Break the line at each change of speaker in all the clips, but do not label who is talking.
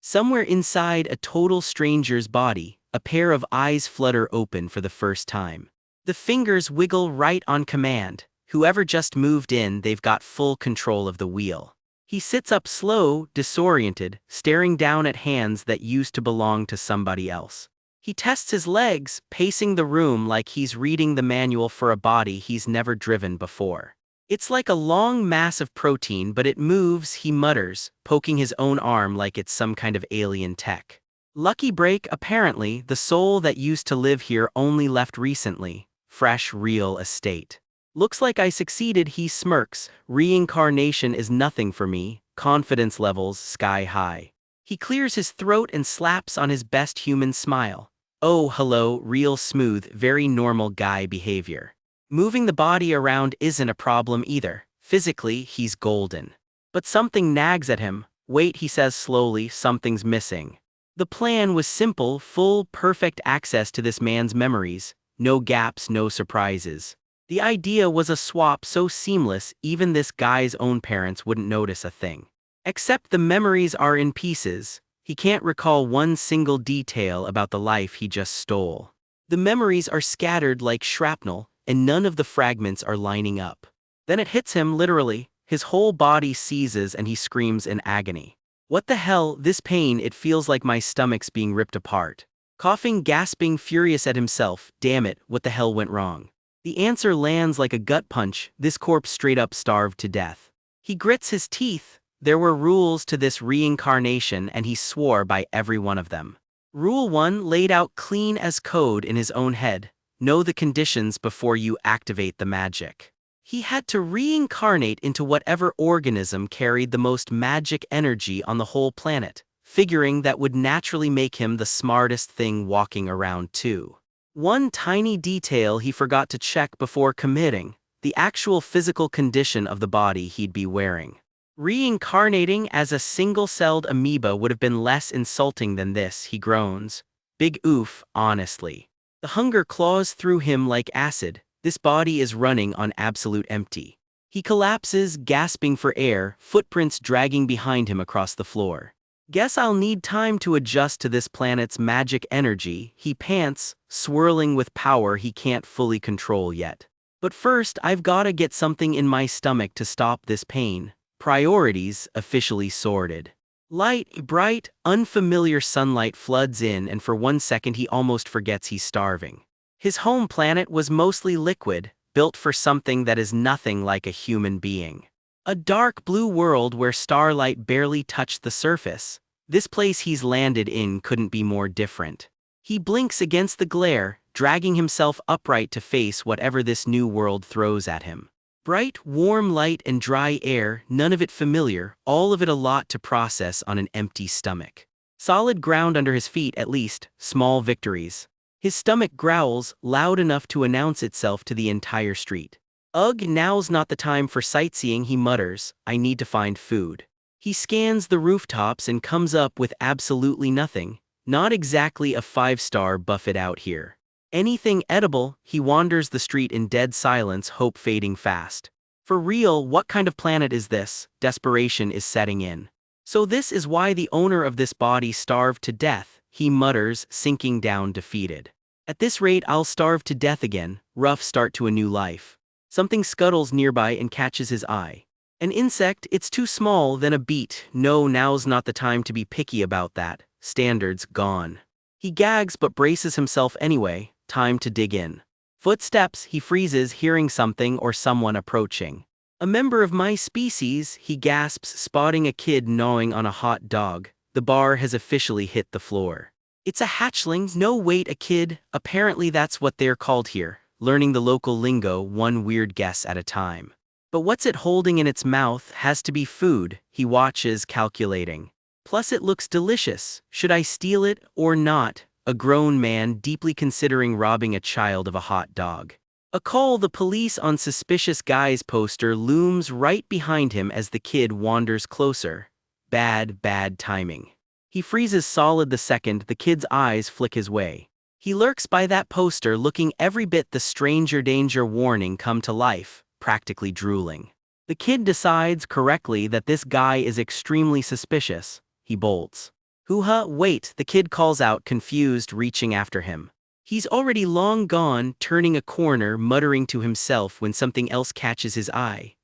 Somewhere inside a total stranger's body, a pair of eyes flutter open for the first time. The fingers wiggle right on command. Whoever just moved in, they've got full control of the wheel. He sits up slow, disoriented, staring down at hands that used to belong to somebody else. He tests his legs, pacing the room like he's reading the manual for a body he's never driven before. It's like a long mass of protein, but it moves, he mutters, poking his own arm like it's some kind of alien tech. Lucky break, apparently, the soul that used to live here only left recently. Fresh, real estate. Looks like I succeeded, he smirks. Reincarnation is nothing for me. Confidence levels sky high. He clears his throat and slaps on his best human smile. Oh, hello, real smooth, very normal guy behavior. Moving the body around isn't a problem either. Physically, he's golden. But something nags at him. Wait, he says slowly, something's missing. The plan was simple, full, perfect access to this man's memories. No gaps, no surprises. The idea was a swap so seamless, even this guy's own parents wouldn't notice a thing. Except the memories are in pieces. He can't recall one single detail about the life he just stole. The memories are scattered like shrapnel, and none of the fragments are lining up. Then it hits him literally. His whole body seizes and he screams in agony. What the hell, this pain, it feels like my stomach's being ripped apart. Coughing, gasping, furious at himself. Damn it, what the hell went wrong? The answer lands like a gut punch. This corpse straight up starved to death. He grits his teeth. There were rules to this reincarnation and he swore by every one of them. Rule 1 laid out clean as code in his own head. Know the conditions before you activate the magic. He had to reincarnate into whatever organism carried the most magic energy on the whole planet, figuring that would naturally make him the smartest thing walking around too. One tiny detail he forgot to check before committing: the actual physical condition of the body he'd be wearing. Reincarnating as a single-celled amoeba would have been less insulting than this, he groans. Big oof, honestly. The hunger claws through him like acid. This body is running on absolute empty. He collapses, gasping for air, footprints dragging behind him across the floor. Guess I'll need time to adjust to this planet's magic energy, he pants, swirling with power he can't fully control yet. But first, I've gotta get something in my stomach to stop this pain. Priorities officially sorted. Light, bright, unfamiliar sunlight floods in, and for 1 second he almost forgets he's starving. His home planet was mostly liquid, built for something that is nothing like a human being. A dark blue world where starlight barely touched the surface. This place he's landed in couldn't be more different. He blinks against the glare, dragging himself upright to face whatever this new world throws at him. Bright, warm light and dry air, none of it familiar, all of it a lot to process on an empty stomach. Solid ground under his feet at least, small victories. His stomach growls, loud enough to announce itself to the entire street. Ugh, now's not the time for sightseeing, he mutters. I need to find food. He scans the rooftops and comes up with absolutely nothing. Not exactly a 5-star buffet out here. Anything edible? He wanders the street in dead silence, hope fading fast. For real, what kind of planet is this? Desperation is setting in. So this is why the owner of this body starved to death, he mutters, sinking down defeated. At this rate I'll starve to death again. Rough start to a new life. Something scuttles nearby and catches his eye. An insect, it's too small, then a beet. No, now's not the time to be picky about that. Standards gone. He gags but braces himself anyway. Time to dig in. Footsteps, he freezes, hearing something or someone approaching. A member of my species, he gasps, spotting a kid gnawing on a hot dog. The bar has officially hit the floor. It's a hatchling. No, wait, a kid. Apparently that's what they're called here, learning the local lingo one weird guess at a time. But what's it holding in its mouth? Has to be food, he watches, calculating. Plus it looks delicious. Should I steal it or not? A grown man deeply considering robbing a child of a hot dog. A call the police on suspicious guys poster looms right behind him as the kid wanders closer. Bad timing. He freezes solid the second the kid's eyes flick his way. He lurks by that poster looking every bit the stranger danger warning come to life, practically drooling. The kid decides correctly that this guy is extremely suspicious. He bolts. Hoo-ha, wait, the kid calls out, confused, reaching after him. He's already long gone, turning a corner, muttering to himself when something else catches his eye.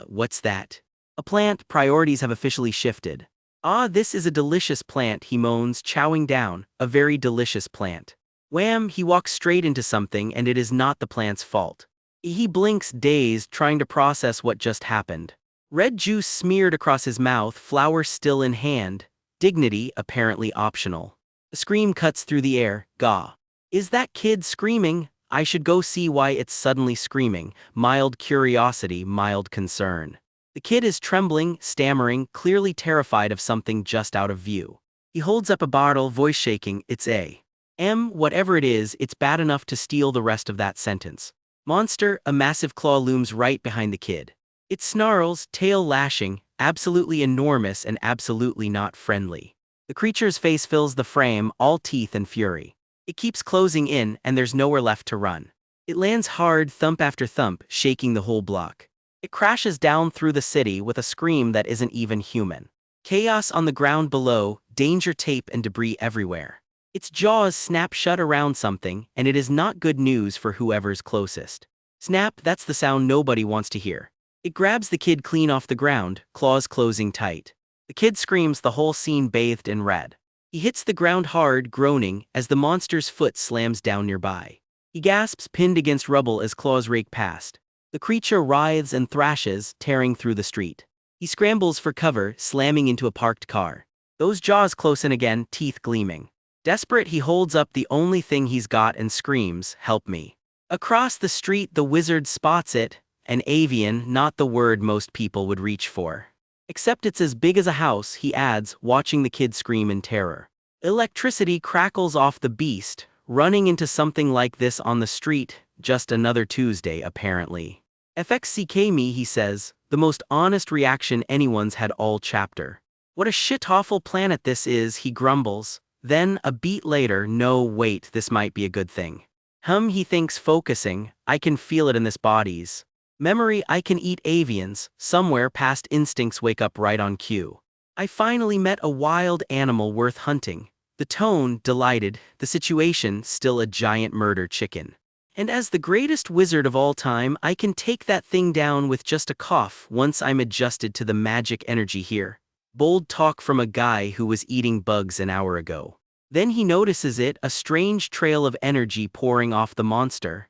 What's that? A plant. Priorities have officially shifted. Ah, this is a delicious plant, he moans, chowing down. A very delicious plant. Wham, he walks straight into something, and it is not the plant's fault. He blinks, dazed, trying to process what just happened. Red juice smeared across his mouth, flower still in hand. Dignity apparently optional. A scream cuts through the air. Gah. Is that kid screaming? I should go see why it's suddenly screaming. Mild curiosity, mild concern. The kid is trembling, stammering, clearly terrified of something just out of view. He holds up a bottle, voice shaking. It's whatever it is, it's bad enough to steal the rest of that sentence. Monster, a massive claw looms right behind the kid. It snarls, tail lashing, absolutely enormous and absolutely not friendly. The creature's face fills the frame, all teeth and fury. It keeps closing in, and there's nowhere left to run. It lands hard, thump after thump, shaking the whole block. It crashes down through the city with a scream that isn't even human. Chaos on the ground below, danger tape and debris everywhere. Its jaws snap shut around something, and it is not good news for whoever's closest. Snap, that's the sound nobody wants to hear. It grabs the kid clean off the ground, claws closing tight. The kid screams, the whole scene bathed in red. He hits the ground hard, groaning, as the monster's foot slams down nearby. He gasps, pinned against rubble as claws rake past. The creature writhes and thrashes, tearing through the street. He scrambles for cover, slamming into a parked car. Those jaws close in again, teeth gleaming. Desperate, he holds up the only thing he's got and screams, help me. Across the street, the wizard spots it, an avian, not the word most people would reach for. Except it's as big as a house, he adds, watching the kid scream in terror. Electricity crackles off the beast, running into something like this on the street, just another Tuesday apparently. FXCK me, he says, the most honest reaction anyone's had all chapter. What a shit-awful planet this is, he grumbles. Then, a beat later, no wait, this might be a good thing. He thinks, focusing, I can feel it in this body's memory. I can eat avians, somewhere past instincts wake up right on cue. I finally met a wild animal worth hunting. The tone, delighted, the situation, still a giant murder chicken. And as the greatest wizard of all time, I can take that thing down with just a cough once I'm adjusted to the magic energy here. Bold talk from a guy who was eating bugs an hour ago. Then he notices it, a strange trail of energy pouring off the monster.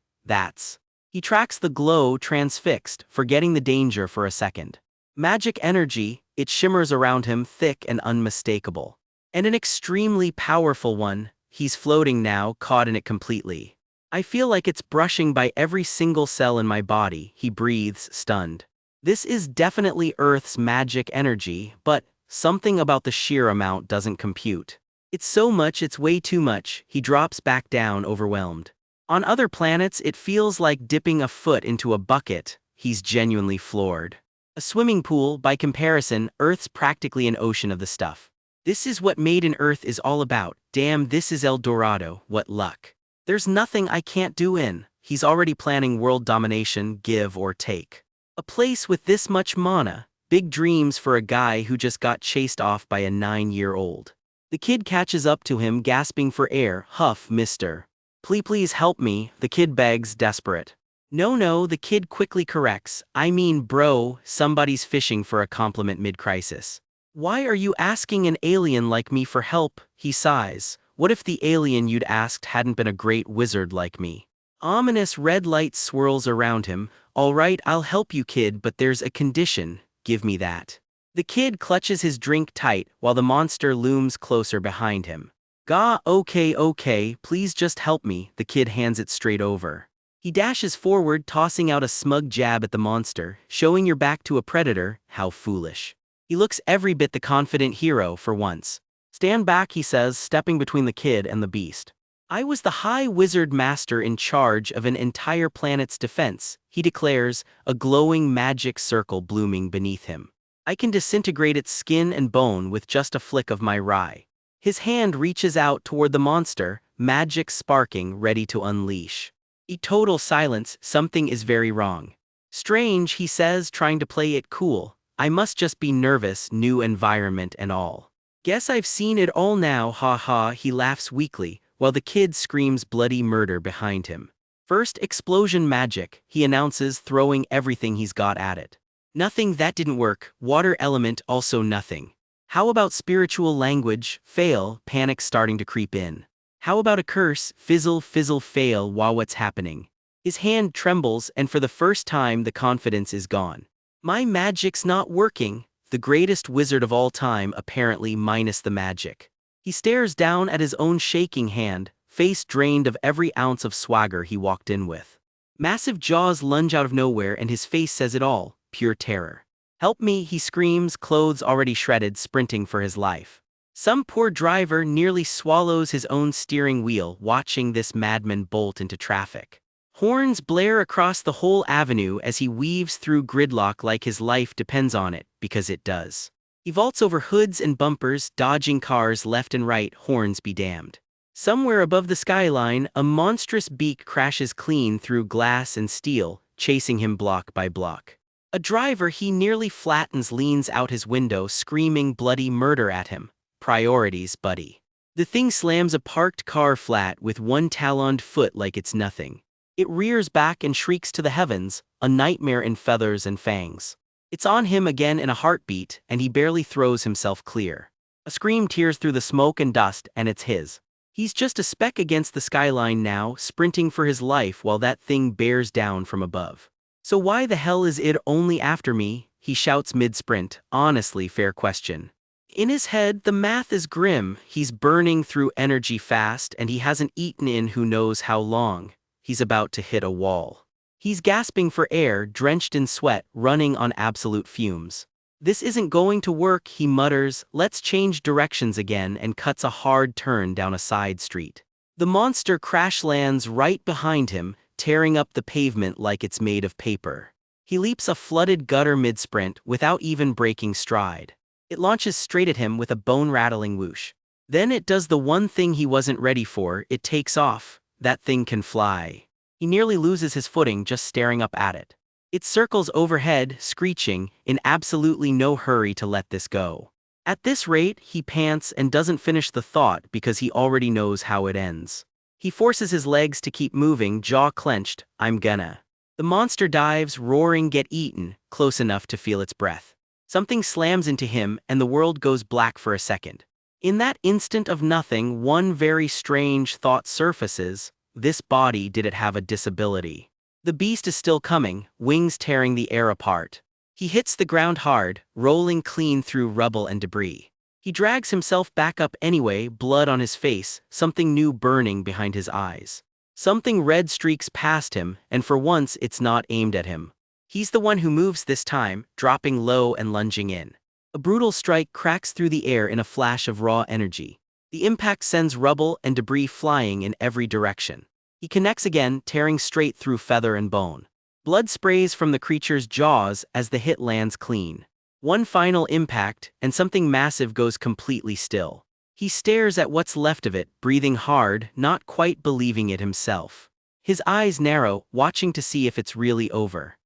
He tracks the glow, transfixed, forgetting the danger for a second. Magic energy, it shimmers around him, thick and unmistakable. And an extremely powerful one. He's floating now, caught in it completely. I feel like it's brushing by every single cell in my body, he breathes, stunned. This is definitely Earth's magic energy, but something about the sheer amount doesn't compute. It's so much, it's way too much, he drops back down, overwhelmed. On other planets, it feels like dipping a foot into a bucket. He's genuinely floored. A swimming pool, by comparison, Earth's practically an ocean of the stuff. This is what Made in Earth is all about. Damn, this is El Dorado, what luck. There's nothing I can't do in. He's already planning world domination, give or take. A place with this much mana, big dreams for a guy who just got chased off by a 9-year-old. The kid catches up to him, gasping for air. Huff, mister. Please help me, the kid begs, desperate. No, the kid quickly corrects. I mean, bro, somebody's fishing for a compliment mid-crisis. Why are you asking an alien like me for help? He sighs. What if the alien you'd asked hadn't been a great wizard like me? Ominous red light swirls around him. All right, I'll help you, kid, but there's a condition. Give me that. The kid clutches his drink tight while the monster looms closer behind him. Gah, okay, please just help me, the kid hands it straight over. He dashes forward, tossing out a smug jab at the monster, showing your back to a predator, how foolish. He looks every bit the confident hero for once. Stand back, he says, stepping between the kid and the beast. I was the high wizard master in charge of an entire planet's defense, he declares, a glowing magic circle blooming beneath him. I can disintegrate its skin and bone with just a flick of my wry. His hand reaches out toward the monster, magic sparking, ready to unleash. A total silence, something is very wrong. Strange, he says, trying to play it cool. I must just be nervous, new environment and all. Guess I've seen it all now, ha ha, he laughs weakly, while the kid screams bloody murder behind him. First explosion magic, he announces, throwing everything he's got at it. Nothing, that didn't work. Water element, also nothing. How about spiritual language? Fail, panic starting to creep in. How about a curse? Fizzle, fizzle, fail. Wow, what's happening? His hand trembles, and for the first time the confidence is gone. My magic's not working. The greatest wizard of all time, apparently, minus the magic. He stares down at his own shaking hand, face drained of every ounce of swagger he walked in with. Massive jaws lunge out of nowhere and his face says it all, pure terror. Help me, he screams, clothes already shredded, sprinting for his life. Some poor driver nearly swallows his own steering wheel watching this madman bolt into traffic. Horns blare across the whole avenue as he weaves through gridlock like his life depends on it, because it does. He vaults over hoods and bumpers, dodging cars left and right, horns be damned. Somewhere above the skyline, a monstrous beak crashes clean through glass and steel, chasing him block by block. A driver he nearly flattens leans out his window, screaming bloody murder at him. Priorities, buddy. The thing slams a parked car flat with one taloned foot like it's nothing. It rears back and shrieks to the heavens, a nightmare in feathers and fangs. It's on him again in a heartbeat, and he barely throws himself clear. A scream tears through the smoke and dust, and it's his. He's just a speck against the skyline now, sprinting for his life while that thing bears down from above. So why the hell is it only after me? He shouts mid-sprint. Honestly, fair question. In his head, the math is grim. He's burning through energy fast, and he hasn't eaten in who knows how long. He's about to hit a wall. He's gasping for air, drenched in sweat, running on absolute fumes. This isn't going to work, he mutters. Let's change directions again, and cuts a hard turn down a side street. The monster crash lands right behind him, tearing up the pavement like it's made of paper. He leaps a flooded gutter mid-sprint without even breaking stride. It launches straight at him with a bone-rattling whoosh. Then it does the one thing he wasn't ready for, it takes off. That thing can fly. He nearly loses his footing just staring up at it. It circles overhead, screeching, in absolutely no hurry to let this go. At this rate, he pants and doesn't finish the thought because he already knows how it ends. He forces his legs to keep moving, jaw clenched. I'm gonna. The monster dives, roaring, get eaten, close enough to feel its breath. Something slams into him and the world goes black for a second. In that instant of nothing, one very strange thought surfaces. This body, did it have a disability? The beast is still coming, wings tearing the air apart. He hits the ground hard, rolling clean through rubble and debris. He drags himself back up anyway, blood on his face, something new burning behind his eyes. Something red streaks past him, and for once it's not aimed at him. He's the one who moves this time, dropping low and lunging in. A brutal strike cracks through the air in a flash of raw energy. The impact sends rubble and debris flying in every direction. He connects again, tearing straight through feather and bone. Blood sprays from the creature's jaws as the hit lands clean. One final impact, and something massive goes completely still. He stares at what's left of it, breathing hard, not quite believing it himself. His eyes narrow, watching to see if it's really over.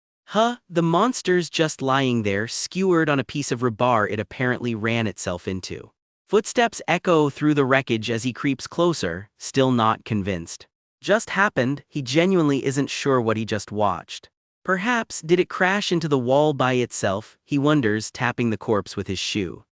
The monster's just lying there, skewered on a piece of rebar it apparently ran itself into. Footsteps echo through the wreckage as he creeps closer, still not convinced. Just happened, he genuinely isn't sure what he just watched. Perhaps, did it crash into the wall by itself, he wonders, tapping the corpse with his shoe.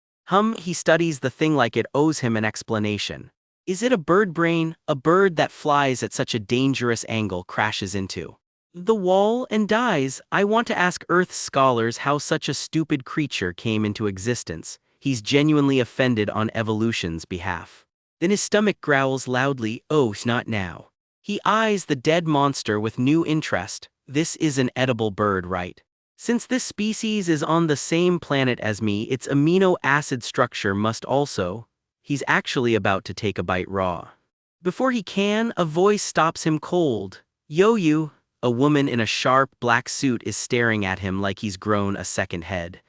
He studies the thing like it owes him an explanation. Is it a bird brain, a bird that flies at such a dangerous angle crashes into the wall and dies? I want to ask Earth's scholars how such a stupid creature came into existence. He's genuinely offended on evolution's behalf. Then his stomach growls loudly, oh, not now. He eyes the dead monster with new interest. This is an edible bird, right? Since this species is on the same planet as me, its amino acid structure must also. He's actually about to take a bite raw. Before he can, a voice stops him cold. Yo, you. A woman in a sharp black suit is staring at him like he's grown a second head.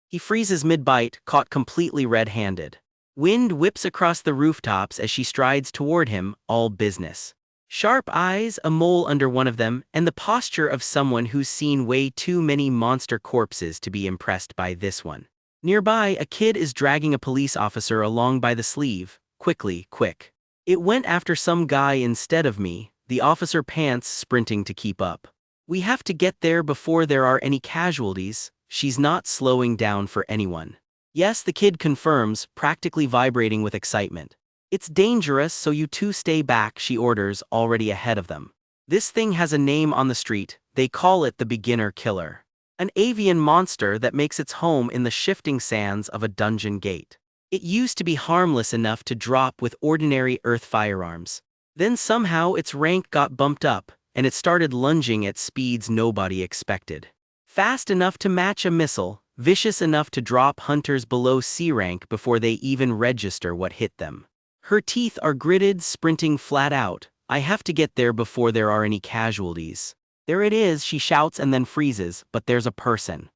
He freezes mid-bite, caught completely red-handed. Wind whips across the rooftops as she strides toward him, all business. Sharp eyes, a mole under one of them, and the posture of someone who's seen way too many monster corpses to be impressed by this one. Nearby, a kid is dragging a police officer along by the sleeve. Quickly, quick. It went after some guy instead of me, the officer pants, sprinting to keep up. We have to get there before there are any casualties. She's not slowing down for anyone. Yes, the kid confirms, practically vibrating with excitement. It's dangerous, so you two stay back, she orders, already ahead of them. This thing has a name on the street. They call it the beginner killer. An avian monster that makes its home in the shifting sands of a dungeon gate. It used to be harmless enough to drop with ordinary earth firearms. Then somehow its rank got bumped up, and it started lunging at speeds nobody expected. Fast enough to match a missile, vicious enough to drop hunters below C rank before they even register what hit them. Her teeth are gritted, sprinting flat out. I have to get there before there are any casualties. There it is, she shouts and then freezes, but there's a person.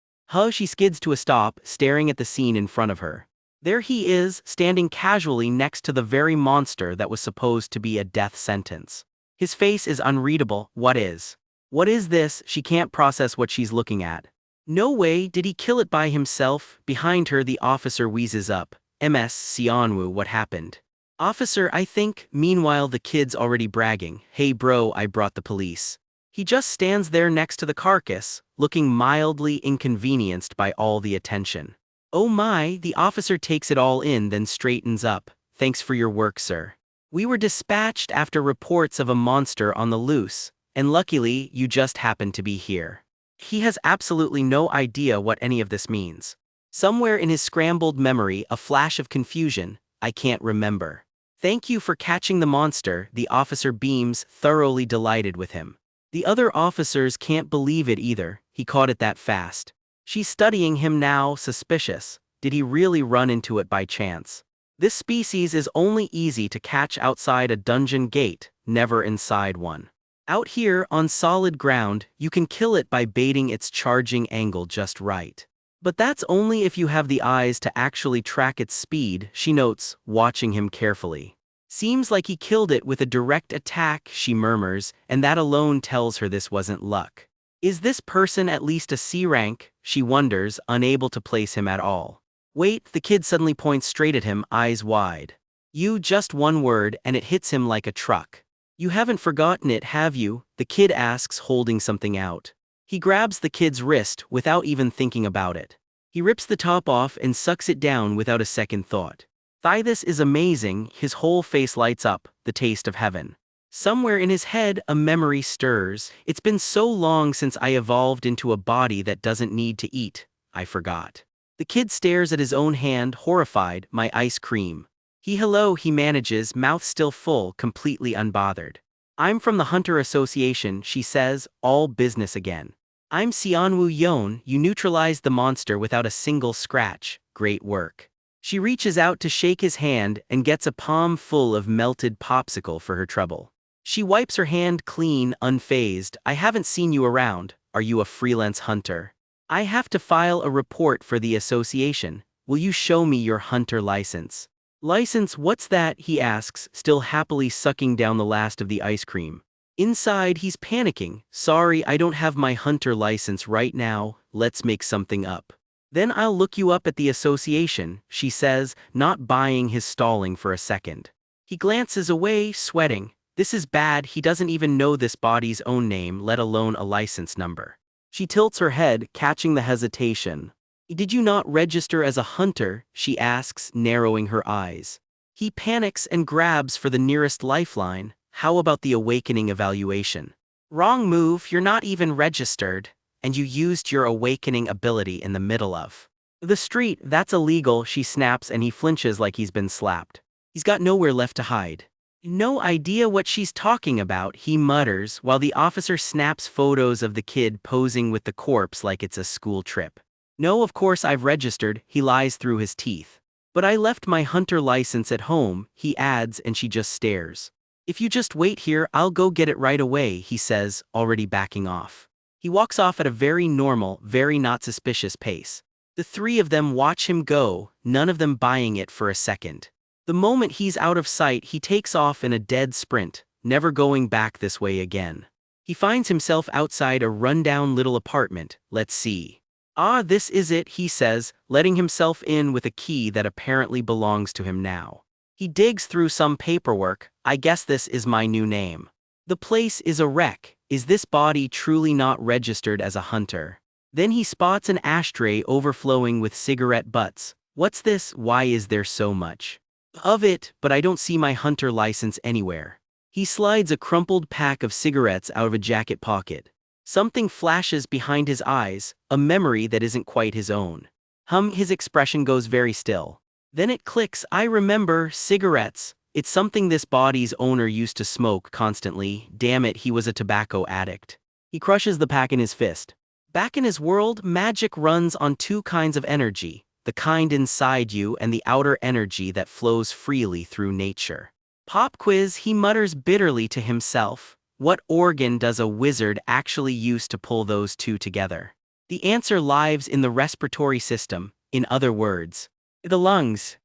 She skids to a stop, staring at the scene in front of her. There he is, standing casually next to the very monster that was supposed to be a death sentence. His face is unreadable. What is? What is this? She can't process what she's looking at. No way, did he kill it by himself? Behind her, the officer wheezes up. Ms. Sionwoo, what happened? Officer, I think. Meanwhile, the kid's already bragging. Hey bro, I brought the police. He just stands there next to the carcass, looking mildly inconvenienced by all the attention. Oh my, the officer takes it all in, then straightens up. Thanks for your work, sir. We were dispatched after reports of a monster on the loose, and luckily, you just happened to be here. He has absolutely no idea what any of this means. Somewhere in his scrambled memory, a flash of confusion. I can't remember. Thank you for catching the monster, the officer beams, thoroughly delighted with him. The other officers can't believe it either, he caught it that fast. She's studying him now, suspicious. Did he really run into it by chance? This species is only easy to catch outside a dungeon gate, never inside one. Out here, on solid ground, you can kill it by baiting its charging angle just right. But that's only if you have the eyes to actually track its speed, she notes, watching him carefully. Seems like he killed it with a direct attack, she murmurs, and that alone tells her this wasn't luck. Is this person at least a C rank? She wonders, unable to place him at all. Wait, the kid suddenly points straight at him, eyes wide. You, just one word, and it hits him like a truck. You haven't forgotten it, have you? The kid asks, holding something out. He grabs the kid's wrist without even thinking about it. He rips the top off and sucks it down without a second thought. This is amazing, his whole face lights up, the taste of heaven. Somewhere in his head, a memory stirs. It's been so long since I evolved into a body that doesn't need to eat. I forgot. The kid stares at his own hand, horrified. My ice cream. Hello, he manages, mouth still full, completely unbothered. I'm from the Hunter Association, she says, all business again. I'm Sionwoo Yeon, you neutralized the monster without a single scratch. Great work. She reaches out to shake his hand and gets a palm full of melted popsicle for her trouble. She wipes her hand clean, unfazed. I haven't seen you around. Are you a freelance hunter? I have to file a report for the association. Will you show me your hunter license? License, what's that? He asks, still happily sucking down the last of the ice cream. Inside, he's panicking. Sorry, I don't have my hunter license right now. Let's make something up. Then I'll look you up at the association, she says, not buying his stalling for a second. He glances away, sweating. This is bad, he doesn't even know this body's own name, let alone a license number. She tilts her head, catching the hesitation. Did you not register as a hunter? She asks, narrowing her eyes. He panics and grabs for the nearest lifeline. How about the awakening evaluation? Wrong move, you're not even registered. And you used your awakening ability in the middle of the street. That's illegal, she snaps, and he flinches like he's been slapped. He's got nowhere left to hide. No idea what she's talking about, he mutters, while the officer snaps photos of the kid posing with the corpse like it's a school trip. No, of course I've registered, he lies through his teeth. But I left my hunter license at home, he adds, and she just stares. If you just wait here, I'll go get it right away, he says, already backing off. He walks off at a very normal, very not suspicious pace. The three of them watch him go, none of them buying it for a second. The moment he's out of sight, he takes off in a dead sprint, never going back this way again. He finds himself outside a rundown little apartment. Let's see. Ah, this is it, he says, letting himself in with a key that apparently belongs to him now. He digs through some paperwork. I guess this is my new name. The place is a wreck. Is this body truly not registered as a hunter? Then he spots an ashtray overflowing with cigarette butts. What's this? Why is there so much of it? But I don't see my hunter license anywhere. He slides a crumpled pack of cigarettes out of a jacket pocket. Something flashes behind his eyes, a memory that isn't quite his own. His expression goes very still. Then it clicks. I remember, cigarettes. It's something this body's owner used to smoke constantly. Damn it, he was a tobacco addict. He crushes the pack in his fist. Back in his world, magic runs on two kinds of energy, the kind inside you and the outer energy that flows freely through nature. Pop quiz, he mutters bitterly to himself. What organ does a wizard actually use to pull those two together? The answer lies in the respiratory system, in other words, the lungs.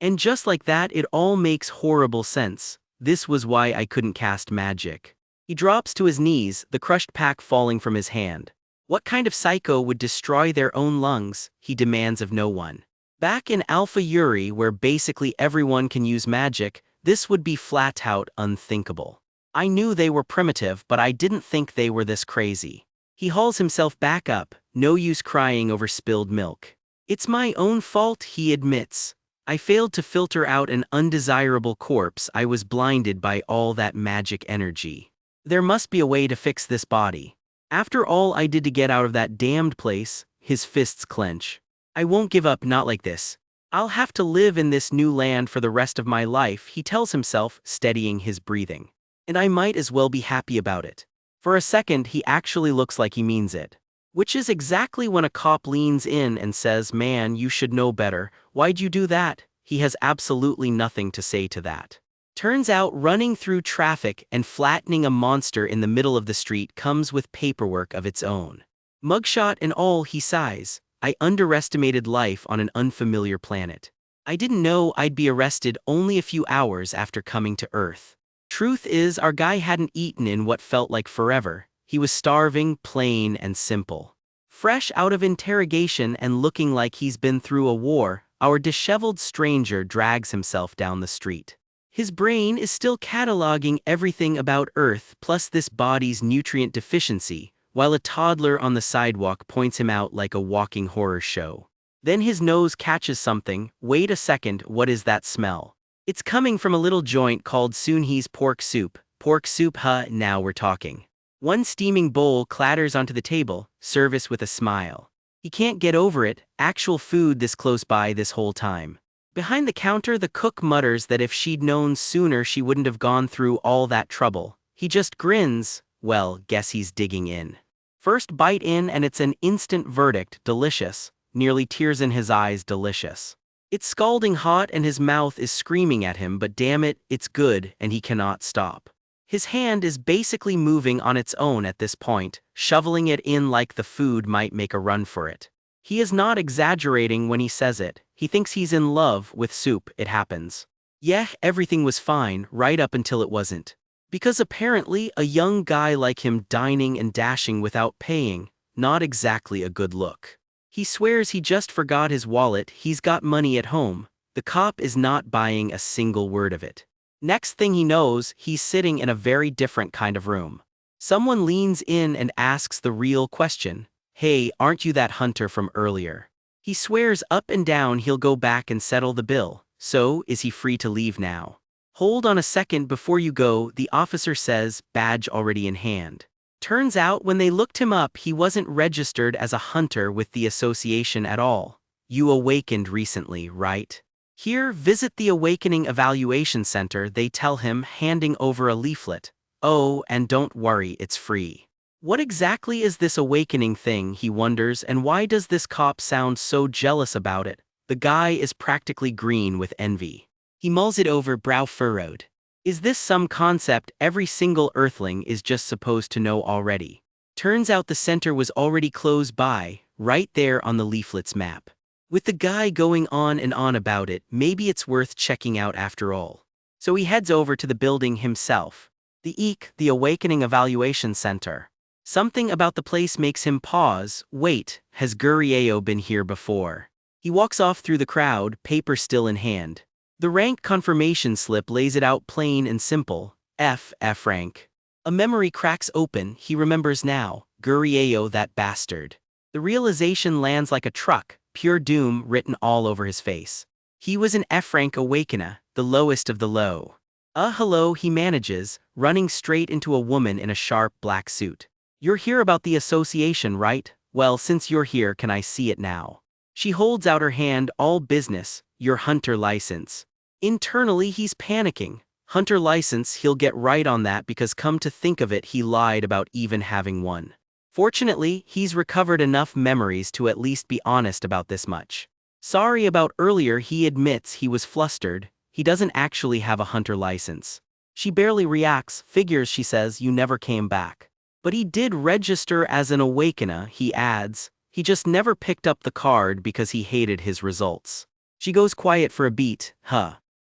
And just like that, it all makes horrible sense. This was why I couldn't cast magic. He drops to his knees, the crushed pack falling from his hand. What kind of psycho would destroy their own lungs? He demands of no one. Back in Alpha Yuri, where basically everyone can use magic, this would be flat out unthinkable. I knew they were primitive, but I didn't think they were this crazy. He hauls himself back up, no use crying over spilled milk. It's my own fault, he admits. I failed to filter out an undesirable corpse. I was blinded by all that magic energy. There must be a way to fix this body. After all I did to get out of that damned place, his fists clench. I won't give up, not like this. I'll have to live in this new land for the rest of my life, he tells himself, steadying his breathing. And I might as well be happy about it. For a second, he actually looks like he means it. Which is exactly when a cop leans in and says, "Man, you should know better. Why'd you do that?" He has absolutely nothing to say to that. Turns out running through traffic and flattening a monster in the middle of the street comes with paperwork of its own. Mugshot and all, he sighs. I underestimated life on an unfamiliar planet. I didn't know I'd be arrested only a few hours after coming to Earth. Truth is, our guy hadn't eaten in what felt like forever. He was starving, plain and simple. Fresh out of interrogation and looking like he's been through a war, our disheveled stranger drags himself down the street. His brain is still cataloging everything about Earth plus this body's nutrient deficiency, while a toddler on the sidewalk points him out like a walking horror show. Then his nose catches something. Wait a second, what is that smell? It's coming from a little joint called Sunhee's pork soup. Pork soup, huh? Now we're talking. One steaming bowl clatters onto the table, service with a smile. He can't get over it, actual food this close by this whole time. Behind the counter, the cook mutters that if she'd known sooner she wouldn't have gone through all that trouble. He just grins. Well, guess he's digging in. First bite in and it's an instant verdict, delicious. Nearly tears in his eyes, delicious. It's scalding hot and his mouth is screaming at him, but damn it, it's good and he cannot stop. His hand is basically moving on its own at this point, shoveling it in like the food might make a run for it. He is not exaggerating when he says it. He thinks he's in love with soup, it happens. Yeah, everything was fine, right up until it wasn't. Because apparently, a young guy like him dining and dashing without paying, not exactly a good look. He swears he just forgot his wallet, he's got money at home. The cop is not buying a single word of it. Next thing he knows, he's sitting in a very different kind of room. Someone leans in and asks the real question. Hey, aren't you that hunter from earlier? He swears up and down he'll go back and settle the bill. So, is he free to leave now? Hold on a second before you go, the officer says, badge already in hand. Turns out when they looked him up, he wasn't registered as a hunter with the association at all. You awakened recently, right? Here, visit the Awakening Evaluation Center, they tell him, handing over a leaflet. Oh, and don't worry, it's free. What exactly is this awakening thing, he wonders, and why does this cop sound so jealous about it? The guy is practically green with envy. He mulls it over, brow furrowed. Is this some concept every single Earthling is just supposed to know already? Turns out the center was already close by, right there on the leaflet's map. With the guy going on and on about it, maybe it's worth checking out after all. So he heads over to the building himself. The Awakening Evaluation Center. Something about the place makes him pause. Wait, has Gurieo been here before? He walks off through the crowd, paper still in hand. The rank confirmation slip lays it out plain and simple. F rank. A memory cracks open, he remembers now. Gurieo, that bastard. The realization lands like a truck, pure doom written all over his face. He was an F rank awakener, the lowest of the low. Hello, he manages, running straight into a woman in a sharp black suit. You're here about the association, right? Well, since you're here, can I see it now? She holds out her hand, all business, your hunter license. Internally, he's panicking. Hunter license, he'll get right on that because come to think of it, he lied about even having one. Fortunately, he's recovered enough memories to at least be honest about this much. Sorry about earlier, he admits he was flustered. He doesn't actually have a hunter license. She barely reacts, figures, she says, you never came back. But he did register as an awakener, he adds. He just never picked up the card because he hated his results. She goes quiet for a beat.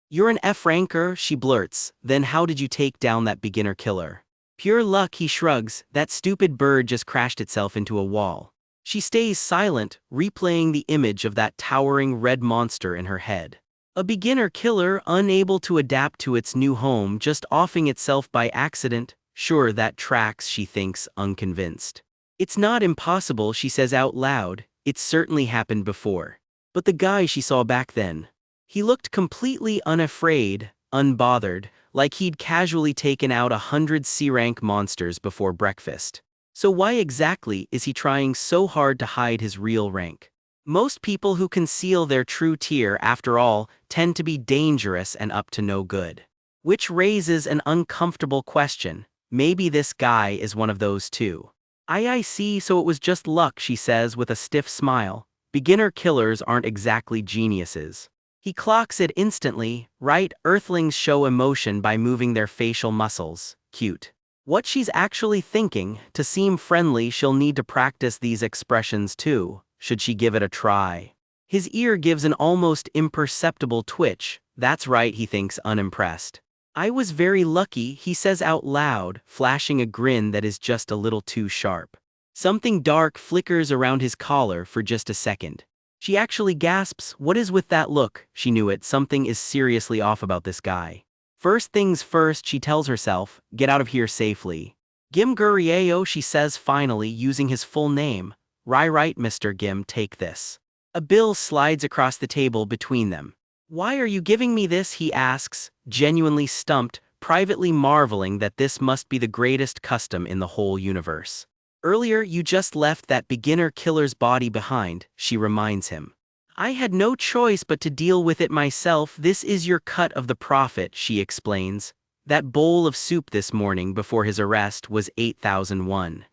You're an F ranker, she blurts. Then how did you take down that beginner killer? Pure luck, he shrugs. That stupid bird just crashed itself into a wall. She stays silent, replaying the image of that towering red monster in her head. A beginner killer unable to adapt to its new home, just offing itself by accident. Sure, that tracks, she thinks, unconvinced. It's not impossible, she says out loud. It's certainly happened before. But the guy she saw back then. He looked completely unafraid, unbothered, like he'd casually taken out 100 C-rank monsters before breakfast. So why exactly is he trying so hard to hide his real rank? Most people who conceal their true tier, after all, tend to be dangerous and up to no good. Which raises an uncomfortable question. Maybe this guy is one of those too. I see, so it was just luck, she says with a stiff smile. Beginner killers aren't exactly geniuses. He clocks it instantly, right? Earthlings show emotion by moving their facial muscles. Cute. What she's actually thinking, to seem friendly, she'll need to practice these expressions too. Should she give it a try? His ear gives an almost imperceptible twitch. That's right, he thinks, unimpressed. I was very lucky, he says out loud, flashing a grin that is just a little too sharp. Something dark flickers around his collar for just a second. She actually gasps, what is with that look? She knew it, something is seriously off about this guy. First things first, she tells herself, get out of here safely. Gim Gurieo, she says finally, using his full name. Right, Mr. Gim, take this. A bill slides across the table between them. Why are you giving me this, he asks, genuinely stumped, privately marveling that this must be the greatest custom in the whole universe. Earlier you just left that beginner killer's body behind, she reminds him. I had no choice but to deal with it myself. This is your cut of the profit, she explains. That bowl of soup this morning before his arrest was 8,001.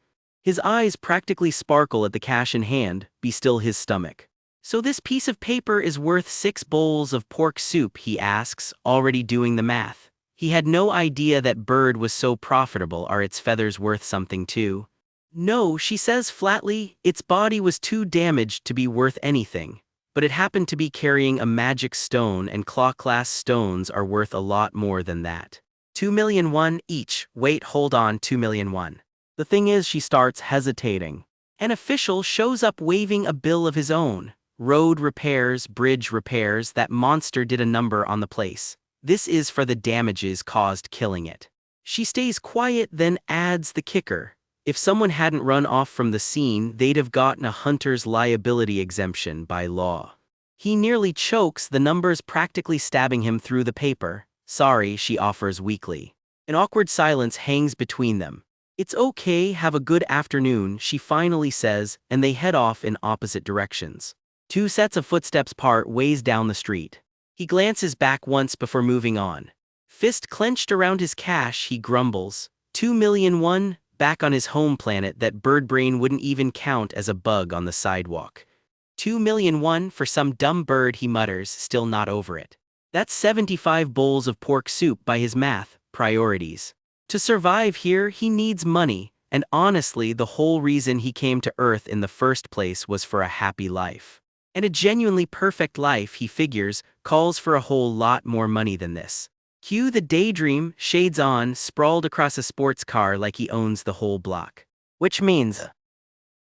His eyes practically sparkle at the cash in hand, be still his stomach. So this piece of paper is worth 6 bowls of pork soup, he asks, already doing the math. He had no idea that bird was so profitable. Are its feathers worth something too? No, she says flatly, its body was too damaged to be worth anything. But it happened to be carrying a magic stone, and claw-class stones are worth a lot more than that. 2,000,001 each. Wait, hold on, 2,000,001. The thing is, she starts hesitating. An official shows up waving a bill of his own. Road repairs, bridge repairs, that monster did a number on the place. This is for the damages caused killing it. She stays quiet, then adds the kicker. If someone hadn't run off from the scene, they'd have gotten a hunter's liability exemption by law. He nearly chokes, the numbers practically stabbing him through the paper. Sorry, she offers weakly. An awkward silence hangs between them. It's okay, have a good afternoon, she finally says, and they head off in opposite directions. 2 sets of footsteps part ways down the street. He glances back once before moving on. Fist clenched around his cash, he grumbles. 2,000,001? Back on his home planet, that bird brain wouldn't even count as a bug on the sidewalk. 2,000,001 for some dumb bird, he mutters, still not over it. That's 75 bowls of pork soup by his math. Priorities. To survive here, he needs money, and honestly, the whole reason he came to Earth in the first place was for a happy life. And a genuinely perfect life, he figures, calls for a whole lot more money than this. Cue the daydream, shades on, sprawled across a sports car like he owns the whole block. Which means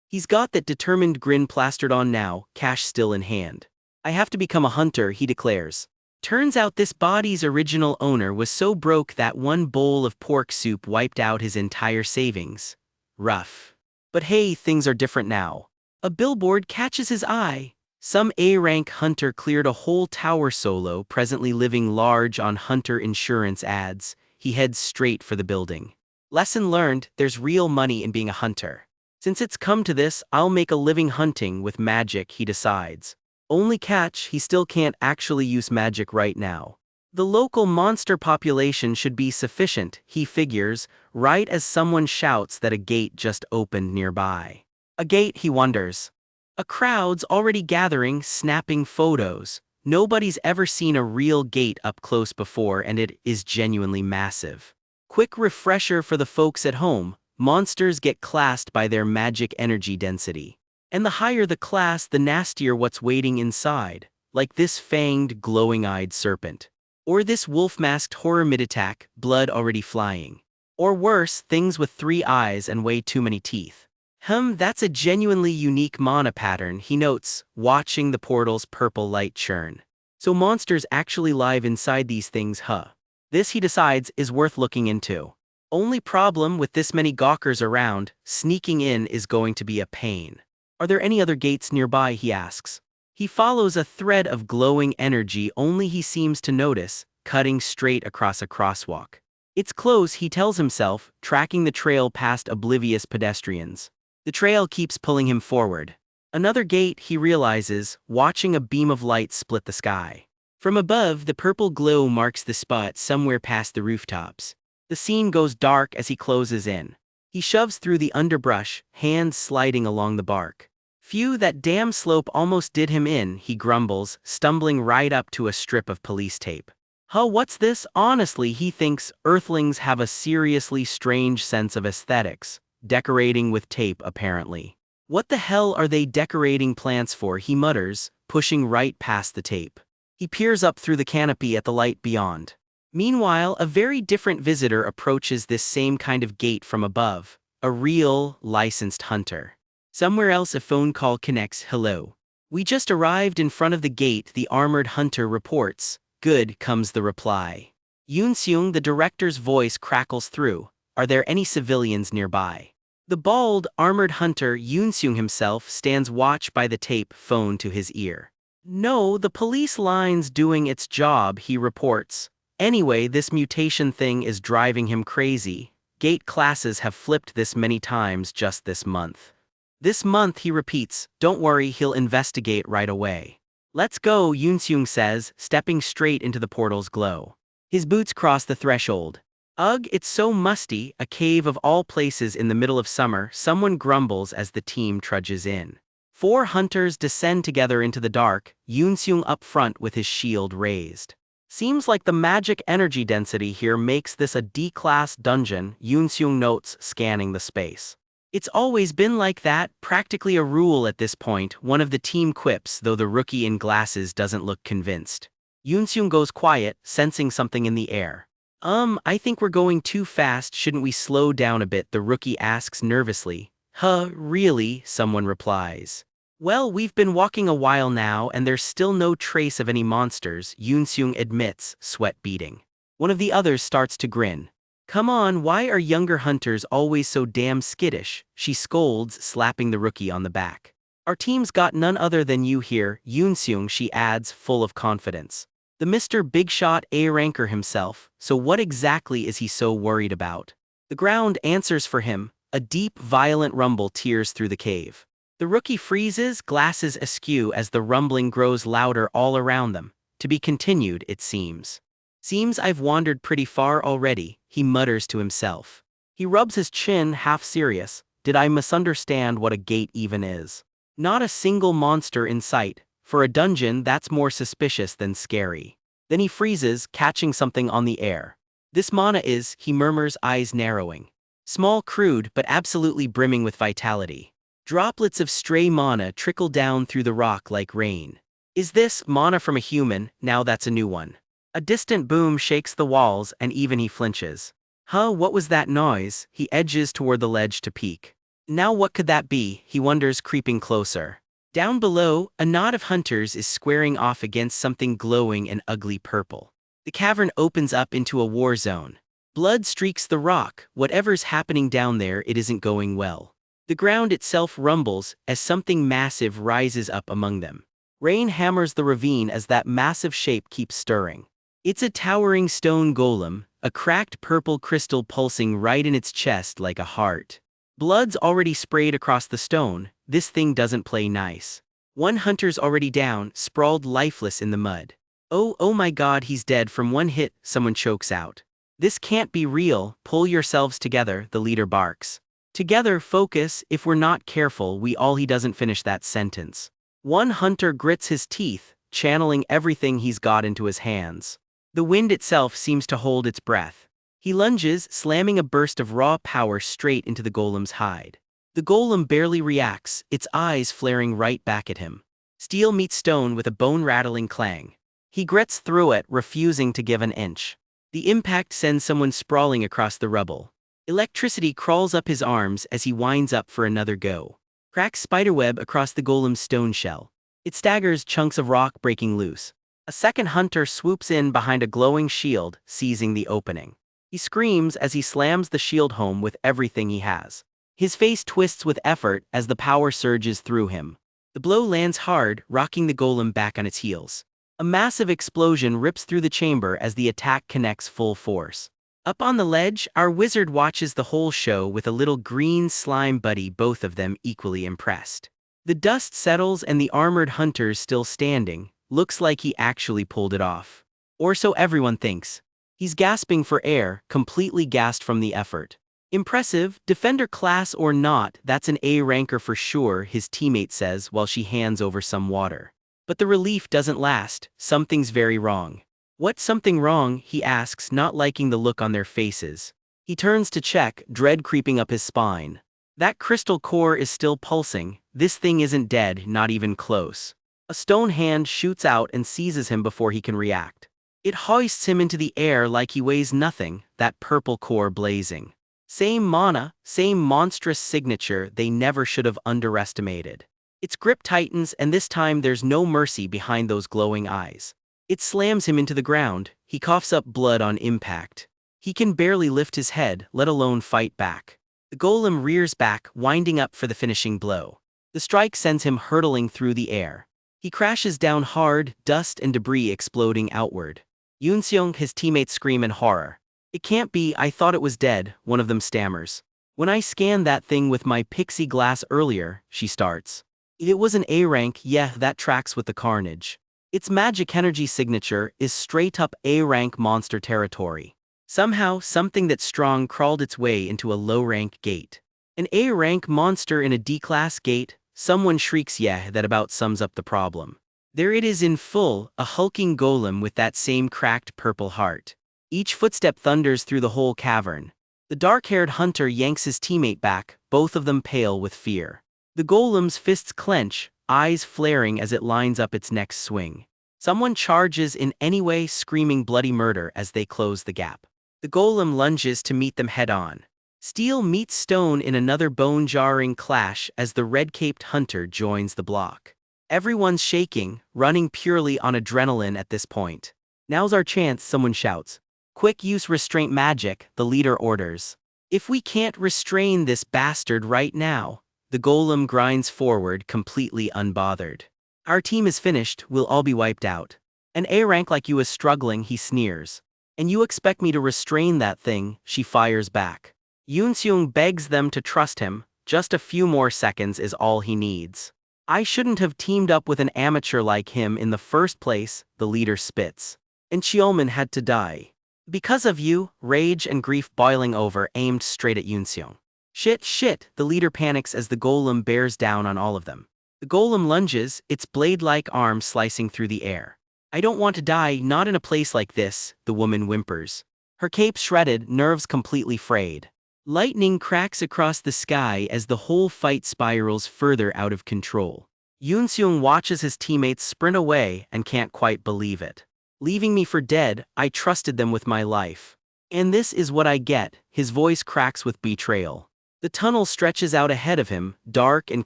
he's got that determined grin plastered on now, cash still in hand. I have to become a hunter, he declares. Turns out this body's original owner was so broke that one bowl of pork soup wiped out his entire savings. Rough. But hey, things are different now. A billboard catches his eye. Some A-rank hunter cleared a whole tower solo, presently living large on hunter insurance ads. He heads straight for the building. Lesson learned, there's real money in being a hunter. Since it's come to this, I'll make a living hunting with magic, he decides. Only catch, he still can't actually use magic right now. The local monster population should be sufficient, he figures, right as someone shouts that a gate just opened nearby. A gate, he wonders. A crowd's already gathering, snapping photos. Nobody's ever seen a real gate up close before, and it is genuinely massive. Quick refresher for the folks at home, monsters get classed by their magic energy density. And the higher the class, the nastier what's waiting inside, like this fanged, glowing-eyed serpent. Or this wolf-masked horror mid-attack, blood already flying. Or worse, things with 3 eyes and way too many teeth. That's a genuinely unique mana pattern, he notes, watching the portal's purple light churn. So monsters actually live inside these things, huh? This, he decides, is worth looking into. Only problem with this many gawkers around, sneaking in is going to be a pain. Are there any other gates nearby, he asks. He follows a thread of glowing energy only he seems to notice, cutting straight across a crosswalk. It's close, he tells himself, tracking the trail past oblivious pedestrians. The trail keeps pulling him forward. Another gate, he realizes, watching a beam of light split the sky. From above, the purple glow marks the spot somewhere past the rooftops. The scene goes dark as he closes in. He shoves through the underbrush, hands sliding along the bark. Phew, that damn slope almost did him in, he grumbles, stumbling right up to a strip of police tape. What's this? Honestly, he thinks Earthlings have a seriously strange sense of aesthetics. Decorating with tape, apparently. What the hell are they decorating plants for, he mutters, pushing right past the tape. He peers up through the canopy at the light beyond. Meanwhile, a very different visitor approaches this same kind of gate from above. A real, licensed hunter. Somewhere else a phone call connects. Hello. We just arrived in front of the gate, the armored hunter reports. Good, comes the reply. Yoon-seung, the director's voice crackles through. Are there any civilians nearby? The bald, armored hunter, Yoon-seung himself, stands watch by the tape, phone to his ear. No, the police line's doing its job, he reports. Anyway, this mutation thing is driving him crazy. Gate classes have flipped this many times just this month. This month, he repeats, don't worry, he'll investigate right away. Let's go, Yoon-seung says, stepping straight into the portal's glow. His boots cross the threshold. Ugh, it's so musty, a cave of all places in the middle of summer, someone grumbles as the team trudges in. 4 hunters descend together into the dark, Yoon-seung up front with his shield raised. Seems like the magic energy density here makes this a D-class dungeon, Yoon-seung notes, scanning the space. It's always been like that, practically a rule at this point, one of the team quips, though the rookie in glasses doesn't look convinced. Yoon-seung goes quiet, sensing something in the air. I think we're going too fast, shouldn't we slow down a bit, the rookie asks nervously. Really, someone replies. Well, we've been walking a while now and there's still no trace of any monsters, Yoon-seung admits, sweat beading. One of the others starts to grin. Come on, why are younger hunters always so damn skittish, she scolds, slapping the rookie on the back. Our team's got none other than you here, Yoon-seung, she adds, full of confidence. The Mr. Big Shot A-ranker himself, so what exactly is he so worried about? The ground answers for him, a deep, violent rumble tears through the cave. The rookie freezes, glasses askew as the rumbling grows louder all around them. To be continued, it seems. Seems I've wandered pretty far already, he mutters to himself. He rubs his chin, half serious. Did I misunderstand what a gate even is? Not a single monster in sight. For a dungeon, that's more suspicious than scary. Then he freezes, catching something on the air. This mana is, he murmurs, eyes narrowing. Small, crude, but absolutely brimming with vitality. Droplets of stray mana trickle down through the rock like rain. Is this mana from a human? Now that's a new one. A distant boom shakes the walls and even he flinches. What was that noise? He edges toward the ledge to peek. Now what could that be, he wonders, creeping closer. Down below, a knot of hunters is squaring off against something glowing and ugly purple. The cavern opens up into a war zone. Blood streaks the rock. Whatever's happening down there, it isn't going well. The ground itself rumbles as something massive rises up among them. Rain hammers the ravine as that massive shape keeps stirring. It's a towering stone golem, a cracked purple crystal pulsing right in its chest like a heart. Blood's already sprayed across the stone. This thing doesn't play nice. One hunter's already down, sprawled lifeless in the mud. Oh my god, he's dead from one hit, someone chokes out. This can't be real, pull yourselves together, the leader barks. Together, focus, if we're not careful, he doesn't finish that sentence. One hunter grits his teeth, channeling everything he's got into his hands. The wind itself seems to hold its breath. He lunges, slamming a burst of raw power straight into the golem's hide. The golem barely reacts, its eyes flaring right back at him. Steel meets stone with a bone-rattling clang. He grits through it, refusing to give an inch. The impact sends someone sprawling across the rubble. Electricity crawls up his arms as he winds up for another go. Cracks spiderweb across the golem's stone shell. It staggers, chunks of rock breaking loose. A second hunter swoops in behind a glowing shield, seizing the opening. He screams as he slams the shield home with everything he has. His face twists with effort as the power surges through him. The blow lands hard, rocking the golem back on its heels. A massive explosion rips through the chamber as the attack connects full force. Up on the ledge, our wizard watches the whole show with a little green slime buddy, both of them equally impressed. The dust settles and the armored hunter's still standing. Looks like he actually pulled it off. Or so everyone thinks. He's gasping for air, completely gassed from the effort. Impressive, defender class or not, that's an A ranker for sure, his teammate says while she hands over some water. But the relief doesn't last, something's very wrong. What's something wrong, he asks, not liking the look on their faces. He turns to check, dread creeping up his spine. That crystal core is still pulsing, this thing isn't dead, not even close. A stone hand shoots out and seizes him before he can react. It hoists him into the air like he weighs nothing, that purple core blazing. Same mana, same monstrous signature they never should have underestimated. Its grip tightens and this time there's no mercy behind those glowing eyes. It slams him into the ground, he coughs up blood on impact. He can barely lift his head, let alone fight back. The golem rears back, winding up for the finishing blow. The strike sends him hurtling through the air. He crashes down hard, dust and debris exploding outward. Yoonseong, his teammates scream in horror. It can't be, I thought it was dead, one of them stammers. When I scanned that thing with my pixie glass earlier, she starts. It was an A rank, yeah, that tracks with the carnage. Its magic energy signature is straight up A rank monster territory. Somehow, something that strong crawled its way into a low rank gate. An A rank monster in a D class gate, someone shrieks, yeah, that about sums up the problem. There it is in full, a hulking golem with that same cracked purple heart. Each footstep thunders through the whole cavern. The dark-haired hunter yanks his teammate back, both of them pale with fear. The golem's fists clench, eyes flaring as it lines up its next swing. Someone charges in any way, screaming bloody murder as they close the gap. The golem lunges to meet them head-on. Steel meets stone in another bone-jarring clash as the red-caped hunter joins the block. Everyone's shaking, running purely on adrenaline at this point. Now's our chance, someone shouts. Quick use restraint magic, the leader orders. If we can't restrain this bastard right now, the golem grinds forward, completely unbothered. Our team is finished, we'll all be wiped out. An A rank like you is struggling, he sneers. And you expect me to restrain that thing, she fires back. Yoonseong begs them to trust him, just a few more seconds is all he needs. I shouldn't have teamed up with an amateur like him in the first place, the leader spits. And Cheolman had to die. Because of you, rage and grief boiling over, aimed straight at Yoonseong. Shit, the leader panics as the golem bears down on all of them. The golem lunges, its blade-like arm slicing through the air. I don't want to die, not in a place like this, the woman whimpers. Her cape shredded, nerves completely frayed. Lightning cracks across the sky as the whole fight spirals further out of control. Yoonseong watches his teammates sprint away and can't quite believe it. Leaving me for dead, I trusted them with my life. And this is what I get, his voice cracks with betrayal. The tunnel stretches out ahead of him, dark and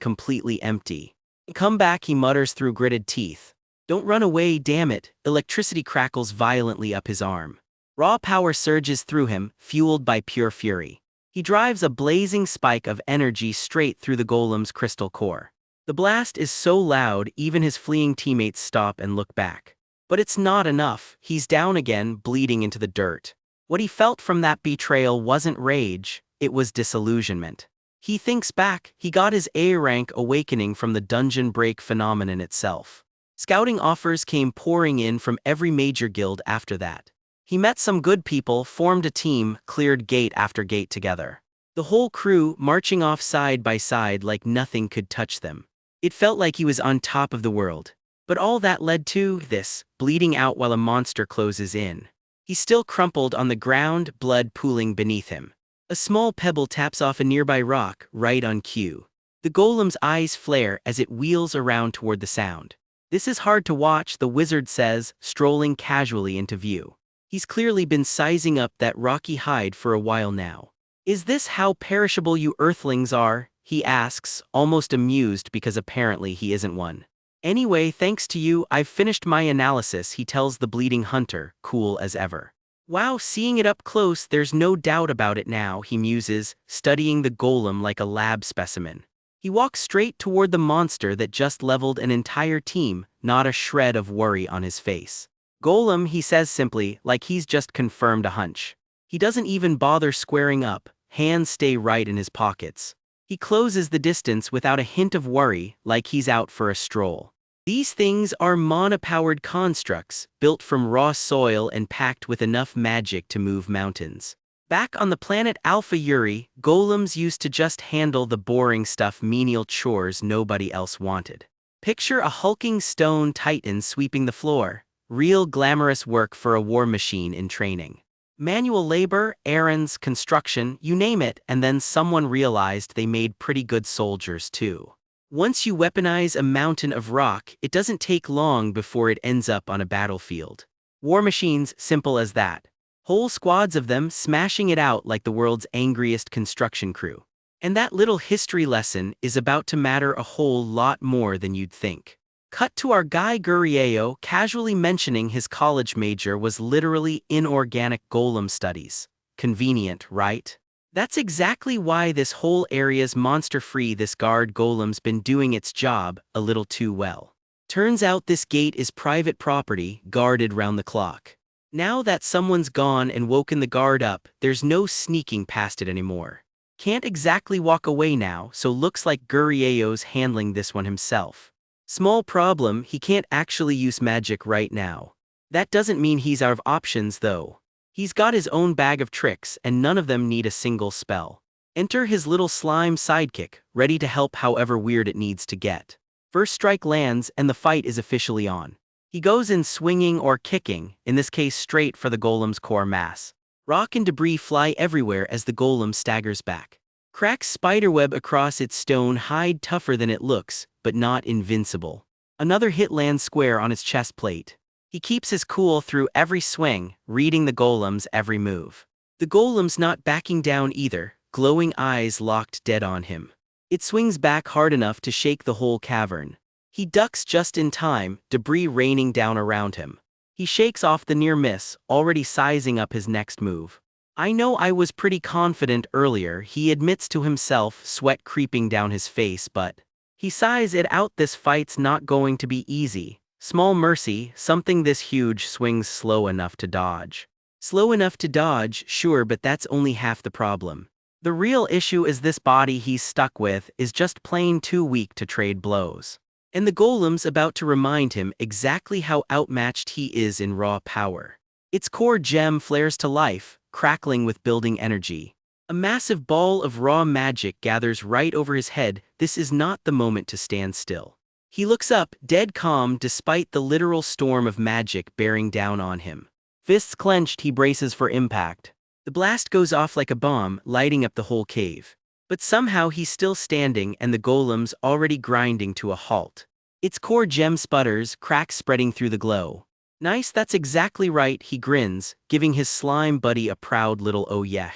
completely empty. "Come back," he mutters through gritted teeth. "Don't run away, damn it." Electricity crackles violently up his arm. Raw power surges through him, fueled by pure fury. He drives a blazing spike of energy straight through the golem's crystal core. The blast is so loud, even his fleeing teammates stop and look back. But it's not enough. He's down again, bleeding into the dirt. What he felt from that betrayal wasn't rage, it was disillusionment. He thinks back, he got his A rank awakening from the dungeon break phenomenon itself. Scouting offers came pouring in from every major guild after that. He met some good people, formed a team, cleared gate after gate together. The whole crew marching off side by side like nothing could touch them. It felt like he was on top of the world. But all that led to this, bleeding out while a monster closes in. He's still crumpled on the ground, blood pooling beneath him. A small pebble taps off a nearby rock, right on cue. The golem's eyes flare as it wheels around toward the sound. "This is hard to watch," the wizard says, strolling casually into view. He's clearly been sizing up that rocky hide for a while now. "Is this how perishable you earthlings are?" he asks, almost amused because apparently he isn't one. "Anyway, thanks to you, I've finished my analysis," he tells the bleeding hunter, cool as ever. "Wow, seeing it up close, there's no doubt about it now," he muses, studying the golem like a lab specimen. He walks straight toward the monster that just leveled an entire team, not a shred of worry on his face. "Golem," he says simply, like he's just confirmed a hunch. He doesn't even bother squaring up, hands stay right in his pockets. He closes the distance without a hint of worry, like he's out for a stroll. These things are mana-powered constructs, built from raw soil and packed with enough magic to move mountains. Back on the planet Alpha Uri, golems used to just handle the boring stuff, menial chores nobody else wanted. Picture a hulking stone titan sweeping the floor. Real glamorous work for a war machine in training. Manual labor, errands, construction, you name it, and then someone realized they made pretty good soldiers too. Once you weaponize a mountain of rock, it doesn't take long before it ends up on a battlefield. War machines, simple as that. Whole squads of them smashing it out like the world's angriest construction crew. And that little history lesson is about to matter a whole lot more than you'd think. Cut to our guy Gurieo casually mentioning his college major was literally inorganic golem studies. Convenient, right? That's exactly why this whole area's monster-free. This guard golem's been doing its job a little too well. Turns out this gate is private property, guarded round the clock. Now that someone's gone and woken the guard up, there's no sneaking past it anymore. Can't exactly walk away now, so looks like Gurieo's handling this one himself. Small problem, he can't actually use magic right now. That doesn't mean he's out of options though. He's got his own bag of tricks and none of them need a single spell. Enter his little slime sidekick, ready to help however weird it needs to get. First strike lands and the fight is officially on. He goes in swinging or kicking, in this case straight for the golem's core mass. Rock and debris fly everywhere as the golem staggers back. Cracks spiderweb across its stone hide, tougher than it looks, but not invincible. Another hit lands square on its chest plate. He keeps his cool through every swing, reading the golem's every move. The golem's not backing down either, glowing eyes locked dead on him. It swings back hard enough to shake the whole cavern. He ducks just in time, debris raining down around him. He shakes off the near miss, already sizing up his next move. "I know I was pretty confident earlier," he admits to himself, sweat creeping down his face, but he sighs it out. This fight's not going to be easy. Small mercy, something this huge swings slow enough to dodge. Slow enough to dodge, sure, but that's only half the problem. The real issue is this body he's stuck with is just plain too weak to trade blows. And the golem's about to remind him exactly how outmatched he is in raw power. Its core gem flares to life, crackling with building energy. A massive ball of raw magic gathers right over his head. This is not the moment to stand still. He looks up, dead calm despite the literal storm of magic bearing down on him. Fists clenched, he braces for impact. The blast goes off like a bomb, lighting up the whole cave. But somehow he's still standing and the golem's already grinding to a halt. Its core gem sputters, cracks spreading through the glow. "Nice, that's exactly right," he grins, giving his slime buddy a proud little "oh yeah."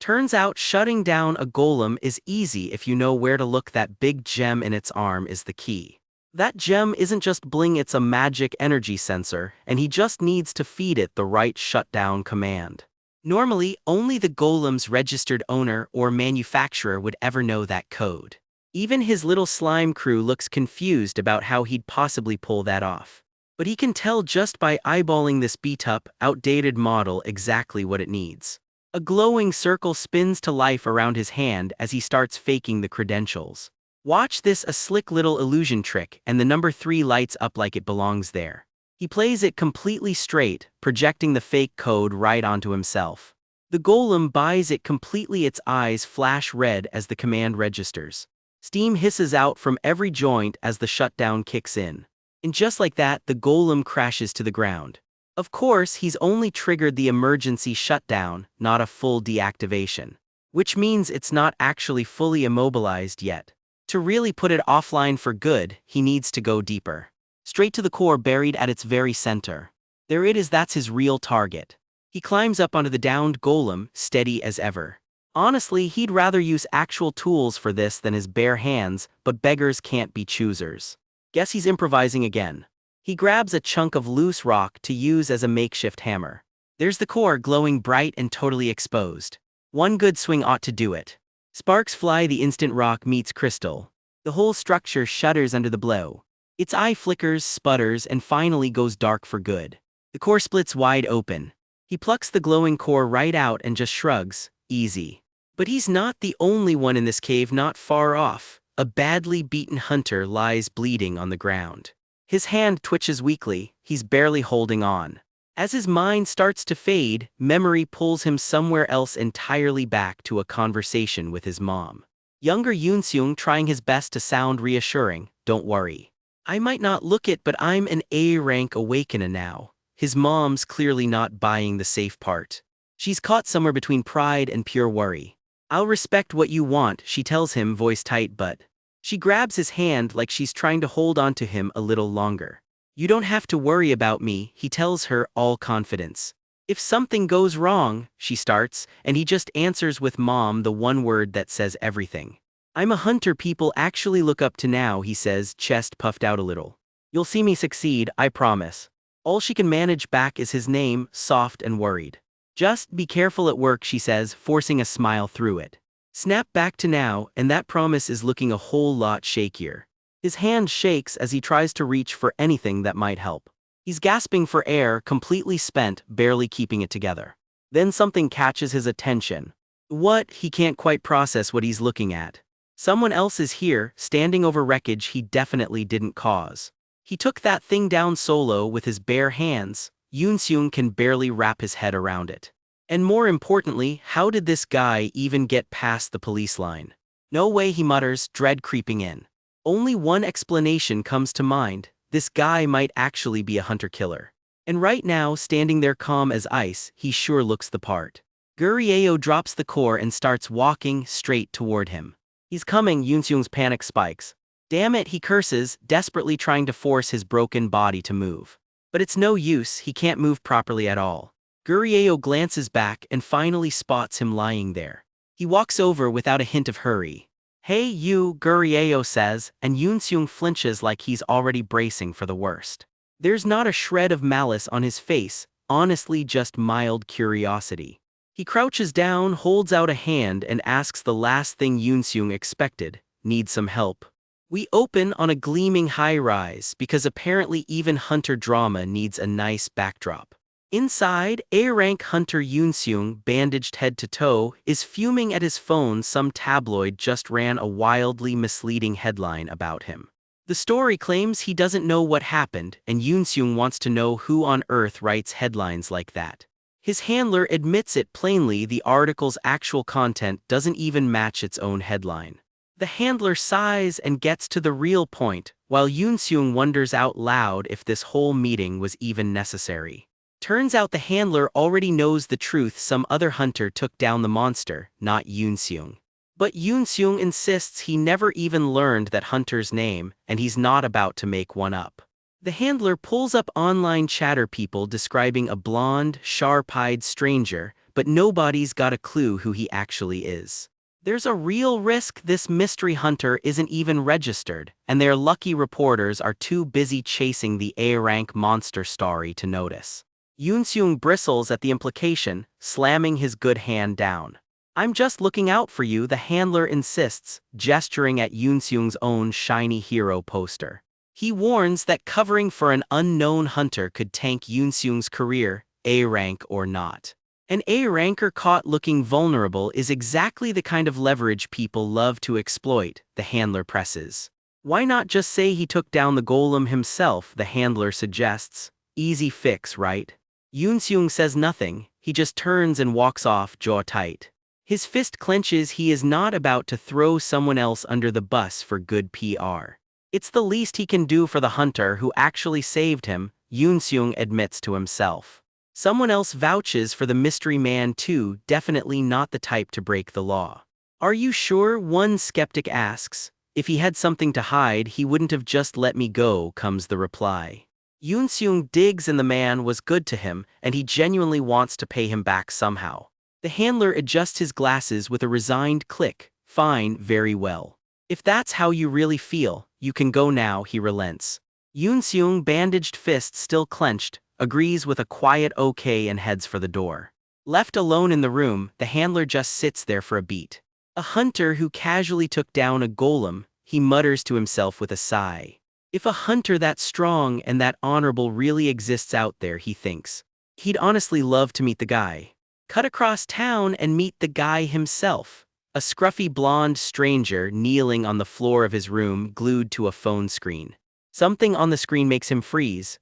Turns out shutting down a golem is easy if you know where to look. That big gem in its arm is the key. That gem isn't just bling, it's a magic energy sensor, and he just needs to feed it the right shutdown command. Normally, only the golem's registered owner or manufacturer would ever know that code. Even his little slime crew looks confused about how he'd possibly pull that off. But he can tell just by eyeballing this beat-up, outdated model exactly what it needs. A glowing circle spins to life around his hand as he starts faking the credentials. Watch this, a slick little illusion trick, and the number 3 lights up like it belongs there. He plays it completely straight, projecting the fake code right onto himself. The golem buys it completely, its eyes flash red as the command registers. Steam hisses out from every joint as the shutdown kicks in. And just like that, the golem crashes to the ground. Of course, he's only triggered the emergency shutdown, not a full deactivation. Which means it's not actually fully immobilized yet. To really put it offline for good, he needs to go deeper. Straight to the core, buried at its very center. There it is, that's his real target. He climbs up onto the downed golem, steady as ever. Honestly, he'd rather use actual tools for this than his bare hands, but beggars can't be choosers. Guess he's improvising again. He grabs a chunk of loose rock to use as a makeshift hammer. There's the core, glowing bright and totally exposed. One good swing ought to do it. Sparks fly the instant rock meets crystal. The whole structure shudders under the blow. Its eye flickers, sputters, and finally goes dark for good. The core splits wide open. He plucks the glowing core right out and just shrugs, easy. But he's not the only one in this cave. Not far off, a badly beaten hunter lies bleeding on the ground. His hand twitches weakly, he's barely holding on. As his mind starts to fade, memory pulls him somewhere else entirely, back to a conversation with his mom. Younger Yoonseung trying his best to sound reassuring, "Don't worry. I might not look it, but I'm an A-rank awakener now." His mom's clearly not buying the safe part. She's caught somewhere between pride and pure worry. "I'll respect what you want," she tells him, voice tight, but she grabs his hand like she's trying to hold on to him a little longer. "You don't have to worry about me," he tells her, all confidence. "If something goes wrong," she starts, and he just answers with "Mom," the one word that says everything. "I'm a hunter people actually look up to now," he says, chest puffed out a little. "You'll see me succeed, I promise." All she can manage back is his name, soft and worried. "Just be careful at work," she says, forcing a smile through it. Snap back to now, and that promise is looking a whole lot shakier. His hand shakes as he tries to reach for anything that might help. He's gasping for air, completely spent, barely keeping it together. Then something catches his attention. What? He can't quite process what he's looking at. Someone else is here, standing over wreckage he definitely didn't cause. He took that thing down solo with his bare hands. Yoonseung can barely wrap his head around it. And more importantly, how did this guy even get past the police line? "No way," he mutters, dread creeping in. Only one explanation comes to mind: this guy might actually be a hunter-killer. And right now, standing there calm as ice, he sure looks the part. Gurieo drops the core and starts walking straight toward him. "He's coming," Yoonseung's panic spikes. "Damn it," he curses, desperately trying to force his broken body to move. But it's no use, he can't move properly at all. Gurieo glances back and finally spots him lying there. He walks over without a hint of hurry. "Hey you," Gurieo says, and Yoonseung flinches like he's already bracing for the worst. There's not a shred of malice on his face, honestly just mild curiosity. He crouches down, holds out a hand, and asks the last thing Yoonseung expected: "Need some help?" We open on a gleaming high-rise because apparently even hunter drama needs a nice backdrop. Inside, A-rank hunter Yoonseung, bandaged head to toe, is fuming at his phone. Some tabloid just ran a wildly misleading headline about him. The story claims he doesn't know what happened, and Yoonseung wants to know who on earth writes headlines like that. His handler admits it plainly: the article's actual content doesn't even match its own headline. The handler sighs and gets to the real point, while Yoonseung wonders out loud if this whole meeting was even necessary. Turns out the handler already knows the truth: some other hunter took down the monster, not Yoonseung. But Yoonseung insists he never even learned that hunter's name, and he's not about to make one up. The handler pulls up online chatter, people describing a blonde, sharp-eyed stranger, but nobody's got a clue who he actually is. There's a real risk this mystery hunter isn't even registered, and their lucky reporters are too busy chasing the A-rank monster story to notice. Yoon-seung bristles at the implication, slamming his good hand down. "I'm just looking out for you," the handler insists, gesturing at Yoon-seung's own shiny hero poster. He warns that covering for an unknown hunter could tank Yoon-seung's career, A-rank or not. An A-ranker caught looking vulnerable is exactly the kind of leverage people love to exploit, the handler presses. "Why not just say he took down the golem himself," the handler suggests. "Easy fix, right?" Yoon-seung says nothing, he just turns and walks off, jaw tight. His fist clenches. He is not about to throw someone else under the bus for good PR. It's the least he can do for the hunter who actually saved him, Yoon-seung admits to himself. Someone else vouches for the mystery man too, definitely not the type to break the law. "Are you sure?" one skeptic asks. "If he had something to hide, he wouldn't have just let me go," comes the reply. Yoon-seung digs and the man was good to him, and he genuinely wants to pay him back somehow. The handler adjusts his glasses with a resigned click. "Fine, very well. If that's how you really feel, you can go now," he relents. Yoon-seung, bandaged fists still clenched, agrees with a quiet okay and heads for the door. Left alone in the room, the handler just sits there for a beat. "A hunter who casually took down a golem," he mutters to himself with a sigh. "If a hunter that strong and that honorable really exists out there," he thinks, "he'd honestly love to meet the guy." Cut across town and meet the guy himself. A scruffy blonde stranger kneeling on the floor of his room, glued to a phone screen. Something on the screen makes him freeze.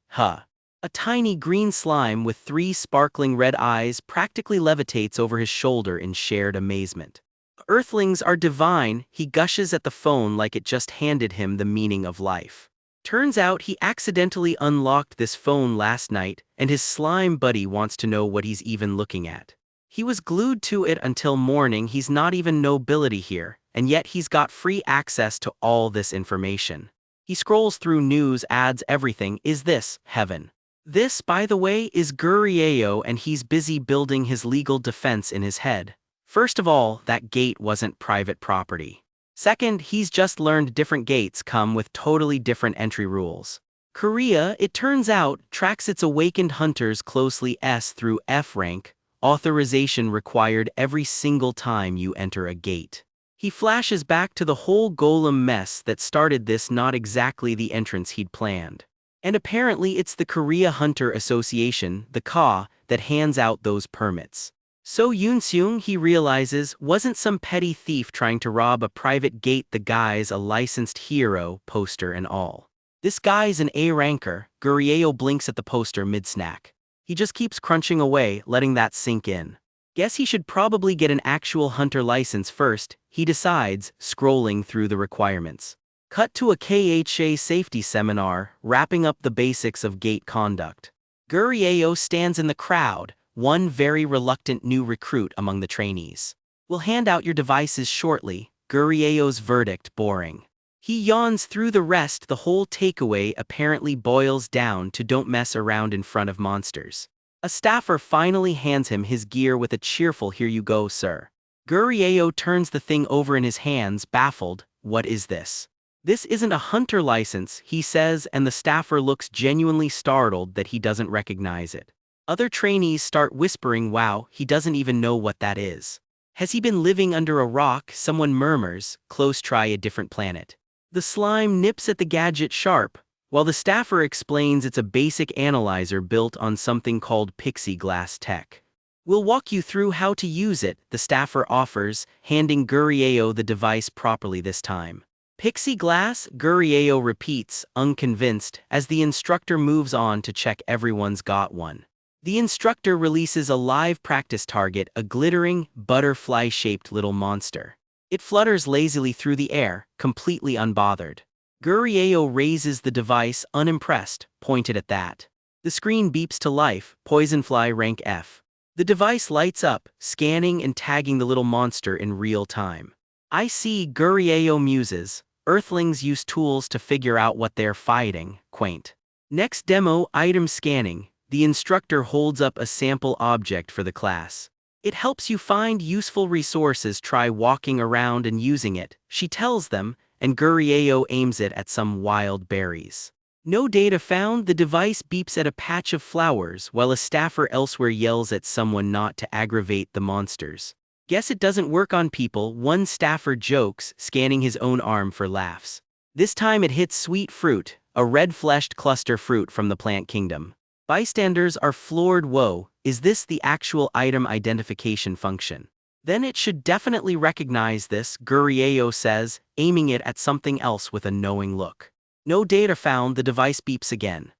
A tiny green slime with 3 sparkling red eyes practically levitates over his shoulder in shared amazement. "Earthlings are divine," he gushes at the phone like it just handed him the meaning of life. Turns out he accidentally unlocked this phone last night, and his slime buddy wants to know what he's even looking at. He was glued to it until morning. He's not even nobility here, and yet he's got free access to all this information. He scrolls through news, ads, everything. Is this heaven? This, by the way, is Gurieo, and he's busy building his legal defense in his head. First of all, that gate wasn't private property. Second, he's just learned different gates come with totally different entry rules. Korea, it turns out, tracks its awakened hunters closely. S through F rank, authorization required every single time you enter a gate. He flashes back to the whole golem mess that started this, not exactly the entrance he'd planned. And apparently it's the Korea Hunter Association, the KA, that hands out those permits. So Yoon-seung, he realizes, wasn't some petty thief trying to rob a private gate. The guy's a licensed hero, poster and all. This guy's an A-ranker. Gurieo blinks at the poster mid-snack. He just keeps crunching away, letting that sink in. Guess he should probably get an actual hunter license first, he decides, scrolling through the requirements. Cut to a KHA safety seminar, wrapping up the basics of gate conduct. Gurieo stands in the crowd, one very reluctant new recruit among the trainees. "We'll hand out your devices shortly," Gurieo's verdict boring. He yawns through the rest. The whole takeaway apparently boils down to don't mess around in front of monsters. A staffer finally hands him his gear with a cheerful "Here you go, sir." Gurieo turns the thing over in his hands, baffled. "What is this?" "This isn't a hunter license," he says, and the staffer looks genuinely startled that he doesn't recognize it. Other trainees start whispering, "Wow, he doesn't even know what that is. Has he been living under a rock?" Someone murmurs, "Close, try a different planet." The slime nips at the gadget sharp, while the staffer explains it's a basic analyzer built on something called pixie glass tech. "We'll walk you through how to use it," the staffer offers, handing Gurieo the device properly this time. "Pixie glass?" Gurieo repeats, unconvinced, as the instructor moves on to check everyone's got one. The instructor releases a live practice target, a glittering, butterfly-shaped little monster. It flutters lazily through the air, completely unbothered. Gurieo raises the device, unimpressed, pointed at that. The screen beeps to life, Poisonfly rank F. The device lights up, scanning and tagging the little monster in real time. "I see," Gurieo muses. "Earthlings use tools to figure out what they're fighting, quaint." Next demo, item scanning. The instructor holds up a sample object for the class. It helps you find useful resources. Try walking around and using it, she tells them, and Gurieo aims it at some wild berries. No data found. The device beeps at a patch of flowers while a staffer elsewhere yells at someone not to aggravate the monsters. Guess it doesn't work on people, one staffer jokes, scanning his own arm for laughs. This time it hits sweet fruit, a red-fleshed cluster fruit from the plant kingdom. Bystanders are floored. Whoa, is this the actual item identification function? Then it should definitely recognize this, Gurieo says, aiming it at something else with a knowing look. No data found. The device beeps again.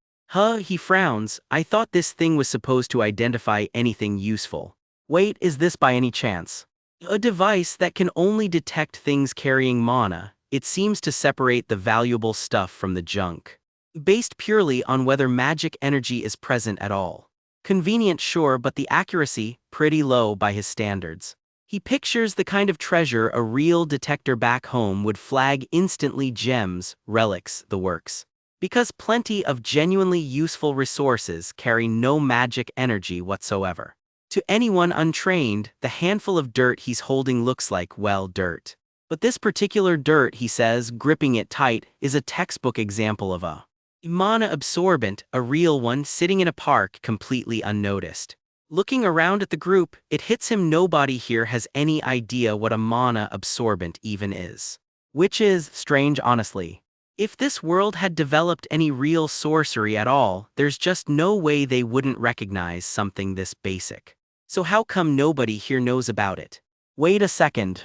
He frowns. I thought this thing was supposed to identify anything useful. Wait, is this by any chance a device that can only detect things carrying mana? It seems to separate the valuable stuff from the junk, based purely on whether magic energy is present at all. Convenient, sure, but the accuracy, pretty low by his standards. He pictures the kind of treasure a real detector back home would flag instantly: gems, relics, the works. Because plenty of genuinely useful resources carry no magic energy whatsoever. To anyone untrained, the handful of dirt he's holding looks like, well, dirt. But this particular dirt, he says, gripping it tight, is a textbook example of a mana absorbent, a real one, sitting in a park completely unnoticed. Looking around at the group, it hits him nobody here has any idea what a mana absorbent even is. Which is strange, honestly. If this world had developed any real sorcery at all, there's just no way they wouldn't recognize something this basic. So how come nobody here knows about it? Wait a second.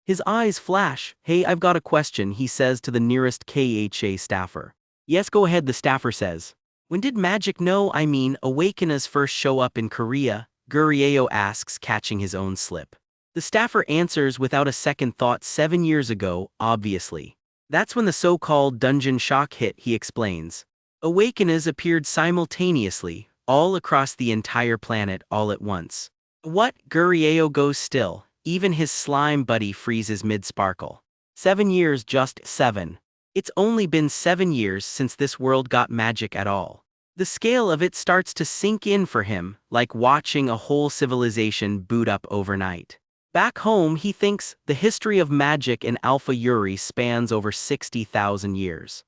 His eyes flash. Hey, I've got a question, he says to the nearest KHA staffer. Yes, go ahead, the staffer says. When did awakeners first show up in Korea? Gurieo asks, catching his own slip. The staffer answers without a second thought: 7 years ago, obviously. That's when the so-called dungeon shock hit, he explains. Awakeners appeared simultaneously, all across the entire planet all at once. What? Gurieo goes still. Even his slime buddy freezes mid-sparkle. 7 years, just 7. It's only been 7 years since this world got magic at all. The scale of it starts to sink in for him, like watching a whole civilization boot up overnight. Back home, he thinks, the history of magic in Alpha Uri spans over 60,000 years.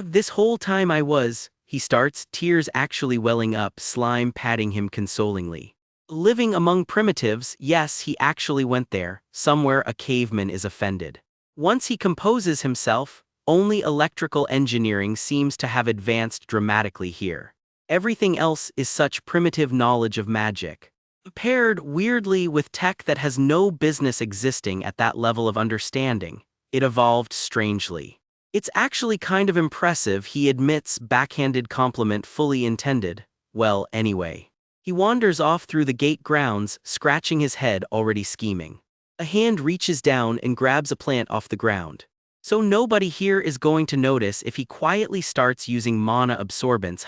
This whole time he starts, tears actually welling up, slime patting him consolingly. Living among primitives, yes, he actually went there, somewhere a caveman is offended. Once he composes himself, only electrical engineering seems to have advanced dramatically here. Everything else is such primitive knowledge of magic, paired weirdly with tech that has no business existing at that level of understanding. It evolved strangely. It's actually kind of impressive, he admits, backhanded compliment fully intended. Well, anyway. He wanders off through the gate grounds, scratching his head, already scheming. A hand reaches down and grabs a plant off the ground. So nobody here is going to notice if he quietly starts using mana absorbents,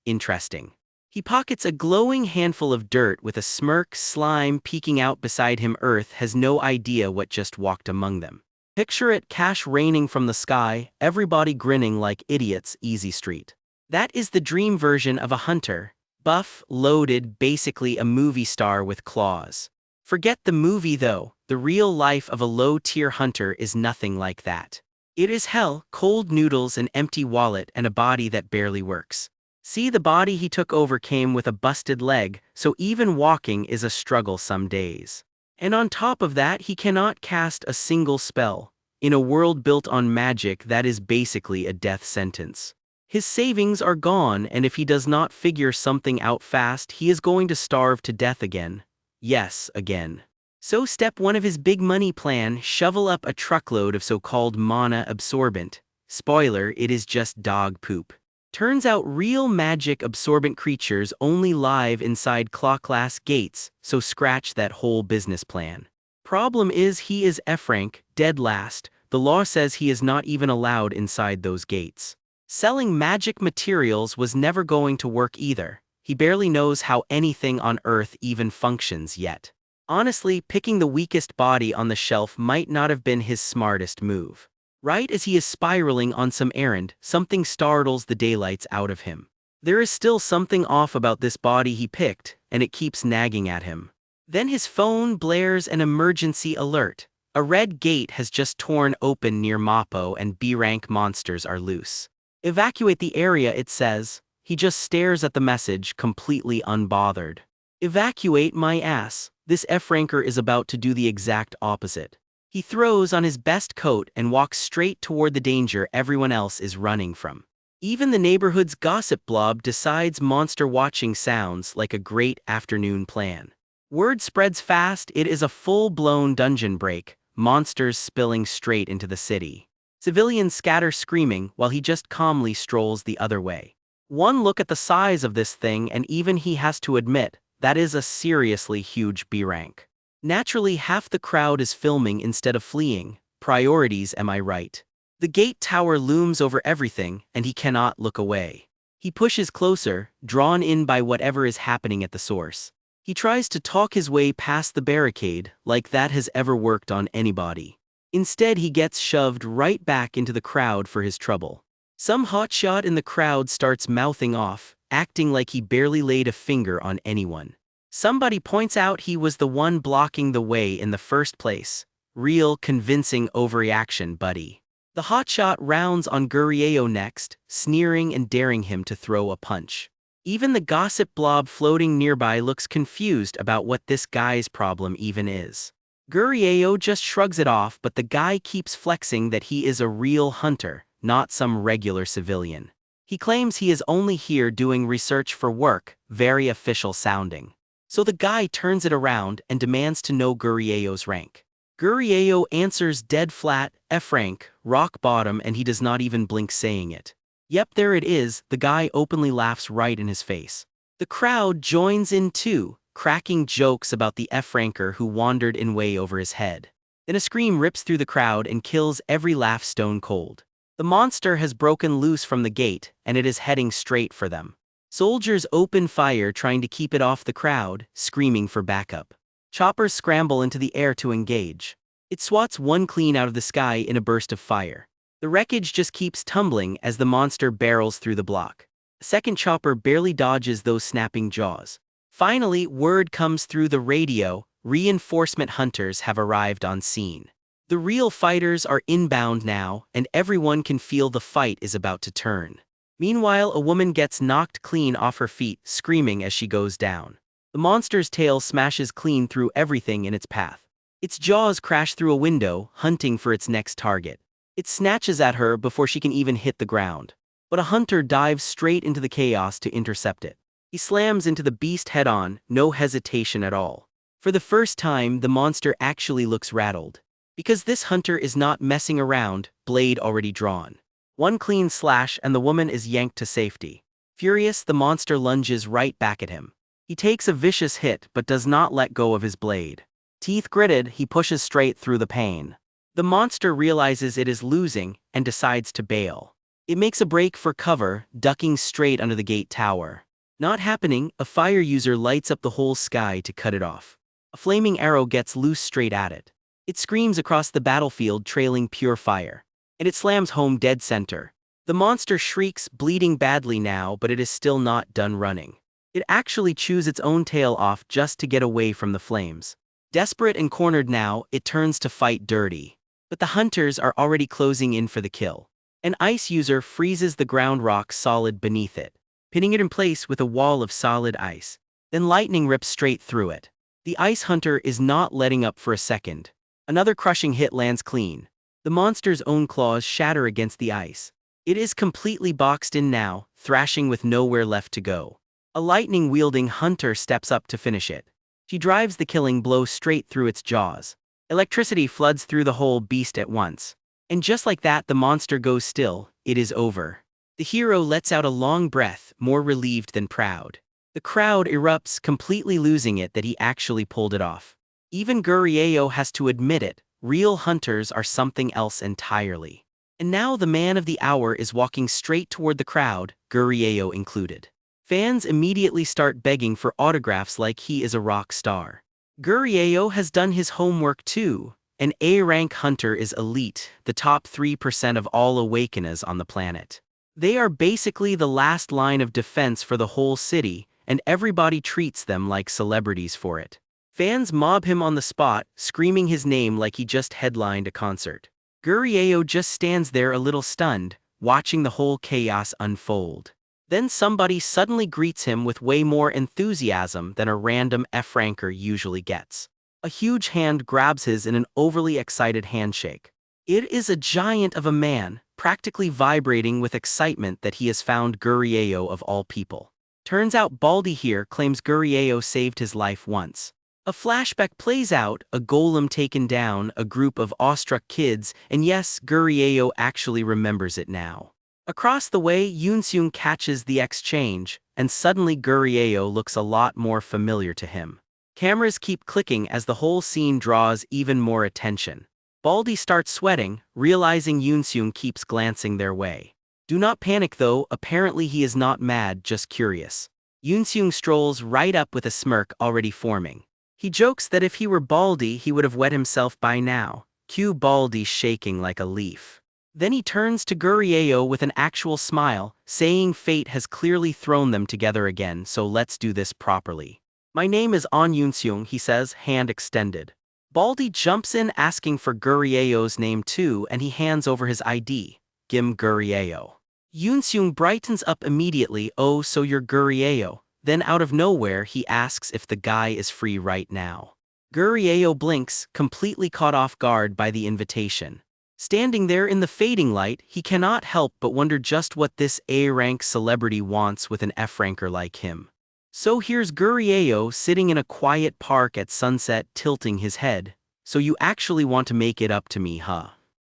interesting. He pockets a glowing handful of dirt with a smirk, slime peeking out beside him. Earth has no idea what just walked among them. Picture it, cash raining from the sky, everybody grinning like idiots, easy street. That is the dream version of a hunter. Buff, loaded, basically a movie star with claws. Forget the movie though, the real life of a low-tier hunter is nothing like that. It is hell, cold noodles, an empty wallet, and a body that barely works. See, the body he took over came with a busted leg, so even walking is a struggle some days. And on top of that, he cannot cast a single spell. In a world built on magic, that is basically a death sentence. His savings are gone, and if he does not figure something out fast, he is going to starve to death again. Yes, again. So step 1 of his big money plan: shovel up a truckload of so-called mana absorbent. Spoiler, it is just dog poop. Turns out real magic absorbent creatures only live inside claw-class gates, so scratch that whole business plan. Problem is, he is F-rank, dead last. The law says he is not even allowed inside those gates. Selling magic materials was never going to work either. He barely knows how anything on Earth even functions yet. Honestly, picking the weakest body on the shelf might not have been his smartest move. Right as he is spiraling on some errand, something startles the daylights out of him. There is still something off about this body he picked, and it keeps nagging at him. Then his phone blares an emergency alert. A red gate has just torn open near Mappo and B-rank monsters are loose. Evacuate the area, it says. He just stares at the message, completely unbothered. Evacuate my ass. This F-ranker is about to do the exact opposite. He throws on his best coat and walks straight toward the danger everyone else is running from. Even the neighborhood's gossip blob decides monster watching sounds like a great afternoon plan. Word spreads fast, it is a full-blown dungeon break, monsters spilling straight into the city. Civilians scatter screaming while he just calmly strolls the other way. One look at the size of this thing and even he has to admit, that is a seriously huge B-rank. Naturally, half the crowd is filming instead of fleeing. Priorities, am I right? The gate tower looms over everything, and he cannot look away. He pushes closer, drawn in by whatever is happening at the source. He tries to talk his way past the barricade, like that has ever worked on anybody. Instead, he gets shoved right back into the crowd for his trouble. Some hotshot in the crowd starts mouthing off, acting like he barely laid a finger on anyone. Somebody points out he was the one blocking the way in the first place. Real convincing overreaction, buddy. The hotshot rounds on Gurieo next, sneering and daring him to throw a punch. Even the gossip blob floating nearby looks confused about what this guy's problem even is. Gurieo just shrugs it off, but the guy keeps flexing that he is a real hunter, not some regular civilian. He claims he is only here doing research for work, very official sounding. So the guy turns it around and demands to know Gurieo's rank. Gurieo answers dead flat, F rank, rock bottom, and he does not even blink saying it. Yep, there it is, the guy openly laughs right in his face. The crowd joins in too, cracking jokes about the F-ranker who wandered in way over his head. Then a scream rips through the crowd and kills every laugh stone cold. The monster has broken loose from the gate, and it is heading straight for them. Soldiers open fire trying to keep it off the crowd, screaming for backup. Choppers scramble into the air to engage. It swats one clean out of the sky in a burst of fire. The wreckage just keeps tumbling as the monster barrels through the block. A second chopper barely dodges those snapping jaws. Finally, word comes through the radio, reinforcement hunters have arrived on scene. The real fighters are inbound now, and everyone can feel the fight is about to turn. Meanwhile, a woman gets knocked clean off her feet, screaming as she goes down. The monster's tail smashes clean through everything in its path. Its jaws crash through a window, hunting for its next target. It snatches at her before she can even hit the ground. But a hunter dives straight into the chaos to intercept it. He slams into the beast head-on, no hesitation at all. For the first time, the monster actually looks rattled. Because this hunter is not messing around, blade already drawn. One clean slash and the woman is yanked to safety. Furious, the monster lunges right back at him. He takes a vicious hit but does not let go of his blade. Teeth gritted, he pushes straight through the pain. The monster realizes it is losing and decides to bail. It makes a break for cover, ducking straight under the gate tower. Not happening, a fire user lights up the whole sky to cut it off. A flaming arrow gets loose straight at it. It screams across the battlefield, trailing pure fire. And it slams home dead center. The monster shrieks, bleeding badly now, but it is still not done running. It actually chews its own tail off just to get away from the flames. Desperate and cornered now, it turns to fight dirty. But the hunters are already closing in for the kill. An ice user freezes the ground rock solid beneath it, pinning it in place with a wall of solid ice. Then lightning rips straight through it. The ice hunter is not letting up for a second. Another crushing hit lands clean. The monster's own claws shatter against the ice. It is completely boxed in now, thrashing with nowhere left to go. A lightning-wielding hunter steps up to finish it. She drives the killing blow straight through its jaws. Electricity floods through the whole beast at once. And just like that, the monster goes still. It is over. The hero lets out a long breath, more relieved than proud. The crowd erupts, completely losing it that he actually pulled it off. Even Gurieo has to admit it. Real hunters are something else entirely. And now the man of the hour is walking straight toward the crowd, Gurieo included. Fans immediately start begging for autographs like he is a rock star. Gurieo has done his homework too. An A-rank hunter is elite, the top 3% of all awakeners on the planet. They are basically the last line of defense for the whole city, and everybody treats them like celebrities for it. Fans mob him on the spot, screaming his name like he just headlined a concert. Gurieo just stands there a little stunned, watching the whole chaos unfold. Then somebody suddenly greets him with way more enthusiasm than a random F-ranker usually gets. A huge hand grabs his in an overly excited handshake. It is a giant of a man, practically vibrating with excitement that he has found Gurieo of all people. Turns out Baldy here claims Gurieo saved his life once. A flashback plays out, a golem taken down, a group of awestruck kids, and yes, Gurieo actually remembers it now. Across the way, Yoonseung catches the exchange, and suddenly Gurieo looks a lot more familiar to him. Cameras keep clicking as the whole scene draws even more attention. Baldy starts sweating, realizing Yoonseung keeps glancing their way. Do not panic though, apparently he is not mad, just curious. Yoonseung strolls right up with a smirk already forming. He jokes that if he were Baldy he would have wet himself by now. Cue Baldy shaking like a leaf. Then he turns to Gurieo with an actual smile, saying fate has clearly thrown them together again, so let's do this properly. My name is An Yoonseung, he says, hand extended. Baldy jumps in asking for Gurieo's name too, and he hands over his ID. Gim Gurieo. Yoonseung brightens up immediately, oh so you're Gurieo. Then out of nowhere he asks if the guy is free right now. Gurieo blinks, completely caught off guard by the invitation. Standing there in the fading light, he cannot help but wonder just what this A-rank celebrity wants with an F-ranker like him. So here's Gurieo sitting in a quiet park at sunset tilting his head. So you actually want to make it up to me, huh?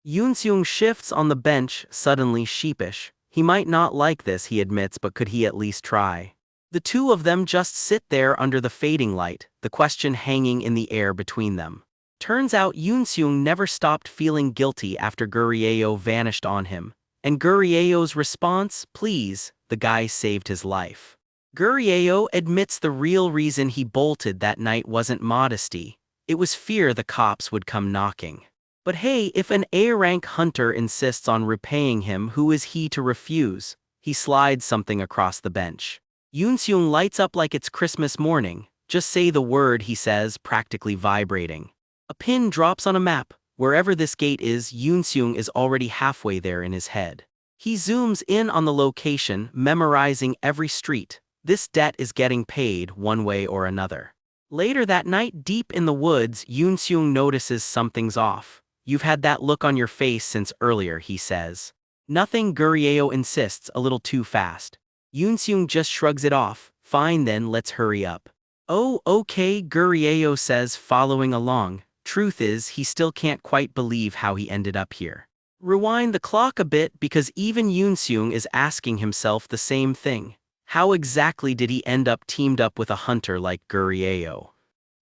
Yoonseung shifts on the bench, suddenly sheepish. He might not like this, he admits, but could he at least try? The two of them just sit there under the fading light, the question hanging in the air between them. Turns out Yoonseung never stopped feeling guilty after Gurieo vanished on him. And Gurieo's response, please, the guy saved his life. Gurieo admits the real reason he bolted that night wasn't modesty, it was fear the cops would come knocking. But hey, if an A-rank hunter insists on repaying him, who is he to refuse? He slides something across the bench. Yoonseung lights up like it's Christmas morning. Just say the word, he says, practically vibrating. A pin drops on a map. Wherever this gate is, Yoonseung is already halfway there in his head. He zooms in on the location, memorizing every street. This debt is getting paid one way or another. Later that night, deep in the woods, Yoonseung notices something's off. You've had that look on your face since earlier, he says. Nothing, Gurieo insists, a little too fast. Yoonseung just shrugs it off. Fine then, let's hurry up. Oh, okay, Gurieo says, following along. Truth is, he still can't quite believe how he ended up here. Rewind the clock a bit because even Yoonseung is asking himself the same thing. How exactly did he end up teamed up with a hunter like Gurieo?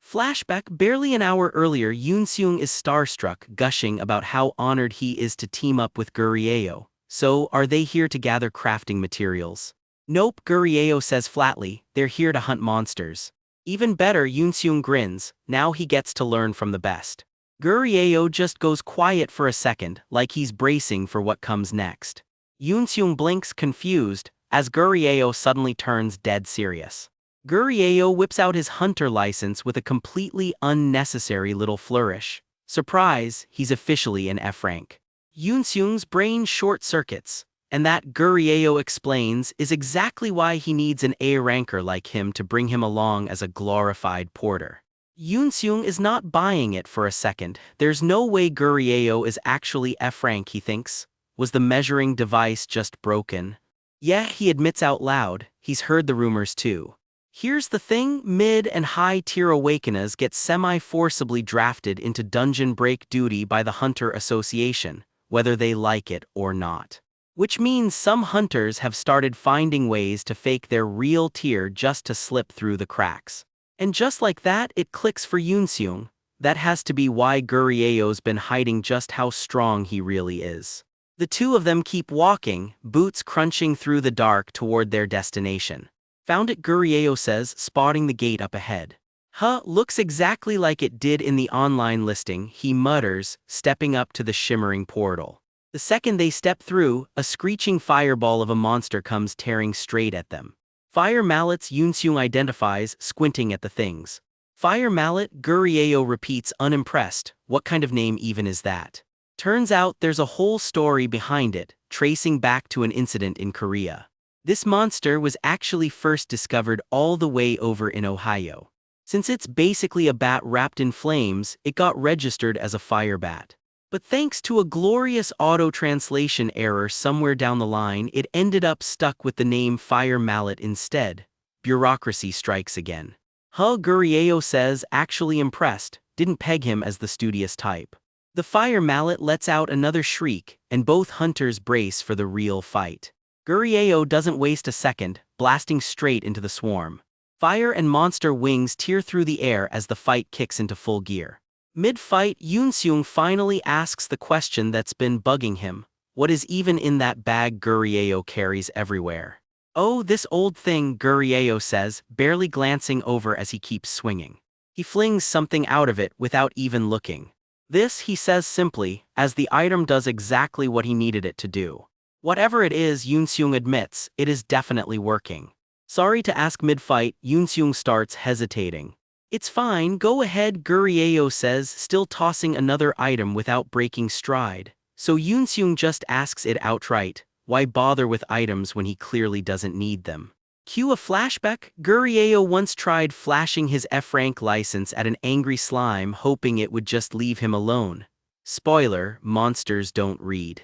Flashback, barely an hour earlier, Yoonseung is starstruck, gushing about how honored he is to team up with Gurieo. So, are they here to gather crafting materials? Nope, Gurieo says flatly, they're here to hunt monsters. Even better, Yoonseung grins, now he gets to learn from the best. Gurieo just goes quiet for a second, like he's bracing for what comes next. Yoonseung blinks, confused, as Gurieo suddenly turns dead serious. Gurieo whips out his hunter license with a completely unnecessary little flourish. Surprise, he's officially an F-rank. Yoonseung's brain short-circuits. And that, Gurieo explains, is exactly why he needs an A-ranker like him to bring him along as a glorified porter. Yoonseung is not buying it for a second. There's no way Gurieo is actually F-rank, he thinks. Was the measuring device just broken? Yeah, he admits out loud, he's heard the rumors too. Here's the thing, mid and high-tier awakeners get semi-forcibly drafted into dungeon break duty by the Hunter Association, whether they like it or not. Which means some hunters have started finding ways to fake their real tier just to slip through the cracks. And just like that, it clicks for Yoonseung. That has to be why Gurieo's been hiding just how strong he really is. The two of them keep walking, boots crunching through the dark toward their destination. Found it, Gurieo says, spotting the gate up ahead. Huh, looks exactly like it did in the online listing, he mutters, stepping up to the shimmering portal. The second they step through, a screeching fireball of a monster comes tearing straight at them. Fire mallets, Yoonseung identifies, squinting at the things. Fire mallet, Gurieo repeats unimpressed. What kind of name even is that? Turns out there's a whole story behind it, tracing back to an incident in Korea. This monster was actually first discovered all the way over in Ohio. Since it's basically a bat wrapped in flames, it got registered as a fire bat. But thanks to a glorious auto-translation error somewhere down the line, it ended up stuck with the name fire mallet instead. Bureaucracy strikes again. Gurieo says, actually impressed, didn't peg him as the studious type. The fire mallet lets out another shriek, and both hunters brace for the real fight. Gurieo doesn't waste a second, blasting straight into the swarm. Fire and monster wings tear through the air as the fight kicks into full gear. Mid-fight, Yoon-seung finally asks the question that's been bugging him. What is even in that bag Gurieo carries everywhere? Oh, this old thing, Gurieo says, barely glancing over as he keeps swinging. He flings something out of it without even looking. This, he says simply, as the item does exactly what he needed it to do. Whatever it is, Yoon-seung admits, it is definitely working. Sorry to ask mid-fight, Yoon-seung starts hesitating. It's fine, go ahead, Gurieo says, still tossing another item without breaking stride. So Yoon-seung just asks it outright. Why bother with items when he clearly doesn't need them? Cue a flashback. Gurieo once tried flashing his F-rank license at an angry slime hoping it would just leave him alone. Spoiler, monsters don't read.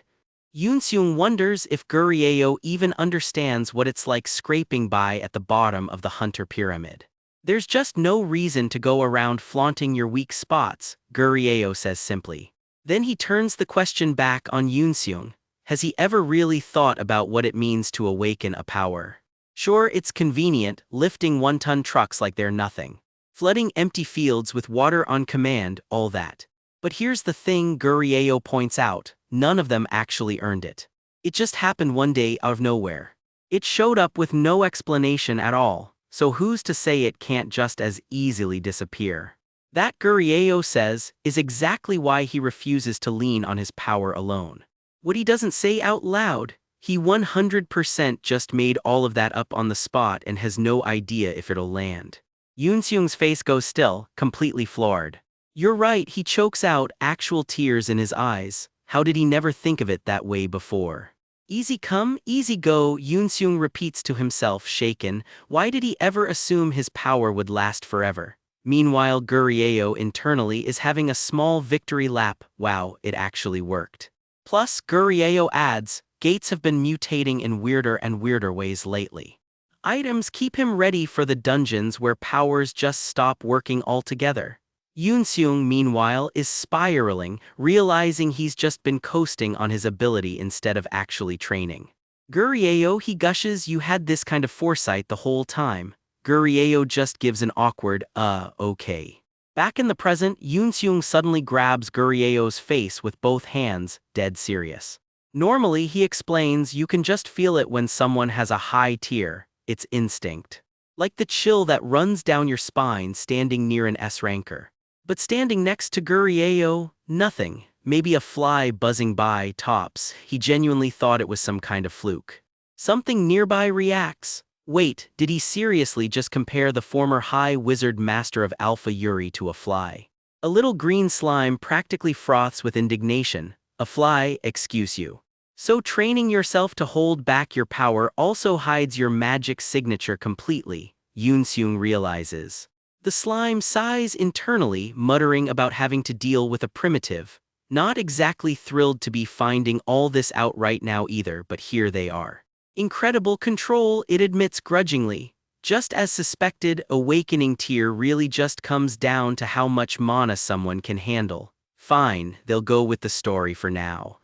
Yoon-seung wonders if Gurieo even understands what it's like scraping by at the bottom of the hunter pyramid. There's just no reason to go around flaunting your weak spots, Gurieo says simply. Then he turns the question back on Yoon-seung. Has he ever really thought about what it means to awaken a power? Sure, it's convenient, lifting one-ton trucks like they're nothing. Flooding empty fields with water on command, all that. But here's the thing, Gurieo points out, none of them actually earned it. It just happened one day out of nowhere. It showed up with no explanation at all, so who's to say it can't just as easily disappear? That, Gurieo says, is exactly why he refuses to lean on his power alone. What he doesn't say out loud, he 100% just made all of that up on the spot and has no idea if it'll land. Yoon-seung's face goes still, completely floored. You're right, he chokes out, actual tears in his eyes. How did he never think of it that way before? Easy come, easy go, Yoon-seung repeats to himself, shaken. Why did he ever assume his power would last forever? Meanwhile, Gurieo internally is having a small victory lap. Wow, it actually worked. Plus, Gurieo adds, gates have been mutating in weirder and weirder ways lately. Items keep him ready for the dungeons where powers just stop working altogether. Yoon-seung, meanwhile, is spiraling, realizing he's just been coasting on his ability instead of actually training. Gurieo, he gushes, you had this kind of foresight the whole time. Gurieo just gives an awkward, okay. Back in the present, Yoon-seung suddenly grabs Gurieo's face with both hands, dead serious. Normally, he explains, you can just feel it when someone has a high tier, it's instinct. Like the chill that runs down your spine standing near an S-ranker. But standing next to Gurieo, nothing, maybe a fly buzzing by, tops. He genuinely thought it was some kind of fluke. Something nearby reacts. Wait, did he seriously just compare the former high wizard master of Alpha Yuri to a fly? A little green slime practically froths with indignation. A fly, excuse you. So training yourself to hold back your power also hides your magic signature completely, Yoon-seung realizes. The slime sighs internally, muttering about having to deal with a primitive. Not exactly thrilled to be finding all this out right now either, but here they are. Incredible control, it admits grudgingly. Just as suspected, awakening tier really just comes down to how much mana someone can handle. Fine, they'll go with the story for now.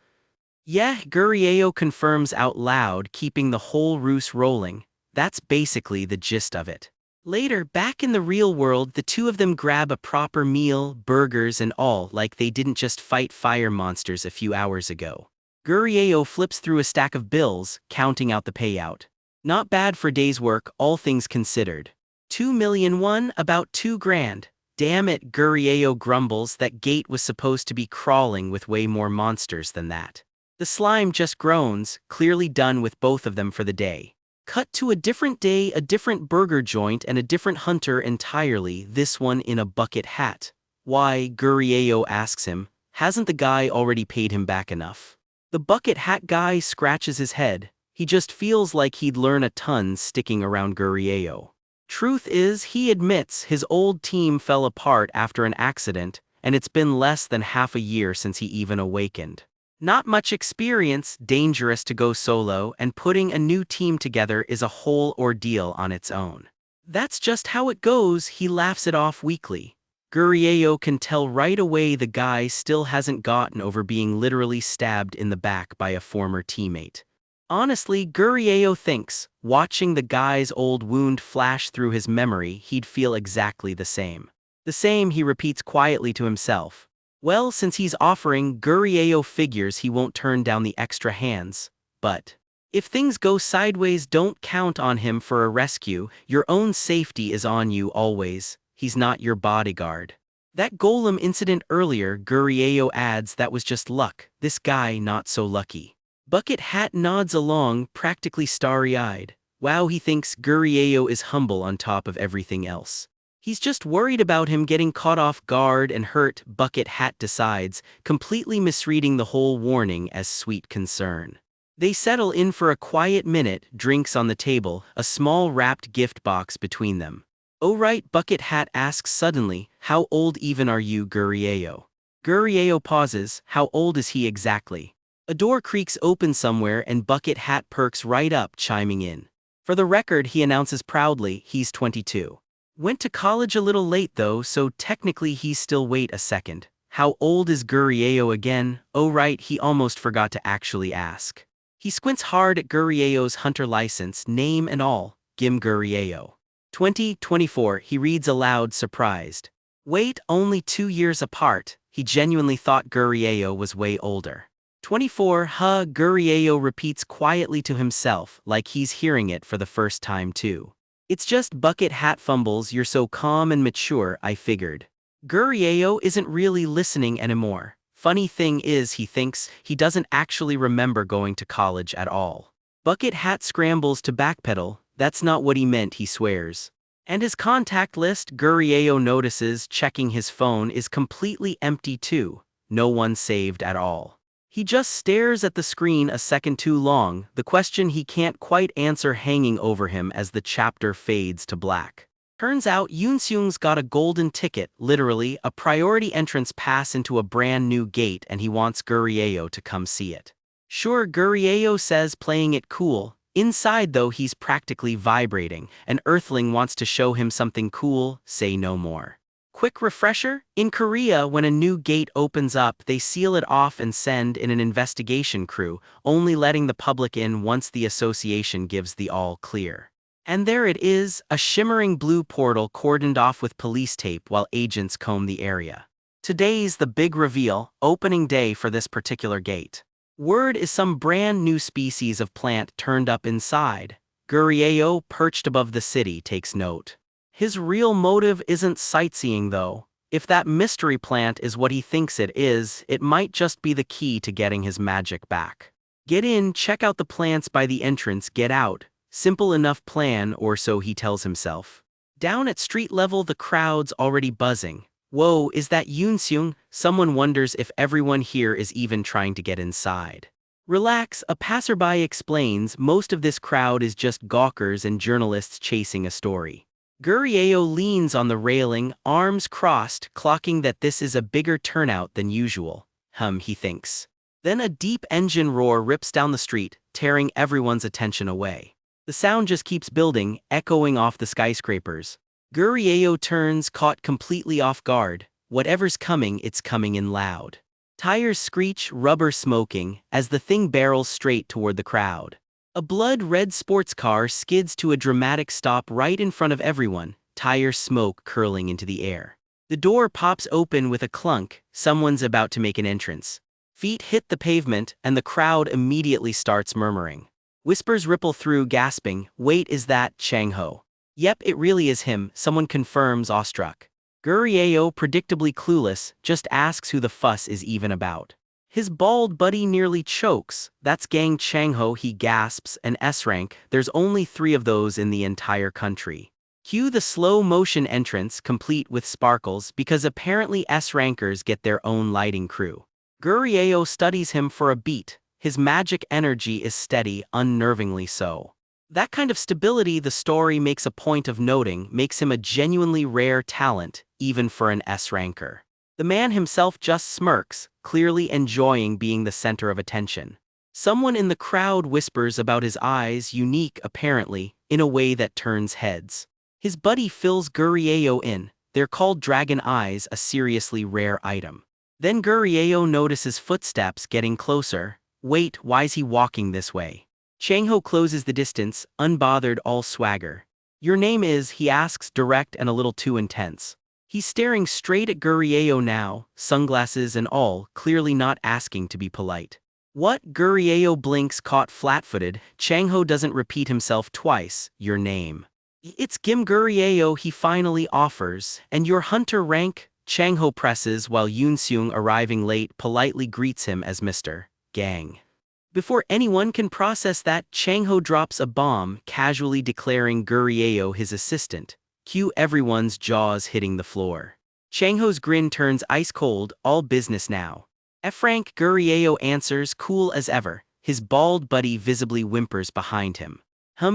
Yeah, Gurieo confirms out loud, keeping the whole ruse rolling. That's basically the gist of it. Later, back in the real world, the two of them grab a proper meal, burgers and all, like they didn't just fight fire monsters a few hours ago. Gurieo flips through a stack of bills, counting out the payout. Not bad for day's work, all things considered. 2,000,001, about $2,000. Damn it, Gurieo grumbles that gate was supposed to be crawling with way more monsters than that. The slime just groans, clearly done with both of them for the day. Cut to a different day, a different burger joint, and a different hunter entirely, this one in a bucket hat. Why, Gurieo asks him, hasn't the guy already paid him back enough? The bucket hat guy scratches his head. He just feels like he'd learn a ton sticking around Gurieo. Truth is, he admits his old team fell apart after an accident, and it's been less than half a year since he even awakened. Not much experience, dangerous to go solo, and putting a new team together is a whole ordeal on its own. That's just how it goes, he laughs it off weakly. Gurieo can tell right away the guy still hasn't gotten over being literally stabbed in the back by a former teammate. Honestly, Gurieo thinks, watching the guy's old wound flash through his memory, he'd feel exactly the same. The same, he repeats quietly to himself. Well, since he's offering, Gurieo figures he won't turn down the extra hands. But if things go sideways, don't count on him for a rescue. Your own safety is on you always. He's not your bodyguard. That golem incident earlier, Gurieo adds, that was just luck. This guy not so lucky. Bucket Hat nods along, practically starry-eyed. Wow, he thinks Gurieo is humble on top of everything else. He's just worried about him getting caught off guard and hurt, Bucket Hat decides, completely misreading the whole warning as sweet concern. They settle in for a quiet minute, drinks on the table, a small wrapped gift box between them. Oh right, Bucket Hat asks suddenly, how old even are you, Gurieo? Gurieo pauses, how old is he exactly? A door creaks open somewhere and Bucket Hat perks right up, chiming in. For the record, he announces proudly, he's 22. Went to college a little late though, so technically he's still. Wait a second. How old is Gurieo again? Oh right, he almost forgot to actually ask. He squints hard at Gurieo's hunter license, name and all. Gim Gurieo. 24, he reads aloud, surprised. Wait, only 2 years apart. He genuinely thought Gurieo was way older. 24, huh, Gurieo repeats quietly to himself, like he's hearing it for the first time too. It's just Bucket Hat fumbles, you're so calm and mature, I figured. Gurieo isn't really listening anymore. Funny thing is, he thinks, he doesn't actually remember going to college at all. Bucket Hat scrambles to backpedal, that's not what he meant, he swears. And his contact list, Gurieo notices, checking his phone, is completely empty too. No one saved at all. He just stares at the screen a second too long, the question he can't quite answer hanging over him as the chapter fades to black. Turns out Yoonseung's got a golden ticket, literally, a priority entrance pass into a brand new gate, and he wants Gurieo to come see it. Sure, Gurieo says, playing it cool. Inside though, he's practically vibrating. An earthling wants to show him something cool, say no more. Quick refresher, in Korea when a new gate opens up they seal it off and send in an investigation crew, only letting the public in once the association gives the all clear. And there it is, a shimmering blue portal cordoned off with police tape while agents comb the area. Today's the big reveal, opening day for this particular gate. Word is some brand new species of plant turned up inside. Gurieo, perched above the city, takes note. His real motive isn't sightseeing though. If that mystery plant is what he thinks it is, it might just be the key to getting his magic back. Get in, check out the plants by the entrance, get out. Simple enough plan, or so he tells himself. Down at street level the crowd's already buzzing. Whoa, is that Yoonseung? Someone wonders if everyone here is even trying to get inside. Relax, a passerby explains, most of this crowd is just gawkers and journalists chasing a story. Gurieo leans on the railing, arms crossed, clocking that this is a bigger turnout than usual. He thinks. Then a deep engine roar rips down the street, tearing everyone's attention away. The sound just keeps building, echoing off the skyscrapers. Gurieo turns, caught completely off guard. Whatever's coming, it's coming in loud. Tires screech, rubber smoking, as the thing barrels straight toward the crowd. A blood-red sports car skids to a dramatic stop right in front of everyone, tire smoke curling into the air. The door pops open with a clunk, someone's about to make an entrance. Feet hit the pavement, and the crowd immediately starts murmuring. Whispers ripple through, gasping, wait, is that Chang-ho? Yep, it really is him, someone confirms, awestruck. Gurieo, predictably clueless, just asks who the fuss is even about. His bald buddy nearly chokes. That's Gang Changho, he gasps, an S-rank. There's only 3 of those in the entire country. Cue the slow motion entrance complete with sparkles because apparently S-rankers get their own lighting crew. Gurieo studies him for a beat. His magic energy is steady, unnervingly so. That kind of stability the story makes a point of noting makes him a genuinely rare talent, even for an S-ranker. The man himself just smirks, clearly enjoying being the center of attention. Someone in the crowd whispers about his eyes, unique apparently, in a way that turns heads. His buddy fills Gurieo in. They're called dragon eyes, a seriously rare item. Then Gurieo notices footsteps getting closer. Wait, why's he walking this way? Changho closes the distance, unbothered, all swagger. Your name is, he asks, direct and a little too intense. He's staring straight at Gurieo now, sunglasses and all, clearly not asking to be polite. What? Gurieo blinks, caught flat-footed. Changho doesn't repeat himself twice. Your name. It's Gim Gurieo, he finally offers. And your hunter rank? Changho presses while Yoonseung, arriving late, politely greets him as Mr. Gang. Before anyone can process that, Changho drops a bomb, casually declaring Gurieo his assistant. Cue everyone's jaws hitting the floor. Changho's grin turns ice cold, all business now. F-rank, Gurieo answers, cool as ever. His bald buddy visibly whimpers behind him.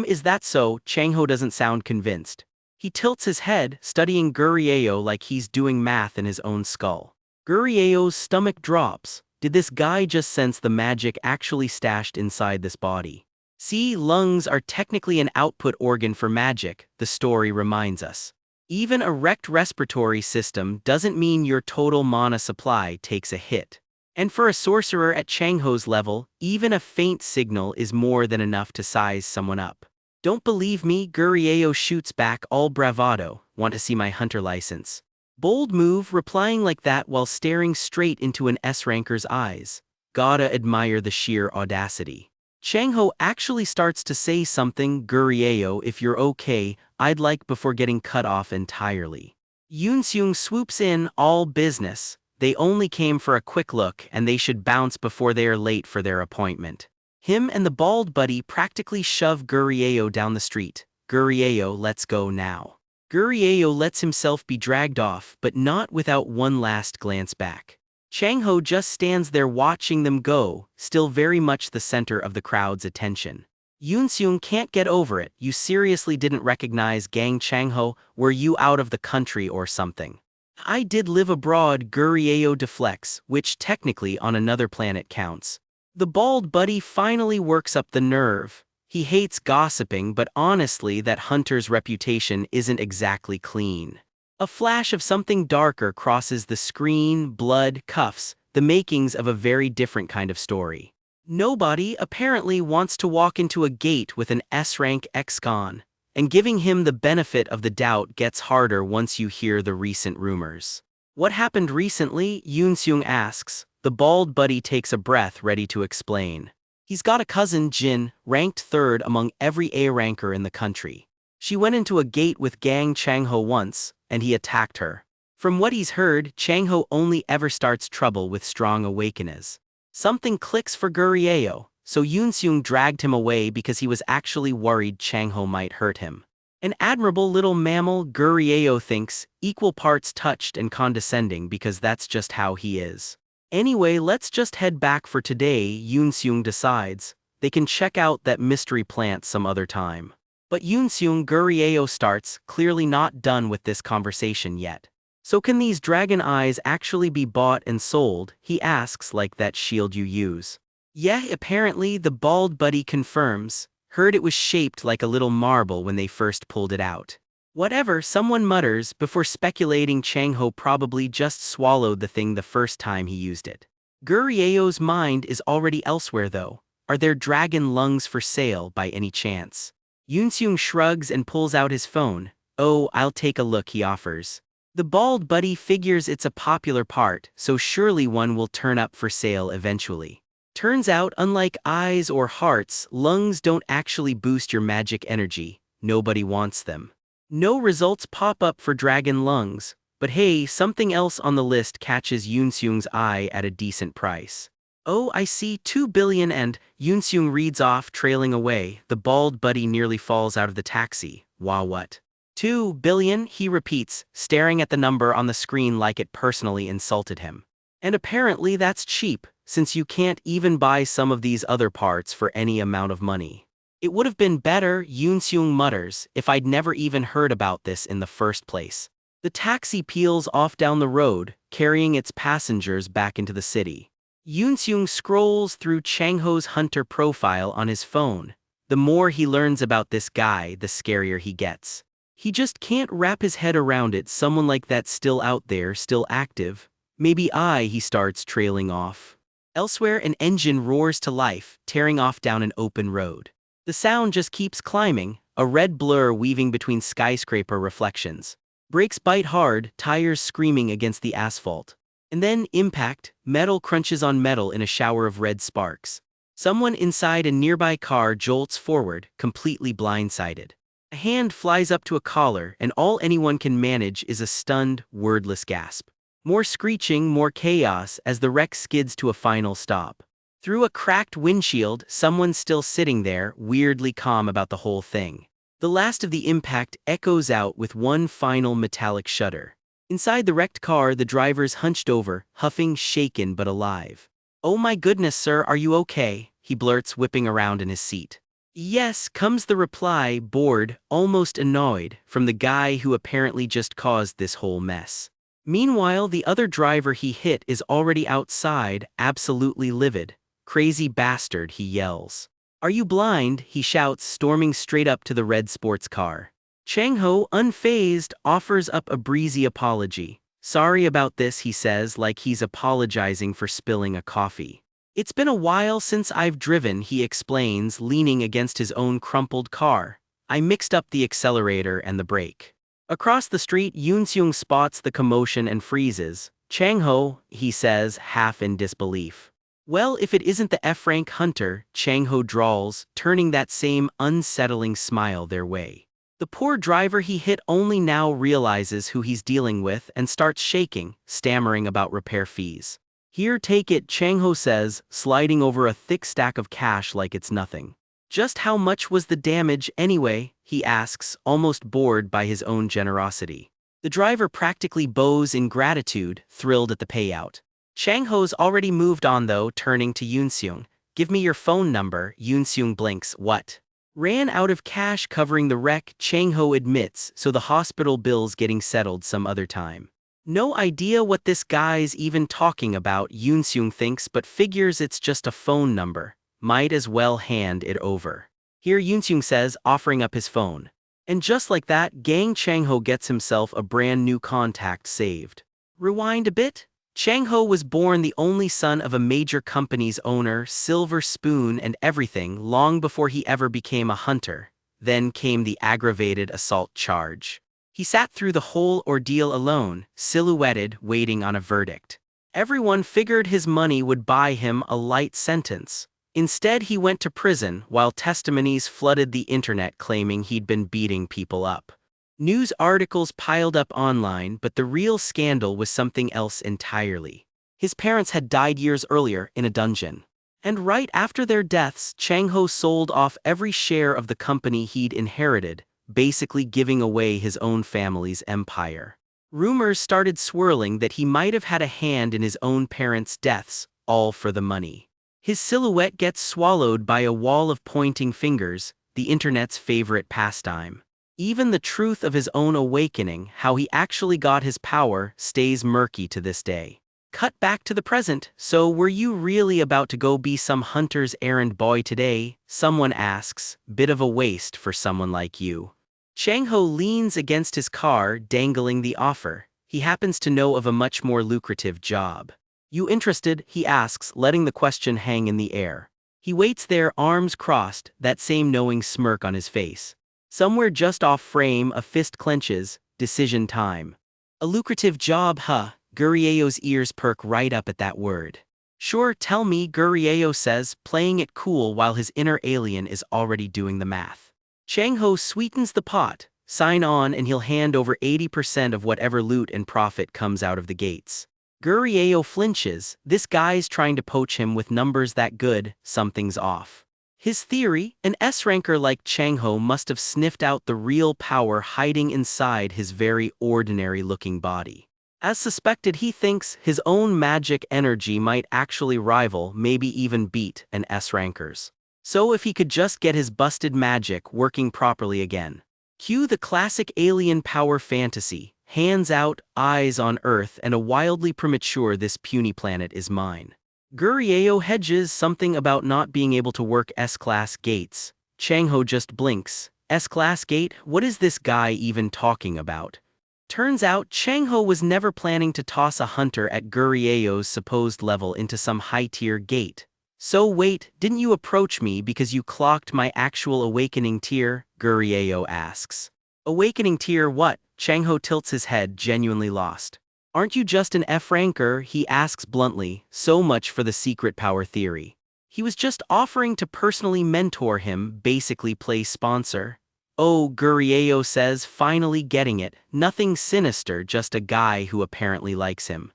Is that so? Changho doesn't sound convinced. He tilts his head, studying Gurieo like he's doing math in his own skull. Gurieo's stomach drops. Did this guy just sense the magic actually stashed inside this body? See, lungs are technically an output organ for magic, the story reminds us. Even a wrecked respiratory system doesn't mean your total mana supply takes a hit. And for a sorcerer at Changho's level, even a faint signal is more than enough to size someone up. Don't believe me? Gurieo shoots back, all bravado. Want to see my hunter license? Bold move, replying like that while staring straight into an S-ranker's eyes. Gotta admire the sheer audacity. Changho actually starts to say something. Gurieo, if you're okay, I'd like before getting cut off entirely. Yoonseung swoops in, all business. They only came for a quick look and they should bounce before they are late for their appointment. Him and the bald buddy practically shove Gurieo down the street. Gurieo, let's go now. Gurieo lets himself be dragged off, but not without one last glance back. Changho just stands there watching them go, still very much the center of the crowd's attention. Yoonseung can't get over it. You seriously didn't recognize Gang Changho? Were you out of the country or something? I did live abroad, Gurieo deflects, which technically on another planet counts. The bald buddy finally works up the nerve. He hates gossiping, but honestly that hunter's reputation isn't exactly clean. A flash of something darker crosses the screen, blood, cuffs, the makings of a very different kind of story. Nobody apparently wants to walk into a gate with an S-rank ex-con, and giving him the benefit of the doubt gets harder once you hear the recent rumors. What happened recently? Yoonseung asks. The bald buddy takes a breath, ready to explain. He's got a cousin, Jin, ranked 3rd among every A-ranker in the country. She went into a gate with Gang Changho once, and he attacked her. From what he's heard, Changho only ever starts trouble with strong awakeners. Something clicks for Gurieo, so Yoonseung dragged him away because he was actually worried Changho might hurt him. An admirable little mammal, Gurieo thinks, equal parts touched and condescending because that's just how he is. Anyway, let's just head back for today, Yoonseung decides. They can check out that mystery plant some other time. But Yoonseung, Gurieo starts, clearly not done with this conversation yet. So can these dragon eyes actually be bought and sold? He asks, like that shield you use. Yeah, apparently, the bald buddy confirms. Heard it was shaped like a little marble when they first pulled it out. Whatever, someone mutters, before speculating Changho probably just swallowed the thing the first time he used it. Gurieo's mind is already elsewhere though. Are there dragon lungs for sale by any chance? Yoonseung shrugs and pulls out his phone. Oh, I'll take a look, he offers. The bald buddy figures it's a popular part, so surely one will turn up for sale eventually. Turns out, unlike eyes or hearts, lungs don't actually boost your magic energy. Nobody wants them. No results pop up for dragon lungs, but hey, something else on the list catches Yoonseung's eye at a decent price. Oh, I see, 2 billion, and Yoon-seung reads off, trailing away. The bald buddy nearly falls out of the taxi. Wah, what? 2 billion, he repeats, staring at the number on the screen like it personally insulted him. And apparently that's cheap, since you can't even buy some of these other parts for any amount of money. It would have been better, Yoon-seung mutters, if I'd never even heard about this in the first place. The taxi peels off down the road, carrying its passengers back into the city. Yoon-seung scrolls through Chang-ho's hunter profile on his phone. The more he learns about this guy, the scarier he gets. He just can't wrap his head around it. Someone like that still out there, still active. Maybe he starts trailing off. Elsewhere, an engine roars to life, tearing off down an open road. The sound just keeps climbing, a red blur weaving between skyscraper reflections. Brakes bite hard, tires screaming against the asphalt. And then, impact, metal crunches on metal in a shower of red sparks. Someone inside a nearby car jolts forward, completely blindsided. A hand flies up to a collar, and all anyone can manage is a stunned, wordless gasp. More screeching, more chaos as the wreck skids to a final stop. Through a cracked windshield, someone's still sitting there, weirdly calm about the whole thing. The last of the impact echoes out with one final metallic shudder. Inside the wrecked car, the driver's hunched over, huffing, shaken but alive. "Oh my goodness, sir, are you okay?" he blurts, whipping around in his seat. "Yes," comes the reply, bored, almost annoyed, from the guy who apparently just caused this whole mess. Meanwhile, the other driver he hit is already outside, absolutely livid. "Crazy bastard," he yells. "Are you blind?" he shouts, storming straight up to the red sports car. Chang-ho, unfazed, offers up a breezy apology. "Sorry about this," he says, like he's apologizing for spilling a coffee. "It's been a while since I've driven," he explains, leaning against his own crumpled car. "I mixed up the accelerator and the brake." Across the street, Yoon-seung spots the commotion and freezes. "Chang-ho," he says, half in disbelief. "Well, if it isn't the F-rank hunter," Chang-ho drawls, turning that same unsettling smile their way. The poor driver he hit only now realizes who he's dealing with and starts shaking, stammering about repair fees. "Here, take it," Chang-ho says, sliding over a thick stack of cash like it's nothing. "Just how much was the damage anyway?" he asks, almost bored by his own generosity. The driver practically bows in gratitude, thrilled at the payout. Chang-ho's already moved on though, turning to Yoon-seung. "Give me your phone number." Yoon-seung blinks. "What?" "Ran out of cash covering the wreck," Chang-ho admits, "so the hospital bill's getting settled some other time." No idea what this guy's even talking about, Yoon-seung thinks, but figures it's just a phone number. Might as well hand it over. "Here," Yoon-seung says, offering up his phone. And just like that, Gang Chang-ho gets himself a brand new contact saved. Rewind a bit. Chang-ho was born the only son of a major company's owner, silver spoon and everything, long before he ever became a hunter. Then came the aggravated assault charge. He sat through the whole ordeal alone, silhouetted, waiting on a verdict. Everyone figured his money would buy him a light sentence. Instead, he went to prison, while testimonies flooded the internet claiming he'd been beating people up. News articles piled up online, but the real scandal was something else entirely. His parents had died years earlier in a dungeon. And right after their deaths, Chang-ho sold off every share of the company he'd inherited, basically giving away his own family's empire. Rumors started swirling that he might have had a hand in his own parents' deaths, all for the money. His silhouette gets swallowed by a wall of pointing fingers, the internet's favorite pastime. Even the truth of his own awakening, how he actually got his power, stays murky to this day. Cut back to the present. "So were you really about to go be some hunter's errand boy today?" someone asks, bit of a waste for someone like you. Chang-ho leans against his car, dangling the offer. He happens to know of a much more lucrative job. "You interested?" he asks, letting the question hang in the air. He waits there, arms crossed, that same knowing smirk on his face. Somewhere just off frame, a fist clenches. Decision time. "A lucrative job, huh?" Gurrieo's ears perk right up at that word. "Sure, tell me," Gurrieo says, playing it cool while his inner alien is already doing the math. Chang-ho sweetens the pot. "Sign on and he'll hand over 80% of whatever loot and profit comes out of the gates." Gurieo flinches. This guy's trying to poach him with numbers that good, something's off. His theory, an S-ranker like Changho must have sniffed out the real power hiding inside his very ordinary-looking body. As suspected, he thinks his own magic energy might actually rival, maybe even beat, an S-ranker's. So if he could just get his busted magic working properly again. Cue the classic alien power fantasy, hands out, eyes on Earth, and a wildly premature "this puny planet is mine." Gurieo hedges something about not being able to work S-class gates. Changho just blinks. S-class gate? What is this guy even talking about? Turns out Changho was never planning to toss a hunter at Gurieo's supposed level into some high-tier gate. So wait, didn't you approach me because you clocked my actual awakening tier? Gurieo asks. Awakening tier what? Changho tilts his head, genuinely lost. Aren't you just an F-ranker? He asks bluntly. So much for the secret power theory. He was just offering to personally mentor him, basically play sponsor. Oh, Gurieo says, finally getting it. Nothing sinister, just a guy who apparently likes him.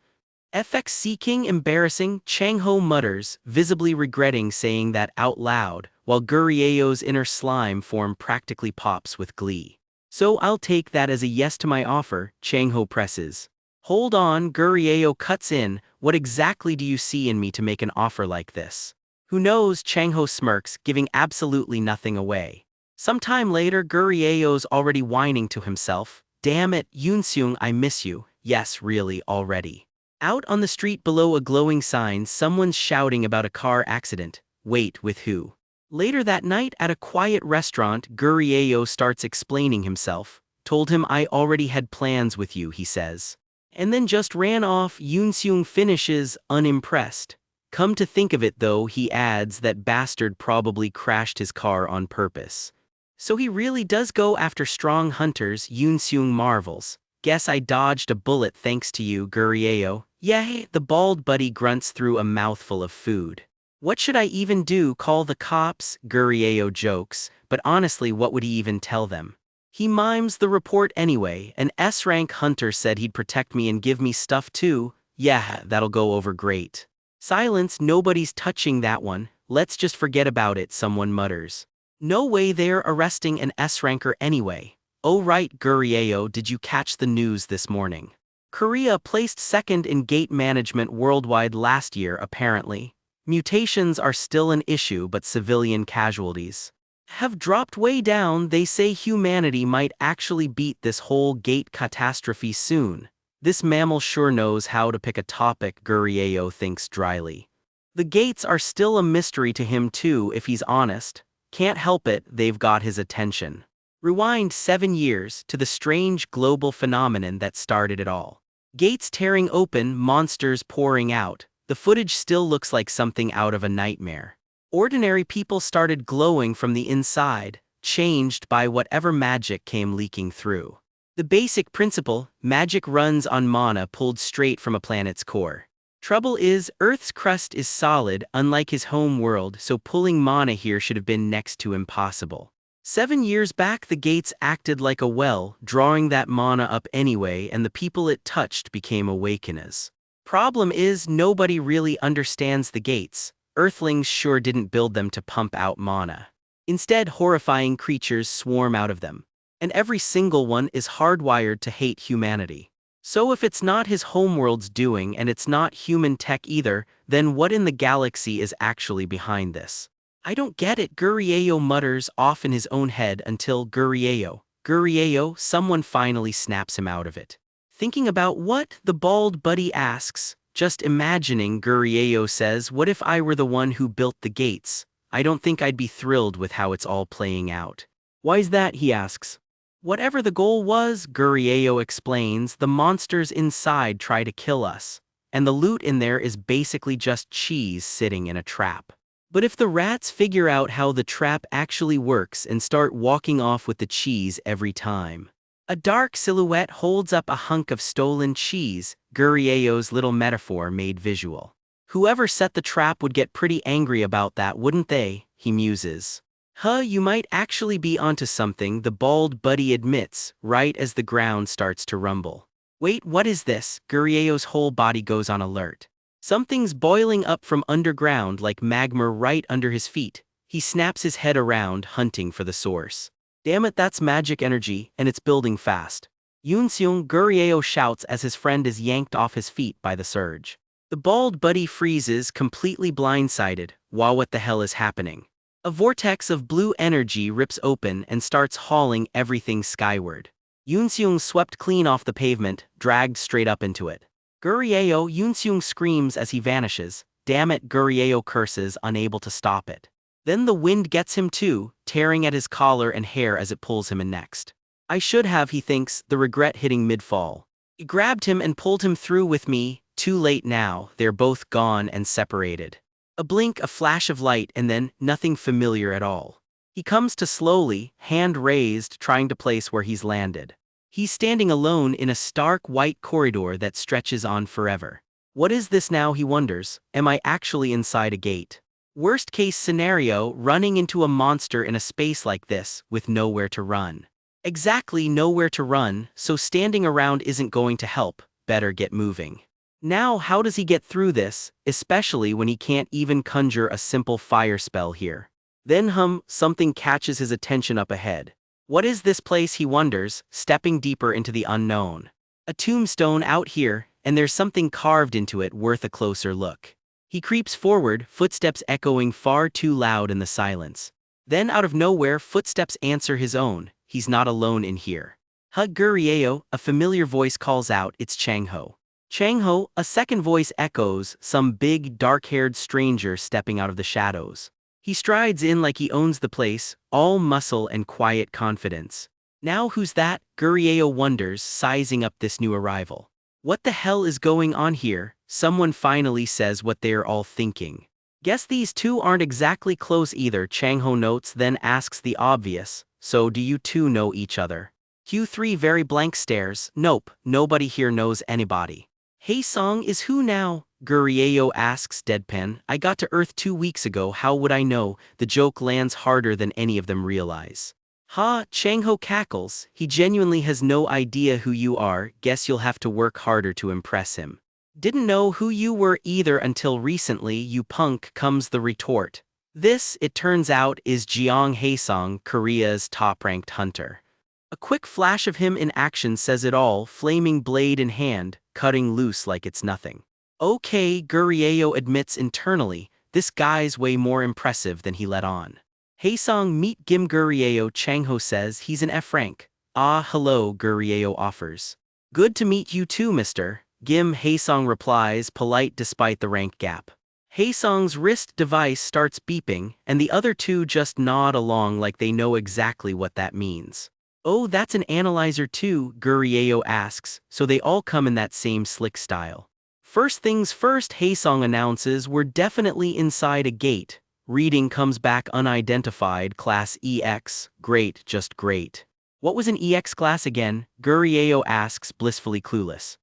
FX seeking, embarrassing, Changho mutters, visibly regretting saying that out loud, while Gurieo's inner slime form practically pops with glee. So I'll take that as a yes to my offer, Changho presses. Hold on, Gurieo cuts in, what exactly do you see in me to make an offer like this? Who knows, Changho smirks, giving absolutely nothing away. Sometime later, Gurieo's already whining to himself, damn it, Yoonseung, I miss you, yes really, already. Out on the street below a glowing sign, someone's shouting about a car accident. Wait, with who? Later that night at a quiet restaurant, Gurieo starts explaining himself. Told him I already had plans with you, he says. And then just ran off. Yoonseung finishes, unimpressed. Come to think of it though, he adds, that bastard probably crashed his car on purpose. So he really does go after strong hunters, Yoonseung marvels. Guess I dodged a bullet thanks to you, Gurieo. Yay, the bald buddy grunts through a mouthful of food. What should I even do, call the cops? Gurieo jokes, but honestly what would he even tell them? He mimes the report anyway. An S-rank hunter said he'd protect me and give me stuff too. Yeah, that'll go over great. Silence, nobody's touching that one. Let's just forget about it, someone mutters. No way they're arresting an S-ranker anyway. Oh right, Gurieo, did you catch the news this morning? Korea placed second in gate management worldwide last year apparently. Mutations are still an issue, but civilian casualties have dropped way down. They say humanity might actually beat this whole gate catastrophe soon. This mammal sure knows how to pick a topic, Gurieo thinks dryly. The gates are still a mystery to him too, if he's honest. Can't help it, they've got his attention. Rewind 7 years to the strange global phenomenon that started it all. Gates tearing open, monsters pouring out. The footage still looks like something out of a nightmare. Ordinary people started glowing from the inside, changed by whatever magic came leaking through. The basic principle, magic runs on mana pulled straight from a planet's core. Trouble is, Earth's crust is solid, unlike his home world, so pulling mana here should have been next to impossible. 7 years back, the gates acted like a well, drawing that mana up anyway, and the people it touched became awakeners. Problem is, nobody really understands the gates. Earthlings sure didn't build them to pump out mana. Instead, horrifying creatures swarm out of them. And every single one is hardwired to hate humanity. So if it's not his homeworld's doing and it's not human tech either, then what in the galaxy is actually behind this? I don't get it, Gurieo mutters off in his own head until Gurieo, someone finally snaps him out of it. Thinking about what? The bald buddy asks. Just imagining, Gurieo says, what if I were the one who built the gates? I don't think I'd be thrilled with how it's all playing out. Why's that? He asks. Whatever the goal was, Gurieo explains, the monsters inside try to kill us. And the loot in there is basically just cheese sitting in a trap. But if the rats figure out how the trap actually works and start walking off with the cheese every time. A dark silhouette holds up a hunk of stolen cheese, Gurieo's little metaphor made visual. Whoever set the trap would get pretty angry about that, wouldn't they? He muses. You might actually be onto something, the bald buddy admits, right as the ground starts to rumble. Wait, what is this? Gurieo's whole body goes on alert. Something's boiling up from underground like magma right under his feet. He snaps his head around, hunting for the source. Damn it, that's magic energy, and it's building fast. Yoonseong, Gurieo shouts as his friend is yanked off his feet by the surge. The bald buddy freezes, completely blindsided. Wow, what the hell is happening? A vortex of blue energy rips open and starts hauling everything skyward. Yoonseong swept clean off the pavement, dragged straight up into it. Gurieo, Yoonseong screams as he vanishes. Damn it, Gurieo curses, unable to stop it. Then the wind gets him too, tearing at his collar and hair as it pulls him in next. I should have, he thinks, the regret hitting mid-fall. He grabbed him and pulled him through with me. Too late now, they're both gone and separated. A blink, a flash of light, and then nothing familiar at all. He comes to slowly, hand raised, trying to place where he's landed. He's standing alone in a stark white corridor that stretches on forever. What is this now, he wonders? Am I actually inside a gate? Worst case scenario, running into a monster in a space like this, with nowhere to run. Exactly nowhere to run, so standing around isn't going to help, better get moving. Now how does he get through this, especially when he can't even conjure a simple fire spell here? Then something catches his attention up ahead. What is this place, he wonders, stepping deeper into the unknown. A tombstone out here, and there's something carved into it worth a closer look. He creeps forward, footsteps echoing far too loud in the silence. Then out of nowhere, footsteps answer his own. He's not alone in here. Gurieo, a familiar voice calls out, it's Changho. Changho, a second voice echoes, some big, dark-haired stranger stepping out of the shadows. He strides in like he owns the place, all muscle and quiet confidence. Now who's that? Gurieo wonders, sizing up this new arrival. What the hell is going on here? Someone finally says what they're all thinking. Guess these two aren't exactly close either, Changho notes, then asks the obvious. So do you two know each other? Q3 very blank stares. Nope, nobody here knows anybody. Haesong is who now? Gurieo asks deadpan. I got to Earth 2 weeks ago, how would I know? The joke lands harder than any of them realize. Changho cackles. He genuinely has no idea who you are, guess you'll have to work harder to impress him. Didn't know who you were either until recently, you punk, comes the retort. This, it turns out, is Jeong Haesong, Korea's top-ranked hunter. A quick flash of him in action says it all, flaming blade in hand, cutting loose like it's nothing. Okay, Gurieo admits internally, this guy's way more impressive than he let on. Haesong, meet Gim Gurieo, Changho says, he's an F rank. Ah, hello, Gurieo offers. Good to meet you too, mister. Gim, Haesong replies, polite despite the rank gap. Haesong's wrist device starts beeping, and the other two just nod along like they know exactly what that means. Oh, that's an analyzer too, Gurieo asks, so they all come in that same slick style. First things first, Haesong announces, we're definitely inside a gate. Reading comes back unidentified, class EX, great, just great. What was an EX class again? Gurieo asks, blissfully clueless.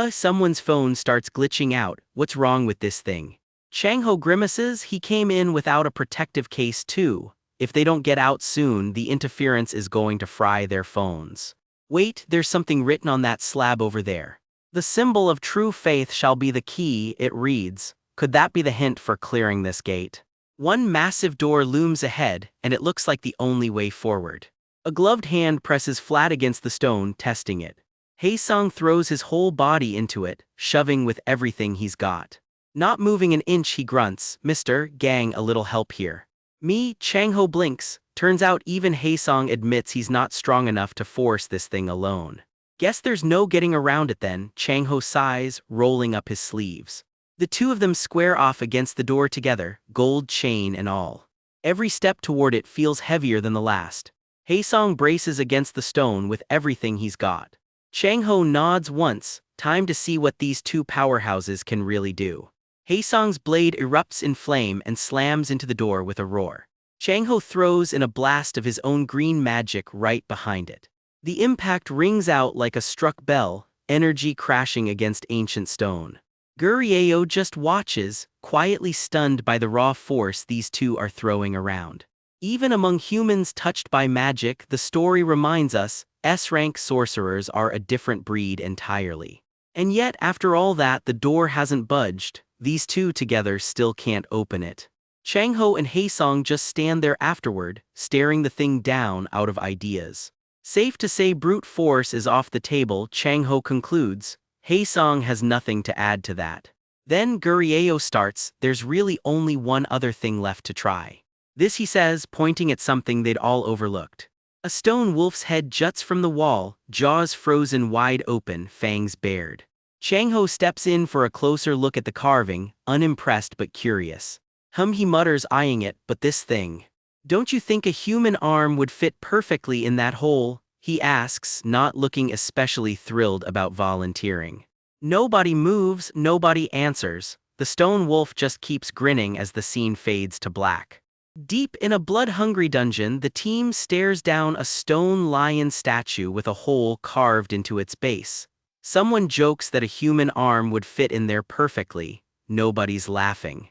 Someone's phone starts glitching out, what's wrong with this thing? Changho grimaces, he came in without a protective case too. If they don't get out soon, the interference is going to fry their phones. Wait, there's something written on that slab over there. The symbol of true faith shall be the key, it reads. Could that be the hint for clearing this gate? One massive door looms ahead, and it looks like the only way forward. A gloved hand presses flat against the stone, testing it. Haesong throws his whole body into it, shoving with everything he's got. Not moving an inch, he grunts, Mister, gang, a little help here. Me, Changho blinks. Turns out even Haesong admits he's not strong enough to force this thing alone. Guess there's no getting around it then, Changho sighs, rolling up his sleeves. The two of them square off against the door together, gold chain and all. Every step toward it feels heavier than the last. Haesong braces against the stone with everything he's got. Changho nods once, time to see what these two powerhouses can really do. Haesong's blade erupts in flame and slams into the door with a roar. Changho throws in a blast of his own green magic right behind it. The impact rings out like a struck bell, energy crashing against ancient stone. Gurieo just watches, quietly stunned by the raw force these two are throwing around. Even among humans touched by magic, the story reminds us, S-rank sorcerers are a different breed entirely. And yet, after all that, the door hasn't budged. These two together still can't open it. Changho and Haesong just stand there afterward, staring the thing down out of ideas. Safe to say brute force is off the table, Changho concludes. Haesong has nothing to add to that. Then Gurieo starts, there's really only one other thing left to try. This he says, pointing at something they'd all overlooked. A stone wolf's head juts from the wall, jaws frozen wide open, fangs bared. Changho steps in for a closer look at the carving, unimpressed but curious. He mutters, eyeing it, but this thing. Don't you think a human arm would fit perfectly in that hole? He asks, not looking especially thrilled about volunteering. Nobody moves, nobody answers. The stone wolf just keeps grinning as the scene fades to black. Deep in a blood-hungry dungeon, the team stares down a stone lion statue with a hole carved into its base. Someone jokes that a human arm would fit in there perfectly. Nobody's laughing.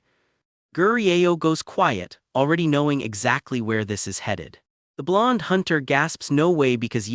Gurieo goes quiet, already knowing exactly where this is headed. The blonde hunter gasps no way because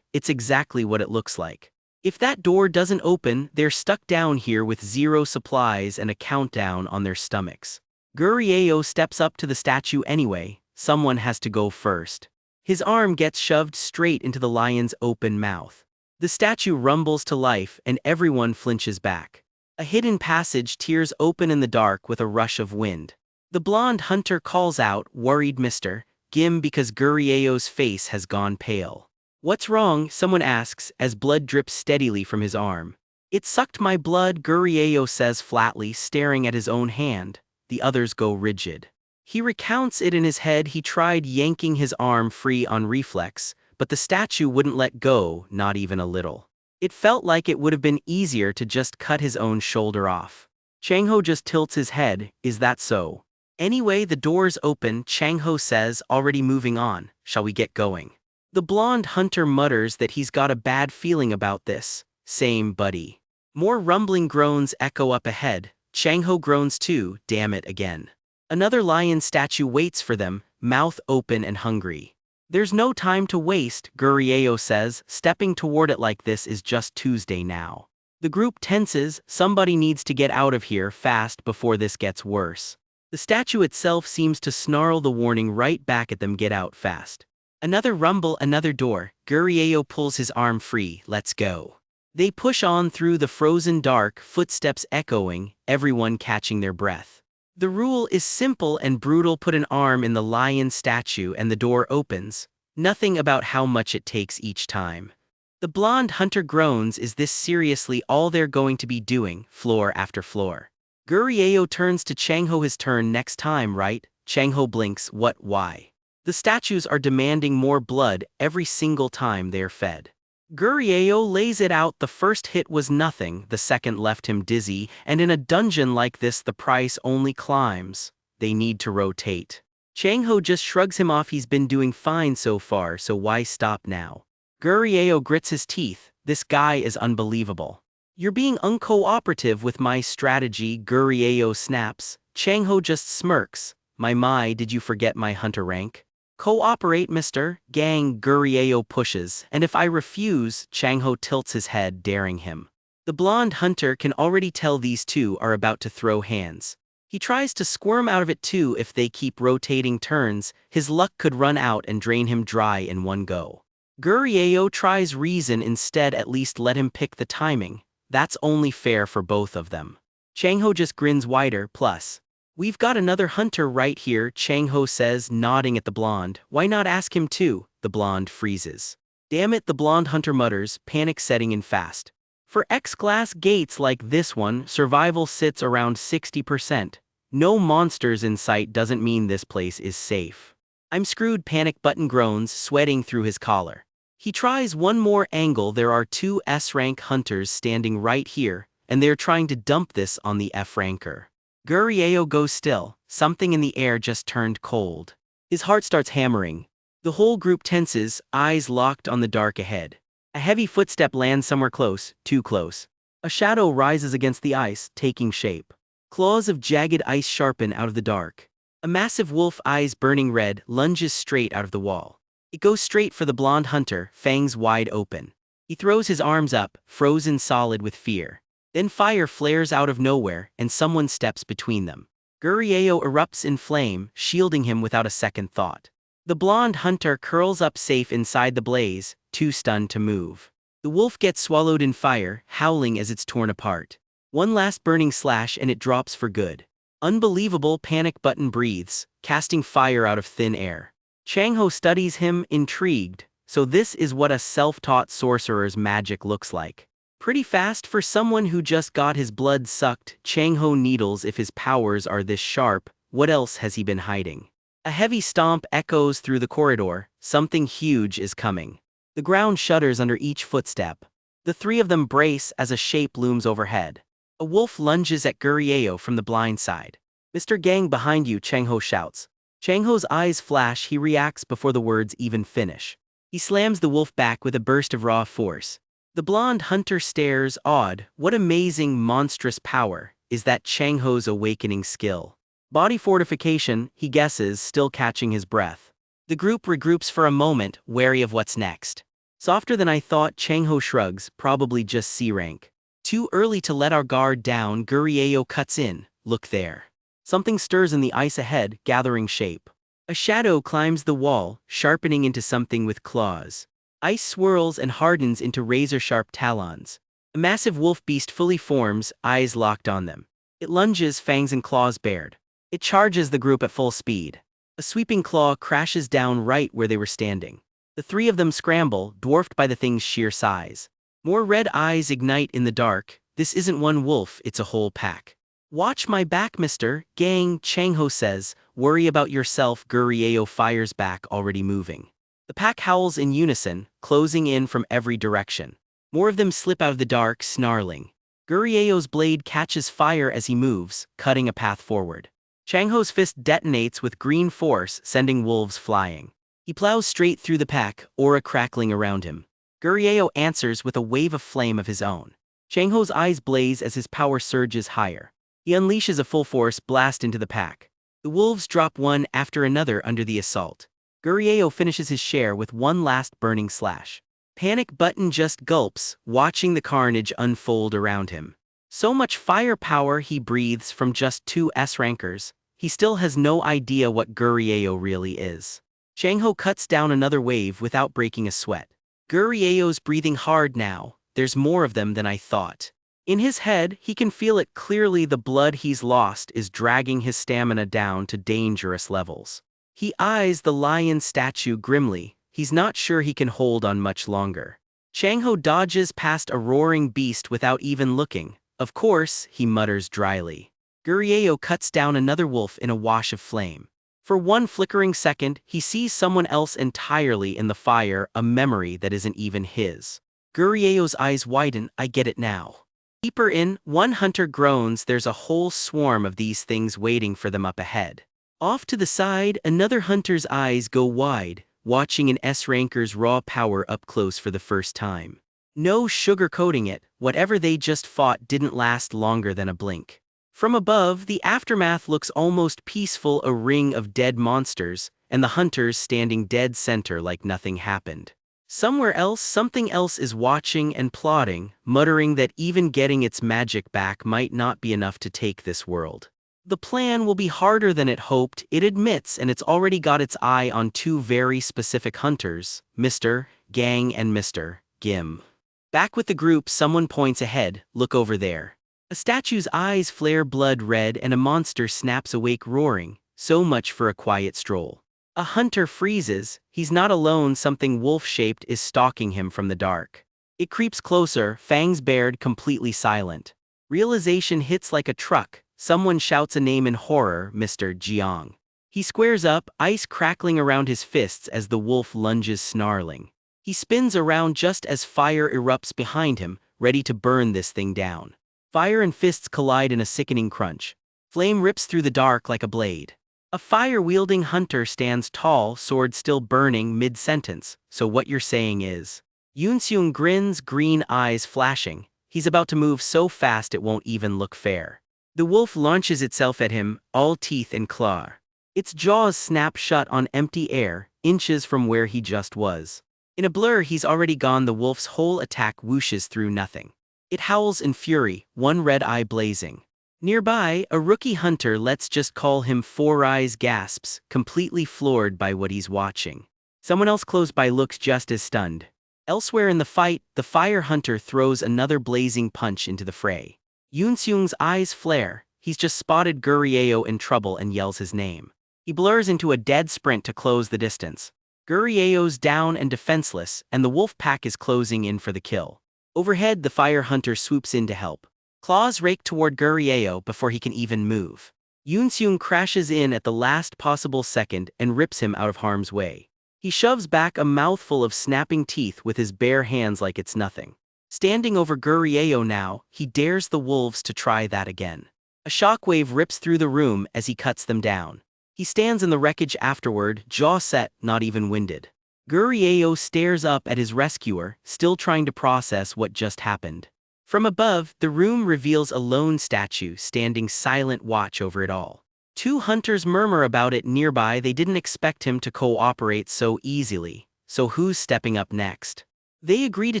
it's exactly what it looks like. If that door doesn't open, they're stuck down here with zero supplies and a countdown on their stomachs. Gurieo steps up to the statue anyway. Someone has to go first. His arm gets shoved straight into the lion's open mouth. The statue rumbles to life and everyone flinches back. A hidden passage tears open in the dark with a rush of wind. The blonde hunter calls out, worried Mr. Gim, because Gurieo's face has gone pale. What's wrong? Someone asks, as blood drips steadily from his arm. It sucked my blood, Gurieo says flatly, staring at his own hand. The others go rigid. He recounts it in his head. He tried yanking his arm free on reflex, but the statue wouldn't let go, not even a little. It felt like it would have been easier to just cut his own shoulder off. Changho just tilts his head, is that so? Anyway, the door's open, Changho says, already moving on, shall we get going? The blonde hunter mutters that he's got a bad feeling about this. Same, buddy. More rumbling groans echo up ahead. Changho groans too, damn it again. Another lion statue waits for them, mouth open and hungry. There's no time to waste, Gurieo says, stepping toward it like this is just Tuesday now. The group tenses, somebody needs to get out of here fast before this gets worse. The statue itself seems to snarl the warning right back at them, get out fast. Another rumble, another door, Gurieo pulls his arm free, let's go. They push on through the frozen dark, footsteps echoing, everyone catching their breath. The rule is simple and brutal, put an arm in the lion statue and the door opens. Nothing about how much it takes each time. The blonde hunter groans, is this seriously all they're going to be doing, floor after floor? Gurieo turns to Changho, his turn next time, right? Changho blinks, what, why? The statues are demanding more blood every single time they're fed. Gurieo lays it out, the first hit was nothing, the second left him dizzy, and in a dungeon like this the price only climbs. They need to rotate. Changho just shrugs him off, he's been doing fine so far, so why stop now? Gurieo grits his teeth, this guy is unbelievable. You're being uncooperative with my strategy, Gurieo snaps. Changho just smirks, my, did you forget my hunter rank? Cooperate, mister, gang, Gurieo pushes, and if I refuse, Changho tilts his head, daring him. The blonde hunter can already tell these two are about to throw hands. He tries to squirm out of it too. If they keep rotating turns, his luck could run out and drain him dry in one go. Gurieo tries reason instead, at least let him pick the timing. That's only fair for both of them. Changho just grins wider, plus. We've got another hunter right here, Changho says, nodding at the blonde. Why not ask him too? The blonde freezes. Damn it, the blonde hunter mutters, panic setting in fast. For X-class gates like this one, survival sits around 60%. No monsters in sight doesn't mean this place is safe. I'm screwed, panic button groans, sweating through his collar. He tries one more angle, there are two S-rank hunters standing right here, and they're trying to dump this on the F-ranker. Gurieo goes still, something in the air just turned cold. His heart starts hammering. The whole group tenses, eyes locked on the dark ahead. A heavy footstep lands somewhere close, too close. A shadow rises against the ice, taking shape. Claws of jagged ice sharpen out of the dark. A massive wolf, eyes burning red, lunges straight out of the wall. It goes straight for the blonde hunter, fangs wide open. He throws his arms up, frozen solid with fear. Then fire flares out of nowhere, and someone steps between them. Gurieo erupts in flame, shielding him without a second thought. The blonde hunter curls up safe inside the blaze, too stunned to move. The wolf gets swallowed in fire, howling as it's torn apart. One last burning slash and it drops for good. Unbelievable, panic button breathes, casting fire out of thin air. Chang-ho studies him, intrigued. So this is what a self-taught sorcerer's magic looks like. Pretty fast for someone who just got his blood sucked. Chang-ho needles. If his powers are this sharp, what else has he been hiding? A heavy stomp echoes through the corridor. Something huge is coming. The ground shudders under each footstep. The three of them brace as a shape looms overhead. A wolf lunges at Gurieo from the blind side. "Mr. Gang, behind you," Chang-ho shouts. Chang-ho's eyes flash. He reacts before the words even finish. He slams the wolf back with a burst of raw force. The blonde hunter stares, awed. What amazing, monstrous power is that? Chang-ho's awakening skill. Body fortification, he guesses, still catching his breath. The group regroups for a moment, wary of what's next. "Softer than I thought," Chang-ho shrugs, "probably just C rank. Too early to let our guard down." Gurieo cuts in. "Look there." Something stirs in the ice ahead, gathering shape. A shadow climbs the wall, sharpening into something with claws. Ice swirls and hardens into razor-sharp talons. A massive wolf beast fully forms, eyes locked on them. It lunges, fangs and claws bared. It charges the group at full speed. A sweeping claw crashes down right where they were standing. The three of them scramble, dwarfed by the thing's sheer size. More red eyes ignite in the dark. This isn't one wolf, it's a whole pack. "Watch my back, Mr. Gang," Chang-ho says. "Worry about yourself." Gurieo fires back, already moving. The pack howls in unison, closing in from every direction. More of them slip out of the dark, snarling. Gurieo's blade catches fire as he moves, cutting a path forward. Chang-ho's fist detonates with green force, sending wolves flying. He plows straight through the pack, aura crackling around him. Gurieo answers with a wave of flame of his own. Chang-ho's eyes blaze as his power surges higher. He unleashes a full-force blast into the pack. The wolves drop one after another under the assault. Gurieo finishes his share with one last burning slash. Panic button just gulps, watching the carnage unfold around him. So much firepower he breathes from just two S-rankers. He still has no idea what Gurieo really is. Chang-ho cuts down another wave without breaking a sweat. Gurieo's breathing hard now. There's more of them than I thought. In his head, he can feel it clearly. The blood he's lost is dragging his stamina down to dangerous levels. He eyes the lion statue grimly. He's not sure he can hold on much longer. Chang-ho dodges past a roaring beast without even looking. "Of course," he mutters dryly. Gurieo cuts down another wolf in a wash of flame. For one flickering second, he sees someone else entirely in the fire, a memory that isn't even his. Gurieo's eyes widen. "I get it now." Deeper in, one hunter groans. There's a whole swarm of these things waiting for them up ahead. Off to the side, another hunter's eyes go wide, watching an S-ranker's raw power up close for the first time. No sugarcoating it, whatever they just fought didn't last longer than a blink. From above, the aftermath looks almost peaceful, a ring of dead monsters, and the hunters standing dead center like nothing happened. Somewhere else, something else is watching and plotting, muttering that even getting its magic back might not be enough to take this world. The plan will be harder than it hoped, it admits, and it's already got its eye on two very specific hunters, Mr. Gang and Mr. Gim. Back with the group, someone points ahead. "Look over there." A statue's eyes flare blood red and a monster snaps awake roaring. So much for a quiet stroll. A hunter freezes. He's not alone. Something wolf-shaped is stalking him from the dark. It creeps closer, fangs bared, completely silent. Realization hits like a truck. Someone shouts a name in horror, "Mr. Jiang." He squares up, ice crackling around his fists as the wolf lunges snarling. He spins around just as fire erupts behind him, ready to burn this thing down. Fire and fists collide in a sickening crunch. Flame rips through the dark like a blade. A fire-wielding hunter stands tall, sword still burning mid-sentence. "So what you're saying is..." Yoon-seung grins, green eyes flashing. He's about to move so fast it won't even look fair. The wolf launches itself at him, all teeth and claw. Its jaws snap shut on empty air, inches from where he just was. In a blur he's already gone. The wolf's whole attack whooshes through nothing. It howls in fury, one red eye blazing. Nearby, a rookie hunter, let's just call him Four Eyes, gasps, completely floored by what he's watching. Someone else close by looks just as stunned. Elsewhere in the fight, the fire hunter throws another blazing punch into the fray. Yoon-seung's eyes flare. He's just spotted Gurieo in trouble and yells his name. He blurs into a dead sprint to close the distance. Gurieo's down and defenseless, and the wolf pack is closing in for the kill. Overhead, the fire hunter swoops in to help. Claws rake toward Gurieo before he can even move. Yoon-seung crashes in at the last possible second and rips him out of harm's way. He shoves back a mouthful of snapping teeth with his bare hands like it's nothing. Standing over Gurieo now, he dares the wolves to try that again. A shockwave rips through the room as he cuts them down. He stands in the wreckage afterward, jaw set, not even winded. Gurieo stares up at his rescuer, still trying to process what just happened. From above, the room reveals a lone statue standing silent watch over it all. Two hunters murmur about it nearby. They didn't expect him to cooperate so easily, so who's stepping up next? They agree to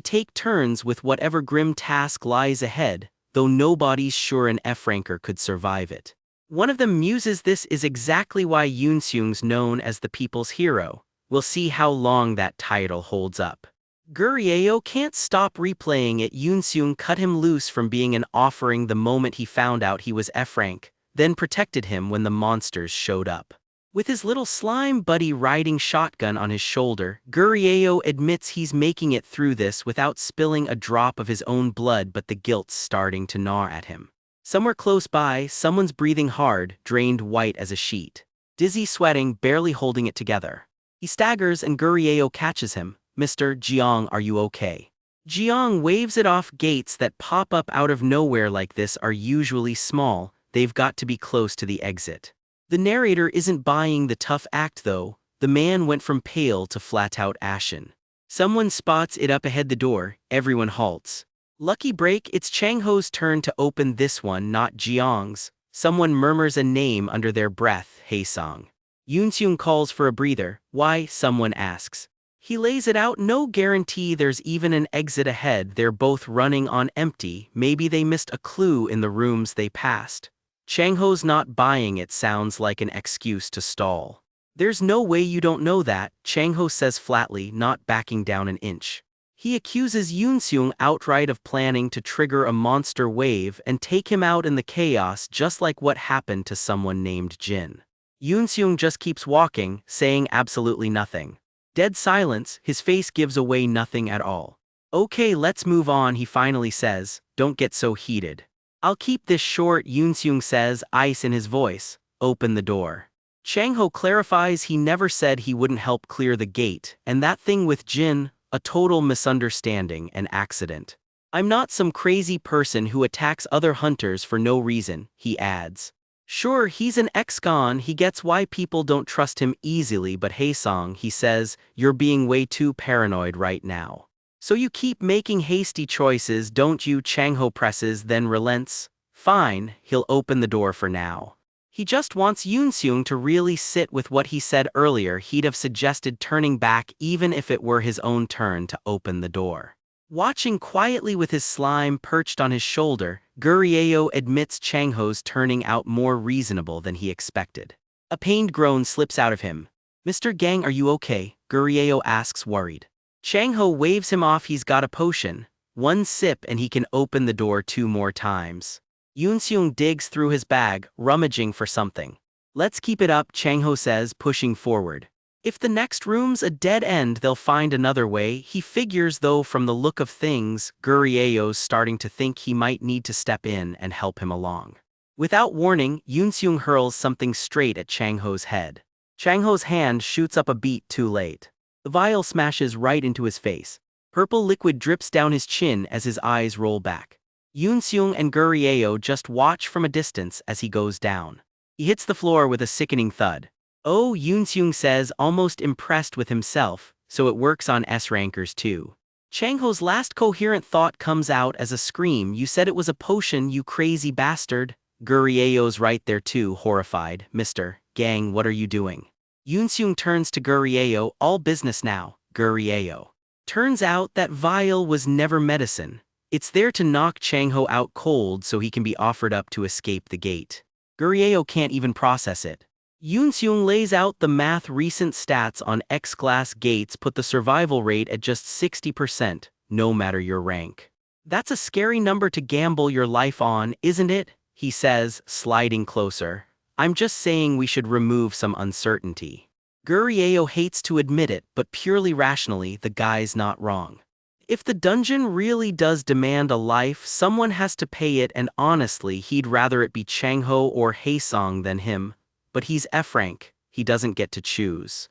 take turns with whatever grim task lies ahead, though nobody's sure an F-ranker could survive it. One of them muses, this is exactly why Yoon-seung's known as the people's hero. We'll see how long that title holds up. Gurieo can't stop replaying it. Yoon-seung cut him loose from being an offering the moment he found out he was F-rank, then protected him when the monsters showed up. With his little slime buddy riding shotgun on his shoulder, Gurieo admits he's making it through this without spilling a drop of his own blood, but the guilt's starting to gnaw at him. Somewhere close by, someone's breathing hard, drained white as a sheet. Dizzy, sweating, barely holding it together. He staggers and Gurieo catches him. Mr. Jeong, are you okay? Jeong waves it off. Gates that pop up out of nowhere like this are usually small. They've got to be close to the exit. The narrator isn't buying the tough act though. The man went from pale to flat out ashen. Someone spots it up ahead the door. Everyone halts. Lucky break, it's Chang-ho's turn to open this one, not Jeong's. Someone murmurs a name under their breath, Haesong. Yoon-seung calls for a breather. Why? Someone asks. He lays it out, no guarantee there's even an exit ahead. They're both running on empty. Maybe they missed a clue in the rooms they passed. Chang-ho's not buying it. Sounds like an excuse to stall. There's no way you don't know that, Chang-ho says flatly, not backing down an inch. He accuses Yoon-seung outright of planning to trigger a monster wave and take him out in the chaos, just like what happened to someone named Jin. Yoon-seung just keeps walking, saying absolutely nothing. Dead silence, his face gives away nothing at all. Okay, let's move on, he finally says. Don't get so heated. I'll keep this short, Yoon-seung says, ice in his voice. Open the door. Chang-ho clarifies he never said he wouldn't help clear the gate, and that thing with Jin, a total misunderstanding, an accident. I'm not some crazy person who attacks other hunters for no reason, he adds. Sure, he's an ex-con, he gets why people don't trust him easily, but Haesong, he says, you're being way too paranoid right now. So you keep making hasty choices, don't you? Chang-ho presses, then relents. Fine, he'll open the door for now. He just wants Yoon-seung to really sit with what he said earlier. He'd have suggested turning back even if it were his own turn to open the door. Watching quietly with his slime perched on his shoulder, Gurieo admits Chang-ho's turning out more reasonable than he expected. A pained groan slips out of him. Mr. Gang, are you okay? Gurieo asks, worried. Chang-ho waves him off. He's got a potion. One sip and he can open the door 2 more times. Yoon-seung digs through his bag, rummaging for something. Let's keep it up, Chang-ho says, pushing forward. If the next room's a dead end, they'll find another way. He figures, though, from the look of things, Gurieo's starting to think he might need to step in and help him along. Without warning, Yoon-seung hurls something straight at Chang-ho's head. Chang-ho's hand shoots up a beat too late. The vial smashes right into his face. Purple liquid drips down his chin as his eyes roll back. Yoon-seung and Gurieo just watch from a distance as he goes down. He hits the floor with a sickening thud. Oh, Yoon-seung says, almost impressed with himself, so it works on S-rankers too. Chang-ho's last coherent thought comes out as a scream. You said it was a potion, you crazy bastard. Gurieo's right there too, horrified. Mr. Gang, what are you doing? Yoonseung turns to Gurieo, all business now, Gurieo. Turns out that vial was never medicine. It's there to knock Changho out cold so he can be offered up to escape the gate. Gurieo can't even process it. Yoonseung lays out the math. Recent stats on X-class gates put the survival rate at just 60%, no matter your rank. That's a scary number to gamble your life on, isn't it? He says, sliding closer. I'm just saying we should remove some uncertainty. Gurieo hates to admit it, but purely rationally, the guy's not wrong. If the dungeon really does demand a life, someone has to pay it, and honestly, he'd rather it be Changho or Haesong than him. But he's F rank, he doesn't get to choose.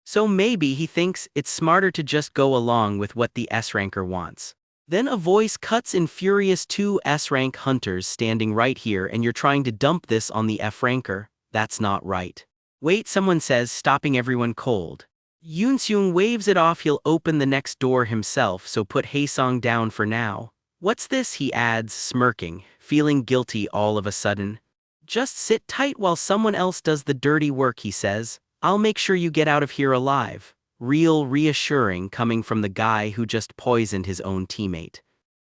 So maybe he thinks it's smarter to just go along with what the S-ranker wants. Then a voice cuts in, furious. 2 S-rank hunters standing right here, and you're trying to dump this on the F-ranker? That's not right. Wait, someone says, stopping everyone cold. Yoonseung waves it off. He'll open the next door himself, so put Haesong down for now. What's this? He adds, smirking, feeling guilty all of a sudden. Just sit tight while someone else does the dirty work, he says. I'll make sure you get out of here alive. Real reassuring coming from the guy who just poisoned his own teammate.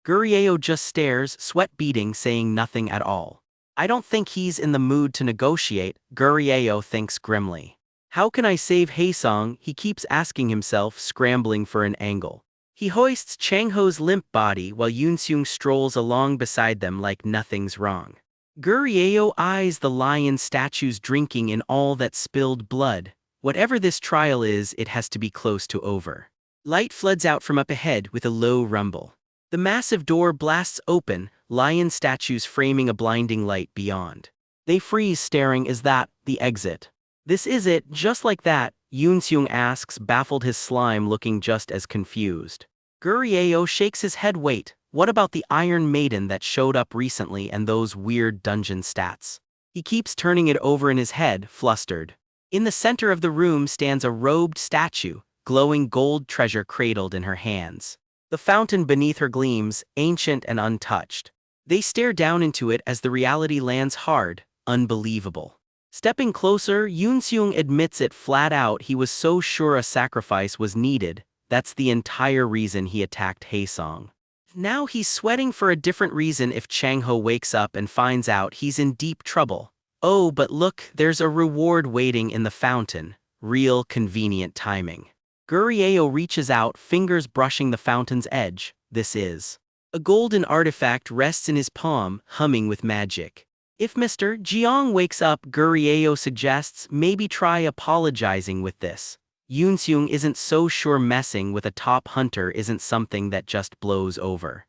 Gurieo just stares, sweat beading, saying nothing at all. I don't think he's in the mood to negotiate, Gurieo thinks grimly. How can I save Haesong? He keeps asking himself, scrambling for an angle. He hoists Changho's limp body while Yoonseung strolls along beside them like nothing's wrong. Gurieo eyes the lion statues, drinking in all that spilled blood. Whatever this trial is, it has to be close to over. Light floods out from up ahead with a low rumble. The massive door blasts open, lion statues framing a blinding light beyond. They freeze, staring. Is that the exit? This is it, just like that, Yoonseung asks, baffled, his slime looking just as confused. Gurieo shakes his head. Wait, what about the Iron Maiden that showed up recently and those weird dungeon stats? He keeps turning it over in his head, flustered. In the center of the room stands a robed statue, glowing gold treasure cradled in her hands. The fountain beneath her gleams, ancient and untouched. They stare down into it as the reality lands hard, unbelievable. Stepping closer, Yoonseung admits it flat out. He was so sure a sacrifice was needed. That's the entire reason he attacked Haesong. Now he's sweating for a different reason. If Changho wakes up and finds out, he's in deep trouble. Oh, but look, there's a reward waiting in the fountain. Real convenient timing. Gurieo reaches out, fingers brushing the fountain's edge. This is. A golden artifact rests in his palm, humming with magic. If Mr. Jeong wakes up, Gurieo suggests, maybe try apologizing with this. Yoonseung isn't so sure messing with a top hunter isn't something that just blows over.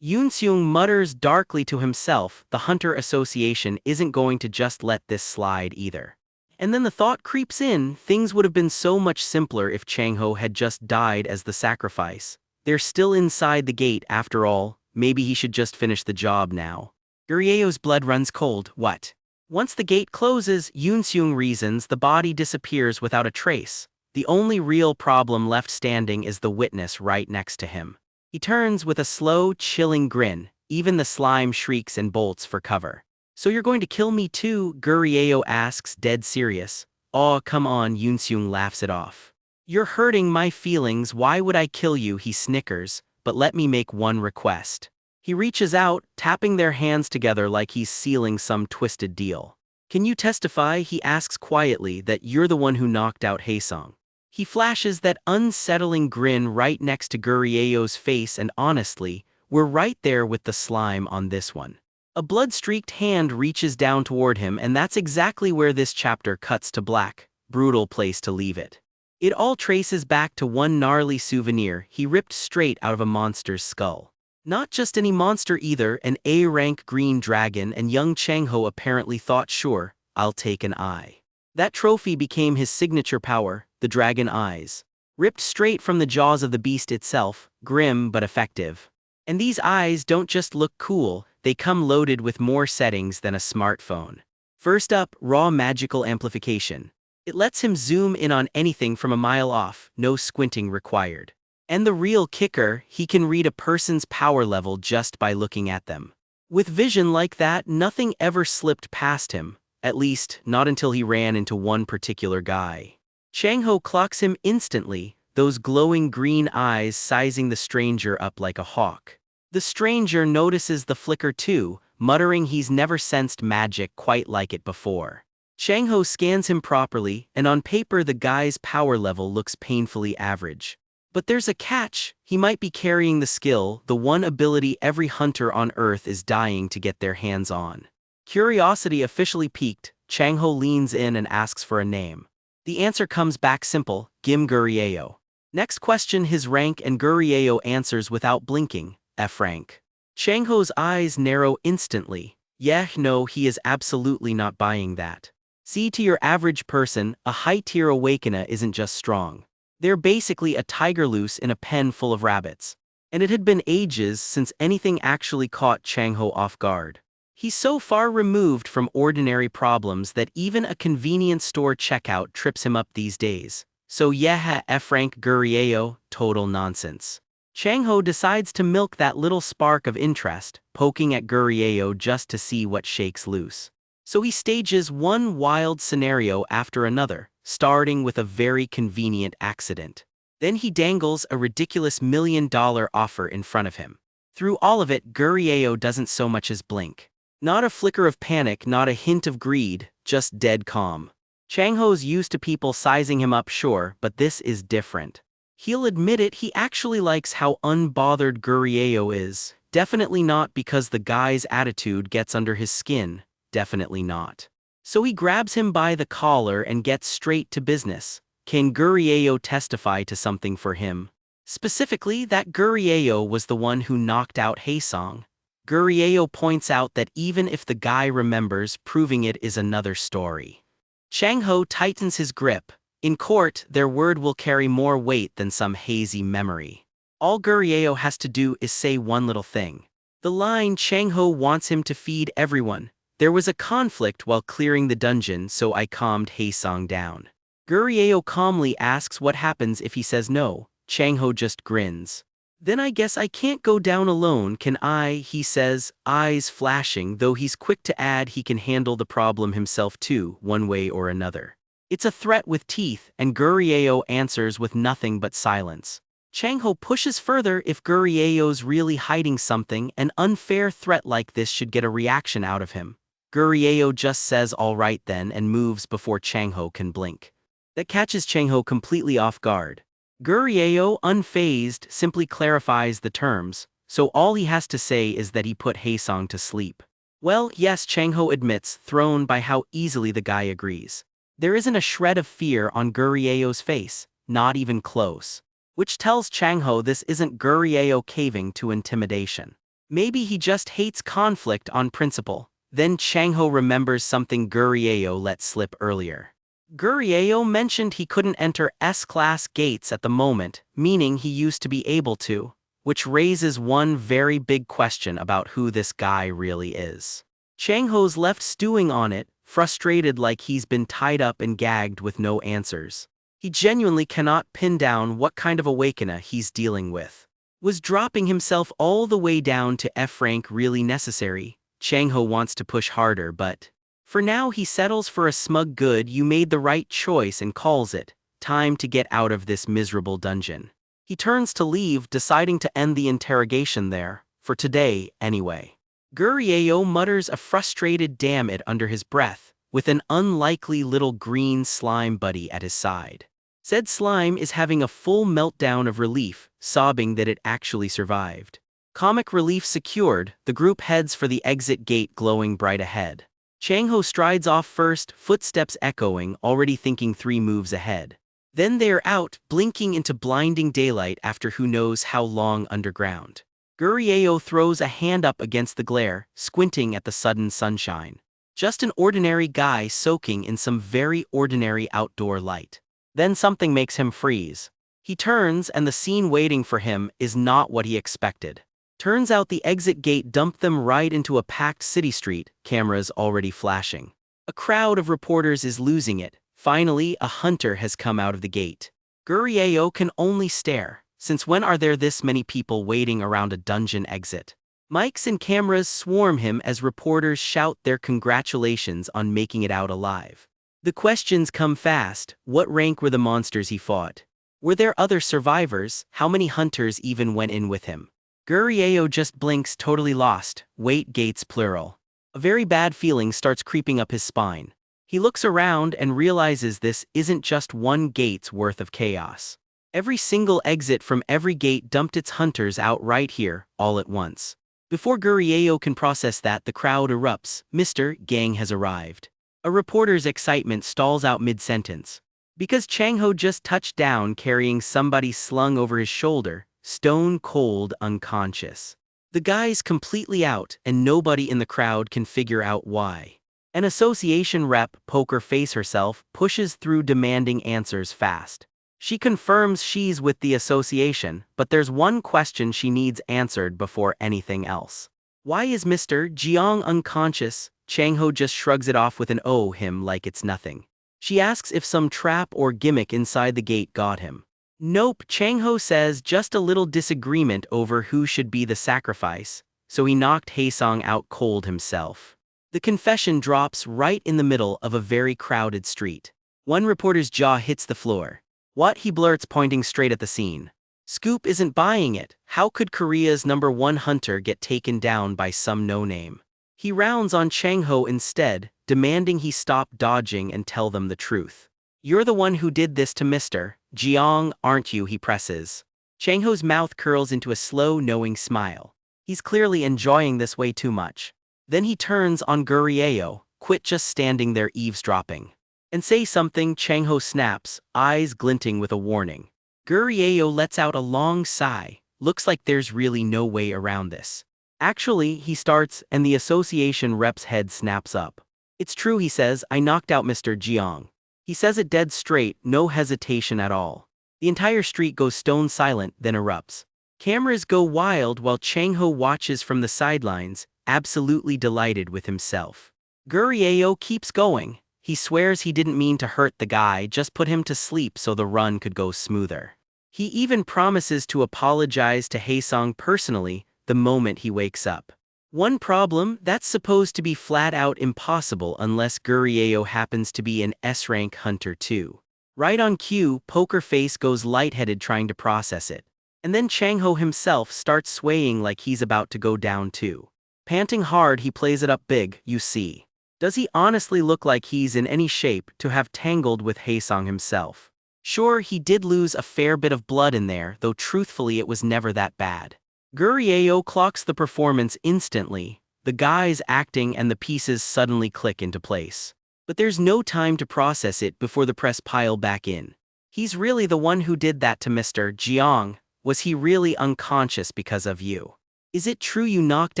Yoonseung mutters darkly to himself, the Hunter Association isn't going to just let this slide either. And then the thought creeps in, things would have been so much simpler if Changho had just died as the sacrifice. They're still inside the gate after all, maybe he should just finish the job now. Gurieo's blood runs cold. What? Once the gate closes, Yoonseung reasons, the body disappears without a trace. The only real problem left standing is the witness right next to him. He turns with a slow, chilling grin. Even the slime shrieks and bolts for cover. So you're going to kill me too? Gurieo asks, dead serious. Aw, come on, Yoonseung laughs it off. You're hurting my feelings, why would I kill you? He snickers, but let me make one request. He reaches out, tapping their hands together like he's sealing some twisted deal. Can you testify, he asks quietly, that you're the one who knocked out Haesong? He flashes that unsettling grin right next to Gurieo's face, and honestly, we're right there with the slime on this one. A blood-streaked hand reaches down toward him, and that's exactly where this chapter cuts to black. Brutal place to leave it. It all traces back to one gnarly souvenir he ripped straight out of a monster's skull. Not just any monster either, an A-rank green dragon, and young Changho apparently thought, sure, I'll take an eye. That trophy became his signature power, the dragon eyes. Ripped straight from the jaws of the beast itself, grim but effective. And these eyes don't just look cool, they come loaded with more settings than a smartphone. First up, raw magical amplification. It lets him zoom in on anything from a mile off, no squinting required. And the real kicker, he can read a person's power level just by looking at them. With vision like that, nothing ever slipped past him, at least not until he ran into one particular guy. Chang-ho clocks him instantly, those glowing green eyes sizing the stranger up like a hawk. The stranger notices the flicker too, muttering he's never sensed magic quite like it before. Chang-ho scans him properly, and on paper the guy's power level looks painfully average. But there's a catch: he might be carrying the skill, the one ability every hunter on Earth is dying to get their hands on. Curiosity officially piqued, Chang-ho leans in and asks for a name. The answer comes back simple: Gim Gurieo. Next question his rank, and Gurieo answers without blinking: F rank. Chang-ho's eyes narrow instantly. Yeah, no, he is absolutely not buying that. See, to your average person, a high-tier awakener isn't just strong. They're basically a tiger loose in a pen full of rabbits. And it had been ages since anything actually caught Chang-ho off guard. He's so far removed from ordinary problems that even a convenience store checkout trips him up these days. So yeah, F-rank Gurieo, total nonsense. Chang-ho decides to milk that little spark of interest, poking at Gurieo just to see what shakes loose. So he stages one wild scenario after another, starting with a very convenient accident. Then he dangles a ridiculous $1 million offer in front of him. Through all of it, Gurieo doesn't so much as blink. Not a flicker of panic, not a hint of greed, just dead calm. Chang-ho's used to people sizing him up, sure, but this is different. He'll admit it, he actually likes how unbothered Gurieo is. Definitely not because the guy's attitude gets under his skin. Definitely not. So he grabs him by the collar and gets straight to business. Can Gurieo testify to something for him? Specifically, that Gurieo was the one who knocked out Haesong. Gurieo points out that even if the guy remembers, proving it is another story. Chang-ho tightens his grip. In court, their word will carry more weight than some hazy memory. All Gurieo has to do is say one little thing. The line Chang-ho wants him to feed everyone. There was a conflict while clearing the dungeon, so I calmed Haesong down. Gurieo calmly asks what happens if he says no. Chang-ho just grins. Then I guess I can't go down alone, can I? He says, eyes flashing, though he's quick to add he can handle the problem himself too, one way or another. It's a threat with teeth, and Gurieo answers with nothing but silence. Chang-ho pushes further. If Gurieo's really hiding something, an unfair threat like this should get a reaction out of him. Gurieo just says all right then and moves before Chang-ho can blink. That catches Chang-ho completely off guard. Gurieo, unfazed, simply clarifies the terms, so all he has to say is that he put Haesong to sleep. Well, yes, Chang-ho admits, thrown by how easily the guy agrees. There isn't a shred of fear on Gurieo's face, not even close. Which tells Chang-ho this isn't Gurieo caving to intimidation. Maybe he just hates conflict on principle. Then Chang-ho remembers something Gurieo let slip earlier. Gurieo mentioned he couldn't enter S-class gates at the moment, meaning he used to be able to, which raises one very big question about who this guy really is. Chang-ho's left stewing on it, frustrated like he's been tied up and gagged with no answers. He genuinely cannot pin down what kind of awakener he's dealing with. Was dropping himself all the way down to F rank really necessary? Chang-ho wants to push harder, but for now he settles for a smug good you made the right choice and calls it time to get out of this miserable dungeon. He turns to leave, deciding to end the interrogation there, for today anyway. Gurieo mutters a frustrated damn it under his breath, with an unlikely little green slime buddy at his side. Said slime is having a full meltdown of relief, sobbing that it actually survived. Comic relief secured, the group heads for the exit gate glowing bright ahead. Chang-ho strides off first, footsteps echoing, already thinking 3 moves ahead. Then they're out, blinking into blinding daylight after who knows how long underground. Gurieo throws a hand up against the glare, squinting at the sudden sunshine. Just an ordinary guy soaking in some very ordinary outdoor light. Then something makes him freeze. He turns, and the scene waiting for him is not what he expected. Turns out the exit gate dumped them right into a packed city street, cameras already flashing. A crowd of reporters is losing it. Finally, a hunter has come out of the gate. Gurieo can only stare. Since when are there this many people waiting around a dungeon exit? Mics and cameras swarm him as reporters shout their congratulations on making it out alive. The questions come fast. What rank were the monsters he fought? Were there other survivors? How many hunters even went in with him? Gurieo just blinks, totally lost. Wait, gates plural. A very bad feeling starts creeping up his spine. He looks around and realizes this isn't just one gate's worth of chaos. Every single exit from every gate dumped its hunters out right here, all at once. Before Gurieo can process that, the crowd erupts. Mr. Gang has arrived. A reporter's excitement stalls out mid-sentence. Because Chang-ho just touched down carrying somebody slung over his shoulder, stone cold unconscious. The guy's completely out, and nobody in the crowd can figure out why. An association rep, Poker Face herself, pushes through demanding answers fast. She confirms she's with the association, but there's one question she needs answered before anything else. Why is Mr. Jiang unconscious? Chang-ho just shrugs it off with an "oh" him like it's nothing. She asks if some trap or gimmick inside the gate got him. Nope, Chang-ho says just a little disagreement over who should be the sacrifice, so he knocked Haesong out cold himself. The confession drops right in the middle of a very crowded street. One reporter's jaw hits the floor. What, he blurts, pointing straight at the scene. Scoop isn't buying it. How could Korea's #1 hunter get taken down by some no-name? He rounds on Chang-ho instead, demanding he stop dodging and tell them the truth. You're the one who did this to Mr. Jiang, aren't you? He presses. Chang-ho's mouth curls into a slow, knowing smile. He's clearly enjoying this way too much. Then he turns on Gurieo. Quit just standing there eavesdropping. And say something, Chang-ho snaps, eyes glinting with a warning. Gurieo lets out a long sigh. Looks like there's really no way around this. Actually, he starts, and the association rep's head snaps up. It's true, he says, I knocked out Mr. Jiang. He says it dead straight, no hesitation at all. The entire street goes stone silent, then erupts. Cameras go wild while Chang-ho watches from the sidelines, absolutely delighted with himself. Gurieo keeps going. He swears he didn't mean to hurt the guy, just put him to sleep so the run could go smoother. He even promises to apologize to Haesong personally the moment he wakes up. One problem, that's supposed to be flat out impossible unless Gurieo happens to be an S-rank hunter too. Right on cue, Poker Face goes lightheaded trying to process it. And then Chang-ho himself starts swaying like he's about to go down too. Panting hard, he plays it up big, you see. Does he honestly look like he's in any shape to have tangled with Haesong himself? Sure, he did lose a fair bit of blood in there, though truthfully it was never that bad. Gurieo clocks the performance instantly. The guy's acting and the pieces suddenly click into place. But there's no time to process it before the press pile back in. He's really the one who did that to Mr. Jiang. Was he really unconscious because of you? Is it true you knocked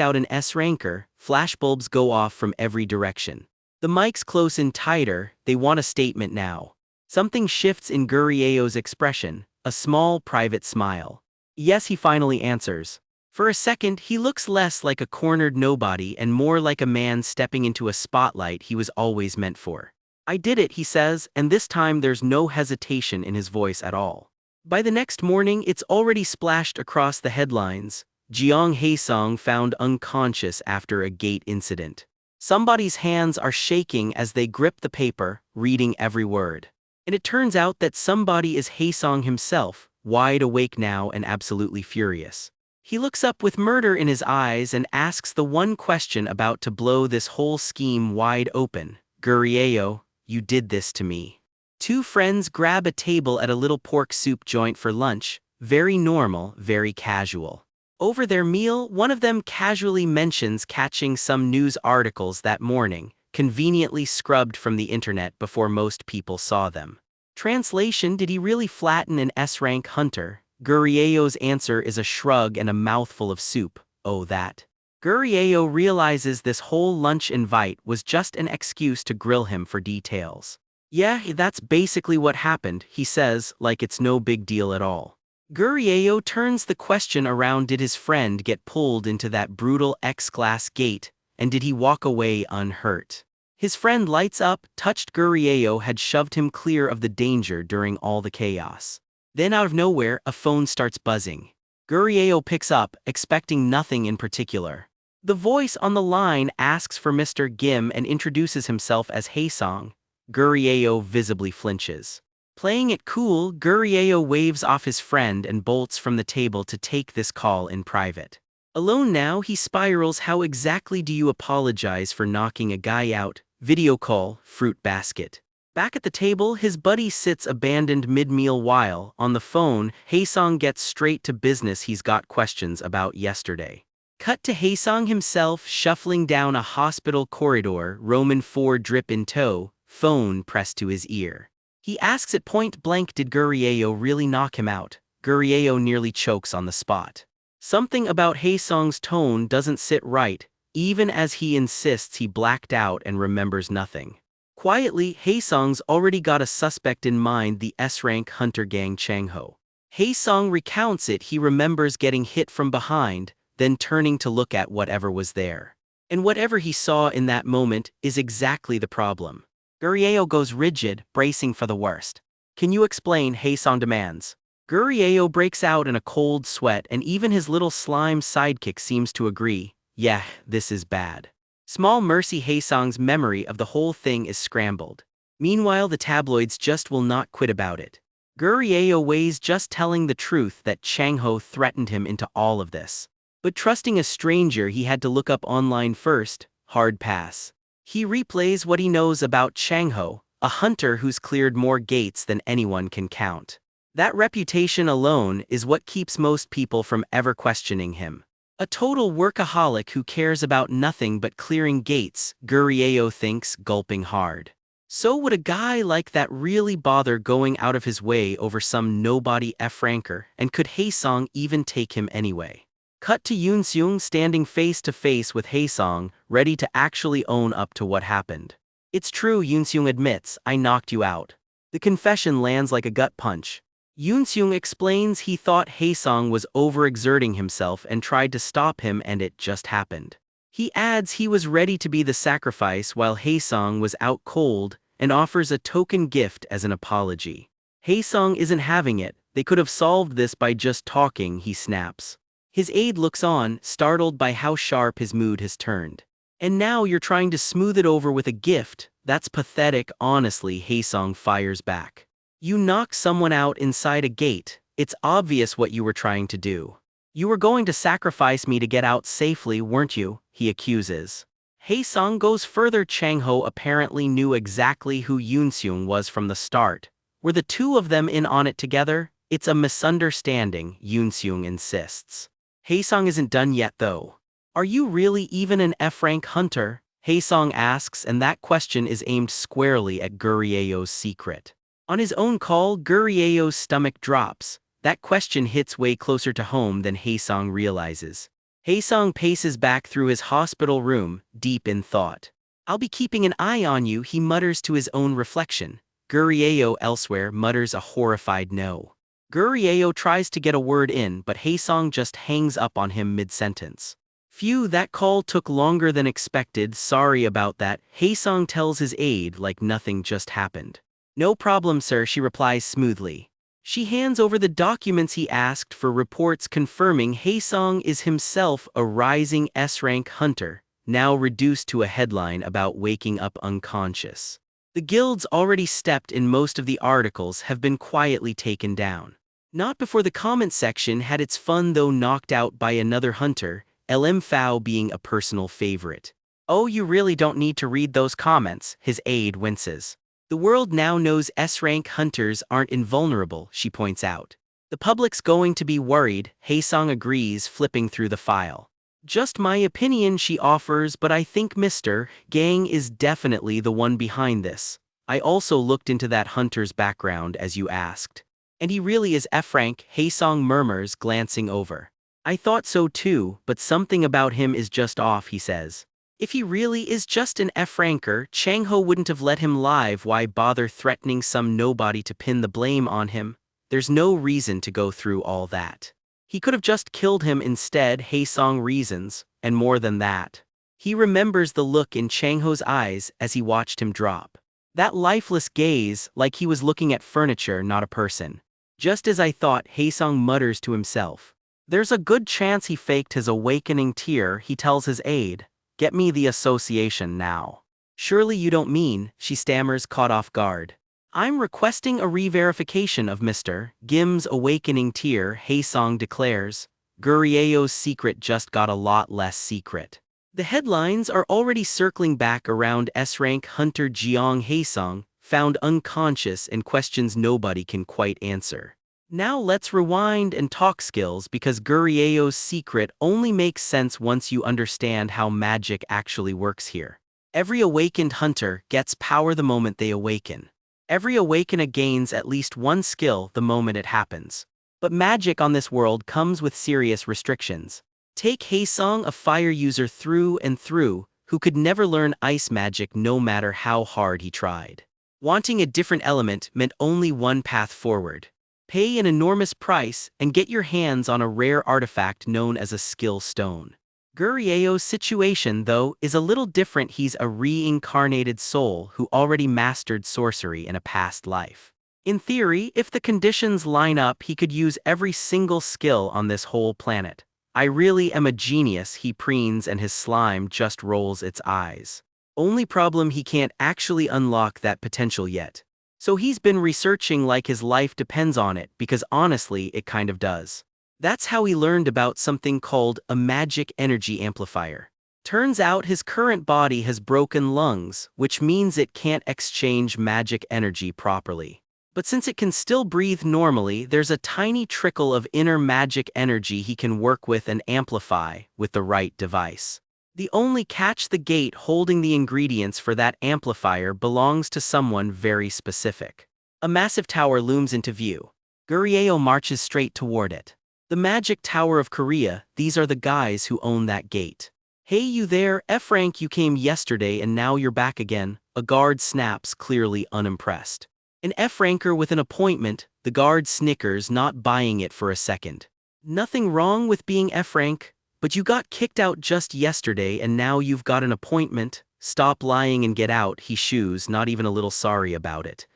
out an S-ranker? Flashbulbs go off from every direction. The mics close in tighter, they want a statement now. Something shifts in Gurieo's expression, a small private smile. Yes, he finally answers. For a second, he looks less like a cornered nobody and more like a man stepping into a spotlight he was always meant for. I did it, he says, and this time there's no hesitation in his voice at all. By the next morning, it's already splashed across the headlines. Jiang Haesong found unconscious after a gate incident. Somebody's hands are shaking as they grip the paper, reading every word. And it turns out that somebody is Haesong himself, wide awake now and absolutely furious. He looks up with murder in his eyes and asks the one question about to blow this whole scheme wide open. Gurieo, you did this to me. Two friends grab a table at a little pork soup joint for lunch, very normal, very casual. Over their meal, one of them casually mentions catching some news articles that morning, conveniently scrubbed from the internet before most people saw them. Translation: did he really flatten an S-rank hunter? Gurieo's answer is a shrug and a mouthful of soup. Oh, that. Gurieo realizes this whole lunch invite was just an excuse to grill him for details. Yeah, that's basically what happened, he says, like it's no big deal at all. Gurieo turns the question around: did his friend get pulled into that brutal X-class gate, and did he walk away unhurt? His friend lights up, touched. Gurieo had shoved him clear of the danger during all the chaos. Then out of nowhere, a phone starts buzzing. Gurieo picks up, expecting nothing in particular. The voice on the line asks for Mr. Gim and introduces himself as Haesong. Gurieo visibly flinches. Playing it cool, Gurieo waves off his friend and bolts from the table to take this call in private. Alone now, he spirals. How exactly do you apologize for knocking a guy out? Video call, fruit basket. Back at the table, his buddy sits abandoned mid-meal while, on the phone, Haesong gets straight to business. He's got questions about yesterday. Cut to Haesong himself shuffling down a hospital corridor, Roman 4 drip in tow, phone pressed to his ear. He asks at point blank, did Gurieo really knock him out? Gurieo nearly chokes on the spot. Something about Haesong's tone doesn't sit right, even as he insists he blacked out and remembers nothing. Quietly, Haesong's already got a suspect in mind, the S-rank hunter gang Changho. Haesong recounts it. He remembers getting hit from behind, then turning to look at whatever was there. And whatever he saw in that moment is exactly the problem. Gurieo goes rigid, bracing for the worst. Can you explain? Haesong demands. Gurieo breaks out in a cold sweat, and even his little slime sidekick seems to agree. Yeah, this is bad. Small mercy, Haesong's memory of the whole thing is scrambled. Meanwhile, the tabloids just will not quit about it. Gurieo weighs just telling the truth that Changho threatened him into all of this. But trusting a stranger he had to look up online first, hard pass. He replays what he knows about Changho, a hunter who's cleared more gates than anyone can count. That reputation alone is what keeps most people from ever questioning him. A total workaholic who cares about nothing but clearing gates, Gurieo thinks, gulping hard. So would a guy like that really bother going out of his way over some nobody F-ranker, and could Haesong even take him anyway? Cut to Yoonseung standing face to face with Haesong, ready to actually own up to what happened. It's true, Yoonseung admits, I knocked you out. The confession lands like a gut punch. Yoonseung explains he thought Haesong was overexerting himself and tried to stop him, and it just happened. He adds he was ready to be the sacrifice while Haesong was out cold, and offers a token gift as an apology. Haesong isn't having it. They could have solved this by just talking, he snaps. His aide looks on, startled by how sharp his mood has turned. And now you're trying to smooth it over with a gift? That's pathetic, honestly, Haesong fires back. You knocked someone out inside a gate. It's obvious what you were trying to do. You were going to sacrifice me to get out safely, weren't you? He accuses. Haesong goes further. Changho apparently knew exactly who Yoonseung was from the start. Were the two of them in on it together? It's a misunderstanding, Yoonseung insists. Haesong isn't done yet though. Are you really even an F-rank hunter? Haesong asks, and that question is aimed squarely at Gurieo's secret. On his own call, Gurieo's stomach drops. That question hits way closer to home than Haesong realizes. Haesong paces back through his hospital room, deep in thought. I'll be keeping an eye on you, he mutters to his own reflection. Gurieo elsewhere mutters a horrified no. Gurieo tries to get a word in, but Haesong just hangs up on him mid-sentence. Phew, that call took longer than expected, sorry about that, Haesong tells his aide like nothing just happened. No problem, sir, she replies smoothly. She hands over the documents he asked for, reports confirming Haesong is himself a rising S-rank hunter, now reduced to a headline about waking up unconscious. The guilds already stepped in, most of the articles have been quietly taken down. Not before the comment section had its fun though, knocked out by another hunter, LM Phao being a personal favorite. Oh, you really don't need to read those comments, his aide winces. The world now knows S-rank hunters aren't invulnerable, she points out. The public's going to be worried, Haesong agrees, flipping through the file. Just my opinion, she offers, but I think Mr. Gang is definitely the one behind this. I also looked into that hunter's background as you asked. And he really is F-rank, Haesong murmurs, glancing over. I thought so too, but something about him is just off, he says. If he really is just an F-ranker, Changho wouldn't have let him live. Why bother threatening some nobody to pin the blame on him? There's no reason to go through all that. He could have just killed him instead, Haesong reasons, and more than that. He remembers the look in Changho's eyes as he watched him drop. That lifeless gaze, like he was looking at furniture, not a person. Just as I thought, Haesong mutters to himself. There's a good chance he faked his awakening tear. He tells his aide, "Get me the association now." "Surely you don't mean," she stammers, caught off guard. "I'm requesting a re-verification of Mr. Gim's awakening tear," Haesong declares. Gurieo's secret just got a lot less secret. The headlines are already circling back around S-rank hunter Jeong Haesong, found unconscious and questions nobody can quite answer. Now let's rewind and talk skills, because Gurieo's secret only makes sense once you understand how magic actually works here. Every awakened hunter gets power the moment they awaken. Every awakener gains at least one skill the moment it happens. But magic on this world comes with serious restrictions. Take Haesong, a fire user through and through, who could never learn ice magic no matter how hard he tried. Wanting a different element meant only one path forward. Pay an enormous price and get your hands on a rare artifact known as a skill stone. Gurieo's situation, though, is a little different. He's a reincarnated soul who already mastered sorcery in a past life. In theory, if the conditions line up, he could use every single skill on this whole planet. "I really am a genius," he preens, and his slime just rolls its eyes. Only problem, he can't actually unlock that potential yet. So he's been researching like his life depends on it, because honestly, it kind of does. That's how he learned about something called a magic energy amplifier. Turns out his current body has broken lungs, which means it can't exchange magic energy properly. But since it can still breathe normally, there's a tiny trickle of inner magic energy he can work with and amplify with the right device. The only catch: the gate holding the ingredients for that amplifier belongs to someone very specific. A massive tower looms into view. Gurieo marches straight toward it. The Magic Tower of Korea, these are the guys who own that gate. "Hey you there, F-rank, you came yesterday and now you're back again," a guard snaps, clearly unimpressed. An F-ranker with an appointment, the guard snickers, not buying it for a second. "Nothing wrong with being F-rank, but you got kicked out just yesterday and now you've got an appointment. Stop lying and get out," he shoos, not even a little sorry about it.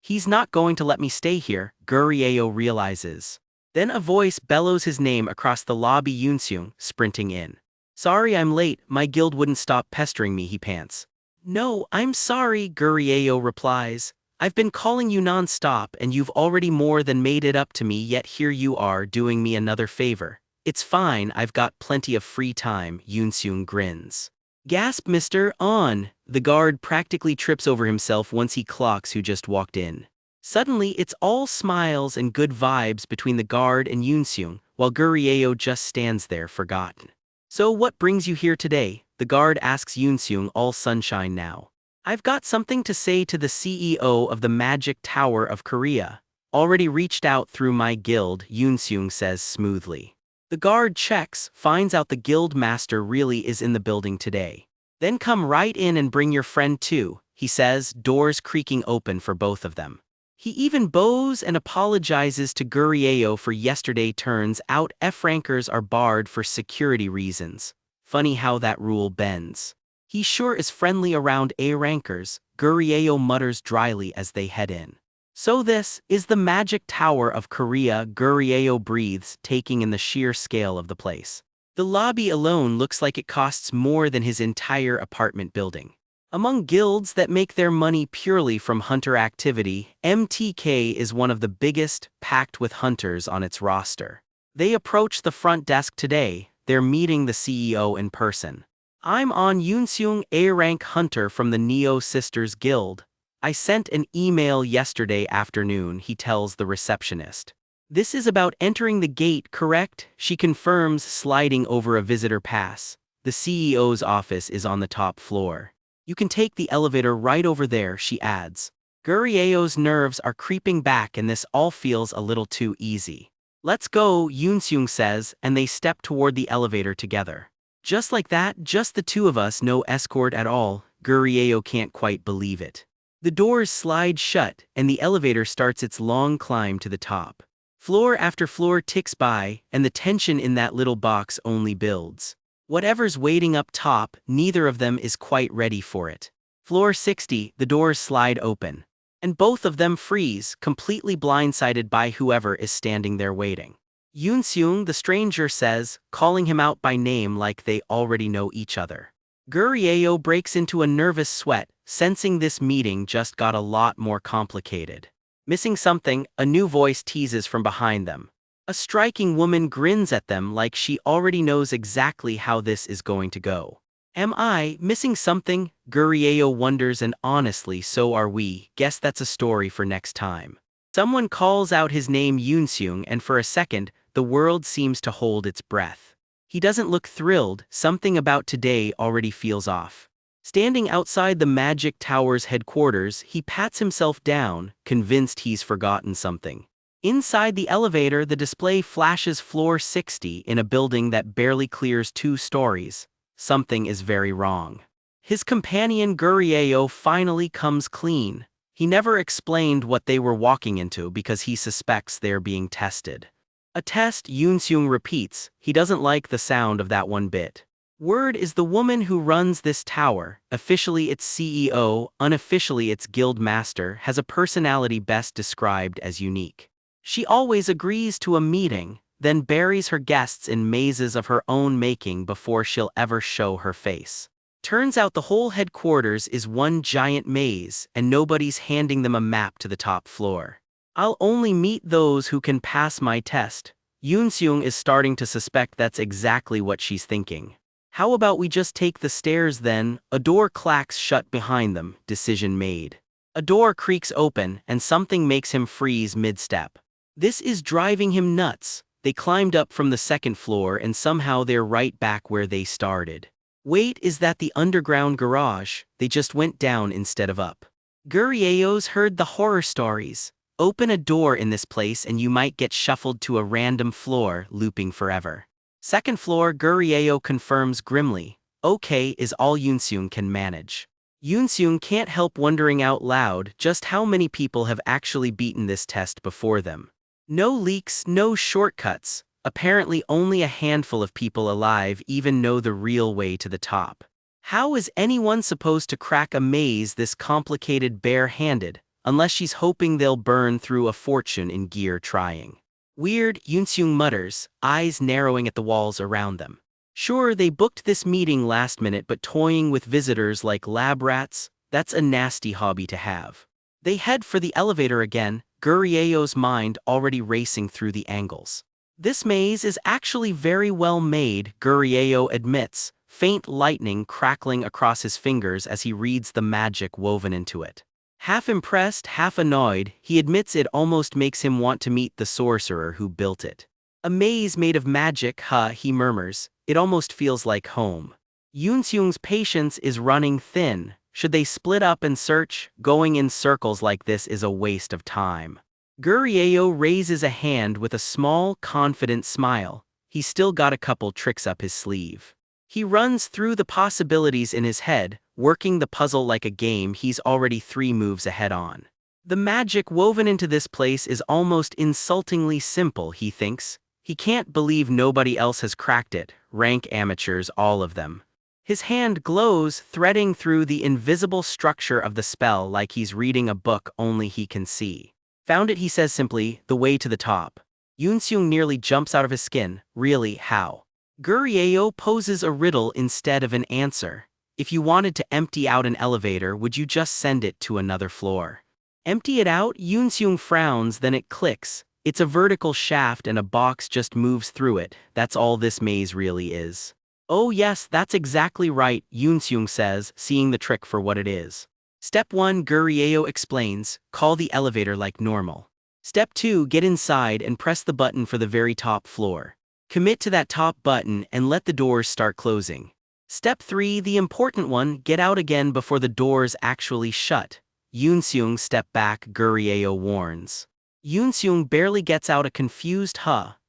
"He's not going to let me stay here," Gurieo realizes. Then a voice bellows his name across the lobby. Yoonseung, sprinting in. "Sorry I'm late, my guild wouldn't stop pestering me," he pants. "No, I'm sorry," Gurieo replies. "I've been calling you non-stop and you've already more than made it up to me, yet here you are doing me another favor." "It's fine, I've got plenty of free time," Yoonseung grins. "Gasp, Mr. On!" The guard practically trips over himself once he clocks who just walked in. Suddenly, it's all smiles and good vibes between the guard and Yoonseung, while Gurieo just stands there forgotten. "So what brings you here today?" the guard asks Yoonseung, all sunshine now. "I've got something to say to the CEO of the Magic Tower of Korea. Already reached out through my guild," Yoonseung says smoothly. The guard checks, finds out the guild master really is in the building today. "Then come right in and bring your friend too," he says, doors creaking open for both of them. He even bows and apologizes to Gurieo for yesterday. Turns out F-rankers are barred for security reasons. Funny how that rule bends. "He sure is friendly around A-rankers," Gurieo mutters dryly as they head in. "So this is the Magic Tower of Korea," Gurieo breathes, taking in the sheer scale of the place. The lobby alone looks like it costs more than his entire apartment building. Among guilds that make their money purely from hunter activity, MTK is one of the biggest, packed with hunters on its roster. They approach the front desk today. They're meeting the CEO in person. "I'm On Yoonseung, A-rank hunter from the Neo Sisters Guild. I sent an email yesterday afternoon," he tells the receptionist. "This is about entering the gate, correct?" she confirms, sliding over a visitor pass. "The CEO's office is on the top floor. You can take the elevator right over there," she adds. Gurieo's nerves are creeping back and this all feels a little too easy. "Let's go," Yoonseung says, and they step toward the elevator together. Just like that, just the two of us, no escort at all. Gurieo can't quite believe it. The doors slide shut, and the elevator starts its long climb to the top. Floor after floor ticks by, and the tension in that little box only builds. Whatever's waiting up top, neither of them is quite ready for it. Floor 60, the doors slide open. And both of them freeze, completely blindsided by whoever is standing there waiting. Yoonseung, the stranger, says, calling him out by name like they already know each other. Gurieo breaks into a nervous sweat, sensing this meeting just got a lot more complicated. Missing something, a new voice teases from behind them. A striking woman grins at them like she already knows exactly how this is going to go. Am I missing something? Gurieo wonders, and honestly, so are we. Guess that's a story for next time. Someone calls out his name, Yoonseung, and for a second, the world seems to hold its breath. He doesn't look thrilled, something about today already feels off. Standing outside the Magic Tower's headquarters, he pats himself down, convinced he's forgotten something. Inside the elevator, the display flashes floor 60 in a building that barely clears 2 stories. Something is very wrong. His companion Gurieo finally comes clean. He never explained what they were walking into because he suspects they're being tested. A test, Yoonseung repeats. He doesn't like the sound of that one bit. Word is the woman who runs this tower, officially its CEO, unofficially its guild master, has a personality best described as unique. She always agrees to a meeting, then buries her guests in mazes of her own making before she'll ever show her face. Turns out the whole headquarters is one giant maze, and nobody's handing them a map to the top floor. I'll only meet those who can pass my test. Yoonseung is starting to suspect that's exactly what she's thinking. How about we just take the stairs then? A door clacks shut behind them, decision made. A door creaks open, and something makes him freeze mid-step. This is driving him nuts. They climbed up from the 2nd floor and somehow they're right back where they started. Wait, is that the underground garage? They just went down instead of up. Gurieo's heard the horror stories. Open a door in this place and you might get shuffled to a random floor, looping forever. 2nd floor, Gurieo confirms grimly. Okay is all Yoonseung can manage. Yoonseung can't help wondering out loud just how many people have actually beaten this test before them. No leaks, no shortcuts. Apparently only a handful of people alive even know the real way to the top. How is anyone supposed to crack a maze this complicated bare-handed, unless she's hoping they'll burn through a fortune in gear trying? Weird, Yoonseung mutters, eyes narrowing at the walls around them. Sure, they booked this meeting last minute, but toying with visitors like lab rats, that's a nasty hobby to have. They head for the elevator again, Gurieo's mind already racing through the angles. This maze is actually very well made, Gurieo admits, faint lightning crackling across his fingers as he reads the magic woven into it. Half impressed, half annoyed, he admits it almost makes him want to meet the sorcerer who built it. A maze made of magic, he murmurs, it almost feels like home. Yoonseung's patience is running thin. Should they split up and search? Going in circles like this is a waste of time. Gurieo raises a hand with a small, confident smile. He's still got a couple tricks up his sleeve. He runs through the possibilities in his head, working the puzzle like a game he's already 3 moves ahead on. The magic woven into this place is almost insultingly simple, he thinks. He can't believe nobody else has cracked it, rank amateurs all of them. His hand glows, threading through the invisible structure of the spell like he's reading a book only he can see. Found it, he says simply, the way to the top. Yoonseung nearly jumps out of his skin. Really, how? Gurieo poses a riddle instead of an answer. If you wanted to empty out an elevator, would you just send it to another floor? Empty it out? Yoonseung frowns, then it clicks. It's a vertical shaft and a box just moves through it. That's all this maze really is. Oh yes, that's exactly right, Yoonseung says, seeing the trick for what it is. Step 1, Gurieo explains, call the elevator like normal. Step 2, get inside and press the button for the very top floor. Commit to that top button and let the doors start closing. Step 3, the important one, get out again before the doors actually shut. Yoonseung, step back, Gurieo warns. Yoonseung barely gets out a confused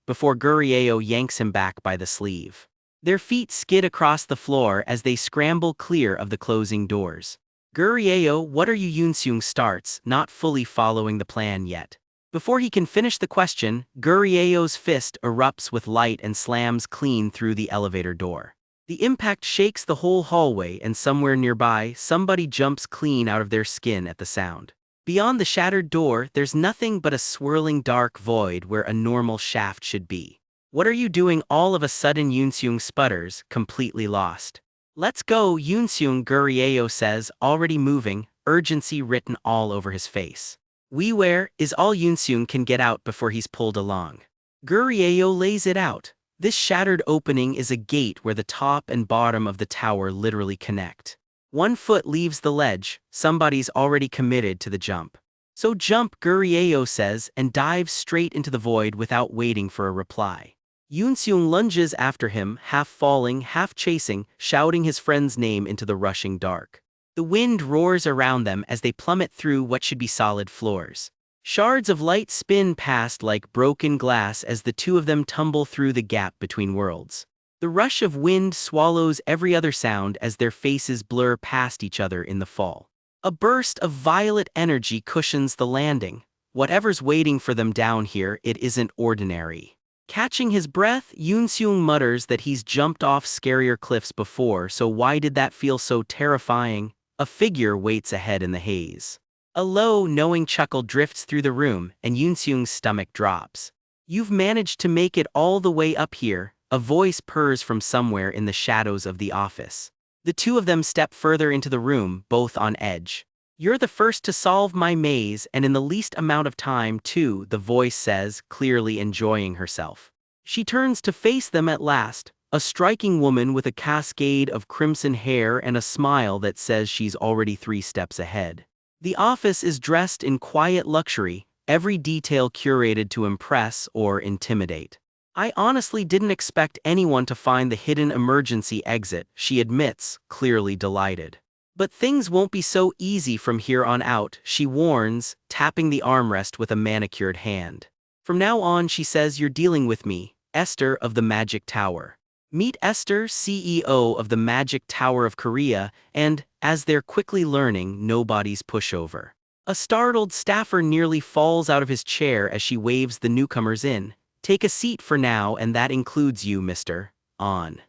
before Gurieo yanks him back by the sleeve. Their feet skid across the floor as they scramble clear of the closing doors. Gurieo, what are you? Yoonseung starts, not fully following the plan yet. Before he can finish the question, Gurieo's fist erupts with light and slams clean through the elevator door. The impact shakes the whole hallway, and somewhere nearby, somebody jumps clean out of their skin at the sound. Beyond the shattered door, there's nothing but a swirling dark void where a normal shaft should be. What are you doing? All of a sudden Yoonseung sputters, completely lost. Let's go, Yoonseung, Gurieo says, already moving, urgency written all over his face. Where is all Yoonseung can get out before he's pulled along. Gurieo lays it out. This shattered opening is a gate where the top and bottom of the tower literally connect. 1 foot leaves the ledge, somebody's already committed to the jump. So jump, Gurieo says, and dives straight into the void without waiting for a reply. Yoonseung lunges after him, half falling, half chasing, shouting his friend's name into the rushing dark. The wind roars around them as they plummet through what should be solid floors. Shards of light spin past like broken glass as the two of them tumble through the gap between worlds. The rush of wind swallows every other sound as their faces blur past each other in the fall. A burst of violet energy cushions the landing. Whatever's waiting for them down here, it isn't ordinary. Catching his breath, Yoonseung mutters that he's jumped off scarier cliffs before, so why did that feel so terrifying? A figure waits ahead in the haze. A low, knowing chuckle drifts through the room, and Yoonseung's stomach drops. You've managed to make it all the way up here, a voice purrs from somewhere in the shadows of the office. The two of them step further into the room, both on edge. You're the first to solve my maze, and in the least amount of time, too, the voice says, clearly enjoying herself. She turns to face them at last, a striking woman with a cascade of crimson hair and a smile that says she's already 3 steps ahead. The office is dressed in quiet luxury, every detail curated to impress or intimidate. I honestly didn't expect anyone to find the hidden emergency exit, she admits, clearly delighted. But things won't be so easy from here on out, she warns, tapping the armrest with a manicured hand. From now on, she says, you're dealing with me, Esther of the Magic Tower. Meet Esther, CEO of the Magic Tower of Korea, and, as they're quickly learning, nobody's pushover. A startled staffer nearly falls out of his chair as she waves the newcomers in. Take a seat for now, and that includes you, Mr. On.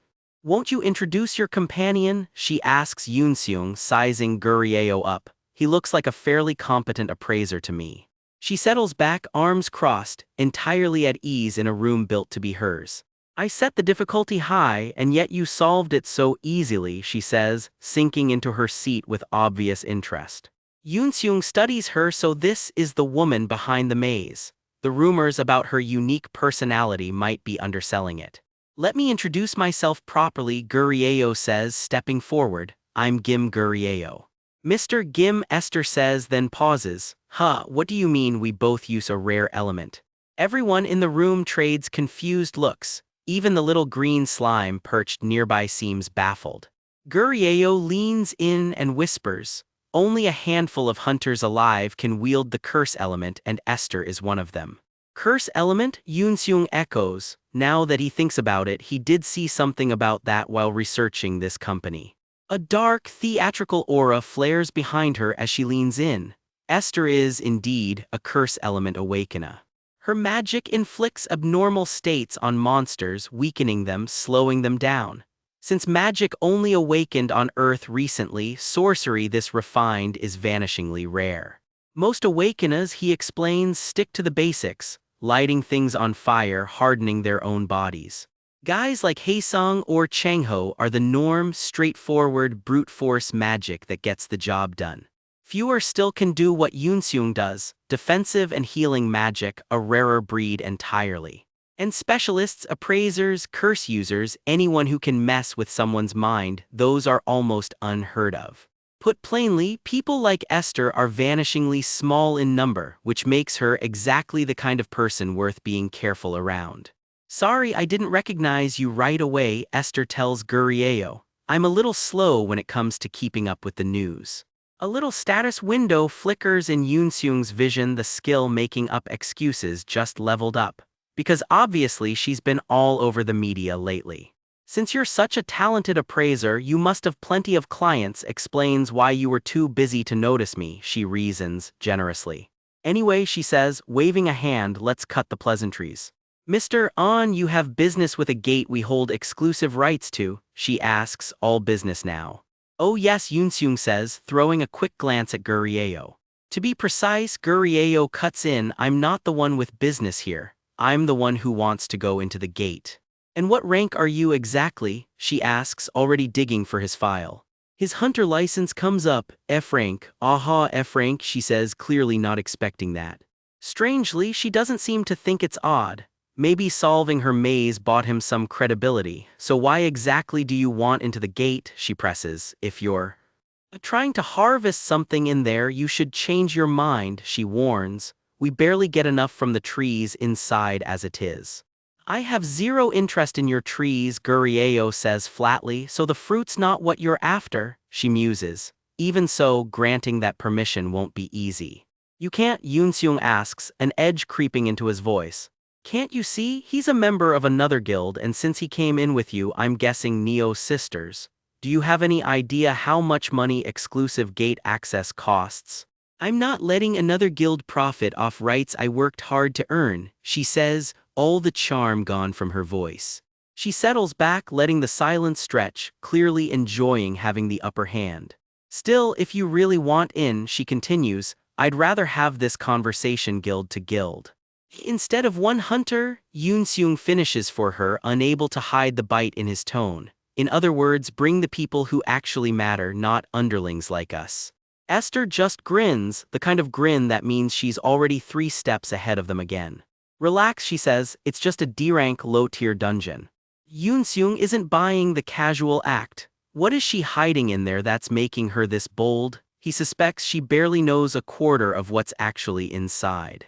Won't you introduce your companion? She asks Yoonseung, sizing Gurieo up. He looks like a fairly competent appraiser to me. She settles back, arms crossed, entirely at ease in a room built to be hers. I set the difficulty high, and yet you solved it so easily, she says, sinking into her seat with obvious interest. Yoonseung studies her. So this is the woman behind the maze. The rumors about her unique personality might be underselling it. Let me introduce myself properly, Gurieo says, stepping forward. I'm Gim Gurieo. Mr. Gim, Esther says, then pauses. What do you mean we both use a rare element? Everyone in the room trades confused looks. Even the little green slime perched nearby seems baffled. Gurieo leans in and whispers, only a handful of hunters alive can wield the curse element, and Esther is one of them. Curse element? Yoonseung echoes. Now that he thinks about it, he did see something about that while researching this company. A dark, theatrical aura flares behind her as she leans in. Esther is, indeed, a curse element awakener. Her magic inflicts abnormal states on monsters, weakening them, slowing them down. Since magic only awakened on Earth recently, sorcery this refined is vanishingly rare. Most awakeners, he explains, stick to the basics, lighting things on fire, hardening their own bodies. Guys like Haesung or Changho are the norm, straightforward, brute force magic that gets the job done. Fewer still can do what Yoonseung does, defensive and healing magic, a rarer breed entirely. And specialists, appraisers, curse users, anyone who can mess with someone's mind, those are almost unheard of. Put plainly, people like Esther are vanishingly small in number, which makes her exactly the kind of person worth being careful around. Sorry I didn't recognize you right away, Esther tells Gurieo. I'm a little slow when it comes to keeping up with the news. A little status window flickers in Yoonseung's vision, the skill making up excuses just leveled up. Because obviously she's been all over the media lately. Since you're such a talented appraiser, you must have plenty of clients, explains why you were too busy to notice me, she reasons, generously. Anyway, she says, waving a hand, let's cut the pleasantries. Mr. On, you have business with a gate we hold exclusive rights to, she asks, all business now. Oh yes, Yoonseung says, throwing a quick glance at Gurieo. To be precise, Gurieo cuts in, I'm not the one with business here. I'm the one who wants to go into the gate. And what rank are you exactly? She asks, already digging for his file. His hunter license comes up, F rank, aha F rank, she says, clearly not expecting that. Strangely, she doesn't seem to think it's odd. Maybe solving her maze bought him some credibility. So why exactly do you want into the gate, she presses, if you're trying to harvest something in there, you should change your mind, she warns. We barely get enough from the trees inside as it is. I have zero interest in your trees, Gurieo says flatly, so the fruit's not what you're after, she muses. Even so, granting that permission won't be easy. You can't, Yoonseung asks, an edge creeping into his voice. Can't you see? He's a member of another guild, and since he came in with you, I'm guessing Neo's sisters. Do you have any idea how much money exclusive gate access costs? I'm not letting another guild profit off rights I worked hard to earn, she says, all the charm gone from her voice. She settles back, letting the silence stretch, clearly enjoying having the upper hand. Still, if you really want in, she continues, I'd rather have this conversation guild to guild. Instead of one hunter, Yoonseung finishes for her, unable to hide the bite in his tone. In other words, bring the people who actually matter, not underlings like us. Esther just grins, the kind of grin that means she's already 3 steps ahead of them again. Relax, she says, it's just a D-rank low-tier dungeon. Yoonseung isn't buying the casual act. What is she hiding in there that's making her this bold? He suspects she barely knows a quarter of what's actually inside.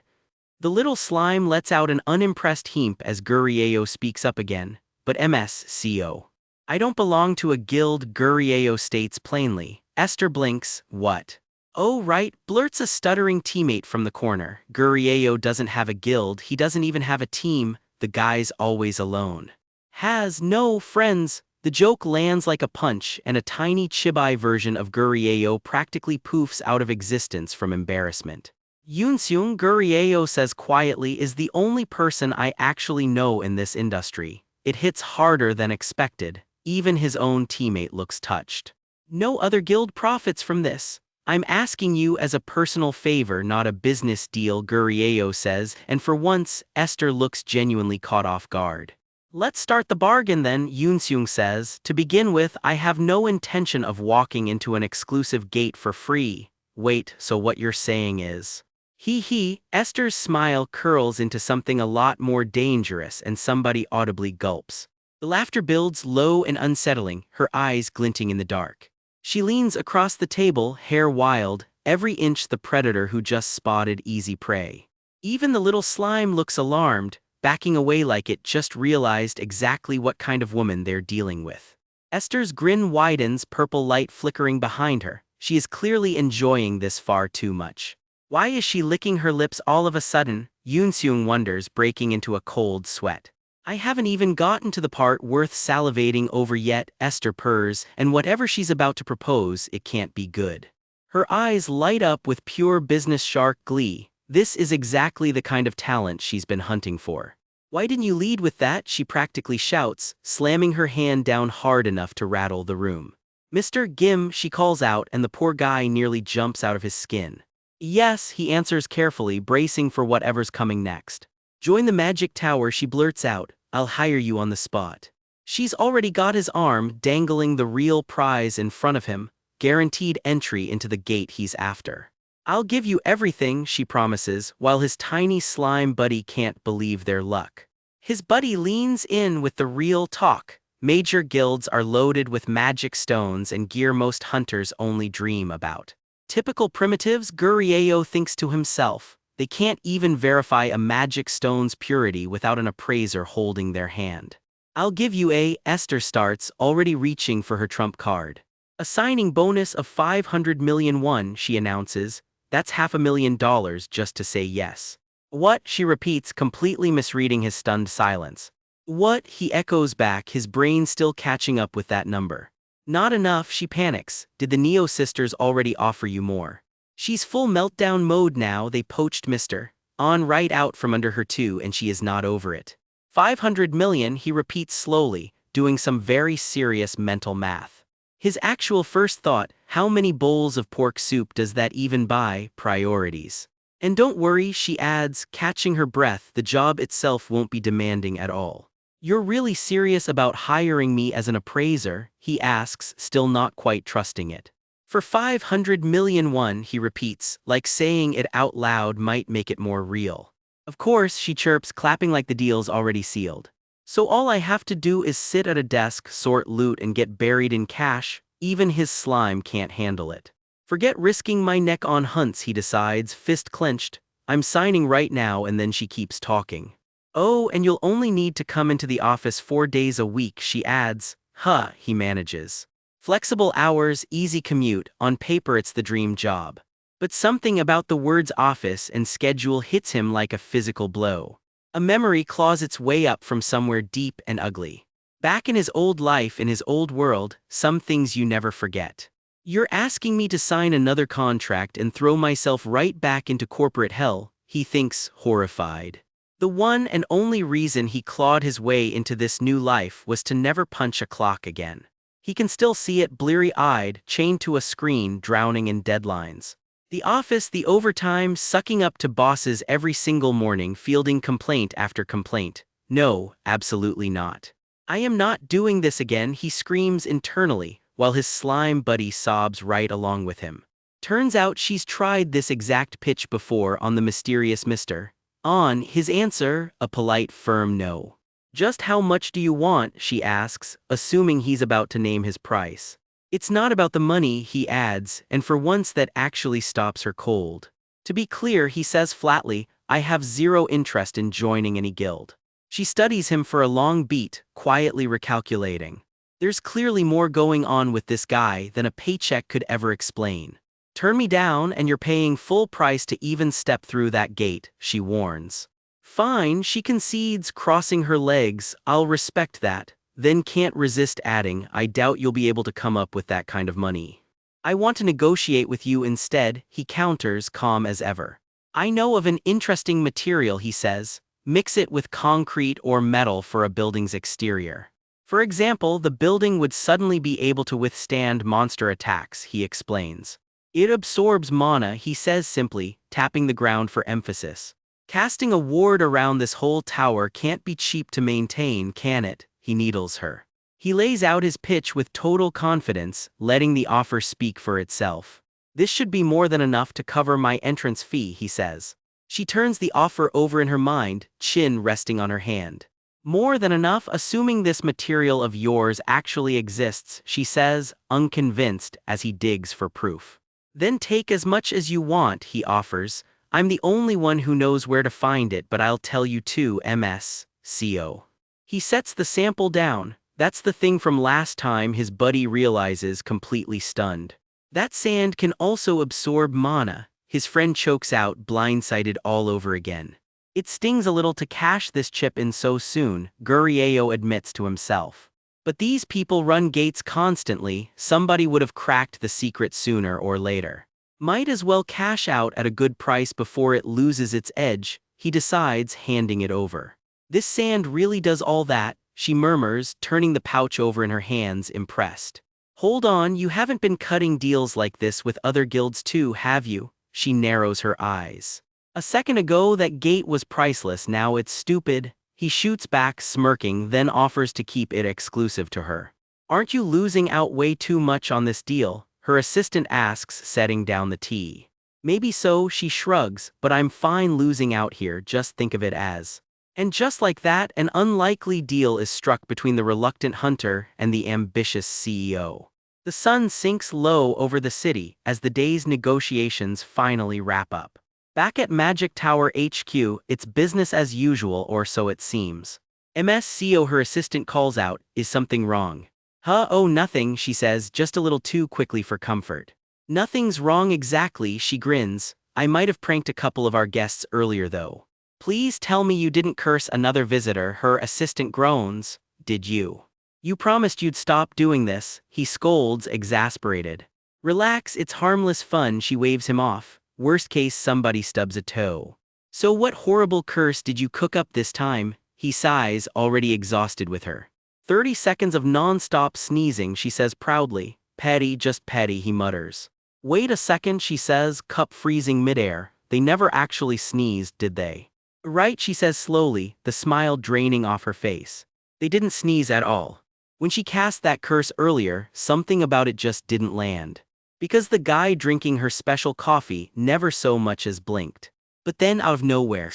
The little slime lets out an unimpressed heap as Gurieo speaks up again, but MSCO. I don't belong to a guild, Gurieo states plainly. Esther blinks, what? Oh right, blurts a stuttering teammate from the corner. Gurieo doesn't have a guild, he doesn't even have a team, the guy's always alone. Has no friends. The joke lands like a punch, and a tiny chibi version of Gurieo practically poofs out of existence from embarrassment. Yoonseung, Gurieo says quietly, is the only person I actually know in this industry. It hits harder than expected. Even his own teammate looks touched. No other guild profits from this. I'm asking you as a personal favor, not a business deal, Gurieo says, and for once, Esther looks genuinely caught off guard. Let's start the bargain then, Yoonseung says. To begin with, I have no intention of walking into an exclusive gate for free. Wait, so what you're saying is… Hee, Esther's smile curls into something a lot more dangerous and somebody audibly gulps. The laughter builds low and unsettling, her eyes glinting in the dark. She leans across the table, hair wild, every inch the predator who just spotted easy prey. Even the little slime looks alarmed, backing away like it just realized exactly what kind of woman they're dealing with. Esther's grin widens, purple light flickering behind her. She is clearly enjoying this far too much. Why is she licking her lips all of a sudden? Yoonseung wonders, breaking into a cold sweat. I haven't even gotten to the part worth salivating over yet, Esther purrs, and whatever she's about to propose, it can't be good. Her eyes light up with pure business shark glee. This is exactly the kind of talent she's been hunting for. Why didn't you lead with that? She practically shouts, slamming her hand down hard enough to rattle the room. Mr. Gim, she calls out, and the poor guy nearly jumps out of his skin. Yes, he answers carefully, bracing for whatever's coming next. Join the magic tower, she blurts out. I'll hire you on the spot. She's already got his arm, dangling the real prize in front of him, guaranteed entry into the gate he's after. I'll give you everything, she promises, while his tiny slime buddy can't believe their luck. His buddy leans in with the real talk. Major guilds are loaded with magic stones and gear most hunters only dream about. Typical primitives, Gurieo thinks to himself. They can't even verify a magic stone's purity without an appraiser holding their hand. I'll give you a… Esther starts, already reaching for her trump card. A signing bonus of 500 million won, she announces. That's $500,000 just to say yes. What? She repeats, completely misreading his stunned silence. What? He echoes back, his brain still catching up with that number. Not enough, she panics. Did the Neo sisters already offer you more? She's full meltdown mode now. They poached Mr. On right out from under her too, and she is not over it. 500 million, he repeats slowly, doing some very serious mental math. His actual first thought, how many bowls of pork soup does that even buy? Priorities. And don't worry, she adds, catching her breath, the job itself won't be demanding at all. You're really serious about hiring me as an appraiser? He asks, still not quite trusting it. For 500 million won, he repeats, like saying it out loud might make it more real. Of course, she chirps, clapping like the deal's already sealed. So all I have to do is sit at a desk, sort loot and get buried in cash? Even his slime can't handle it. Forget risking my neck on hunts, he decides, fist clenched. I'm signing right now. And then she keeps talking. Oh, and you'll only need to come into the office 4 days a week, she adds. Huh, he manages. Flexible hours, easy commute, on paper it's the dream job. But something about the words office and schedule hits him like a physical blow. A memory claws its way up from somewhere deep and ugly. Back in his old life, in his old world, some things you never forget. You're asking me to sign another contract and throw myself right back into corporate hell, he thinks, horrified. The one and only reason he clawed his way into this new life was to never punch a clock again. He can still see it, bleary-eyed, chained to a screen, drowning in deadlines. The office, the overtime, sucking up to bosses every single morning, fielding complaint after complaint. No, absolutely not. I am not doing this again, he screams internally, while his slime buddy sobs right along with him. Turns out she's tried this exact pitch before on the mysterious Mr. On, his answer, a polite, firm no. Just how much do you want, she asks, assuming he's about to name his price. It's not about the money, he adds, and for once that actually stops her cold. To be clear, he says flatly, I have zero interest in joining any guild. She studies him for a long beat, quietly recalculating. There's clearly more going on with this guy than a paycheck could ever explain. Turn me down and you're paying full price to even step through that gate, she warns. Fine, she concedes, crossing her legs, I'll respect that, then can't resist adding, I doubt you'll be able to come up with that kind of money. I want to negotiate with you instead, he counters, calm as ever. I know of an interesting material, he says, mix it with concrete or metal for a building's exterior. For example, the building would suddenly be able to withstand monster attacks, he explains. It absorbs mana, he says simply, tapping the ground for emphasis. Casting a ward around this whole tower can't be cheap to maintain, can it? He needles her. He lays out his pitch with total confidence, letting the offer speak for itself. This should be more than enough to cover my entrance fee, he says. She turns the offer over in her mind, chin resting on her hand. More than enough, assuming this material of yours actually exists, she says, unconvinced as he digs for proof. Then take as much as you want, he offers. I'm the only one who knows where to find it, but I'll tell you too, MSCO. He sets the sample down. That's the thing from last time, his buddy realizes, completely stunned. That sand can also absorb mana, his friend chokes out, blindsided all over again. It stings a little to cash this chip in so soon, Gurieo admits to himself. But these people run gates constantly, somebody would have cracked the secret sooner or later. Might as well cash out at a good price before it loses its edge, he decides, handing it over. This sand really does all that, she murmurs, turning the pouch over in her hands, impressed. Hold on, you haven't been cutting deals like this with other guilds too, have you? She narrows her eyes. A second ago that gate was priceless, now it's stupid. He shoots back, smirking, then offers to keep it exclusive to her. Aren't you losing out way too much on this deal? Her assistant asks, setting down the tea. Maybe so, she shrugs, but I'm fine losing out here, just think of it as. And just like that, an unlikely deal is struck between the reluctant hunter and the ambitious CEO. The sun sinks low over the city as the day's negotiations finally wrap up. Back at Magic Tower HQ, it's business as usual, or so it seems. MSCO, her assistant, calls out, is something wrong? Huh, oh nothing, she says, just a little too quickly for comfort. Nothing's wrong exactly, she grins. I might have pranked a couple of our guests earlier though. Please tell me you didn't curse another visitor, her assistant groans. Did you? You promised you'd stop doing this, he scolds, exasperated. Relax, it's harmless fun, she waves him off. Worst case, somebody stubs a toe. So what horrible curse did you cook up this time? He sighs, already exhausted with her. 30 seconds of non-stop sneezing, she says proudly. Petty, just petty, he mutters. Wait a second, she says, cup freezing midair. They never actually sneezed, did they? Right, she says slowly, the smile draining off her face. They didn't sneeze at all. When she cast that curse earlier, something about it just didn't land. Because the guy drinking her special coffee never so much as blinked. But then out of nowhere,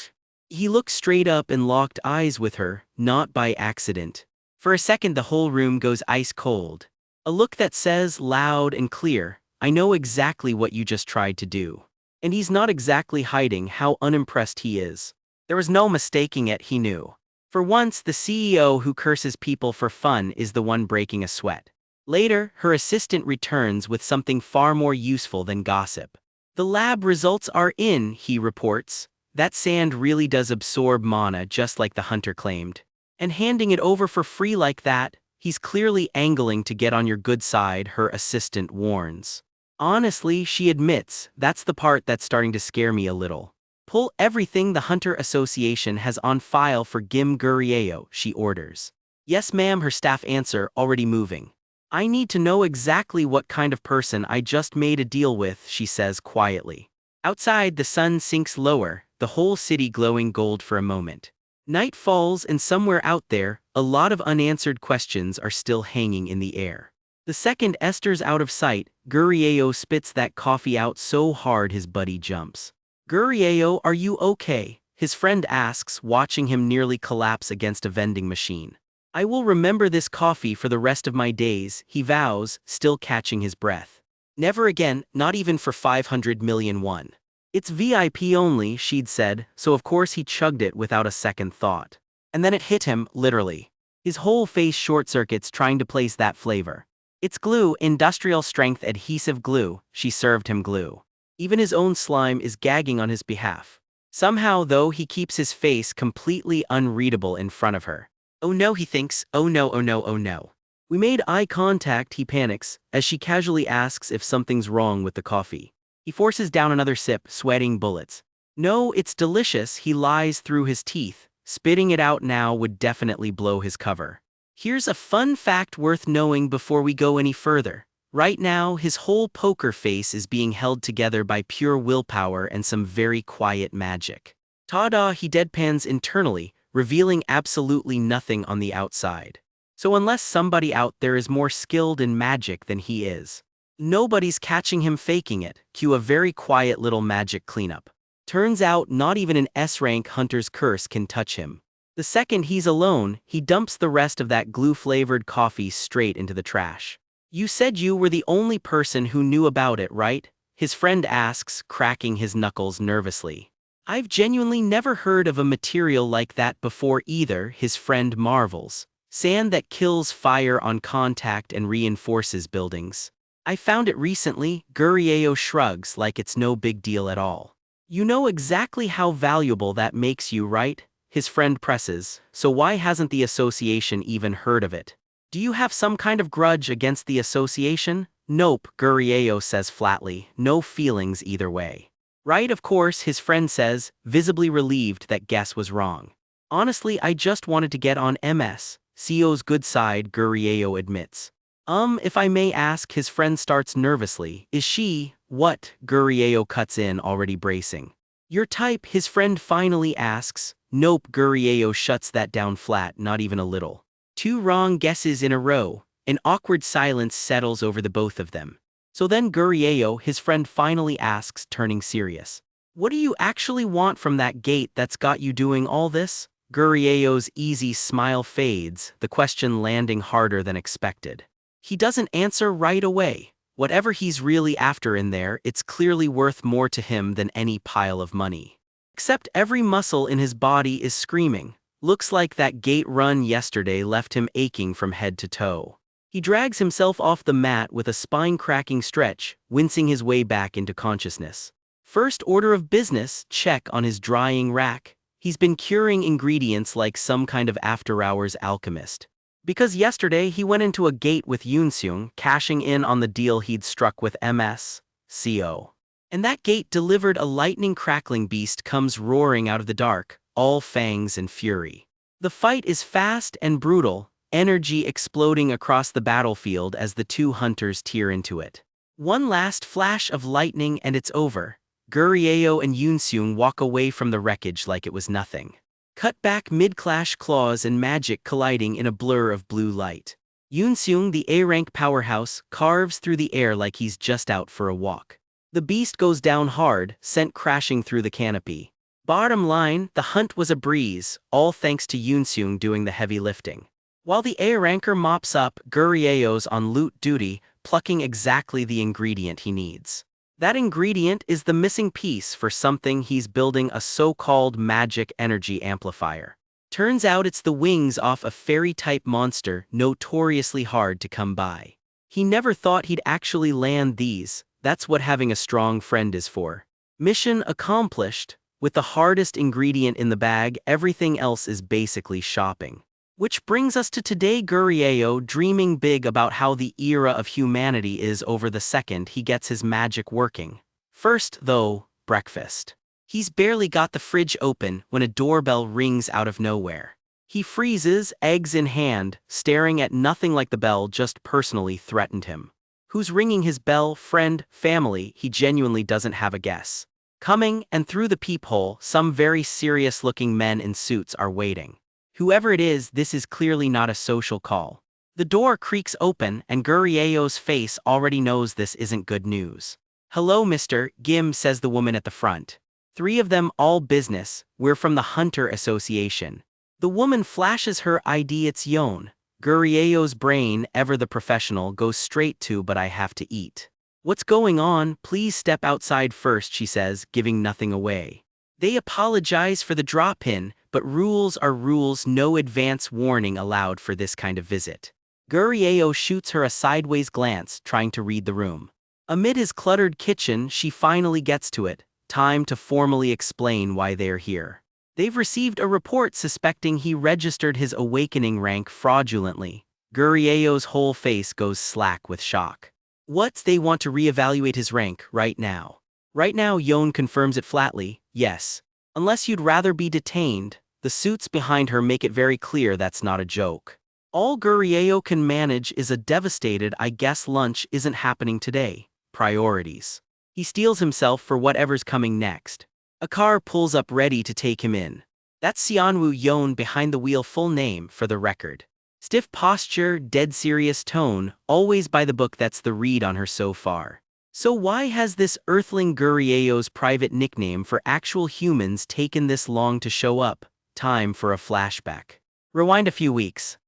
he looked straight up and locked eyes with her, not by accident. For a second the whole room goes ice cold. A look that says, loud and clear, I know exactly what you just tried to do. And he's not exactly hiding how unimpressed he is. There was no mistaking it, he knew. For once, the CEO who curses people for fun is the one breaking a sweat. Later, her assistant returns with something far more useful than gossip. The lab results are in, he reports. That sand really does absorb mana just like the hunter claimed. And handing it over for free like that, he's clearly angling to get on your good side, her assistant warns. Honestly, she admits, that's the part that's starting to scare me a little. Pull everything the Hunter Association has on file for Gim Gurieo, she orders. Yes ma'am, her staff answer, already moving. I need to know exactly what kind of person I just made a deal with, she says quietly. Outside, the sun sinks lower, the whole city glowing gold for a moment. Night falls and somewhere out there, a lot of unanswered questions are still hanging in the air. The second Esther's out of sight, Gurieo spits that coffee out so hard his buddy jumps. Gurieo, are you okay? His friend asks, watching him nearly collapse against a vending machine. I will remember this coffee for the rest of my days, he vows, still catching his breath. Never again, not even for 500 million won. It's VIP only, she'd said, so of course he chugged it without a second thought. And then it hit him, literally. His whole face short-circuits trying to place that flavor. It's glue, industrial strength adhesive glue, she served him glue. Even his own slime is gagging on his behalf. Somehow, though, he keeps his face completely unreadable in front of her. Oh no, he thinks, oh no, oh no, oh no. We made eye contact, he panics, as she casually asks if something's wrong with the coffee. He forces down another sip, sweating bullets. No, it's delicious, he lies through his teeth. Spitting it out now would definitely blow his cover. Here's a fun fact worth knowing before we go any further. Right now, his whole poker face is being held together by pure willpower and some very quiet magic. Ta-da, he deadpans internally, revealing absolutely nothing on the outside. So unless somebody out there is more skilled in magic than he is, nobody's catching him faking it. Cue a very quiet little magic cleanup. Turns out not even an S-rank hunter's curse can touch him. The second he's alone, he dumps the rest of that glue-flavored coffee straight into the trash. You said you were the only person who knew about it, right? His friend asks, cracking his knuckles nervously. I've genuinely never heard of a material like that before either, his friend marvels. Sand that kills fire on contact and reinforces buildings. I found it recently, Gurieo shrugs like it's no big deal at all. You know exactly how valuable that makes you, right? His friend presses, so why hasn't the association even heard of it? Do you have some kind of grudge against the association? Nope, Gurieo says flatly, no feelings either way. Right, of course, his friend says, visibly relieved that guess was wrong. Honestly, I just wanted to get on MS. CO's good side, Gurieo admits. If I may ask, his friend starts nervously. Is she, what? Gurieo cuts in, already bracing. Your type, his friend finally asks. Nope, Gurieo shuts that down flat, not even a little. Two wrong guesses in a row. An awkward silence settles over the both of them. So then Gurieo, his friend finally asks, turning serious. What do you actually want from that gate that's got you doing all this? Gurieo's easy smile fades, the question landing harder than expected. He doesn't answer right away. Whatever he's really after in there, it's clearly worth more to him than any pile of money. Except every muscle in his body is screaming. Looks like that gate run yesterday left him aching from head to toe. He drags himself off the mat with a spine-cracking stretch, wincing his way back into consciousness. First order of business, check on his drying rack. He's been curing ingredients like some kind of after-hours alchemist. Because yesterday he went into a gate with Yoonseung, cashing in on the deal he'd struck with MS.Co. And that gate delivered a lightning-crackling beast comes roaring out of the dark, all fangs and fury. The fight is fast and brutal. energy exploding across the battlefield as the two hunters tear into it. One last flash of lightning and it's over. Gurieo and Yoonseung walk away from the wreckage like it was nothing. Cut back mid-clash claws and magic colliding in a blur of blue light. Yoonseung, the A-rank powerhouse, carves through the air like he's just out for a walk. The beast goes down hard, sent crashing through the canopy. Bottom line, the hunt was a breeze, all thanks to Yoonseung doing the heavy lifting. While the A-ranker mops up, Gurieo's on loot duty, plucking exactly the ingredient he needs. That ingredient is the missing piece for something he's building, a so-called magic energy amplifier. Turns out it's the wings off a fairy-type monster notoriously hard to come by. He never thought he'd actually land these. That's what having a strong friend is for. Mission accomplished. With the hardest ingredient in the bag, everything else is basically shopping. Which brings us to today. Gurieo dreaming big about how the era of humanity is over the second he gets his magic working. First, though, breakfast. He's barely got the fridge open when a doorbell rings out of nowhere. He freezes, eggs in hand, staring at nothing like the bell just personally threatened him. Who's ringing his bell? Friend, family? He genuinely doesn't have a guess. Coming, and through the peephole, some very serious-looking men in suits are waiting. Whoever it is, this is clearly not a social call. The door creaks open, and Gurieo's face already knows this isn't good news. "Hello, Mr. Gim," says the woman at the front. Three of them, all business. "We're from the Hunter Association." The woman flashes her ID. It's Yon. Gurieo's brain, ever the professional, goes straight to "but I have to eat." "What's going on? Please step outside first," she says, giving nothing away. They apologize for the drop-in, but rules are rules. No advance warning allowed for this kind of visit. Gurieo shoots her a sideways glance, trying to read the room. Amid his cluttered kitchen, she finally gets to it. Time to formally explain why they're here. They've received a report suspecting he registered his awakening rank fraudulently. Gurieo's whole face goes slack with shock. What? They want to reevaluate his rank right now. Right now, Yon confirms it flatly. Yes. Unless you'd rather be detained. The suits behind her make it very clear that's not a joke. All Gurieo can manage is a devastated "I guess lunch isn't happening today." Priorities. He steels himself for whatever's coming next. A car pulls up ready to take him in. That's Seonwoo Yon behind the wheel, full name, for the record. Stiff posture, dead serious tone, always by the book. That's the read on her so far. So why has this earthling Gurieo's private nickname for actual humans taken this long to show up? Time for a flashback. Rewind a few weeks.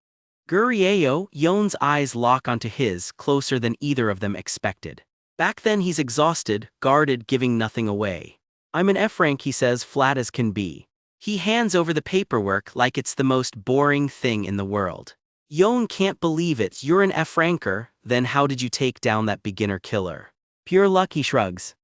Gurieo, Yon's eyes lock onto his, closer than either of them expected. Back then he's exhausted, guarded, giving nothing away. "I'm an F rank," he says, flat as can be. He hands over the paperwork like it's the most boring thing in the world. Yon can't believe it. "You're an F ranker? Then how did you take down that beginner killer?" "Pure luck," he shrugs.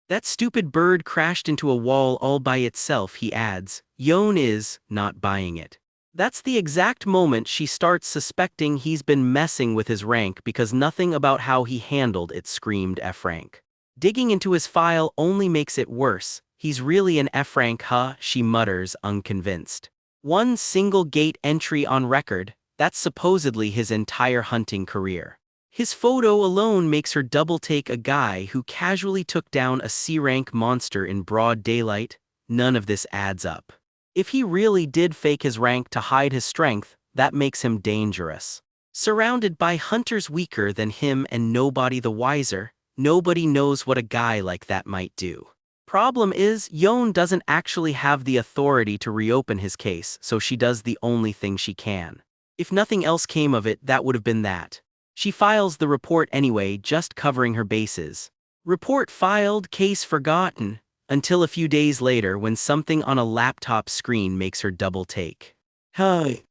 "That stupid bird crashed into a wall all by itself," he adds. Yon is not buying it. That's the exact moment she starts suspecting he's been messing with his rank, because nothing about how he handled it screamed F rank. Digging into his file only makes it worse. "He's really an F rank, huh?" she mutters, unconvinced. One single gate entry on record. That's supposedly his entire hunting career. His photo alone makes her double take a guy who casually took down a C-rank monster in broad daylight. None of this adds up. If he really did fake his rank to hide his strength, that makes him dangerous. Surrounded by hunters weaker than him and nobody the wiser, nobody knows what a guy like that might do. Problem is, Yon doesn't actually have the authority to reopen his case, so she does the only thing she can. If nothing else came of it, that would have been that. She files the report anyway, just covering her bases. Report filed, case forgotten, until a few days later when something on a laptop screen makes her double take. Hi.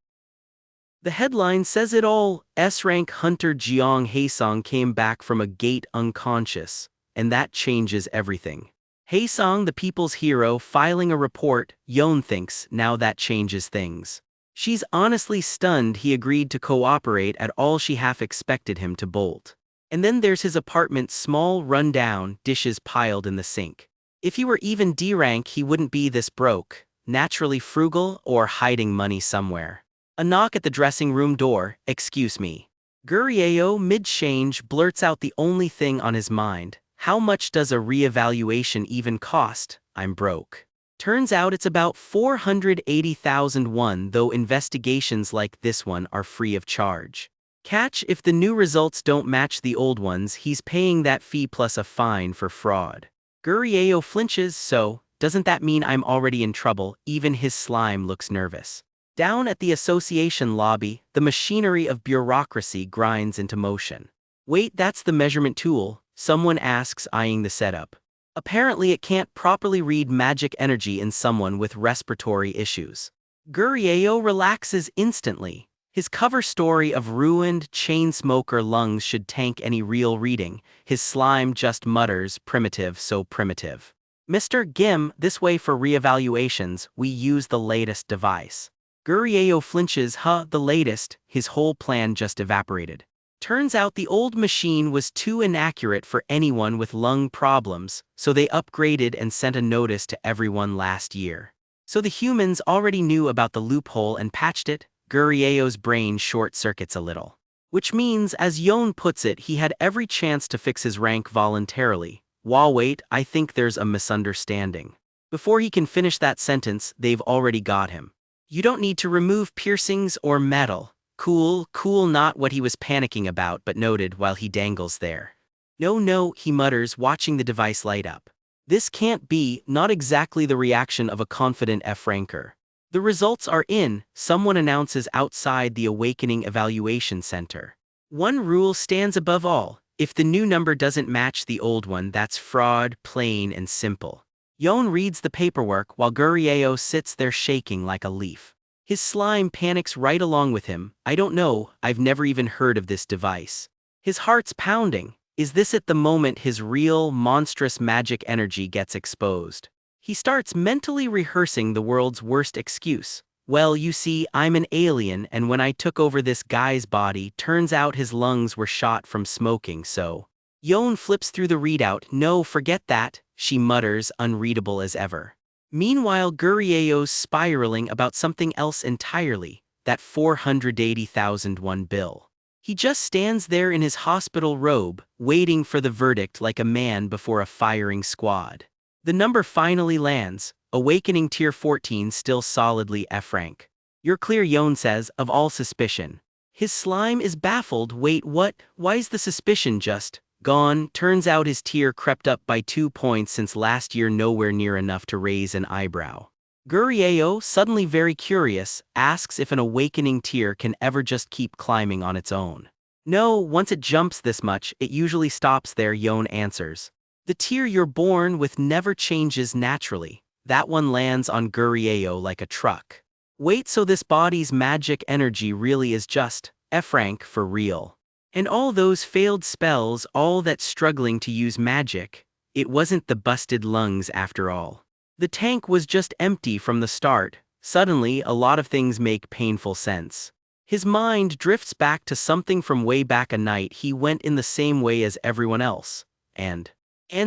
The headline says it all. S-rank hunter Jeong Haesong came back from a gate unconscious, and that changes everything. Haesong, the people's hero, filing a report. Yon thinks now that changes things. She's honestly stunned he agreed to cooperate at all. She half expected him to bolt. And then there's his apartment, small, run down, dishes piled in the sink. If he were even D rank, he wouldn't be this broke, naturally frugal, or hiding money somewhere. A knock at the dressing room door. Excuse me. Gurieo, mid-change, blurts out the only thing on his mind. How much does a reevaluation even cost? I'm broke. Turns out it's about 480,000 won, though investigations like this one are free of charge. Catch: if the new results don't match the old ones, he's paying that fee plus a fine for fraud. Gurieo flinches. So, doesn't that mean I'm already in trouble? Even his slime looks nervous. Down at the association lobby, the machinery of bureaucracy grinds into motion. Wait, that's the measurement tool, someone asks, eyeing the setup. Apparently it can't properly read magic energy in someone with respiratory issues. Gurieo relaxes instantly. His cover story of ruined chain smoker lungs should tank any real reading. His slime just mutters, primitive, so primitive. Mr. Gim, this way for reevaluations, we use the latest device. Gurieo flinches. The latest? His whole plan just evaporated. Turns out the old machine was too inaccurate for anyone with lung problems, so they upgraded and sent a notice to everyone last year. So the humans already knew about the loophole and patched it. Gurieo's brain short-circuits a little. Which means, as Yon puts it, he had every chance to fix his rank voluntarily. Wait, I think there's a misunderstanding. Before he can finish that sentence, they've already got him. You don't need to remove piercings or metal. Cool, not what he was panicking about, but noted while he dangles there. No, he mutters, watching the device light up. This can't be, not exactly the reaction of a confident F-ranker. The results are in, someone announces outside the Awakening Evaluation Center. One rule stands above all: if the new number doesn't match the old one, that's fraud, plain and simple. Yon reads the paperwork while Gurieo sits there shaking like a leaf. His slime panics right along with him. I don't know, I've never even heard of this device. His heart's pounding. Is this at the moment his real, monstrous magic energy gets exposed? He starts mentally rehearsing the world's worst excuse. Well, you see, I'm an alien, and when I took over this guy's body, turns out his lungs were shot from smoking, so. Yon flips through the readout. No, forget that, she mutters, unreadable as ever. Meanwhile, Gurieo's spiraling about something else entirely, that 480,000 bill. He just stands there in his hospital robe, waiting for the verdict like a man before a firing squad. The number finally lands, Awakening Tier 14, still solidly F-rank. You're clear, Yon says, of all suspicion. His slime is baffled. Wait, what? Why's the suspicion just gone? Turns out his tier crept up by 2 points since last year, nowhere near enough to raise an eyebrow. Gurieo, suddenly very curious, asks if an awakening tier can ever just keep climbing on its own. No, once it jumps this much, it usually stops there, Yon answers. The tier you're born with never changes naturally. That one lands on Gurieo like a truck. Wait, so this body's magic energy really is just F-rank for real? And all those failed spells, all that struggling to use magic, it wasn't the busted lungs after all. The tank was just empty from the start. Suddenly, a lot of things make painful sense. His mind drifts back to something from way back a night he went in the same way as everyone else. And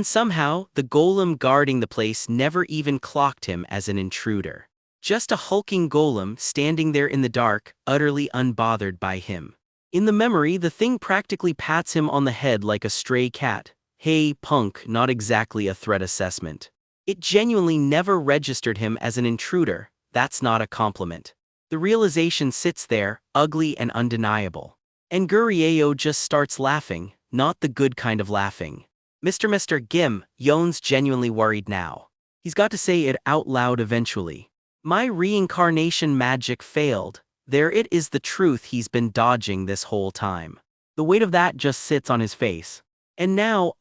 somehow, the golem guarding the place never even clocked him as an intruder. Just a hulking golem standing there in the dark, utterly unbothered by him. In the memory, the thing practically pats him on the head like a stray cat. Hey, punk, not exactly a threat assessment. It genuinely never registered him as an intruder. That's not a compliment. The realization sits there, ugly and undeniable. And Gurieo just starts laughing, not the good kind of laughing. Mr. Gim, Yon's genuinely worried now. He's got to say it out loud eventually. My reincarnation magic failed. There it is, the truth he's been dodging this whole time. The weight of that just sits on his face. And now,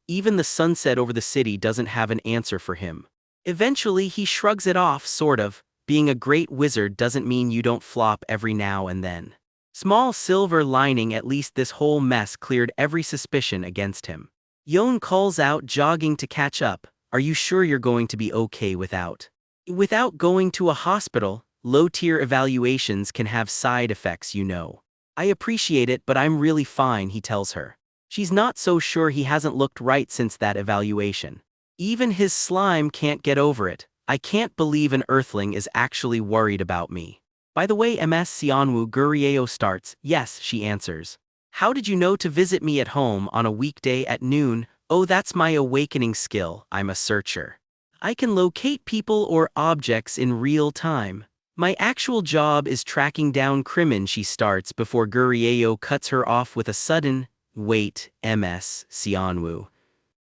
even the sunset over the city doesn't have an answer for him. Eventually he shrugs it off, sort of. Being a great wizard doesn't mean you don't flop every now and then. Small silver lining, at least this whole mess cleared every suspicion against him. Yon calls out, jogging to catch up. Are you sure you're going to be okay without going to a hospital? Low-tier evaluations can have side effects, you know. I appreciate it, but I'm really fine, he tells her. She's not so sure he hasn't looked right since that evaluation. Even his slime can't get over it. I can't believe an earthling is actually worried about me. By the way, Ms. Sionwoo Gurieo starts. Yes, she answers. How did you know to visit me at home on a weekday at noon? Oh, that's my awakening skill. I'm a searcher. I can locate people or objects in real time. My actual job is tracking down crimin, she starts before Gurieo cuts her off with a sudden, wait, Ms. Sionwoo.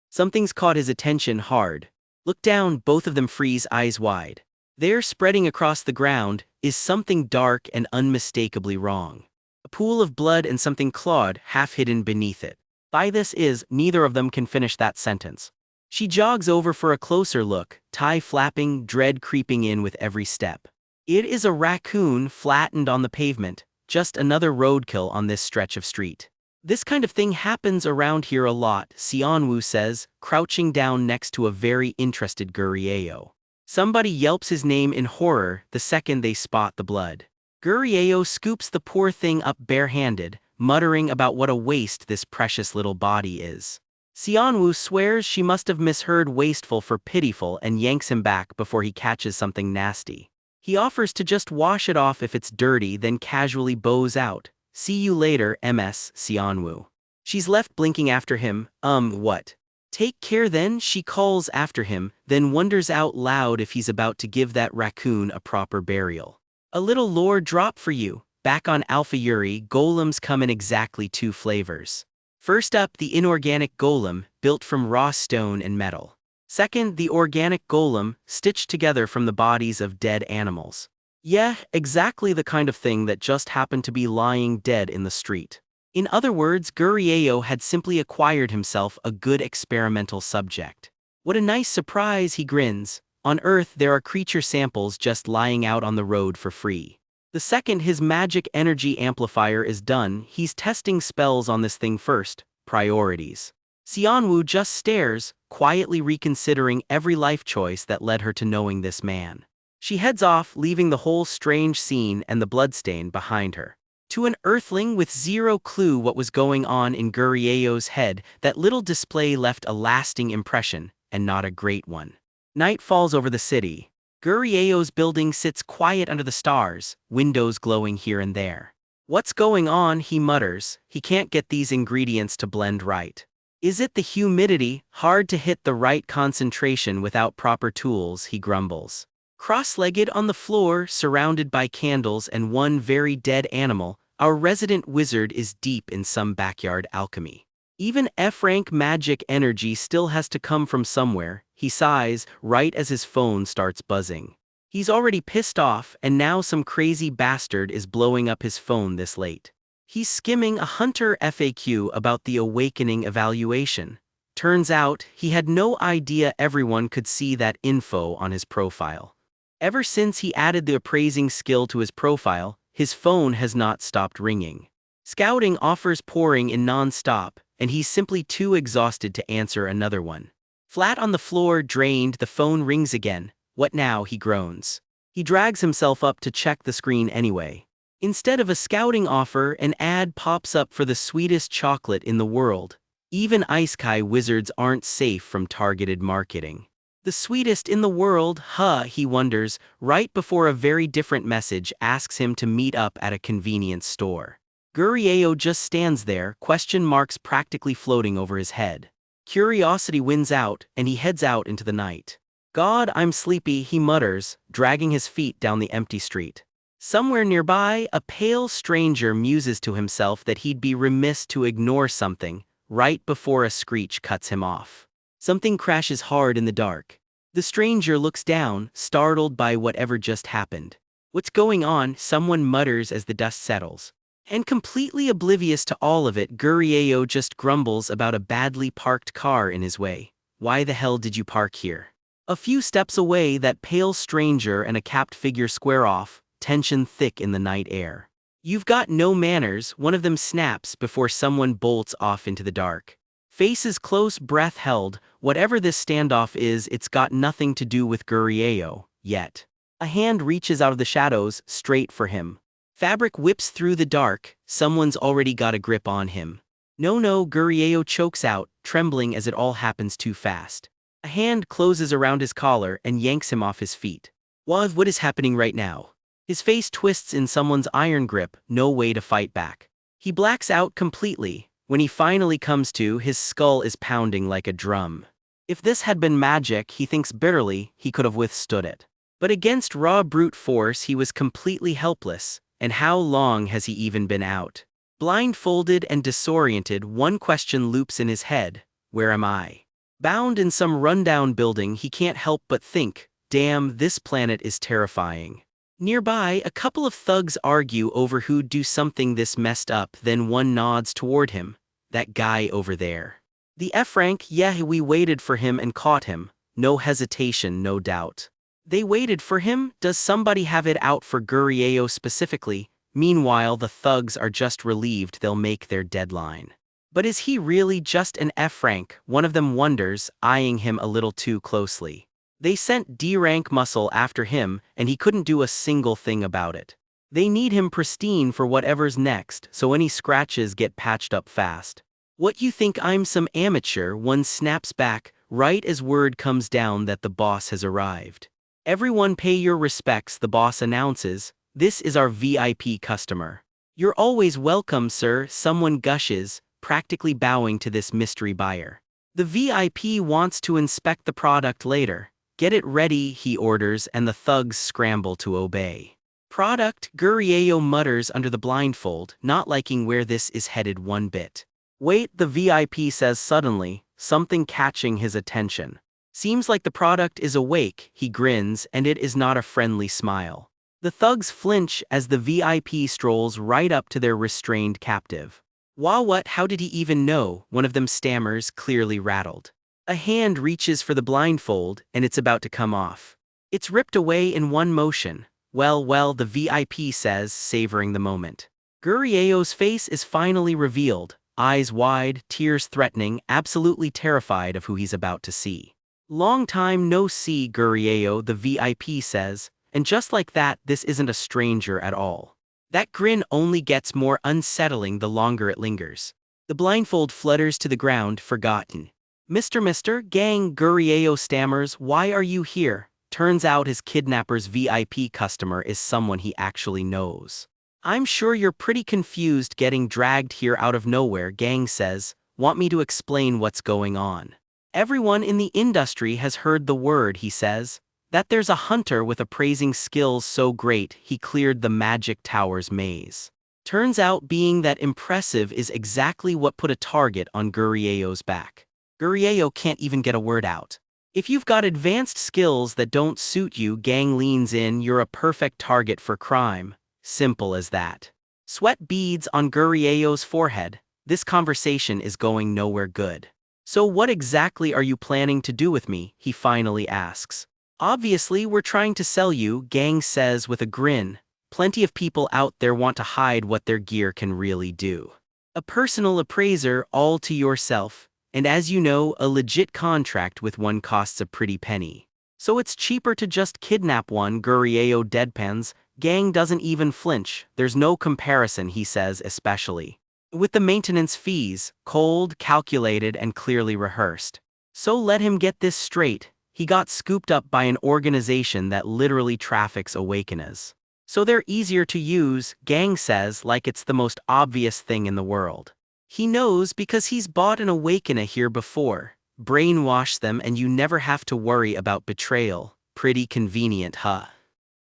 Something's caught his attention hard. Look down, both of them freeze eyes wide. There, spreading across the ground, is something dark and unmistakably wrong. A pool of blood and something clawed, half hidden beneath it. By this is, neither of them can finish that sentence. She jogs over for a closer look, tie flapping, dread creeping in with every step. It is a raccoon flattened on the pavement, just another roadkill on this stretch of street. This kind of thing happens around here a lot, Sionwoo says, crouching down next to a very interested Gurieo. Somebody yelps his name in horror the second they spot the blood. Gurieo scoops the poor thing up barehanded, muttering about what a waste this precious little body is. Sionwoo swears she must have misheard wasteful for pitiful and yanks him back before he catches something nasty. He offers to just wash it off if it's dirty, then casually bows out. See you later, Ms. Sionwoo. She's left blinking after him. What? Take care then, she calls after him, then wonders out loud if he's about to give that raccoon a proper burial. A little lore drop for you. Back on Alpha Yuri, golems come in exactly two flavors. First up, the inorganic golem, built from raw stone and metal. Second, the organic golem, stitched together from the bodies of dead animals. Yeah, exactly the kind of thing that just happened to be lying dead in the street. In other words, Gurieo had simply acquired himself a good experimental subject. What a nice surprise, he grins. On Earth there are creature samples just lying out on the road for free. The second his magic energy amplifier is done, he's testing spells on this thing first. Priorities. Sionwoo just stares, quietly reconsidering every life choice that led her to knowing this man. She heads off, leaving the whole strange scene and the bloodstain behind her. To an earthling with zero clue what was going on in Gurieo's head, that little display left a lasting impression, and not a great one. Night falls over the city. Gurieo's building sits quiet under the stars, windows glowing here and there. What's going on, he mutters. He can't get these ingredients to blend right. Is it the humidity? Hard to hit the right concentration without proper tools, he grumbles. Cross-legged on the floor, surrounded by candles and one very dead animal, our resident wizard is deep in some backyard alchemy. Even F-rank magic energy still has to come from somewhere, he sighs, right as his phone starts buzzing. He's already pissed off, and now some crazy bastard is blowing up his phone this late. He's skimming a Hunter FAQ about the awakening evaluation. Turns out, he had no idea everyone could see that info on his profile. Ever since he added the appraising skill to his profile, his phone has not stopped ringing. Scouting offers pouring in non-stop, and he's simply too exhausted to answer another one. Flat on the floor, drained, the phone rings again. What now, he groans. He drags himself up to check the screen anyway. Instead of a scouting offer, an ad pops up for the sweetest chocolate in the world. Even Isekai wizards aren't safe from targeted marketing. The sweetest in the world, he wonders, right before a very different message asks him to meet up at a convenience store. Gurieo just stands there, question marks practically floating over his head. Curiosity wins out, and he heads out into the night. God, I'm sleepy, he mutters, dragging his feet down the empty street. Somewhere nearby, a pale stranger muses to himself that he'd be remiss to ignore something, right before a screech cuts him off. Something crashes hard in the dark. The stranger looks down, startled by whatever just happened. What's going on? Someone mutters as the dust settles. And completely oblivious to all of it, Gurieo just grumbles about a badly parked car in his way. Why the hell did you park here? A few steps away, that pale stranger and a capped figure square off, tension thick in the night air. You've got no manners, one of them snaps before someone bolts off into the dark. Faces close, breath held. Whatever this standoff is, it's got nothing to do with Gurieo, yet. A hand reaches out of the shadows, straight for him. Fabric whips through the dark, someone's already got a grip on him. No, Gurieo chokes out, trembling as it all happens too fast. A hand closes around his collar and yanks him off his feet. What is happening right now? His face twists in someone's iron grip, no way to fight back. He blacks out completely. When he finally comes to, his skull is pounding like a drum. If this had been magic, he thinks bitterly, he could have withstood it. But against raw brute force he was completely helpless, and how long has he even been out? Blindfolded and disoriented, one question loops in his head: where am I? Bound in some rundown building, he can't help but think, damn, this planet is terrifying. Nearby, a couple of thugs argue over who'd do something this messed up, then one nods toward him. That guy over there. The F-rank, yeah, we waited for him and caught him. No hesitation, no doubt. They waited for him? Does somebody have it out for Gurieo specifically? Meanwhile, the thugs are just relieved they'll make their deadline. But is he really just an F-rank? One of them wonders, eyeing him a little too closely. They sent D-rank muscle after him, and he couldn't do a single thing about it. They need him pristine for whatever's next, so any scratches get patched up fast. What, you think I'm some amateur? One snaps back, right as word comes down that the boss has arrived. Everyone pay your respects, the boss announces. This is our VIP customer. You're always welcome, sir, someone gushes, practically bowing to this mystery buyer. The VIP wants to inspect the product later. Get it ready, he orders, and the thugs scramble to obey. Product, Gurieo mutters under the blindfold, not liking where this is headed one bit. Wait, the VIP says suddenly, something catching his attention. Seems like the product is awake, he grins, and it is not a friendly smile. The thugs flinch as the VIP strolls right up to their restrained captive. Wah, what, how did he even know? One of them stammers, clearly rattled. A hand reaches for the blindfold, and it's about to come off. It's ripped away in one motion. Well, the VIP says, savoring the moment. Gurieo's face is finally revealed, eyes wide, tears threatening, absolutely terrified of who he's about to see. Long time no see, Gurieo, the VIP says, and just like that, this isn't a stranger at all. That grin only gets more unsettling the longer it lingers. The blindfold flutters to the ground, forgotten. Mr. Gang, Gurieo stammers, why are you here? Turns out his kidnapper's VIP customer is someone he actually knows. I'm sure you're pretty confused getting dragged here out of nowhere, Gang says. Want me to explain what's going on? Everyone in the industry has heard the word, he says. That there's a hunter with appraising skills so great he cleared the magic tower's maze. Turns out being that impressive is exactly what put a target on Gurieo's back. Gurieo can't even get a word out. If you've got advanced skills that don't suit you, Gang leans in, you're a perfect target for crime. Simple as that. Sweat beads on Gurieo's forehead. This conversation is going nowhere good. So what exactly are you planning to do with me? He finally asks. Obviously, we're trying to sell you, Gang says with a grin. Plenty of people out there want to hide what their gear can really do. A personal appraiser all to yourself. And as you know, a legit contract with one costs a pretty penny. So it's cheaper to just kidnap one, Gurieo deadpans. Gang doesn't even flinch. There's no comparison, he says, especially with the maintenance fees, cold, calculated, and clearly rehearsed. So let him get this straight. He got scooped up by an organization that literally traffics awakeners. So they're easier to use, Gang says, like it's the most obvious thing in the world. He knows because he's bought an awakener here before. Brainwash them and you never have to worry about betrayal. Pretty convenient, huh?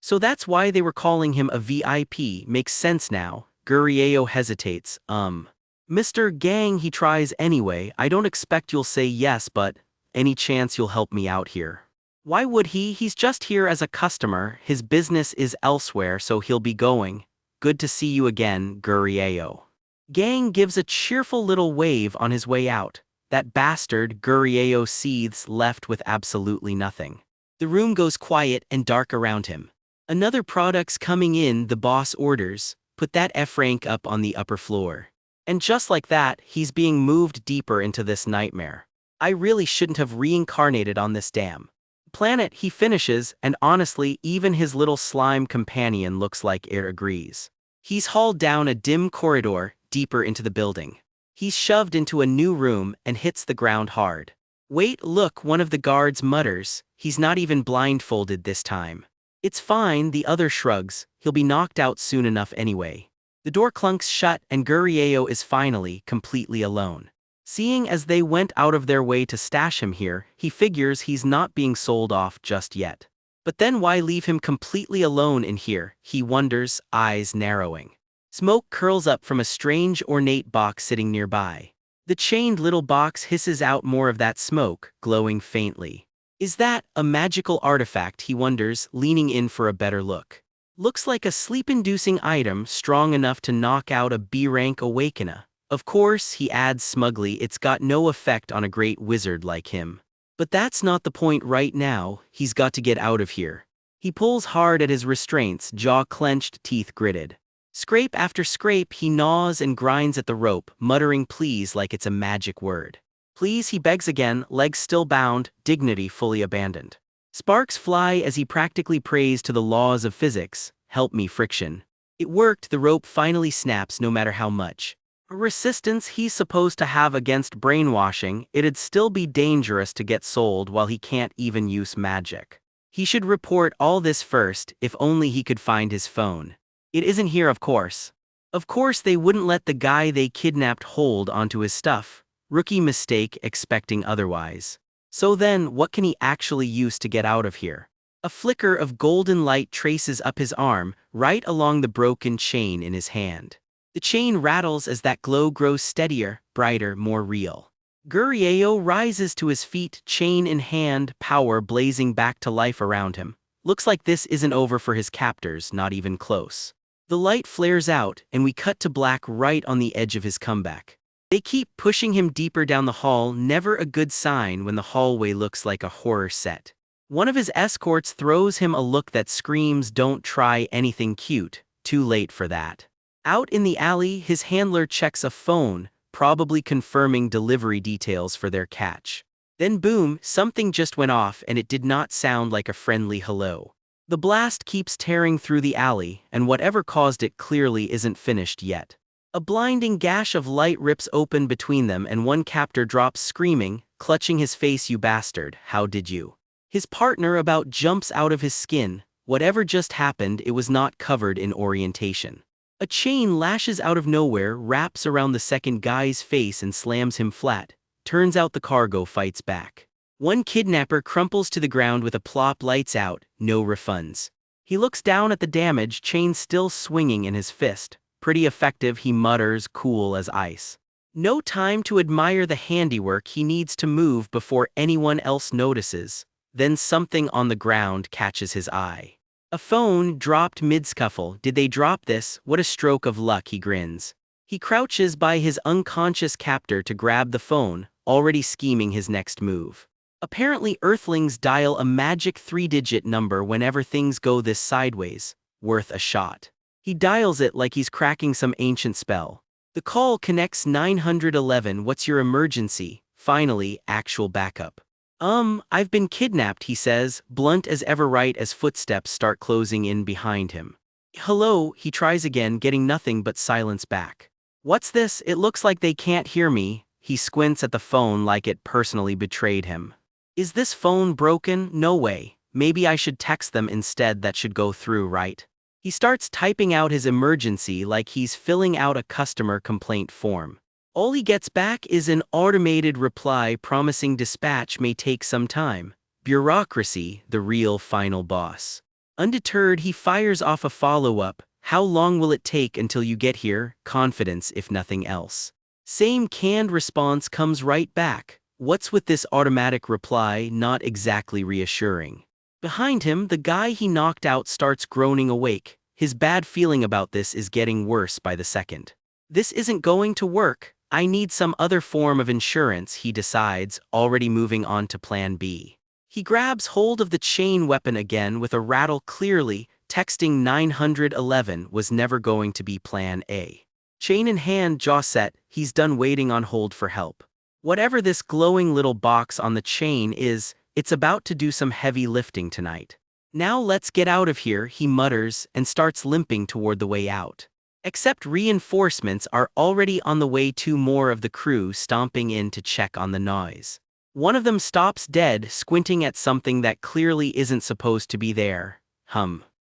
So that's why they were calling him a VIP. Makes sense now. Gurieo hesitates. Mr. Gang, he tries anyway. I don't expect you'll say yes, but any chance you'll help me out here? Why would he? He's just here as a customer. His business is elsewhere, so he'll be going. Good to see you again, Gurieo. Gang gives a cheerful little wave on his way out. That bastard, Gurieo seethes, left with absolutely nothing. The room goes quiet and dark around him. Another product's coming in, the boss orders. Put that F-rank up on the upper floor. And just like that, he's being moved deeper into this nightmare. I really shouldn't have reincarnated on this damn planet, he finishes, and honestly, even his little slime companion looks like it agrees. He's hauled down a dim corridor, deeper into the building. He's shoved into a new room and hits the ground hard. Wait, look, one of the guards mutters. He's not even blindfolded this time. It's fine, the other shrugs, he'll be knocked out soon enough anyway. The door clunks shut and Gurieo is finally completely alone. Seeing as they went out of their way to stash him here, he figures he's not being sold off just yet. But then why leave him completely alone in here, he wonders, eyes narrowing. Smoke curls up from a strange ornate box sitting nearby. The chained little box hisses out more of that smoke, glowing faintly. Is that a magical artifact, he wonders, leaning in for a better look. Looks like a sleep-inducing item strong enough to knock out a B-rank awakener. Of course, he adds smugly, it's got no effect on a great wizard like him. But that's not the point right now, he's got to get out of here. He pulls hard at his restraints, jaw clenched, teeth gritted. Scrape after scrape, he gnaws and grinds at the rope, muttering please like it's a magic word. Please, he begs again, legs still bound, dignity fully abandoned. Sparks fly as he practically prays to the laws of physics, help me friction. It worked, the rope finally snaps no matter how much. A resistance he's supposed to have against brainwashing, it'd still be dangerous to get sold while he can't even use magic. He should report all this first, if only he could find his phone. It isn't here, of course. Of course they wouldn't let the guy they kidnapped hold onto his stuff. Rookie mistake, expecting otherwise. So then, what can he actually use to get out of here? A flicker of golden light traces up his arm, right along the broken chain in his hand. The chain rattles as that glow grows steadier, brighter, more real. Gurieo rises to his feet, chain in hand, power blazing back to life around him. Looks like this isn't over for his captors, not even close. The light flares out, and we cut to black right on the edge of his comeback. They keep pushing him deeper down the hall, never a good sign when the hallway looks like a horror set. One of his escorts throws him a look that screams, "Don't try anything cute," too late for that. Out in the alley, his handler checks a phone, probably confirming delivery details for their catch. Then boom, something just went off and it did not sound like a friendly hello. The blast keeps tearing through the alley, and whatever caused it clearly isn't finished yet. A blinding gash of light rips open between them and one captor drops screaming, clutching his face, "You bastard, how did you?" His partner about jumps out of his skin. Whatever just happened, it was not covered in orientation. A chain lashes out of nowhere, wraps around the second guy's face and slams him flat. Turns out the cargo fights back. One kidnapper crumples to the ground with a plop, lights out, no refunds. He looks down at the damage, chain still swinging in his fist. Pretty effective, he mutters, cool as ice. No time to admire the handiwork, he needs to move before anyone else notices. Then something on the ground catches his eye. A phone dropped mid-scuffle. Did they drop this? What a stroke of luck, he grins. He crouches by his unconscious captor to grab the phone, already scheming his next move. Apparently Earthlings dial a magic 3-digit number whenever things go this sideways. Worth a shot. He dials it like he's cracking some ancient spell. The call connects. 911, what's your emergency? Finally, actual backup. I've been kidnapped, he says, blunt as ever right as footsteps start closing in behind him. Hello, he tries again, getting nothing but silence back. What's this? It looks like they can't hear me. He squints at the phone like it personally betrayed him. Is this phone broken? No way. Maybe I should text them instead, that should go through, right? He starts typing out his emergency like he's filling out a customer complaint form. All he gets back is an automated reply promising dispatch may take some time. Bureaucracy, the real final boss. Undeterred, he fires off a follow-up. How long will it take until you get here? Confidence, if nothing else. Same canned response comes right back. What's with this automatic reply? Not exactly reassuring. Behind him, the guy he knocked out starts groaning awake. His bad feeling about this is getting worse by the second. This isn't going to work. I need some other form of insurance, he decides, already moving on to plan B. He grabs hold of the chain weapon again with a rattle, clearly, texting 911 was never going to be plan A. Chain in hand, jaw set, he's done waiting on hold for help. Whatever this glowing little box on the chain is, it's about to do some heavy lifting tonight. Now let's get out of here, he mutters, and starts limping toward the way out. Except reinforcements are already on the way, 2 more of the crew stomping in to check on the noise. One of them stops dead, squinting at something that clearly isn't supposed to be there.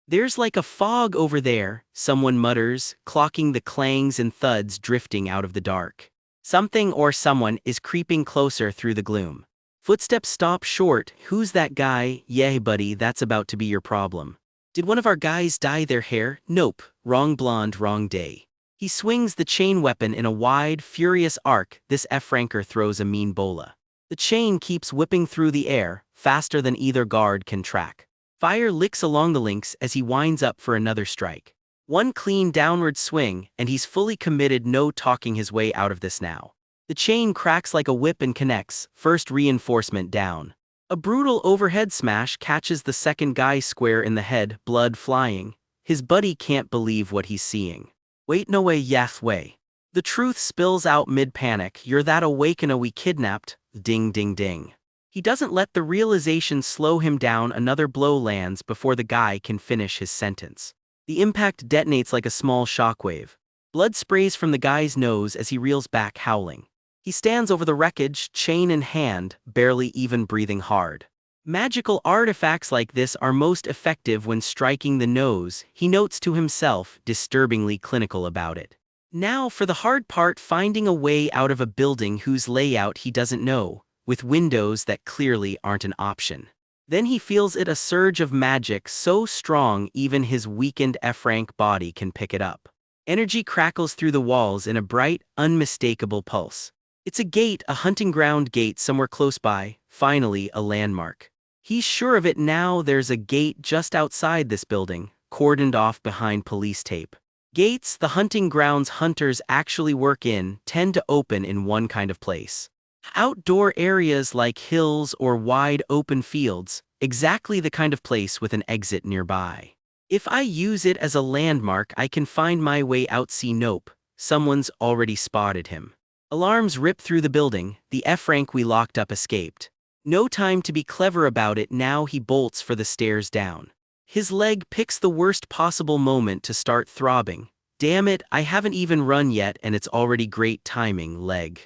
There's like a fog over there, someone mutters, clocking the clangs and thuds drifting out of the dark. Something or someone is creeping closer through the gloom. Footsteps stop short. Who's that guy? Yeah, buddy, that's about to be your problem. Did one of our guys dye their hair? Nope, wrong blonde, wrong day. He swings the chain weapon in a wide, furious arc. This F-ranker throws a mean bola. The chain keeps whipping through the air, faster than either guard can track. Fire licks along the links as he winds up for another strike. One clean downward swing, and he's fully committed, no talking his way out of this now. The chain cracks like a whip and connects, first reinforcement down. A brutal overhead smash catches the second guy square in the head, blood flying. His buddy can't believe what he's seeing. Wait, no way, yes way. The truth spills out mid-panic. You're that awakener we kidnapped. Ding ding ding. He doesn't let the realization slow him down. Another blow lands before the guy can finish his sentence. The impact detonates like a small shockwave. Blood sprays from the guy's nose as he reels back, howling. He stands over the wreckage, chain in hand, barely even breathing hard. Magical artifacts like this are most effective when striking the nose, he notes to himself, disturbingly clinical about it. Now for the hard part, finding a way out of a building whose layout he doesn't know, with windows that clearly aren't an option. Then he feels it, a surge of magic so strong even his weakened F-rank body can pick it up. Energy crackles through the walls in a bright, unmistakable pulse. It's a gate, a hunting ground gate somewhere close by, finally a landmark. He's sure of it now. There's a gate just outside this building, cordoned off behind police tape. Gates the hunting grounds hunters actually work in tend to open in one kind of place. Outdoor areas like hills or wide open fields, exactly the kind of place with an exit nearby. If I use it as a landmark, I can find my way out. See, nope, someone's already spotted him. Alarms rip through the building. The F-rank we locked up escaped. No time to be clever about it now. He bolts for the stairs down. His leg picks the worst possible moment to start throbbing. Damn it, I haven't even run yet and it's already great timing, leg.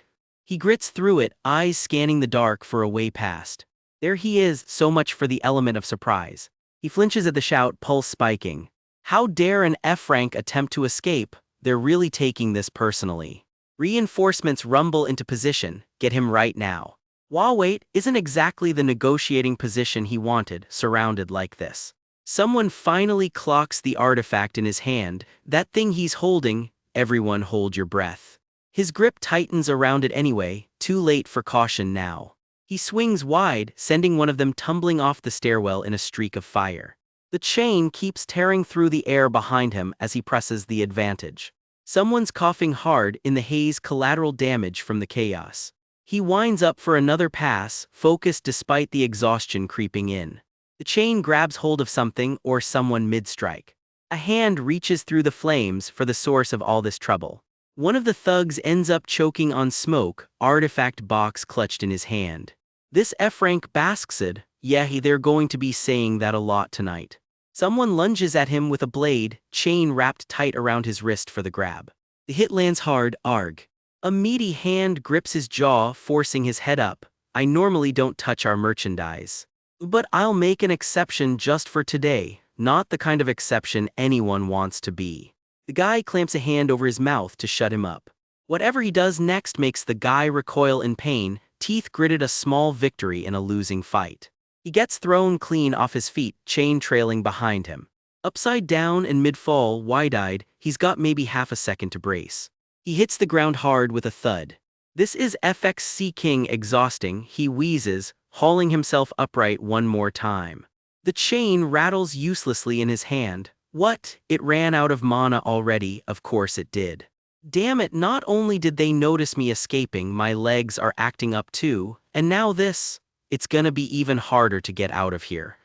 He grits through it, eyes scanning the dark for a way past. There he is, so much for the element of surprise. He flinches at the shout, pulse spiking. How dare an F-rank attempt to escape? They're really taking this personally. Reinforcements rumble into position. Get him right now. Wait isn't exactly the negotiating position he wanted, surrounded like this. Someone finally clocks the artifact in his hand, that thing he's holding. Everyone hold your breath. His grip tightens around it anyway, too late for caution now. He swings wide, sending one of them tumbling off the stairwell in a streak of fire. The chain keeps tearing through the air behind him as he presses the advantage. Someone's coughing hard in the haze, collateral damage from the chaos. He winds up for another pass, focused despite the exhaustion creeping in. The chain grabs hold of something or someone mid-strike. A hand reaches through the flames for the source of all this trouble. One of the thugs ends up choking on smoke, artifact box clutched in his hand. This F-rank basks it. Yeah, they're going to be saying that a lot tonight. Someone lunges at him with a blade, chain wrapped tight around his wrist for the grab. The hit lands hard, arg. A meaty hand grips his jaw, forcing his head up. I normally don't touch our merchandise. But I'll make an exception just for today, not the kind of exception anyone wants to be. The guy clamps a hand over his mouth to shut him up. Whatever he does next makes the guy recoil in pain, teeth gritted, a small victory in a losing fight. He gets thrown clean off his feet, chain trailing behind him. Upside down and mid-fall, wide-eyed, he's got maybe half a second to brace. He hits the ground hard with a thud. This is FXC King exhausting, he wheezes, hauling himself upright one more time. The chain rattles uselessly in his hand. What? It ran out of mana already, of course it did. Damn it, not only did they notice me escaping, my legs are acting up too, and now this. It's gonna be even harder to get out of here.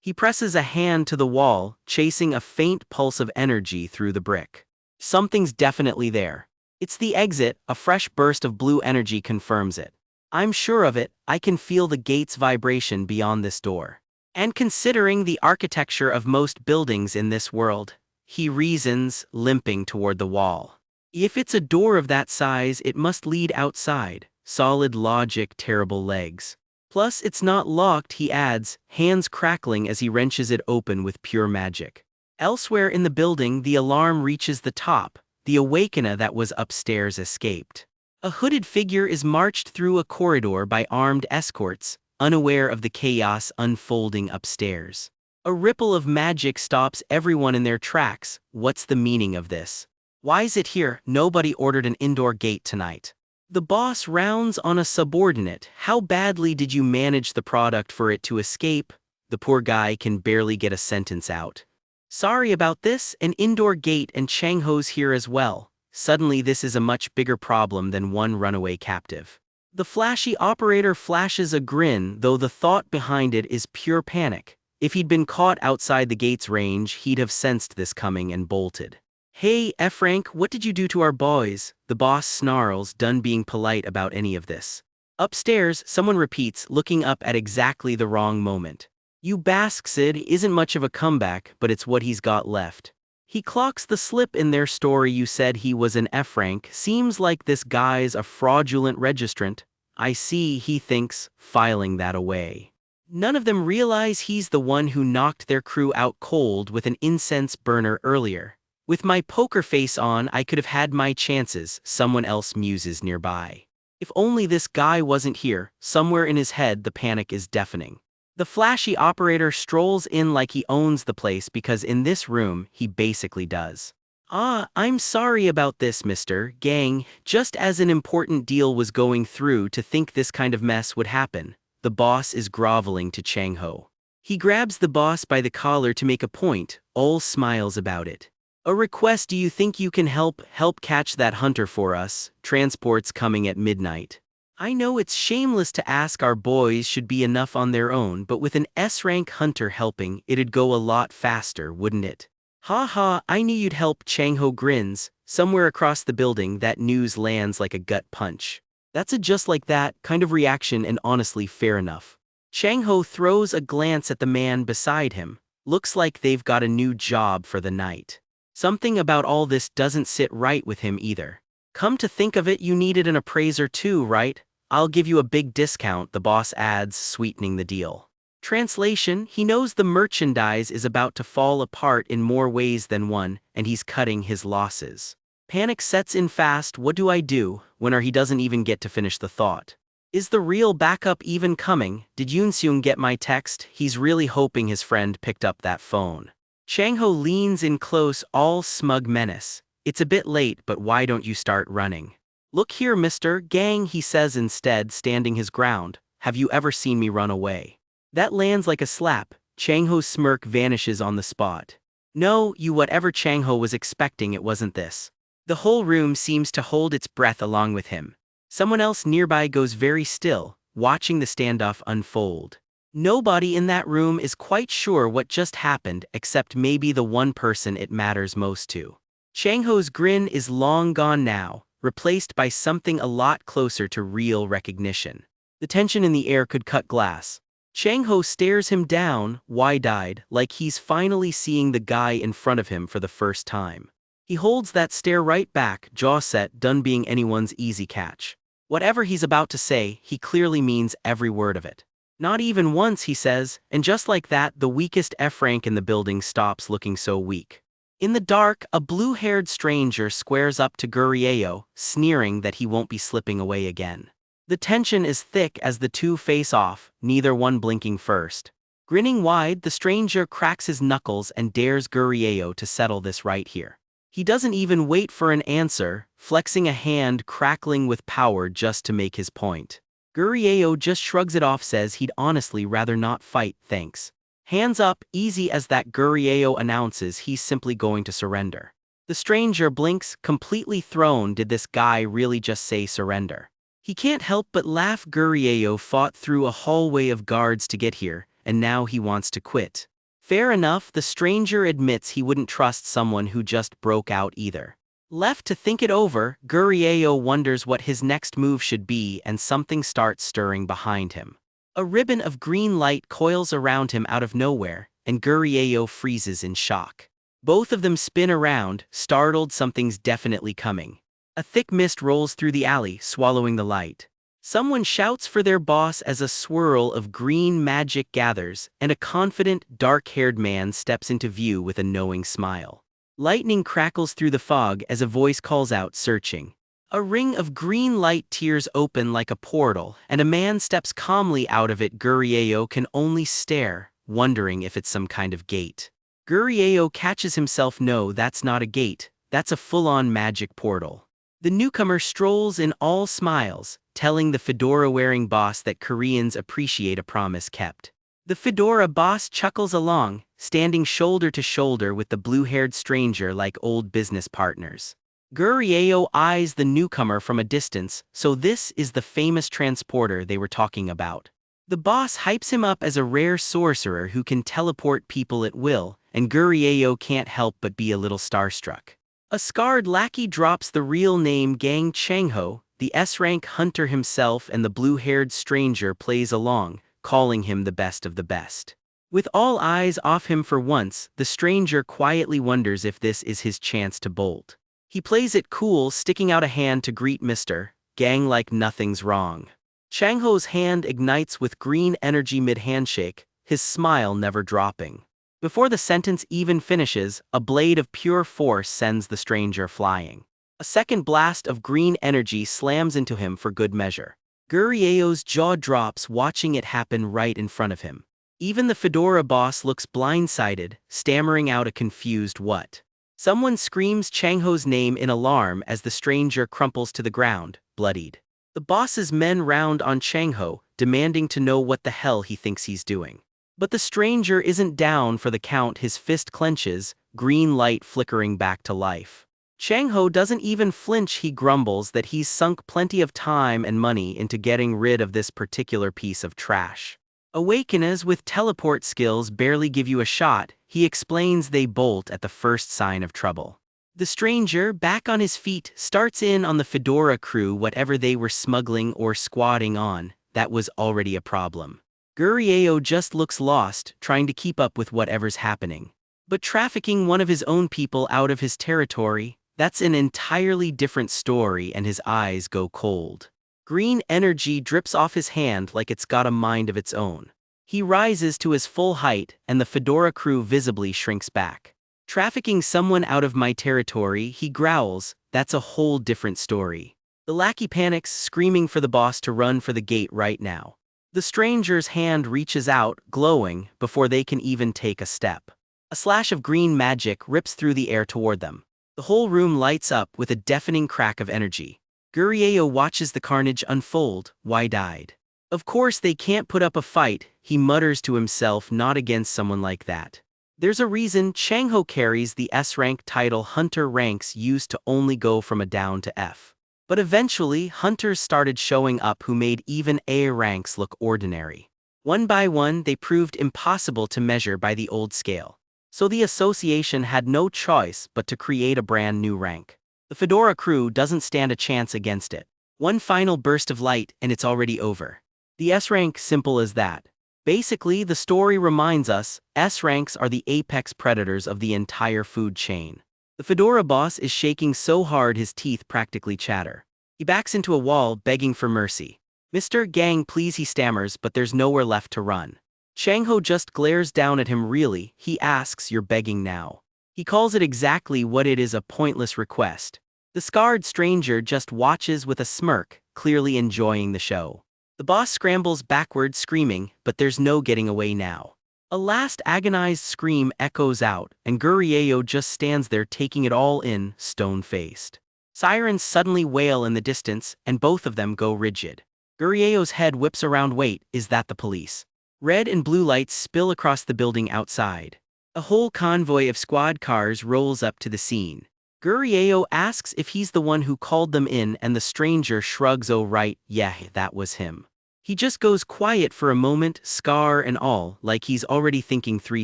He presses a hand to the wall, chasing a faint pulse of energy through the brick. Something's definitely there. It's the exit, a fresh burst of blue energy confirms it. I'm sure of it, I can feel the gate's vibration beyond this door. And considering the architecture of most buildings in this world, he reasons, limping toward the wall. If it's a door of that size, it must lead outside. Solid logic, terrible legs. Plus, it's not locked, he adds, hands crackling as he wrenches it open with pure magic. Elsewhere in the building, the alarm reaches the top. The awakener that was upstairs escaped. A hooded figure is marched through a corridor by armed escorts, unaware of the chaos unfolding upstairs. A ripple of magic stops everyone in their tracks. What's the meaning of this? Why is it here? Nobody ordered an indoor gate tonight. The boss rounds on a subordinate. How badly did you manage the product for it to escape? The poor guy can barely get a sentence out. Sorry about this, an indoor gate and Chang-ho's here as well. Suddenly this is a much bigger problem than one runaway captive. The flashy operator flashes a grin, though the thought behind it is pure panic. If he'd been caught outside the gate's range, he'd have sensed this coming and bolted. Hey, Frank, what did you do to our boys? The boss snarls, done being polite about any of this. Upstairs, someone repeats, looking up at exactly the wrong moment. You bastard isn't much of a comeback, but it's what he's got left. He clocks the slip in their story. You said he was an F-rank. Seems like this guy's a fraudulent registrant. I see, he thinks, filing that away. None of them realize he's the one who knocked their crew out cold with an incense burner earlier. With my poker face on, I could have had my chances, someone else muses nearby. If only this guy wasn't here. Somewhere in his head the panic is deafening. The flashy operator strolls in like he owns the place because in this room, he basically does. I'm sorry about this, Mr. Gang. Just as an important deal was going through to think this kind of mess would happen. The boss is groveling to Chang-ho. He grabs the boss by the collar to make a point, all smiles about it. A request, do you think you can help catch that hunter for us? Transport's coming at midnight. I know it's shameless to ask, our boys should be enough on their own, but with an S-rank hunter helping, it'd go a lot faster, wouldn't it? Ha ha, I knew you'd help. Chang-ho grins. Somewhere across the building, that news lands like a gut punch. That's a just like that kind of reaction, and honestly fair enough. Chang-ho throws a glance at the man beside him. Looks like they've got a new job for the night. Something about all this doesn't sit right with him either. Come to think of it, you needed an appraiser too, right? I'll give you a big discount, the boss adds, sweetening the deal. Translation, he knows the merchandise is about to fall apart in more ways than one, and he's cutting his losses. Panic sets in fast. What do I do? When he doesn't even get to finish the thought. Is the real backup even coming? Did Yoon-seung get my text? He's really hoping his friend picked up that phone. Chang-ho leans in close, all smug menace. It's a bit late, but why don't you start running? Look here, Mr. Gang, he says instead, standing his ground. Have you ever seen me run away? That lands like a slap. Chang-ho's smirk vanishes on the spot. No, you whatever Chang-ho was expecting, it wasn't this. The whole room seems to hold its breath along with him. Someone else nearby goes very still, watching the standoff unfold. Nobody in that room is quite sure what just happened, except maybe the one person it matters most to. Chang-ho's grin is long gone now, replaced by something a lot closer to real recognition. The tension in the air could cut glass. Chang-ho stares him down, wide-eyed, like he's finally seeing the guy in front of him for the first time. He holds that stare right back, jaw set, done being anyone's easy catch. Whatever he's about to say, he clearly means every word of it. Not even once, he says, and just like that, the weakest F-rank in the building stops looking so weak. In the dark, a blue-haired stranger squares up to Gurieo, sneering that he won't be slipping away again. The tension is thick as the two face off, neither one blinking first. Grinning wide, the stranger cracks his knuckles and dares Gurieo to settle this right here. He doesn't even wait for an answer, flexing a hand crackling with power just to make his point. Gurieo just shrugs it off, says he'd honestly rather not fight, thanks. Hands up, easy as that. Gurieo announces he's simply going to surrender. The stranger blinks, completely thrown. Did this guy really just say surrender? He can't help but laugh. Gurieo fought through a hallway of guards to get here, and now he wants to quit. Fair enough, the stranger admits he wouldn't trust someone who just broke out either. Left to think it over, Gurieo wonders what his next move should be, and something starts stirring behind him. A ribbon of green light coils around him out of nowhere, and Gurieo freezes in shock. Both of them spin around, startled. Something's definitely coming. A thick mist rolls through the alley, swallowing the light. Someone shouts for their boss as a swirl of green magic gathers, and a confident, dark-haired man steps into view with a knowing smile. Lightning crackles through the fog as a voice calls out, searching. A ring of green light tears open like a portal, and a man steps calmly out of it. Gurieo can only stare, wondering if it's some kind of gate. Gurieo catches himself. No, that's not a gate, that's a full-on magic portal. The newcomer strolls in all smiles, telling the fedora-wearing boss that Koreans appreciate a promise kept. The fedora boss chuckles along, standing shoulder to shoulder with the blue-haired stranger like old business partners. Gurieo eyes the newcomer from a distance. So this is the famous transporter they were talking about. The boss hypes him up as a rare sorcerer who can teleport people at will, and Gurieo can't help but be a little starstruck. A scarred lackey drops the real name Gang Changho, the S-rank hunter himself, and the blue-haired stranger plays along, calling him the best of the best. With all eyes off him for once, the stranger quietly wonders if this is his chance to bolt. He plays it cool, sticking out a hand to greet Mr. Gang like nothing's wrong. Changho's hand ignites with green energy mid-handshake, his smile never dropping. Before the sentence even finishes, a blade of pure force sends the stranger flying. A second blast of green energy slams into him for good measure. Gurieo's jaw drops watching it happen right in front of him. Even the fedora boss looks blindsided, stammering out a confused what. Someone screams Changho's name in alarm as the stranger crumples to the ground, bloodied. The boss's men round on Changho, demanding to know what the hell he thinks he's doing. But the stranger isn't down for the count. His fist clenches, green light flickering back to life. Changho doesn't even flinch. He grumbles that he's sunk plenty of time and money into getting rid of this particular piece of trash. Awakeners with teleport skills barely give you a shot, he explains. They bolt at the first sign of trouble. The stranger, back on his feet, starts in on the fedora crew. Whatever they were smuggling or squatting on, that was already a problem. Gurieo just looks lost, trying to keep up with whatever's happening. But trafficking one of his own people out of his territory, that's an entirely different story, and his eyes go cold. Green energy drips off his hand like it's got a mind of its own. He rises to his full height, and the fedora crew visibly shrinks back. Trafficking someone out of my territory, he growls, that's a whole different story. The lackey panics, screaming for the boss to run for the gate right now. The stranger's hand reaches out, glowing, before they can even take a step. A slash of green magic rips through the air toward them. The whole room lights up with a deafening crack of energy. Gurieo watches the carnage unfold, wide-eyed. Of course they can't put up a fight, he mutters to himself, not against someone like that. There's a reason Changho carries the S-rank title. Hunter ranks used to only go from a down to F. But eventually, hunters started showing up who made even A ranks look ordinary. One by one, they proved impossible to measure by the old scale. So the association had no choice but to create a brand new rank. The fedora crew doesn't stand a chance against it. One final burst of light and it's already over. The S-rank, simple as that. Basically, the story reminds us, S-ranks are the apex predators of the entire food chain. The fedora boss is shaking so hard his teeth practically chatter. He backs into a wall, begging for mercy. Mr. Gang, please, he stammers, but there's nowhere left to run. Changho just glares down at him. Really, he asks, you're begging now? He calls it exactly what it is, a pointless request. The scarred stranger just watches with a smirk, clearly enjoying the show. The boss scrambles backward, screaming, but there's no getting away now. A last agonized scream echoes out, and Gurieo just stands there taking it all in, stone-faced. Sirens suddenly wail in the distance, and both of them go rigid. Gurieo's head whips around. Wait, is that the police? Red and blue lights spill across the building outside. A whole convoy of squad cars rolls up to the scene. Gurieo asks if he's the one who called them in, and the stranger shrugs. Oh right, yeah, that was him. He just goes quiet for a moment, scar and all, like he's already thinking 3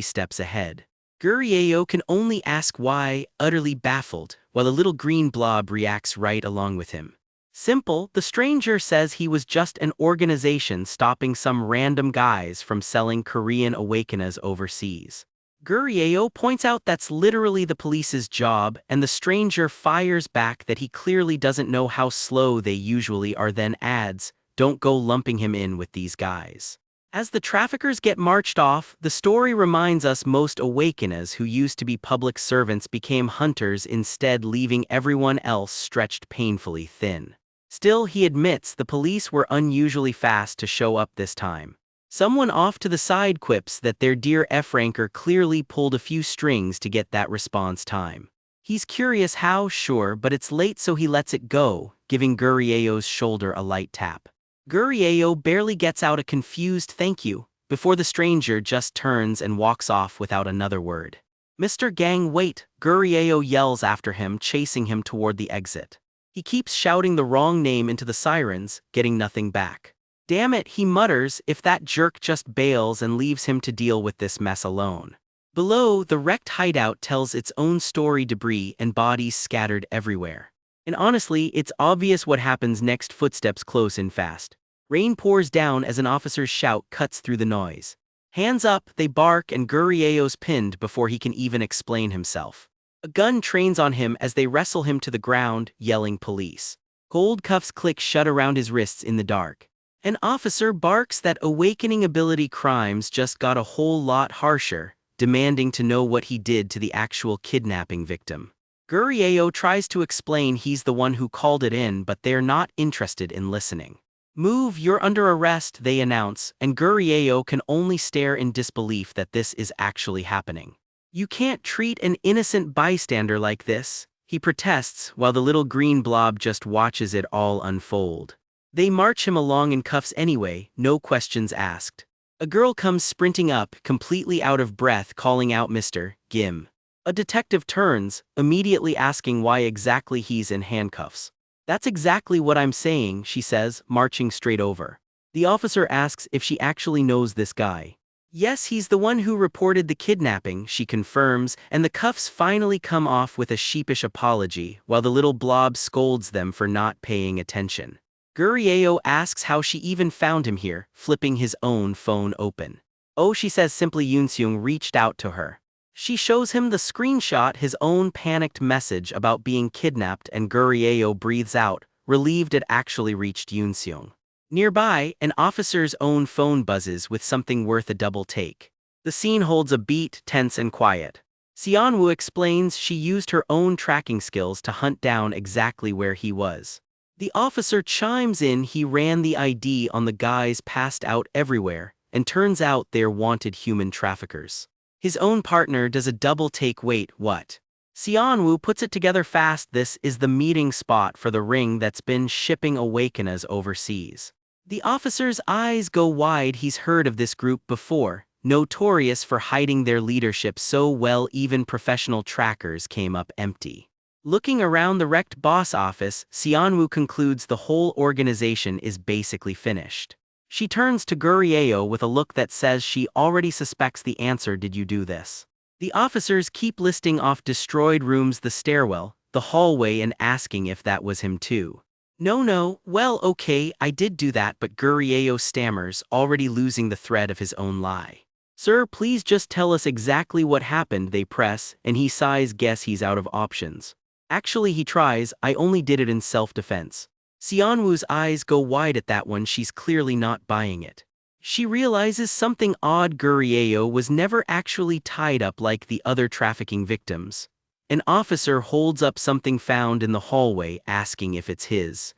steps ahead. Gurieo can only ask why, utterly baffled, while a little green blob reacts right along with him. Simple, the stranger says he was just an organization stopping some random guys from selling Korean awakeners overseas. Gurieo points out that's literally the police's job, and the stranger fires back that he clearly doesn't know how slow they usually are, then adds, don't go lumping him in with these guys. As the traffickers get marched off, the story reminds us most awakeners who used to be public servants became hunters instead, leaving everyone else stretched painfully thin. Still, he admits the police were unusually fast to show up this time. Someone off to the side quips that their dear F-ranker clearly pulled a few strings to get that response time. He's curious how, sure, but it's late, so he lets it go, giving Gurieo's shoulder a light tap. Gurieo barely gets out a confused thank you, before the stranger just turns and walks off without another word. "Mr. Gang, wait!" Gurieo yells after him, chasing him toward the exit. He keeps shouting the wrong name into the sirens, getting nothing back. "Damn it," he mutters, "if that jerk just bails and leaves him to deal with this mess alone." Below, the wrecked hideout tells its own story, debris and bodies scattered everywhere. And honestly, it's obvious what happens next. Footsteps close in fast. Rain pours down as an officer's shout cuts through the noise. "Hands up," they bark, and Gurieo's pinned before he can even explain himself. A gun trains on him as they wrestle him to the ground, yelling police. Gold cuffs click shut around his wrists in the dark. An officer barks that awakening ability crimes just got a whole lot harsher, demanding to know what he did to the actual kidnapping victim. Gurieo tries to explain he's the one who called it in, but they're not interested in listening. "Move, you're under arrest," they announce, and Gurieo can only stare in disbelief that this is actually happening. "You can't treat an innocent bystander like this," he protests, while the little green blob just watches it all unfold. They march him along in cuffs anyway, no questions asked. A girl comes sprinting up, completely out of breath, calling out, "Mr. Gim." A detective turns, immediately asking why exactly he's in handcuffs. "That's exactly what I'm saying," she says, marching straight over. The officer asks if she actually knows this guy. "Yes, he's the one who reported the kidnapping," she confirms, and the cuffs finally come off with a sheepish apology, while the little blob scolds them for not paying attention. Gurieo asks how she even found him here, flipping his own phone open. "Oh," she says simply, "Yoonseung reached out to her." She shows him the screenshot, his own panicked message about being kidnapped, and Gurieo breathes out, relieved it actually reached Yoonseung. Nearby, an officer's own phone buzzes with something worth a double take. The scene holds a beat, tense and quiet. Seonwoo explains she used her own tracking skills to hunt down exactly where he was. The officer chimes in he ran the ID on the guys passed out everywhere, and turns out they're wanted human traffickers. His own partner does a double take. "Wait, what?" Seonwoo puts it together fast. This is the meeting spot for the ring that's been shipping awakeners overseas. The officer's eyes go wide. He's heard of this group before, notorious for hiding their leadership so well even professional trackers came up empty. Looking around the wrecked boss office, Seonwoo concludes the whole organization is basically finished. She turns to Gurieo with a look that says she already suspects the answer. "Did you do this?" The officers keep listing off destroyed rooms, the stairwell, the hallway, and asking if that was him too. No, well, okay, I did do that," but Gurieo stammers, already losing the thread of his own lie. "Sir, please just tell us exactly what happened," they press, and he sighs, guess he's out of options. "Actually," he tries, "I only did it in self-defense." Seonwoo's eyes go wide at that one. She's clearly not buying it. She realizes something odd. Gurieo was never actually tied up like the other trafficking victims. An officer holds up something found in the hallway, asking if it's his.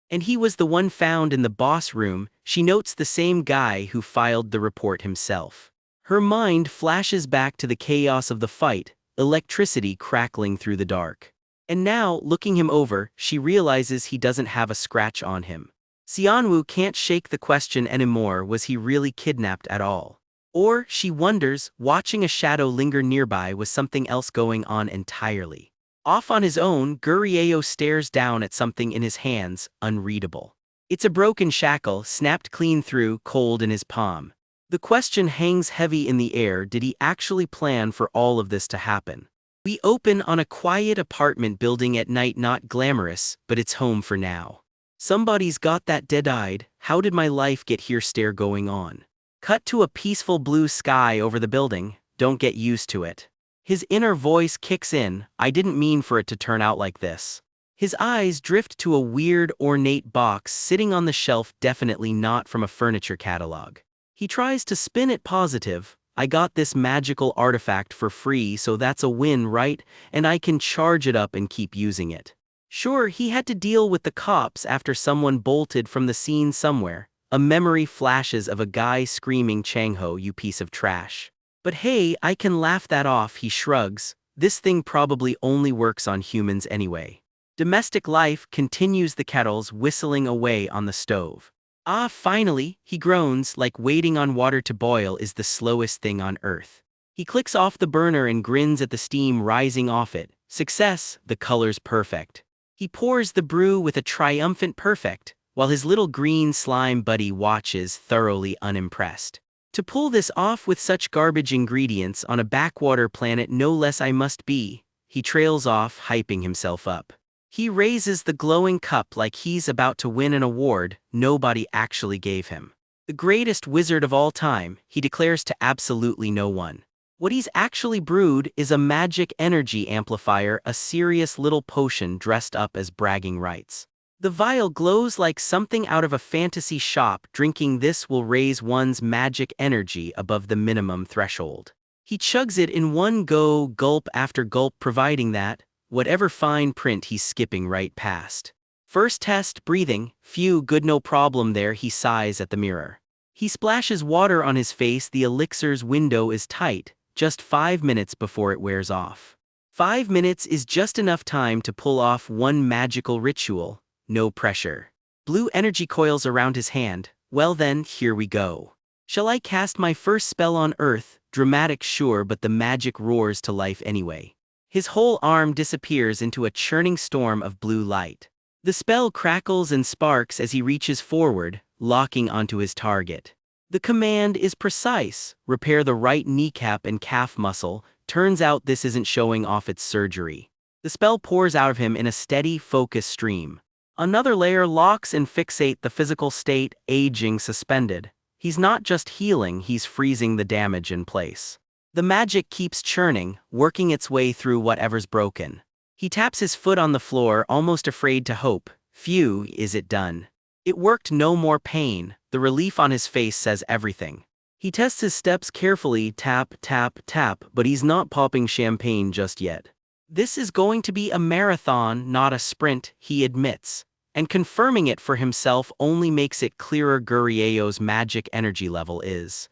And he was the one found in the boss room. She notes the same guy who filed the report himself. Her mind flashes back to the chaos of the fight, electricity crackling through the dark. And now, looking him over, she realizes he doesn't have a scratch on him. Seonwoo can't shake the question anymore. Was he really kidnapped at all? Or, she wonders, watching a shadow linger nearby, was something else going on entirely? Off on his own, Gurieo stares down at something in his hands, unreadable. It's a broken shackle, snapped clean through, cold in his palm. The question hangs heavy in the air. Did he actually plan for all of this to happen? We open on a quiet apartment building at night, not glamorous, but it's home for now. Somebody's got that dead-eyed, "how did my life get here" stare going on. Cut to a peaceful blue sky over the building. Don't get used to it. His inner voice kicks in, "I didn't mean for it to turn out like this." His eyes drift to a weird, ornate box sitting on the shelf, definitely not from a furniture catalog. He tries to spin it positive. I got this magical artifact for free, so that's a win, right? And I can charge it up and keep using it. Sure, he had to deal with the cops after someone bolted from the scene somewhere. A memory flashes of a guy screaming, "Changho, you piece of trash." But hey, I can laugh that off, he shrugs. This thing probably only works on humans anyway. Domestic life continues, the kettle's whistling away on the stove. Ah, finally, he groans, like waiting on water to boil is the slowest thing on earth. He clicks off the burner and grins at the steam rising off it. Success, the color's perfect. He pours the brew with a triumphant perfect, while his little green slime buddy watches, thoroughly unimpressed. To pull this off with such garbage ingredients on a backwater planet, no less I must be. He trails off, hyping himself up. He raises the glowing cup like he's about to win an award nobody actually gave him. The greatest wizard of all time, he declares to absolutely no one. What he's actually brewed is a magic energy amplifier, a serious little potion dressed up as bragging rights. The vial glows like something out of a fantasy shop. Drinking this will raise one's magic energy above the minimum threshold. He chugs it in one go, gulp after gulp, providing that whatever fine print he's skipping right past. First test, breathing, phew, good, no problem there, he sighs at the mirror. He splashes water on his face, the elixir's window is tight, just 5 minutes before it wears off. 5 minutes is just enough time to pull off one magical ritual, no pressure. Blue energy coils around his hand, well then, here we go. Shall I cast my first spell on Earth? Dramatic, sure, but the magic roars to life anyway. His whole arm disappears into a churning storm of blue light. The spell crackles and sparks as he reaches forward, locking onto his target. The command is precise: repair the right kneecap and calf muscle. Turns out this isn't showing off its surgery. The spell pours out of him in a steady, focused stream. Another layer locks and fixate the physical state, aging suspended. He's not just healing, he's freezing the damage in place. The magic keeps churning, working its way through whatever's broken. He taps his foot on the floor, almost afraid to hope. Phew, is it done? It worked, no more pain. The relief on his face says everything. He tests his steps carefully, tap, tap, tap, but he's not popping champagne just yet. This is going to be a marathon, not a sprint, he admits. And confirming it for himself only makes it clearer Gurieo's magic energy level is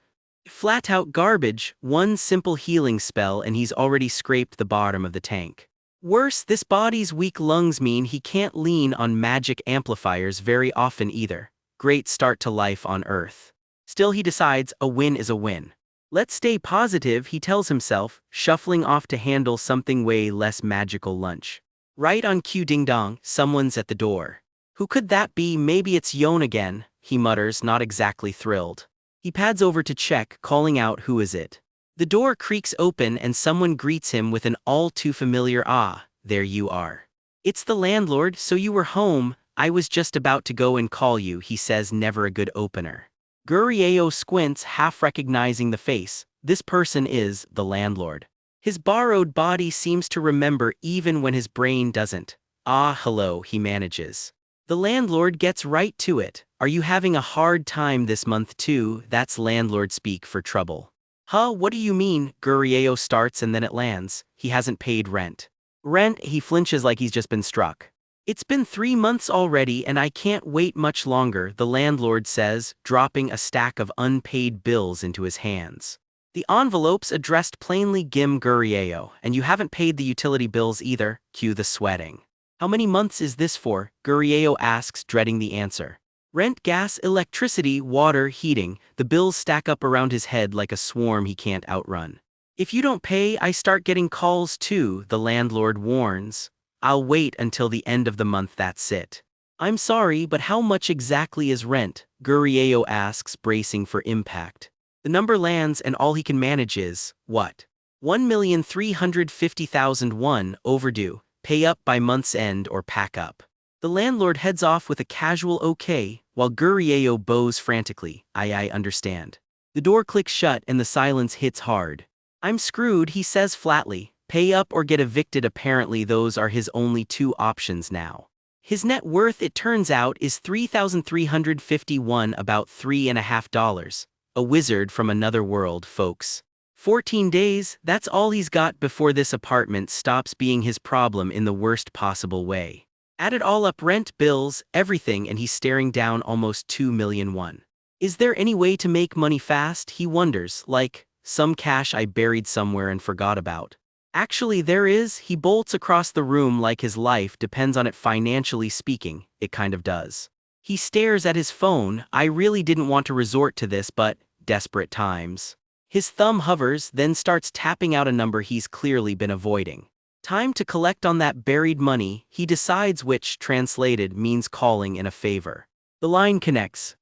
flat-out garbage. One simple healing spell and he's already scraped the bottom of the tank. Worse, this body's weak lungs mean he can't lean on magic amplifiers very often either. Great start to life on Earth. Still, he decides a win is a win. Let's stay positive, he tells himself, shuffling off to handle something way less magical lunch. Right on cue, ding dong, someone's at the door. Who could that be? Maybe it's Yon again, he mutters, not exactly thrilled. He pads over to check, calling out, who is it? The door creaks open and someone greets him with an all-too-familiar "Ah, there you are. It's the landlord, so you were home. I was just about to go and call you," he says, never a good opener. Gurieo squints, half recognizing the face. This person is the landlord. His borrowed body seems to remember even when his brain doesn't. "Ah, hello," he manages. The landlord gets right to it. "Are you having a hard time this month too?" That's landlord speak for trouble. "Huh, what do you mean?" Gurieo starts and then it lands. He hasn't paid rent. Rent? He flinches like he's just been struck. "It's been 3 months already and I can't wait much longer," the landlord says, dropping a stack of unpaid bills into his hands. The envelope's addressed plainly Gim Gurieo, and you haven't paid the utility bills either. Cue the sweating. "How many months is this for?" Gurieo asks, dreading the answer. "Rent, gas, electricity, water, heating." The bills stack up around his head like a swarm he can't outrun. "If you don't pay, I start getting calls too," the landlord warns. "I'll wait until the end of the month, that's it." "I'm sorry, but how much exactly is rent?" Gurieo asks, bracing for impact. The number lands and all he can manage is, what? 1,350,000 won, overdue. Pay up by month's end or pack up. The landlord heads off with a casual okay, while Gurieo bows frantically. I understand." The door clicks shut and the silence hits hard. "I'm screwed," he says flatly. Pay up or get evicted. Apparently those are his only two options now. His net worth, it turns out, is $3,351, about $3.50. A wizard from another world, folks. 14 days, that's all he's got before this apartment stops being his problem in the worst possible way. Add it all up, rent, bills, everything, and he's staring down almost 2 million won. Is there any way to make money fast, he wonders, like some cash I buried somewhere and forgot about? Actually there is. He bolts across the room like his life depends on it. Financially speaking, it kind of does. He stares at his phone. I really didn't want to resort to this, but desperate times. His thumb hovers, then starts tapping out a number he's clearly been avoiding. Time to collect on that buried money, he decides, which, translated, means calling in a favor. The line connects.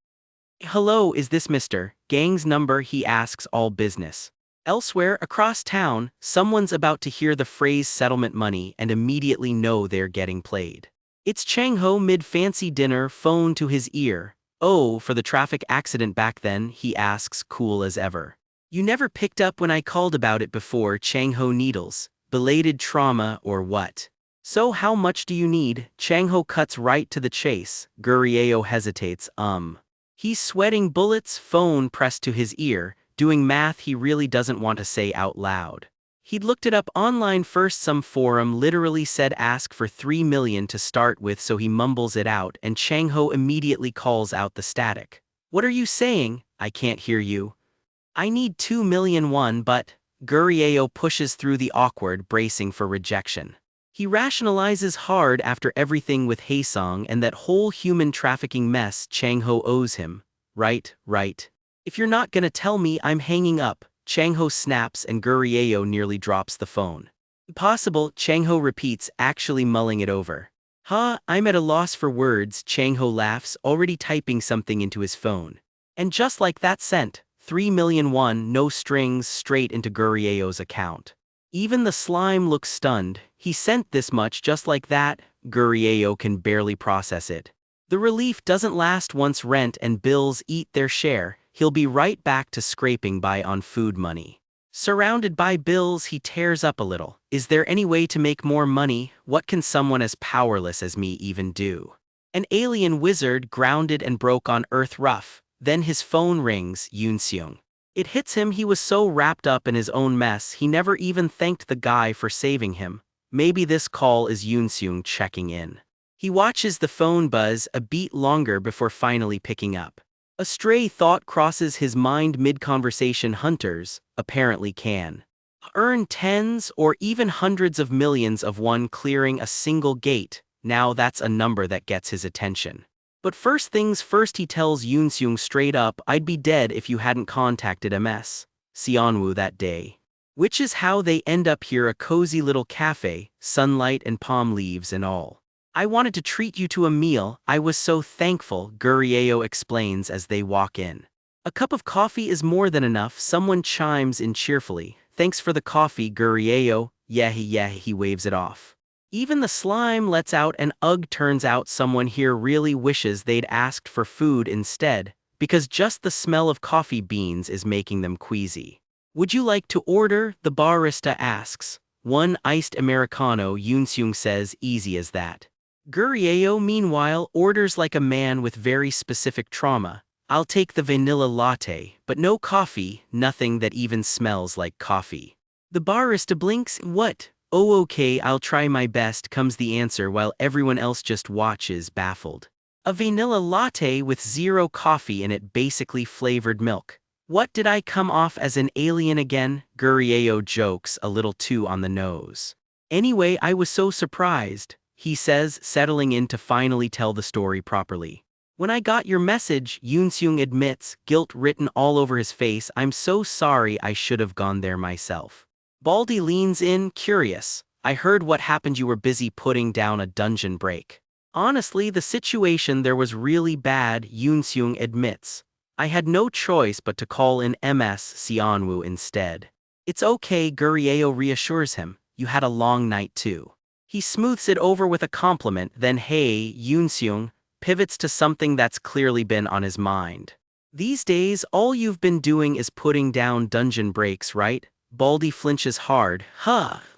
Hello, is this Mr. Gang's number? He asks, all business. Elsewhere, across town, someone's about to hear the phrase settlement money and immediately know they're getting played. It's Chang-ho mid-fancy dinner, phone to his ear. Oh, for the traffic accident back then, he asks, cool as ever. You never picked up when I called about it before. Chang-ho needles. Belated trauma or what? So how much do you need? Chang-ho cuts right to the chase. Gurieo hesitates, He's sweating bullets, phone pressed to his ear, doing math he really doesn't want to say out loud. He'd looked it up online first. Some forum literally said ask for 3 million to start with, so he mumbles it out and Chang-ho immediately calls out the static. What are you saying? I can't hear you. I need 2 million won, but Gurieo pushes through the awkward, bracing for rejection. He rationalizes hard after everything with Haesong and that whole human trafficking mess Chang-ho owes him. Right. If you're not gonna tell me, I'm hanging up. Chang-ho snaps and Gurieo nearly drops the phone. Impossible, Chang-ho repeats, actually mulling it over. I'm at a loss for words. Chang-ho laughs, already typing something into his phone. And just like that, sent 3 million won, no strings, straight into Gurieo's account. Even the slime looks stunned. He sent this much just like that. Gurieo can barely process it. The relief doesn't last. Once rent and bills eat their share, he'll be right back to scraping by on food money. Surrounded by bills, he tears up a little. Is there any way to make more money? What can someone as powerless as me even do? An alien wizard, grounded and broke on earth rough. Then his phone rings. Yoon-seung. It hits him. He was so wrapped up in his own mess, he never even thanked the guy for saving him. Maybe this call is Yoon-seung checking in. He watches the phone buzz a beat longer before finally picking up. A stray thought crosses his mind mid-conversation. Hunters apparently can earn tens or even hundreds of millions of won clearing a single gate. Now that's a number that gets his attention. But first things first, he tells Yoon-seung straight up, I'd be dead if you hadn't contacted MS Seonwoo that day. Which is how they end up here, a cozy little cafe, sunlight and palm leaves and all. I wanted to treat you to a meal. I was so thankful, Gurieo explains as they walk in. A cup of coffee is more than enough. Someone chimes in cheerfully. Thanks for the coffee, Gurieo. Yeah, he waves it off. Even the slime lets out an ugh. Turns out someone here really wishes they'd asked for food instead, because just the smell of coffee beans is making them queasy. Would you like to order? The barista asks. 1 iced Americano, Yoon-seung says, easy as that. Gurieo, meanwhile, orders like a man with very specific trauma. I'll take the vanilla latte, but no coffee, nothing that even smells like coffee. The barista blinks. What? Oh, okay, I'll try my best, comes the answer while everyone else just watches, baffled. A vanilla latte with 0 coffee in it, basically flavored milk. What, did I come off as an alien again? Gurieo jokes, a little too on the nose. Anyway, I was so surprised, he says, settling in to finally tell the story properly. When I got your message, Yoon-seung admits, guilt written all over his face. I'm so sorry, I should have gone there myself. Baldy leans in, curious. I heard what happened. You were busy putting down a dungeon break. Honestly, the situation there was really bad, Yoon-seung admits. I had no choice but to call in MS Seonwoo instead. It's okay, Gurieo reassures him. You had a long night too. He smooths it over with a compliment, then hey, Yoon-seung, pivots to something that's clearly been on his mind. These days, all you've been doing is putting down dungeon breaks, right? Baldy flinches hard,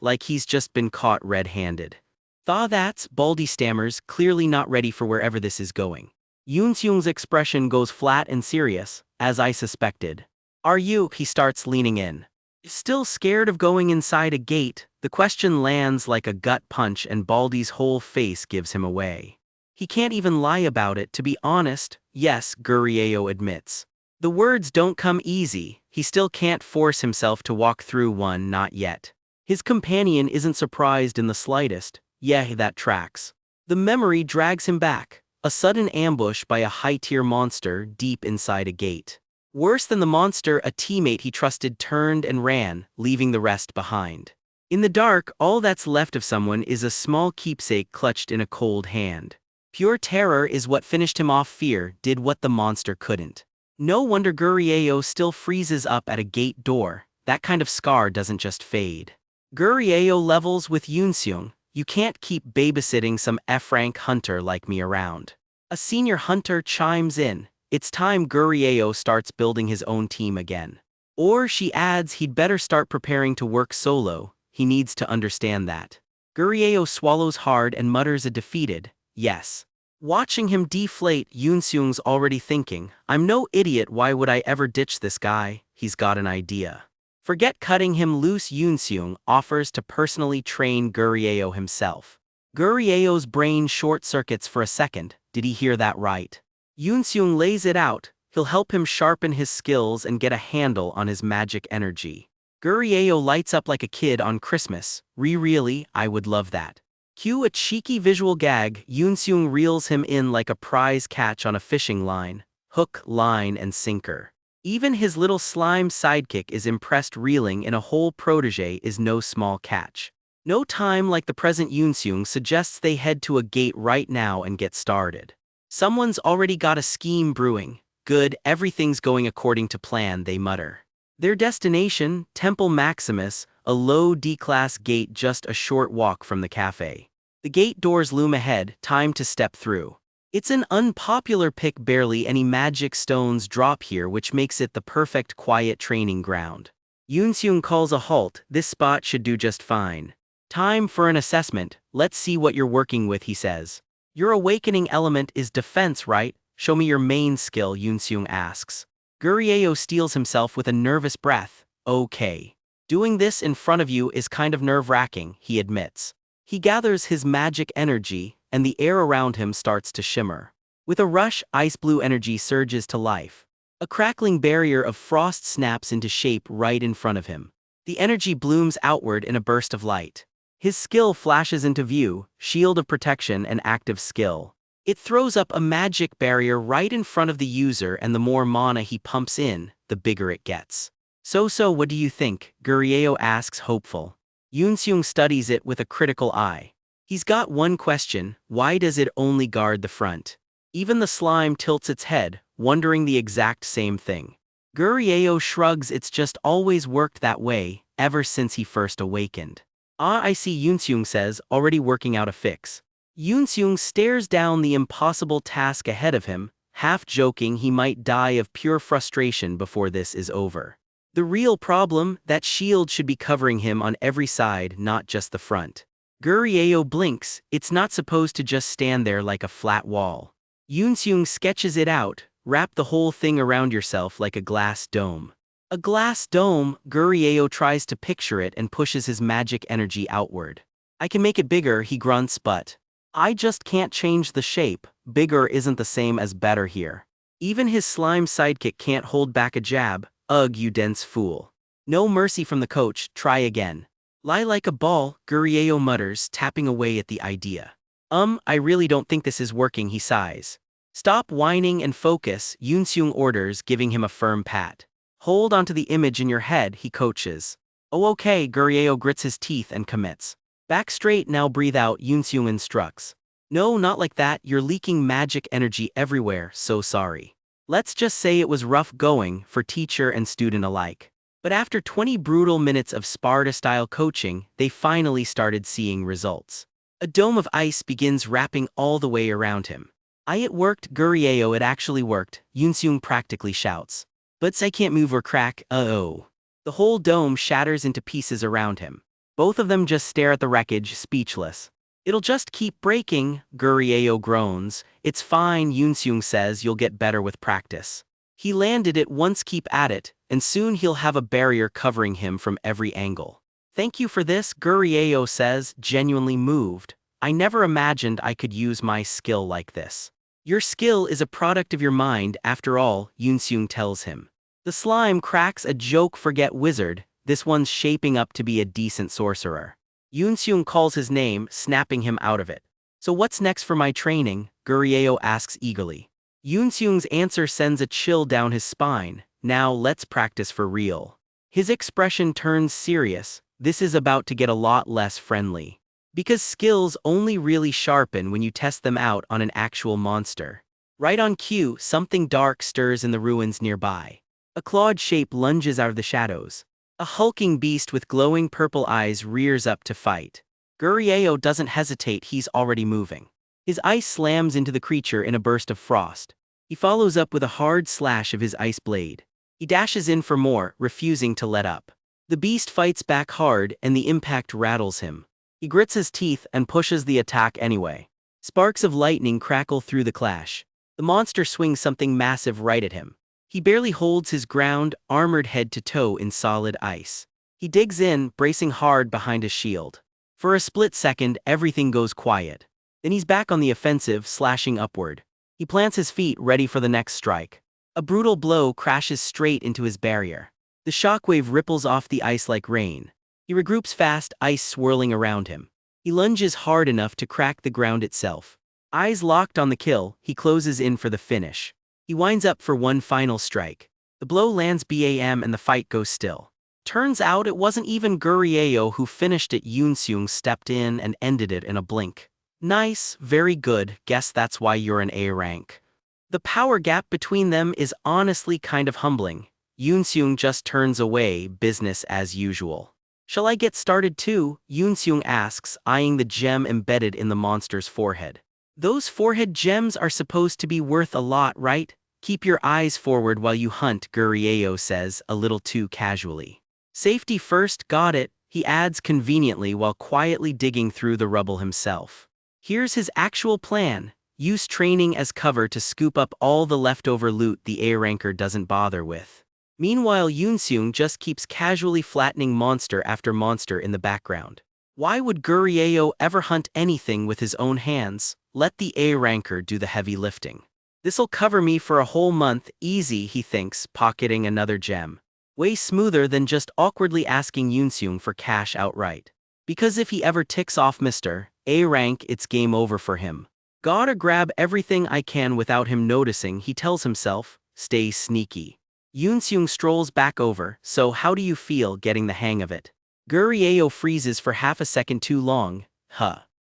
like he's just been caught red-handed. That's, Baldy stammers, clearly not ready for wherever this is going. Yoon-seung's expression goes flat and serious, as I suspected. Are you? He starts leaning in. Still scared of going inside a gate, the question lands like a gut punch and Baldy's whole face gives him away. He can't even lie about it, to be honest. Yes, Gurieo admits. The words don't come easy, he still can't force himself to walk through one, not yet. His companion isn't surprised in the slightest. Yeah, that tracks. The memory drags him back. A sudden ambush by a high-tier monster deep inside a gate. Worse than the monster, a teammate he trusted turned and ran, leaving the rest behind. In the dark, all that's left of someone is a small keepsake clutched in a cold hand. Pure terror is what finished him off. Fear did what the monster couldn't. No wonder Gurieo still freezes up at a gate door. That kind of scar doesn't just fade. Gurieo levels with Yoon-seung. You can't keep babysitting some F-rank hunter like me around. A senior hunter chimes in. It's time Gurieo starts building his own team again. Or she adds he'd better start preparing to work solo. He needs to understand that. Gurieo swallows hard and mutters a defeated, yes. Watching him deflate, Yoon-seung's already thinking, I'm no idiot, why would I ever ditch this guy? He's got an idea. Forget cutting him loose. Yoon-seung offers to personally train Gurieo himself. Gurieo's brain short-circuits for a second. Did he hear that right? Yoon-seung lays it out. He'll help him sharpen his skills and get a handle on his magic energy. Gurieo lights up like a kid on Christmas. Really? I would love that. Cue a cheeky visual gag. Yoon-seung reels him in like a prize catch on a fishing line. Hook, line, and sinker. Even his little slime sidekick is impressed. Reeling in a whole protege is no small catch. No time like the present. Yoon-seung suggests they head to a gate right now and get started. Someone's already got a scheme brewing. Good, everything's going according to plan, they mutter. Their destination, Temple Maximus, a low D-class gate just a short walk from the cafe. The gate doors loom ahead, time to step through. It's an unpopular pick, barely any magic stones drop here, which makes it the perfect quiet training ground. Yoon-seung calls a halt. This spot should do just fine. Time for an assessment. Let's see what you're working with, he says. Your awakening element is defense, right? Show me your main skill, Yoon-seung asks. Gurieo steels himself with a nervous breath. Okay. Doing this in front of you is kind of nerve-wracking, he admits. He gathers his magic energy, and the air around him starts to shimmer. With a rush, ice blue energy surges to life. A crackling barrier of frost snaps into shape right in front of him. The energy blooms outward in a burst of light. His skill flashes into view, shield of protection and active skill. It throws up a magic barrier right in front of the user, and the more mana he pumps in, the bigger it gets. So what do you think? Gurieo asks, hopeful. Yoon-seung studies it with a critical eye. He's got one question: why does it only guard the front? Even the slime tilts its head, wondering the exact same thing. Gurieo shrugs. It's just always worked that way, ever since he first awakened. I see, Yoon-seung says, already working out a fix. Yoon-seung stares down the impossible task ahead of him, half joking he might die of pure frustration before this is over. The real problem, that shield should be covering him on every side, not just the front. Gurieo blinks. It's not supposed to just stand there like a flat wall. Yoon-seung sketches it out. Wrap the whole thing around yourself like a glass dome. A glass dome? Gurieo tries to picture it and pushes his magic energy outward. I can make it bigger, he grunts, but I just can't change the shape. Bigger isn't the same as better here. Even his slime sidekick can't hold back a jab. Ugh, you dense fool. No mercy from the coach. Try again. Lie like a ball, Gurieo mutters, tapping away at the idea. I really don't think this is working, he sighs. Stop whining and focus, Yoon-seung orders, giving him a firm pat. Hold onto the image in your head, he coaches. Oh okay, Gurieo grits his teeth and commits. Back straight, now breathe out, Yoon-seung instructs. No, not like that, you're leaking magic energy everywhere, so sorry. Let's just say it was rough going for teacher and student alike. But after 20 brutal minutes of Sparta-style coaching, they finally started seeing results. A dome of ice begins wrapping all the way around him. It worked, Gurieo, it actually worked, Yoon-seung practically shouts. But I can't move or crack, uh-oh. The whole dome shatters into pieces around him. Both of them just stare at the wreckage, speechless. It'll just keep breaking, Gurieo groans. It's fine, Yoonseung says, you'll get better with practice. He landed it once, keep at it, and soon he'll have a barrier covering him from every angle. Thank you for this, Gurieo says, genuinely moved. I never imagined I could use my skill like this. Your skill is a product of your mind, after all, Yoonseung tells him. The slime cracks a joke, forget wizard, this one's shaping up to be a decent sorcerer. Yoonseung calls his name, snapping him out of it. So what's next for my training? Gurieo asks eagerly. Yoonseung's answer sends a chill down his spine. Now let's practice for real. His expression turns serious. This is about to get a lot less friendly. Because skills only really sharpen when you test them out on an actual monster. Right on cue, something dark stirs in the ruins nearby. A clawed shape lunges out of the shadows. A hulking beast with glowing purple eyes rears up to fight. Gurieo doesn't hesitate, he's already moving. His ice slams into the creature in a burst of frost. He follows up with a hard slash of his ice blade. He dashes in for more, refusing to let up. The beast fights back hard, and the impact rattles him. He grits his teeth and pushes the attack anyway. Sparks of lightning crackle through the clash. The monster swings something massive right at him. He barely holds his ground, armored head to toe in solid ice. He digs in, bracing hard behind his shield. For a split second, everything goes quiet. Then he's back on the offensive, slashing upward. He plants his feet, ready for the next strike. A brutal blow crashes straight into his barrier. The shockwave ripples off the ice like rain. He regroups fast, ice swirling around him. He lunges hard enough to crack the ground itself. Eyes locked on the kill, he closes in for the finish. He winds up for one final strike. The blow lands BAM and the fight goes still. Turns out it wasn't even Gurieo who finished it. Yoonseung stepped in and ended it in a blink. Nice, very good, guess that's why you're an A rank. The power gap between them is honestly kind of humbling. Yoonseung just turns away, business as usual. Shall I get started too? Yoonseung asks, eyeing the gem embedded in the monster's forehead. Those forehead gems are supposed to be worth a lot, right? Keep your eyes forward while you hunt, Gurieo says, a little too casually. Safety first, got it, he adds conveniently while quietly digging through the rubble himself. Here's his actual plan. Use training as cover to scoop up all the leftover loot the A-ranker doesn't bother with. Meanwhile, Yoonseung just keeps casually flattening monster after monster in the background. Why would Gurieo ever hunt anything with his own hands? Let the A-ranker do the heavy lifting. This'll cover me for a whole month, easy, he thinks, pocketing another gem. Way smoother than just awkwardly asking Yoonseung for cash outright. Because if he ever ticks off Mr. A-rank, it's game over for him. Gotta grab everything I can without him noticing, he tells himself, stay sneaky. Yoonseung strolls back over, so how do you feel getting the hang of it? Gurieo freezes for half a second too long,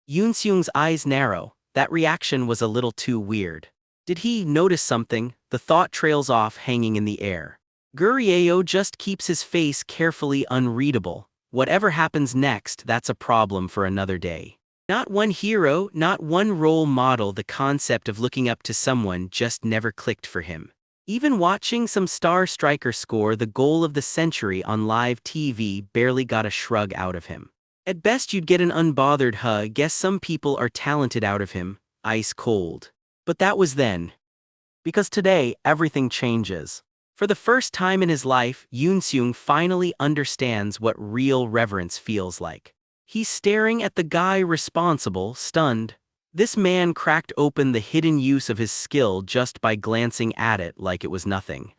Yoonseung's eyes narrow, that reaction was a little too weird. Did he notice something? The thought trails off, hanging in the air. Gurieo just keeps his face carefully unreadable. Whatever happens next, that's a problem for another day. Not one hero, not one role model, the concept of looking up to someone just never clicked for him. Even watching some star striker score the goal of the century on live TV barely got a shrug out of him. At best you'd get an unbothered guess some people are talented out of him, ice cold. But that was then. Because today, everything changes. For the first time in his life, Yoonseung finally understands what real reverence feels like. He's staring at the guy responsible, stunned. This man cracked open the hidden use of his skill just by glancing at it like it was nothing.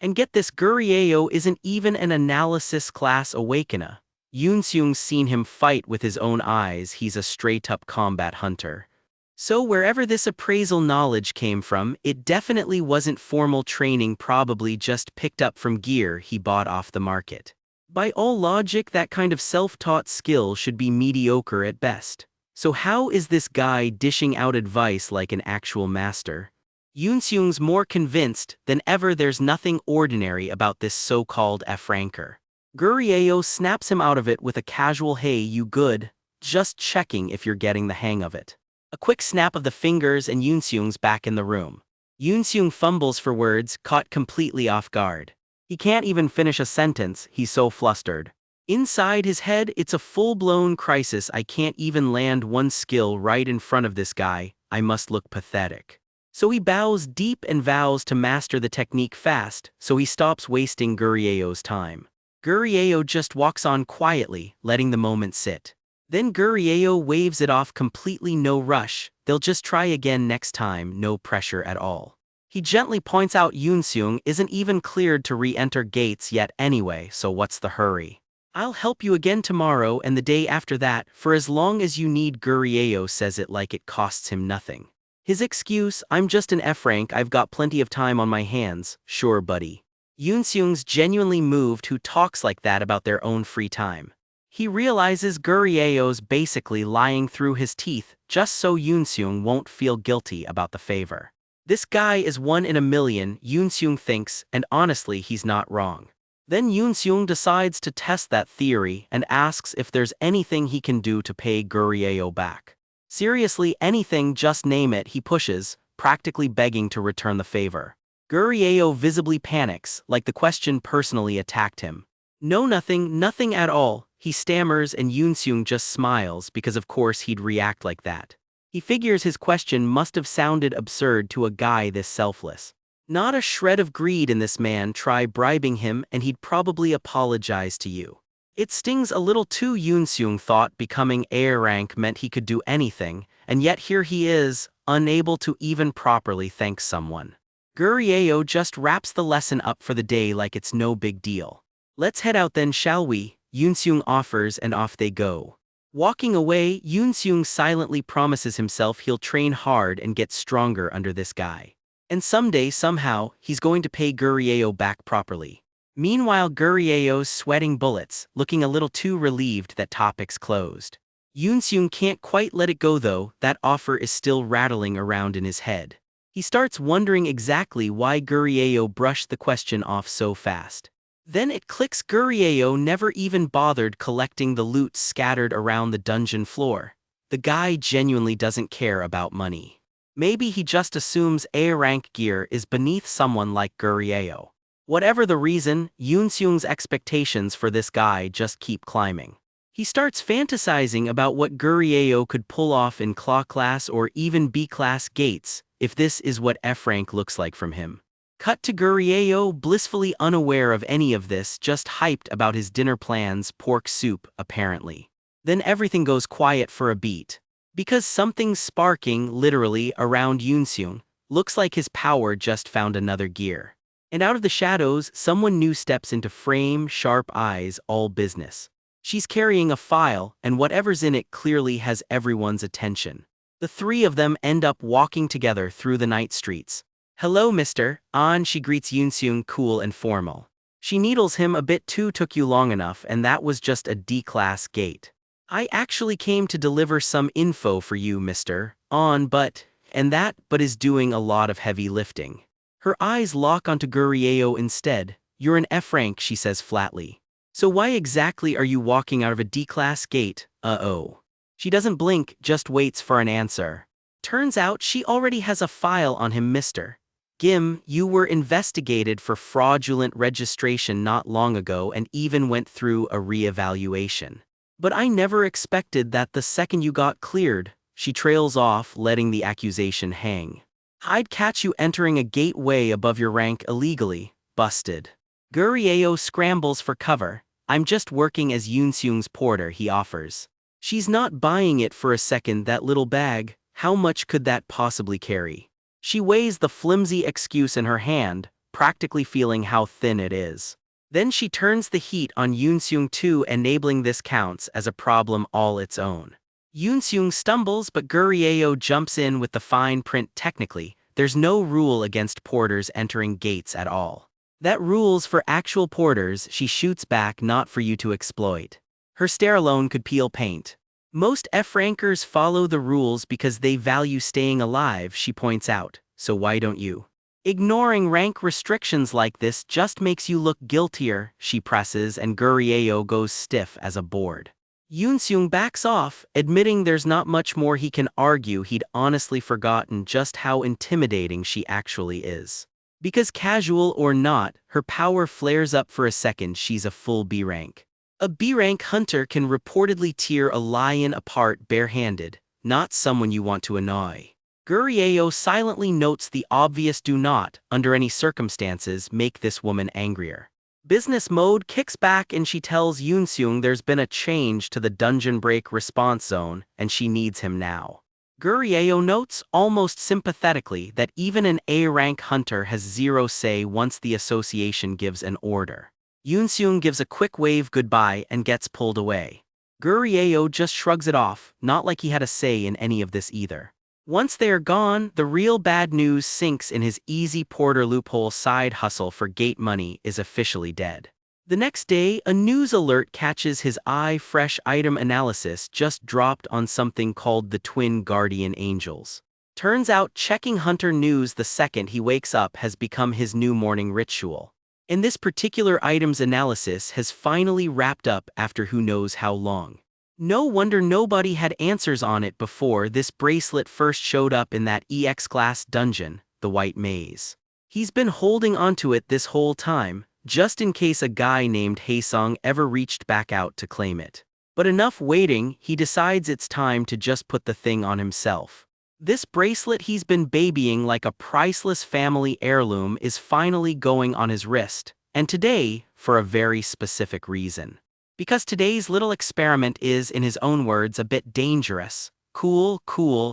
And get this, Gurieo isn't even an analysis class awakener. Yoonseung's seen him fight with his own eyes, he's a straight-up combat hunter. So wherever this appraisal knowledge came from, it definitely wasn't formal training, probably just picked up from gear he bought off the market. By all logic, that kind of self-taught skill should be mediocre at best. So how is this guy dishing out advice like an actual master? Yoonseung's more convinced than ever there's nothing ordinary about this so-called F-ranker. Gurieo snaps him out of it with a casual "Hey, you good? Just checking if you're getting the hang of it." A quick snap of the fingers and Yoonseung's back in the room. Yoonseung fumbles for words, caught completely off guard. He can't even finish a sentence, he's so flustered. Inside his head, it's a full-blown crisis. I can't even land one skill right in front of this guy, I must look pathetic. So he bows deep and vows to master the technique fast, so he stops wasting Gurieo's time. Gurieo just walks on quietly, letting the moment sit. Then Gurieo waves it off completely, no rush, they'll just try again next time, no pressure at all. He gently points out Yoonseung isn't even cleared to re-enter gates yet anyway, so what's the hurry? I'll help you again tomorrow and the day after that, for as long as you need. Gurieo says it like it costs him nothing. His excuse, I'm just an F rank, I've got plenty of time on my hands, sure buddy. Yoonseung's genuinely moved who talks like that about their own free time. He realizes Gurieo's basically lying through his teeth just so Yoonseung won't feel guilty about the favor. This guy is one in a million, Yoonseung thinks, and honestly he's not wrong. Then Yoonseung decides to test that theory and asks if there's anything he can do to pay Gurieo back. Seriously, anything, just name it, he pushes, practically begging to return the favor. Gurieo visibly panics, like the question personally attacked him. No, nothing at all, he stammers, and Yoonseung just smiles because of course he'd react like that. He figures his question must have sounded absurd to a guy this selfless. Not a shred of greed in this man. Try bribing him and he'd probably apologize to you. It stings a little too. Yoonseung thought becoming A rank meant he could do anything, and yet here he is, unable to even properly thank someone. Gurieo just wraps the lesson up for the day like it's no big deal. Let's head out then, shall we? Yoonseung offers, and off they go. Walking away, Yoonseung silently promises himself he'll train hard and get stronger under this guy. And someday, somehow, he's going to pay Gurieo back properly. Meanwhile, Gurieo's sweating bullets, looking a little too relieved that topic's closed. Yoonseung can't quite let it go though, that offer is still rattling around in his head. He starts wondering exactly why Gurieo brushed the question off so fast. Then it clicks, Gurieo never even bothered collecting the loot scattered around the dungeon floor. The guy genuinely doesn't care about money. Maybe he just assumes A-rank gear is beneath someone like Gurieo. Whatever the reason, Yoonseung's expectations for this guy just keep climbing. He starts fantasizing about what Gurieo could pull off in class or even B-class gates, if this is what F-rank looks like from him. Cut to Gurieo blissfully unaware of any of this, just hyped about his dinner plans, pork soup, apparently. Then everything goes quiet for a beat. Because something's sparking, literally, around Yoonseung, looks like his power just found another gear. And out of the shadows, someone new steps into frame, sharp eyes, all business. She's carrying a file, and whatever's in it clearly has everyone's attention. The three of them end up walking together through the night streets. Hello, Mr. An, she greets Yoonseung, cool and formal. She needles him a bit too. Took you long enough, and that was just a D-class gate. I actually came to deliver some info for you, Mr. An, but is doing a lot of heavy lifting. Her eyes lock onto Gurieo instead. You're an F rank, she says flatly. So why exactly are you walking out of a D-class gate? Uh-oh. She doesn't blink, just waits for an answer. Turns out she already has a file on him, Mr. Gim, you were investigated for fraudulent registration not long ago and even went through a re-evaluation. But I never expected that the second you got cleared. She trails off, letting the accusation hang. I'd catch you entering a gate way above your rank illegally. Busted. Gurieo scrambles for cover. I'm just working as Yoonseung's porter, he offers. She's not buying it for a second. That little bag, how much could that possibly carry? She weighs the flimsy excuse in her hand, practically feeling how thin it is. Then she turns the heat on Yoonseung too, enabling this counts as a problem all its own. Yoonseung stumbles, but Gurieo jumps in with the fine print. Technically, there's no rule against porters entering gates at all. That rule's for actual porters, she shoots back, not for you to exploit. Her stare alone could peel paint. Most F-rankers follow the rules because they value staying alive, she points out, so why don't you? Ignoring rank restrictions like this just makes you look guiltier, she presses, and Gurieo goes stiff as a board. Yoonseung backs off, admitting there's not much more he can argue. He'd honestly forgotten just how intimidating she actually is. Because casual or not, her power flares up for a second. She's a full B rank. A B rank hunter can reportedly tear a lion apart barehanded, not someone you want to annoy. Gurieo silently notes the obvious: do not, under any circumstances, make this woman angrier. Business mode kicks back and she tells Yoonseung there's been a change to the dungeon break response zone and she needs him now. Gurieo notes, almost sympathetically, that even an A-rank hunter has zero say once the association gives an order. Yoonseung gives a quick wave goodbye and gets pulled away. Gurieo just shrugs it off, not like he had a say in any of this either. Once they are gone, the real bad news sinks in: his easy porter loophole side hustle for gate money is officially dead. The next day, a news alert catches his eye. Fresh item analysis just dropped on something called the Twin Guardian Angels. Turns out checking Hunter news the second he wakes up has become his new morning ritual. And this particular item's analysis has finally wrapped up after who knows how long. No wonder nobody had answers on it before. This bracelet first showed up in that EX class dungeon, the White Maze. He's been holding onto it this whole time, just in case a guy named Haesung ever reached back out to claim it. But enough waiting, he decides it's time to just put the thing on himself. This bracelet he's been babying like a priceless family heirloom is finally going on his wrist, and today, for a very specific reason. Because today's little experiment is, in his own words, a bit dangerous. Cool,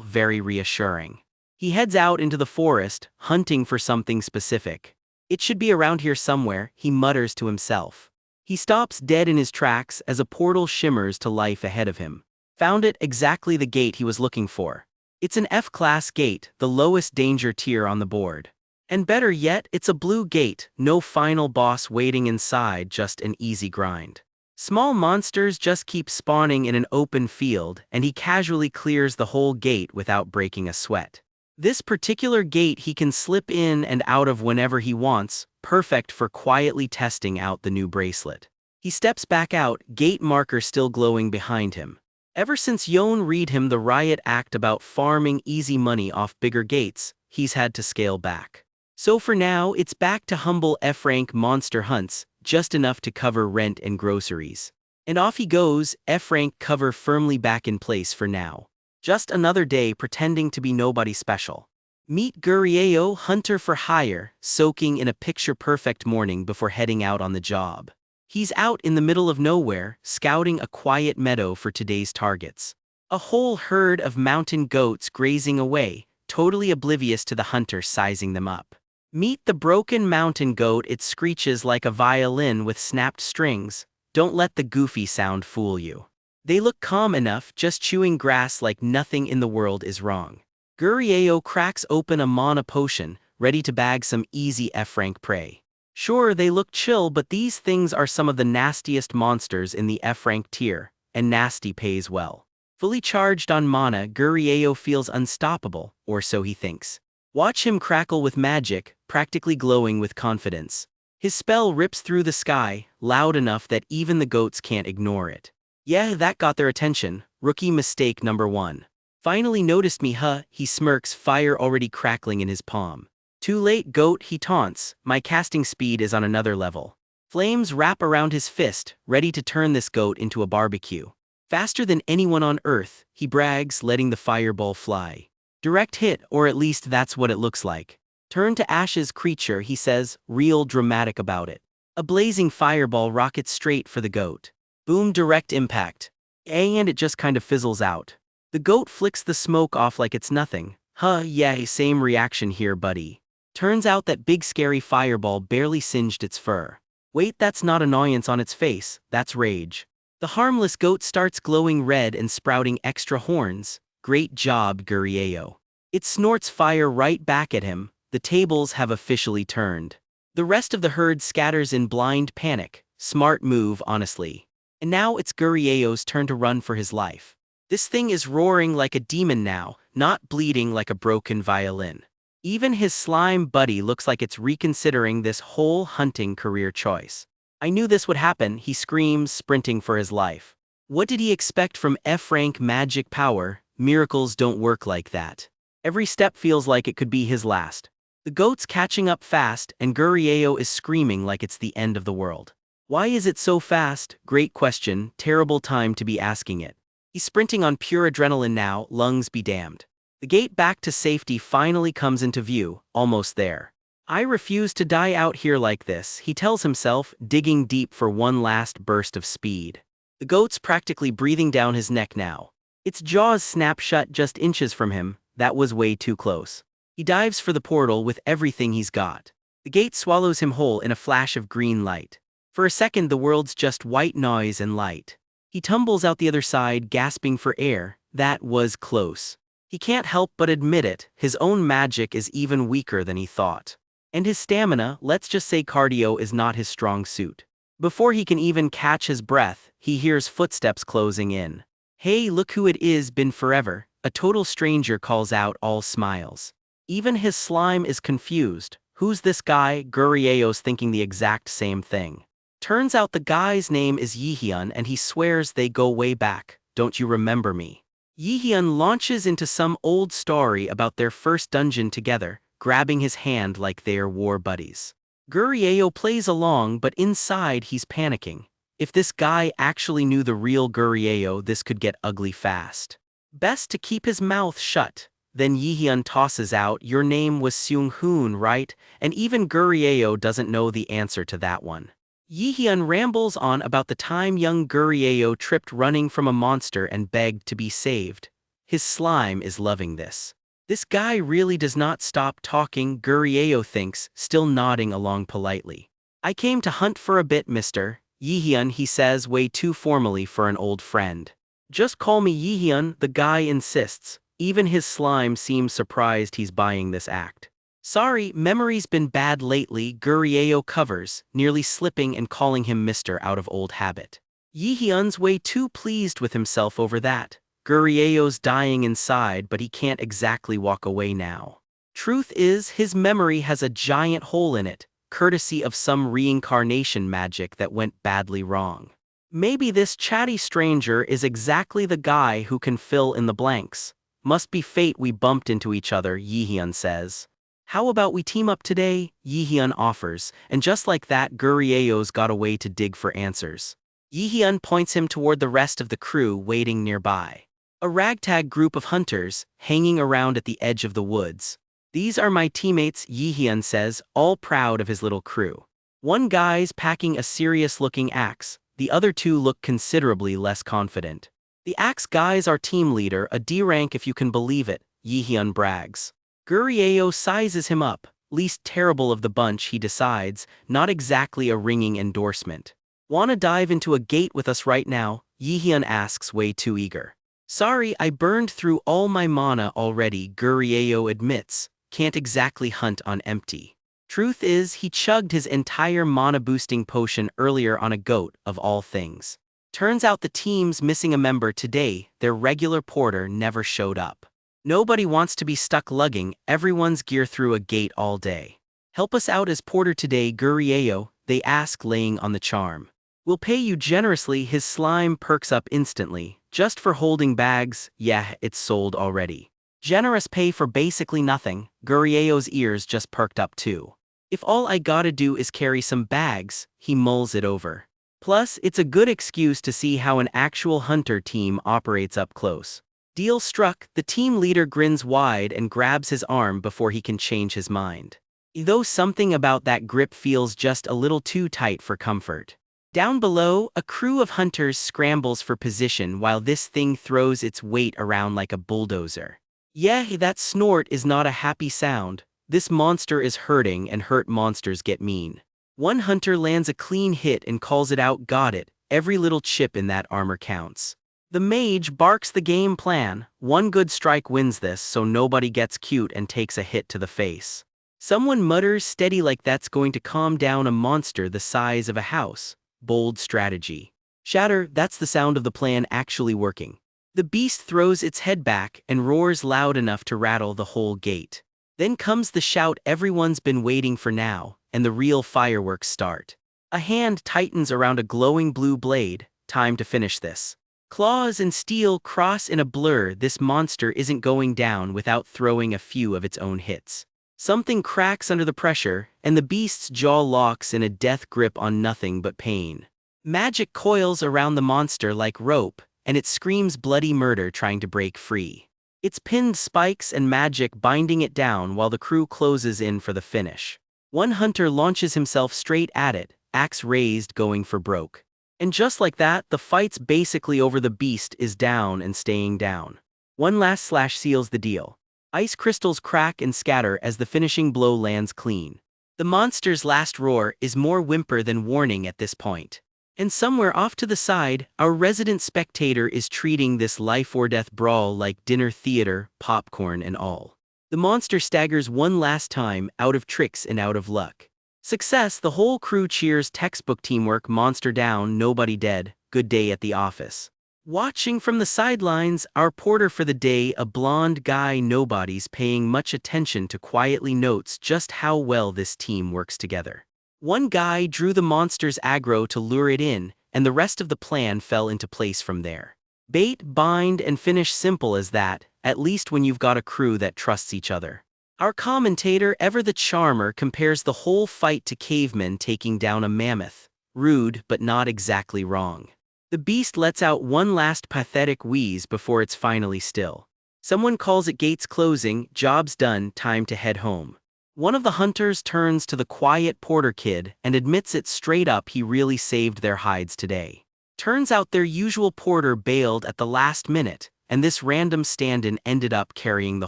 very reassuring. He heads out into the forest, hunting for something specific. It should be around here somewhere, he mutters to himself. He stops dead in his tracks as a portal shimmers to life ahead of him. Found it, exactly the gate he was looking for. It's an F-class gate, the lowest danger tier on the board. And better yet, it's a blue gate, no final boss waiting inside, just an easy grind. Small monsters just keep spawning in an open field, and he casually clears the whole gate without breaking a sweat. This particular gate he can slip in and out of whenever he wants, perfect for quietly testing out the new bracelet. He steps back out, gate marker still glowing behind him. Ever since Yoon read him the riot act about farming easy money off bigger gates, he's had to scale back. So for now, it's back to humble F-rank monster hunts, just enough to cover rent and groceries. And off he goes, F-rank cover firmly back in place for now. Just another day pretending to be nobody special. Meet Gurieo, hunter for hire, soaking in a picture-perfect morning before heading out on the job. He's out in the middle of nowhere, scouting a quiet meadow for today's targets. A whole herd of mountain goats grazing away, totally oblivious to the hunter sizing them up. Meet the broken mountain goat. It screeches like a violin with snapped strings. Don't let the goofy sound fool you. They look calm enough, just chewing grass like nothing in the world is wrong. Gurieo cracks open a mana potion, ready to bag some easy F-rank prey. Sure, they look chill, but these things are some of the nastiest monsters in the F-rank tier, and nasty pays well. Fully charged on mana, Gurieo feels unstoppable, or so he thinks. Watch him crackle with magic, practically glowing with confidence. His spell rips through the sky, loud enough that even the goats can't ignore it. Yeah, that got their attention. Rookie mistake number 1. Finally noticed me, huh? He smirks, fire already crackling in his palm. Too late, goat, he taunts. My casting speed is on another level. Flames wrap around his fist, ready to turn this goat into a barbecue. Faster than anyone on Earth, he brags, letting the fireball fly. Direct hit, or at least that's what it looks like. Turn to ashes, creature, he says, real dramatic about it. A blazing fireball rockets straight for the goat. Boom, direct impact. And it just kind of fizzles out. The goat flicks the smoke off like it's nothing. Huh, yeah, same reaction here, buddy. Turns out that big scary fireball barely singed its fur. Wait, that's not annoyance on its face, that's rage. The harmless goat starts glowing red and sprouting extra horns. Great job, Gurieo. It snorts fire right back at him. The tables have officially turned. The rest of the herd scatters in blind panic. Smart move, honestly. And now it's Gurieo's turn to run for his life. This thing is roaring like a demon now, not bleeding like a broken violin. Even his slime buddy looks like it's reconsidering this whole hunting career choice. I knew this would happen, he screams, sprinting for his life. What did he expect from F-rank magic power? Miracles don't work like that. Every step feels like it could be his last. The goat's catching up fast, and Gurieo is screaming like it's the end of the world. Why is it so fast? Great question, terrible time to be asking it. He's sprinting on pure adrenaline now, lungs be damned. The gate back to safety finally comes into view, almost there. I refuse to die out here like this, he tells himself, digging deep for one last burst of speed. The goat's practically breathing down his neck now. Its jaws snap shut just inches from him. That was way too close. He dives for the portal with everything he's got. The gate swallows him whole in a flash of green light. For a second the world's just white noise and light. He tumbles out the other side, gasping for air. That was close. He can't help but admit it, his own magic is even weaker than he thought. And his stamina, let's just say cardio, is not his strong suit. Before he can even catch his breath, he hears footsteps closing in. Hey, look who it is, been forever, a total stranger calls out, all smiles. Even his slime is confused. Who's this guy? Gurieo's thinking the exact same thing. Turns out the guy's name is Yihyun and he swears they go way back. Don't you remember me? Yihyun launches into some old story about their first dungeon together, grabbing his hand like they're war buddies. Gurieo plays along, but inside he's panicking. If this guy actually knew the real Gurieo, this could get ugly fast. Best to keep his mouth shut. Then Yihyun tosses out, your name was Seung-hoon, right? And even Gurieo doesn't know the answer to that one. Yihyun rambles on about the time young Gurieo tripped running from a monster and begged to be saved. His slime is loving this. This guy really does not stop talking, Gurieo thinks, still nodding along politely. I came to hunt for a bit, mister. Yihyun, he says way too formally for an old friend. Just call me Yihyun, the guy insists. Even his slime seems surprised he's buying this act. Sorry, memory's been bad lately, Gurieo covers, nearly slipping and calling him mister out of old habit. Yihyun's way too pleased with himself over that. Gurieo's dying inside, but he can't exactly walk away now. Truth is, his memory has a giant hole in it, courtesy of some reincarnation magic that went badly wrong. Maybe this chatty stranger is exactly the guy who can fill in the blanks. Must be fate we bumped into each other, Yihyun says. How about we team up today? Yihyun offers, and just like that Gurieo's got a way to dig for answers. Yihyun points him toward the rest of the crew waiting nearby. A ragtag group of hunters, hanging around at the edge of the woods. These are my teammates, Yihyun says, all proud of his little crew. One guy's packing a serious-looking axe, the other two look considerably less confident. The axe guy's our team leader, a D rank if you can believe it, Yihyun brags. Gurieo sizes him up, least terrible of the bunch he decides, not exactly a ringing endorsement. Wanna dive into a gate with us right now? Yihyun asks, way too eager. Sorry, I burned through all my mana already, Gurieo admits, can't exactly hunt on empty. Truth is, he chugged his entire mana-boosting potion earlier on a goat, of all things. Turns out the team's missing a member today, their regular porter never showed up. Nobody wants to be stuck lugging everyone's gear through a gate all day. Help us out as porter today, Gurieo, they ask, laying on the charm. We'll pay you generously, his slime perks up instantly. Just for holding bags, yeah, it's sold already. Generous pay for basically nothing, Gurieo's ears just perked up too. If all I gotta do is carry some bags, he mulls it over. Plus, it's a good excuse to see how an actual hunter team operates up close. Deal struck, the team leader grins wide and grabs his arm before he can change his mind. Though something about that grip feels just a little too tight for comfort. Down below, a crew of hunters scrambles for position while this thing throws its weight around like a bulldozer. Yeah, that snort is not a happy sound. This monster is hurting and hurt monsters get mean. One hunter lands a clean hit and calls it out, got it, every little chip in that armor counts. The mage barks the game plan, one good strike wins this so nobody gets cute and takes a hit to the face. Someone mutters, steady like that's going to calm down a monster the size of a house. Bold strategy. Shatter, that's the sound of the plan actually working. The beast throws its head back and roars loud enough to rattle the whole gate. Then comes the shout everyone's been waiting for now, and the real fireworks start. A hand tightens around a glowing blue blade, time to finish this. Claws and steel cross in a blur, this monster isn't going down without throwing a few of its own hits. Something cracks under the pressure, and the beast's jaw locks in a death grip on nothing but pain. Magic coils around the monster like rope, and it screams bloody murder trying to break free. It's pinned spikes and magic binding it down while the crew closes in for the finish. One hunter launches himself straight at it, axe raised going for broke. And just like that, the fight's basically over. The beast is down and staying down. One last slash seals the deal. Ice crystals crack and scatter as the finishing blow lands clean. The monster's last roar is more whimper than warning at this point. And somewhere off to the side, our resident spectator is treating this life-or-death brawl like dinner theater, popcorn and all. The monster staggers one last time, out of tricks and out of luck. Success, the whole crew cheers. Textbook teamwork. Monster down, nobody dead, good day at the office. Watching from the sidelines, our porter for the day, a blonde guy nobody's paying much attention to, quietly notes just how well this team works together. One guy drew the monster's aggro to lure it in, and the rest of the plan fell into place from there. Bait, bind, and finish, simple as that, at least when you've got a crew that trusts each other. Our commentator, ever the charmer, compares the whole fight to cavemen taking down a mammoth. Rude, but not exactly wrong. The beast lets out one last pathetic wheeze before it's finally still. Someone calls it gates closing, job's done, time to head home. One of the hunters turns to the quiet porter kid and admits it straight up, he really saved their hides today. Turns out their usual porter bailed at the last minute, and this random stand-in ended up carrying the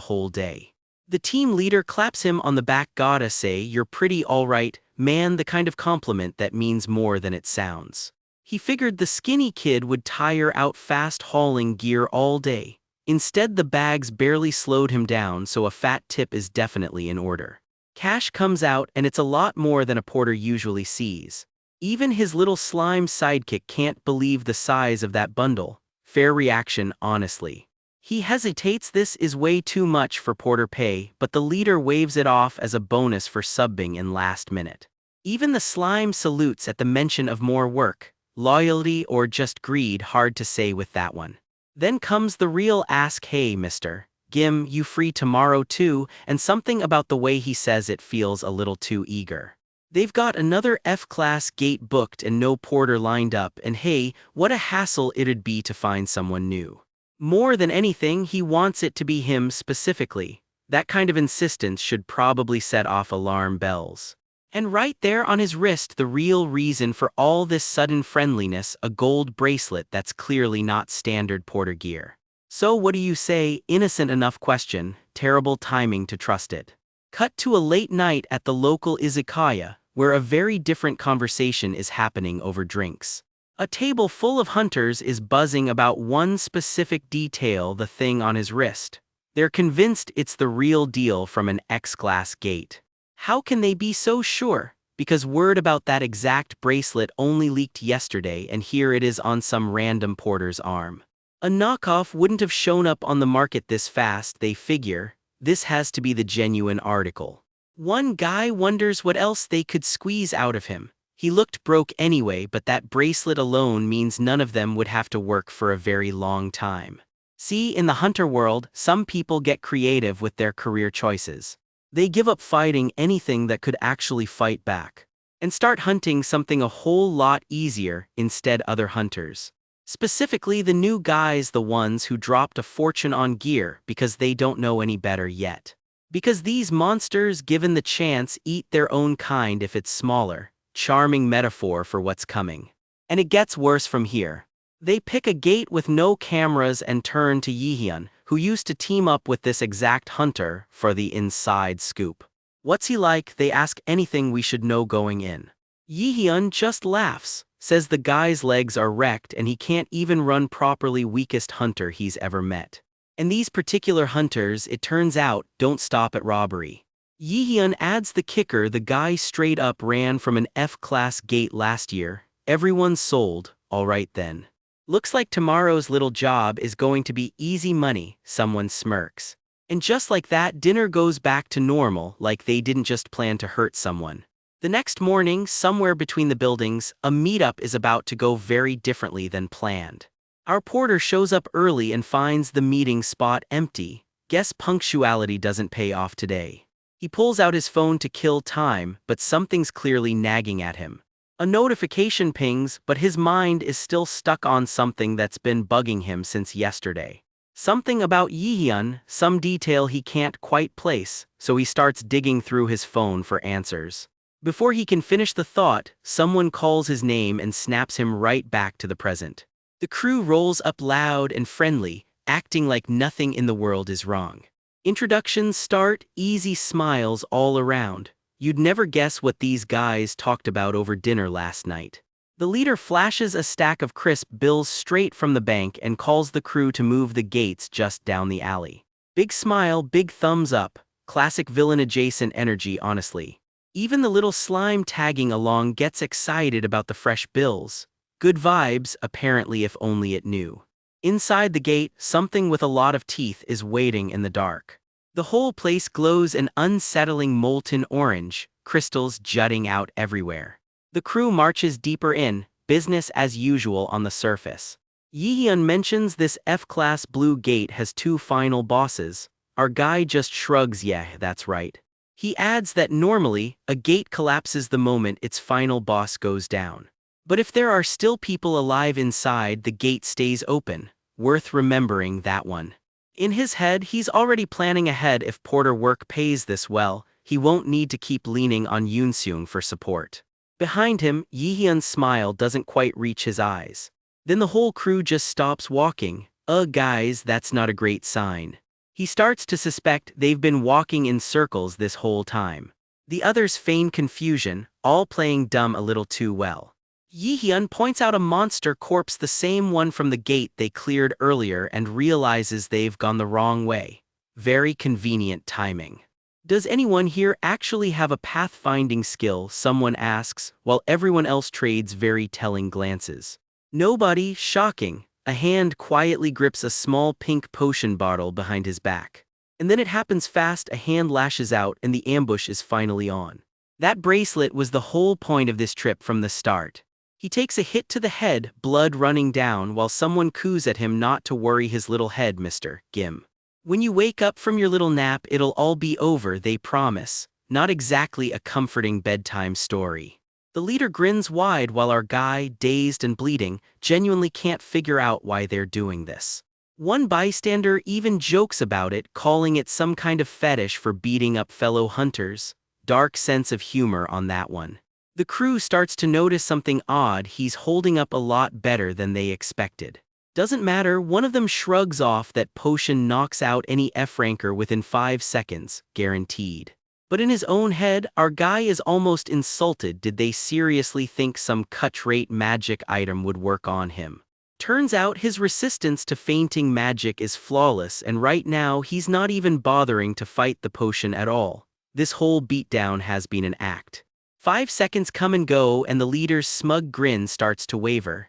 whole day. The team leader claps him on the back. Gotta say, you're pretty alright, man, the kind of compliment that means more than it sounds. He figured the skinny kid would tire out fast hauling gear all day. Instead, the bags barely slowed him down, so a fat tip is definitely in order. Cash comes out, and it's a lot more than a porter usually sees. Even his little slime sidekick can't believe the size of that bundle. Fair reaction, honestly. He hesitates. This is way too much for porter pay, but the leader waves it off as a bonus for subbing in last minute. Even the slime salutes at the mention of more work. Loyalty or just greed, hard to say with that one. Then comes the real ask. Hey mister, Gim, you free tomorrow too? And something about the way he says it feels a little too eager. They've got another F-class gate booked and no porter lined up, and hey, what a hassle it'd be to find someone new. More than anything, he wants it to be him specifically. That kind of insistence should probably set off alarm bells. And right there on his wrist, the real reason for all this sudden friendliness, a gold bracelet that's clearly not standard porter gear. So what do you say? Innocent enough question, terrible timing to trust it. Cut to a late night at the local izakaya, where a very different conversation is happening over drinks. A table full of hunters is buzzing about one specific detail, the thing on his wrist. They're convinced it's the real deal from an X-class gate. How can they be so sure? Because word about that exact bracelet only leaked yesterday, and here it is on some random porter's arm. A knockoff wouldn't have shown up on the market this fast, they figure. This has to be the genuine article. One guy wonders what else they could squeeze out of him. He looked broke anyway, but that bracelet alone means none of them would have to work for a very long time. See, in the hunter world, some people get creative with their career choices. They give up fighting anything that could actually fight back, and start hunting something a whole lot easier instead. Other hunters, specifically the new guys, the ones who dropped a fortune on gear because they don't know any better yet. Because these monsters, given the chance, eat their own kind if it's smaller. Charming metaphor for what's coming. And it gets worse from here. They pick a gate with no cameras and turn to Yihyun, who used to team up with this exact hunter, for the inside scoop. What's he like? They ask. Anything we should know going in. Yihyun just laughs, says the guy's legs are wrecked and he can't even run properly. Weakest hunter he's ever met. And these particular hunters, it turns out, don't stop at robbery. Yihyun adds the kicker. The guy straight up ran from an F-class gate last year. Everyone's sold. Alright then. Looks like tomorrow's little job is going to be easy money, someone smirks. And just like that, dinner goes back to normal, like they didn't just plan to hurt someone. The next morning, somewhere between the buildings, a meetup is about to go very differently than planned. Our porter shows up early and finds the meeting spot empty. Guess punctuality doesn't pay off today. He pulls out his phone to kill time, but something's clearly nagging at him. A notification pings, but his mind is still stuck on something that's been bugging him since yesterday. Something about Yihyun, some detail he can't quite place, so he starts digging through his phone for answers. Before he can finish the thought, someone calls his name and snaps him right back to the present. The crew rolls up loud and friendly, acting like nothing in the world is wrong. Introductions start, easy smiles all around. You'd never guess what these guys talked about over dinner last night. The leader flashes a stack of crisp bills straight from the bank and calls the crew to move the gates just down the alley. Big smile, big thumbs up, classic villain-adjacent energy honestly. Even the little slime tagging along gets excited about the fresh bills. Good vibes, apparently, if only it knew. Inside the gate, something with a lot of teeth is waiting in the dark. The whole place glows an unsettling molten orange, crystals jutting out everywhere. The crew marches deeper in, business as usual on the surface. Yihyun mentions this F-class blue gate has 2 final bosses. Our guy just shrugs, yeah, that's right. He adds that normally, a gate collapses the moment its final boss goes down. But if there are still people alive inside, the gate stays open. Worth remembering that one. In his head, he's already planning ahead. If porter work pays this well, he won't need to keep leaning on Yoonseung for support. Behind him, Yihyun's smile doesn't quite reach his eyes. Then the whole crew just stops walking. Guys, that's not a great sign. He starts to suspect they've been walking in circles this whole time. The others feign confusion, all playing dumb a little too well. Yihyun points out a monster corpse, the same one from the gate they cleared earlier, and realizes they've gone the wrong way. Very convenient timing. Does anyone here actually have a pathfinding skill? Someone asks, while everyone else trades very telling glances. Nobody, shocking. A hand quietly grips a small pink potion bottle behind his back. And then it happens fast, a hand lashes out and the ambush is finally on. That bracelet was the whole point of this trip from the start. He takes a hit to the head, blood running down, while someone coos at him not to worry his little head, Mr. Gim. When you wake up from your little nap, it'll all be over, they promise. Not exactly a comforting bedtime story. The leader grins wide while our guy, dazed and bleeding, genuinely can't figure out why they're doing this. One bystander even jokes about it, calling it some kind of fetish for beating up fellow hunters. Dark sense of humor on that one. The crew starts to notice something odd. He's holding up a lot better than they expected. Doesn't matter, one of them shrugs off that potion knocks out any F-ranker within 5 seconds, guaranteed. But in his own head, our guy is almost insulted. Did they seriously think some cut-rate magic item would work on him? Turns out his resistance to fainting magic is flawless, and right now he's not even bothering to fight the potion at all. This whole beatdown has been an act. 5 seconds come and go and the leader's smug grin starts to waver.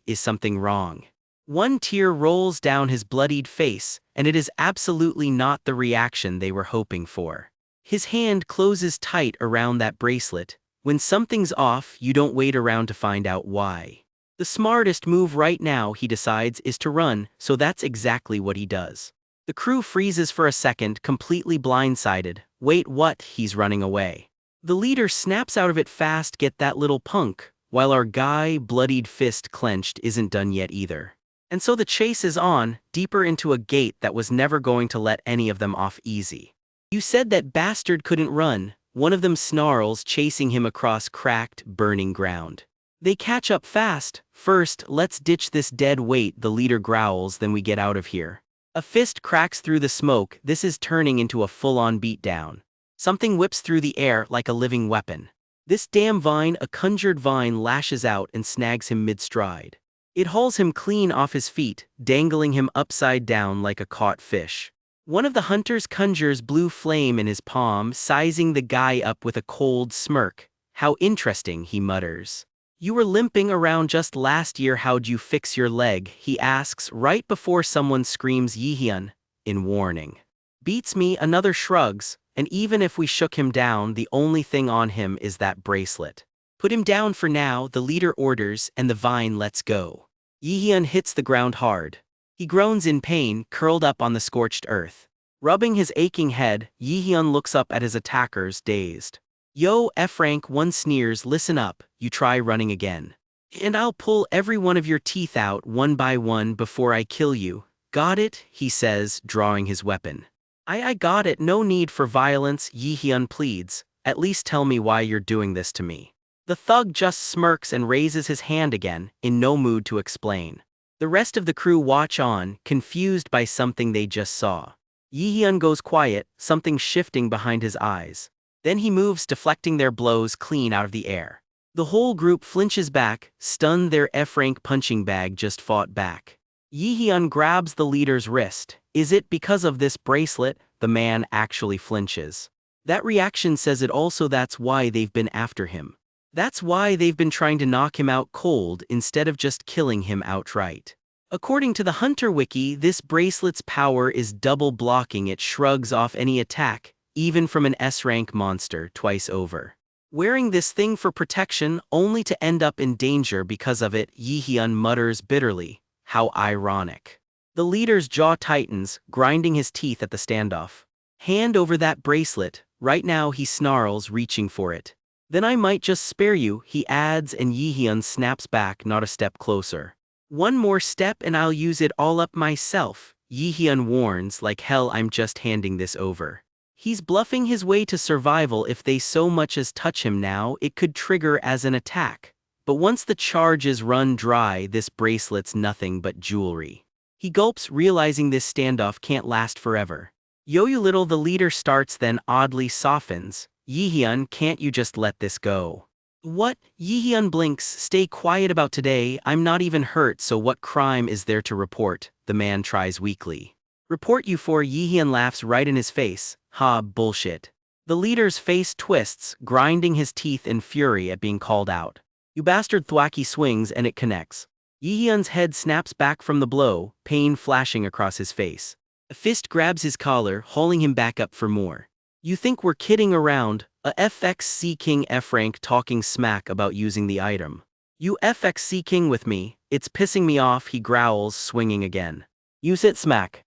Is something wrong? One tear rolls down his bloodied face, and it is absolutely not the reaction they were hoping for. His hand closes tight around that bracelet. When something's off, you don't wait around to find out why. The smartest move right now, he decides, is to run, so that's exactly what he does. The crew freezes for a second, completely blindsided. Wait, what? He's running away. The leader snaps out of it fast, get that little punk, while our guy, bloodied fist clenched, isn't done yet either. And so the chase is on, deeper into a gate that was never going to let any of them off easy. You said that bastard couldn't run, one of them snarls, chasing him across cracked, burning ground. They catch up fast. First, let's ditch this dead weight, the leader growls, then we get out of here. A fist cracks through the smoke. This is turning into a full-on beatdown. Something whips through the air like a living weapon. This damn vine, a conjured vine, lashes out and snags him mid-stride. It hauls him clean off his feet, dangling him upside down like a caught fish. One of the hunters conjures blue flame in his palm, sizing the guy up with a cold smirk. How interesting, he mutters. You were limping around just last year, how'd you fix your leg? He asks right before someone screams Yihyun, in warning. Beats me, another shrugs. And even if we shook him down, the only thing on him is that bracelet. Put him down for now, the leader orders, and the vine lets go. Yihyun hits the ground hard. He groans in pain, curled up on the scorched earth. Rubbing his aching head, Yi-hyun looks up at his attackers, dazed. Yo, F-rank 1 sneers, listen up, you try running again. And I'll pull every one of your teeth out one by one before I kill you. Got it? He says, drawing his weapon. I got it, no need for violence, Yi-hyun pleads. At least tell me why you're doing this to me. The thug just smirks and raises his hand again, in no mood to explain. The rest of the crew watch on, confused by something they just saw. Yi-hyun goes quiet, something shifting behind his eyes. Then he moves, deflecting their blows clean out of the air. The whole group flinches back, stunned. Their F-rank punching bag just fought back. Yi-hyun grabs the leader's wrist. Is it because of this bracelet? The man actually flinches. That reaction says it also. That's why they've been after him. That's why they've been trying to knock him out cold instead of just killing him outright. According to the Hunter Wiki, this bracelet's power is double blocking. It shrugs off any attack, even from an S-rank monster, twice over. Wearing this thing for protection, only to end up in danger because of it, Yi-hyun mutters bitterly. How ironic. The leader's jaw tightens, grinding his teeth at the standoff. Hand over that bracelet, right now, he snarls, reaching for it. Then I might just spare you, he adds, and Yi-hyun snaps back, not a step closer. One more step and I'll use it all up myself, Yi-hyun warns. Like hell, I'm just handing this over. He's bluffing his way to survival. If they so much as touch him now, it could trigger as an attack. But once the charge is run dry, this bracelet's nothing but jewelry. He gulps, realizing this standoff can't last forever. Yo, you little, the leader starts, then oddly softens. Yi-hyun, can't you just let this go? What? Yi-hyun blinks. Stay quiet about today. I'm not even hurt, so what crime is there to report? The man tries weakly. Report you for? Yi-hyun laughs right in his face. Ha, bullshit. The leader's face twists, grinding his teeth in fury at being called out. You bastard, thwacky swings and it connects. Yi-hyun's head snaps back from the blow, pain flashing across his face. A fist grabs his collar, hauling him back up for more. You think we're kidding around? A FXC King F-rank talking smack about using the item. You FXC King with me, it's pissing me off, he growls, swinging again. Use it, smack.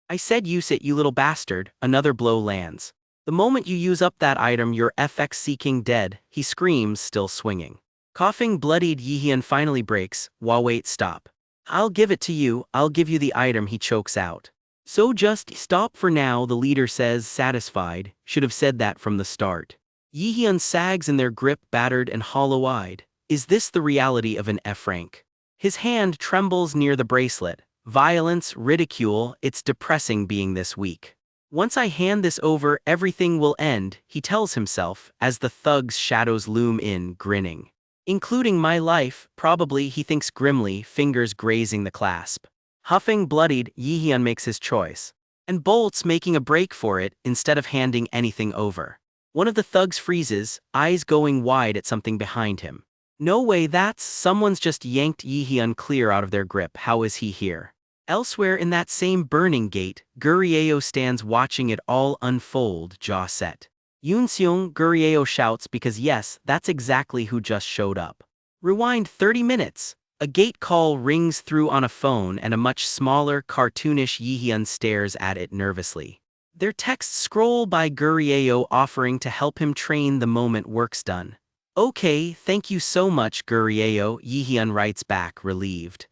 I said use it, you little bastard. Another blow lands. The moment you use up that item, you're FXC King dead, he screams, still swinging. Coughing, bloodied, Yi-hyun finally breaks. Wait, stop. I'll give it to you, I'll give you the item, he chokes out. So just stop for now, the leader says, satisfied. Should have said that from the start. Yi-hyun sags in their grip, battered and hollow-eyed. Is this the reality of an F-rank? His hand trembles near the bracelet. Violence, ridicule, it's depressing being this weak. Once I hand this over, everything will end, he tells himself, as the thug's shadows loom in, grinning. Including my life, probably, he thinks grimly, fingers grazing the clasp. Huffing, bloodied, Yi-hyun makes his choice. And bolts, making a break for it, instead of handing anything over. One of the thugs freezes, eyes going wide at something behind him. No way, that's someone's just yanked Yi-hyun clear out of their grip. How is he here? Elsewhere in that same burning gate, Gurieo stands watching it all unfold, jaw set. Yoon-seung, Gurieo shouts because yes, that's exactly who just showed up. Rewind 30 minutes. A gate call rings through on a phone and a much smaller, cartoonish Yi-hyun stares at it nervously. Their texts scroll by Gurieo offering to help him train the moment work's done. Okay, thank you so much, Gurieo, Yi-hyun writes back, relieved.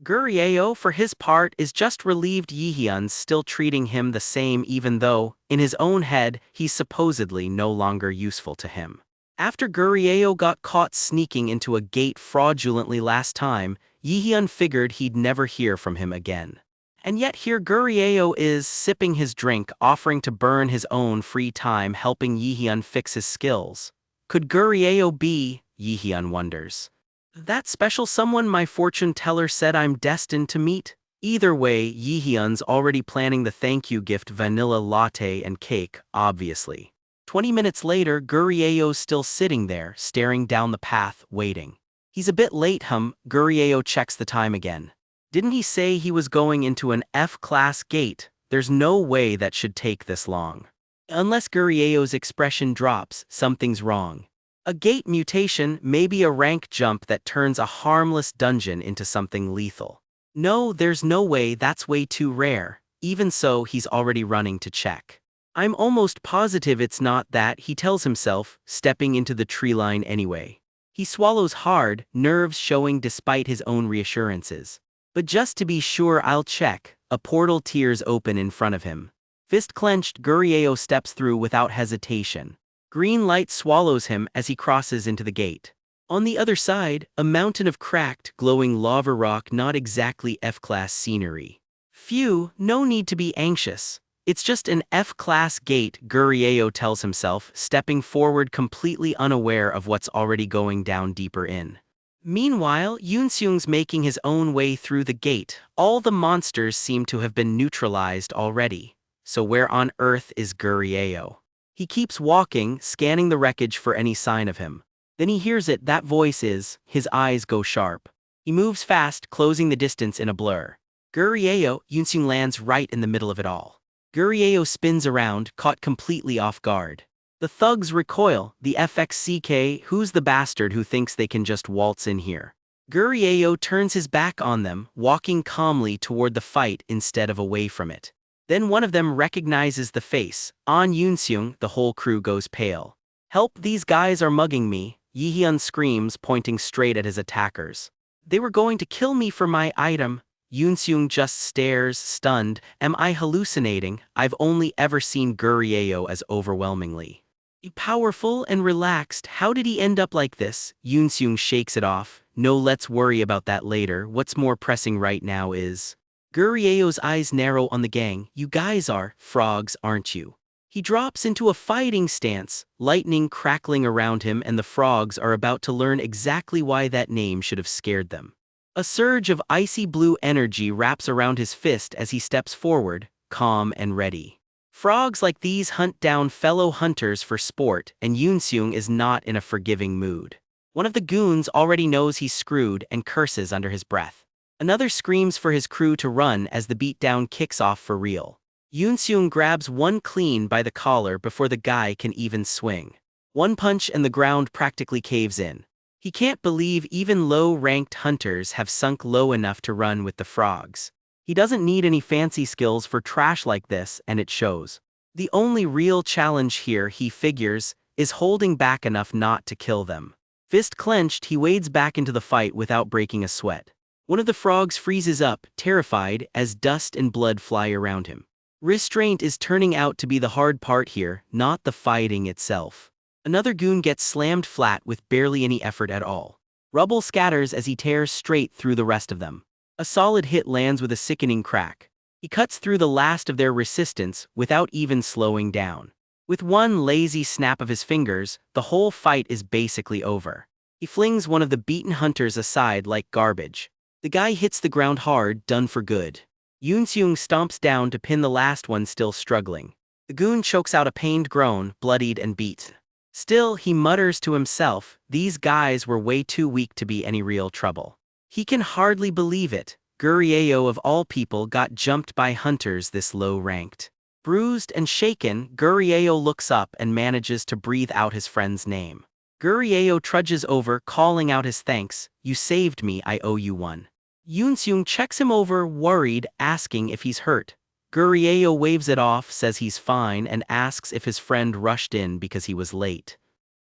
Gurieo, for his part, is just relieved Yi-hyun's still treating him the same even though, in his own head, he's supposedly no longer useful to him. After Gurieo got caught sneaking into a gate fraudulently last time, Yi-hyun figured he'd never hear from him again. And yet here Gurieo is, sipping his drink, offering to burn his own free time helping Yi-hyun fix his skills. Could Gurieo be, Yi-hyun wonders, that special someone my fortune teller said I'm destined to meet? Either way, Yi-hyun's already planning the thank you gift, vanilla latte and cake, obviously. 20 minutes later, Gurieo's still sitting there, staring down the path, waiting. He's a bit late, Gurieo checks the time again. Didn't he say he was going into an F-class gate? There's no way that should take this long. Unless Gurieo's expression drops, something's wrong. A gate mutation, maybe a rank jump that turns a harmless dungeon into something lethal. No, there's no way, that's way too rare. Even so, he's already running to check. I'm almost positive it's not that, he tells himself, stepping into the tree line anyway. He swallows hard, nerves showing despite his own reassurances. But just to be sure, I'll check. A portal tears open in front of him. Fist clenched, Gurieo steps through without hesitation. Green light swallows him as he crosses into the gate. On the other side, a mountain of cracked, glowing lava rock, not exactly F-class scenery. Phew, no need to be anxious. It's just an F-class gate, Gurieo tells himself, stepping forward completely unaware of what's already going down deeper in. Meanwhile, Yoonseung's making his own way through the gate. All the monsters seem to have been neutralized already. So where on earth is Gurieo? He keeps walking, scanning the wreckage for any sign of him. Then he hears it, that voice is, his eyes go sharp. He moves fast, closing the distance in a blur. Gurieo, Yoonseung lands right in the middle of it all. Gurieo spins around, caught completely off guard. The thugs recoil, the FXCK, who's the bastard who thinks they can just waltz in here? Gurieo turns his back on them, walking calmly toward the fight instead of away from it. Then one of them recognizes the face. On Yoonseung, the whole crew goes pale. Help, these guys are mugging me, Yihyun screams, pointing straight at his attackers. They were going to kill me for my item. Yoonseung just stares, stunned. Am I hallucinating? I've only ever seen Gurieo as overwhelmingly powerful and relaxed. How did he end up like this? Yoonseung shakes it off. No, let's worry about that later. What's more pressing right now is... Gurieo's eyes narrow on the gang. You guys are frogs, aren't you? He drops into a fighting stance, lightning crackling around him, and the frogs are about to learn exactly why that name should have scared them. A surge of icy blue energy wraps around his fist as he steps forward, calm and ready. Frogs like these hunt down fellow hunters for sport, and Yoonseung is not in a forgiving mood. One of the goons already knows he's screwed and curses under his breath. Another screams for his crew to run as the beatdown kicks off for real. Yoonseung grabs one clean by the collar before the guy can even swing. One punch and the ground practically caves in. He can't believe even low-ranked hunters have sunk low enough to run with the frogs. He doesn't need any fancy skills for trash like this, and it shows. The only real challenge here, he figures, is holding back enough not to kill them. Fist clenched, he wades back into the fight without breaking a sweat. One of the frogs freezes up, terrified, as dust and blood fly around him. Restraint is turning out to be the hard part here, not the fighting itself. Another goon gets slammed flat with barely any effort at all. Rubble scatters as he tears straight through the rest of them. A solid hit lands with a sickening crack. He cuts through the last of their resistance without even slowing down. With one lazy snap of his fingers, the whole fight is basically over. He flings one of the beaten hunters aside like garbage. The guy hits the ground hard, done for good. Yoonseung stomps down to pin the last one still struggling. The goon chokes out a pained groan, bloodied and beat. Still, he mutters to himself, these guys were way too weak to be any real trouble. He can hardly believe it. Gurieo of all people got jumped by hunters this low-ranked. Bruised and shaken, Gurieo looks up and manages to breathe out his friend's name. Gurieo trudges over, calling out his thanks. You saved me, I owe you one. Yoonseung checks him over, worried, asking if he's hurt. Gurieo waves it off, says he's fine, and asks if his friend rushed in because he was late.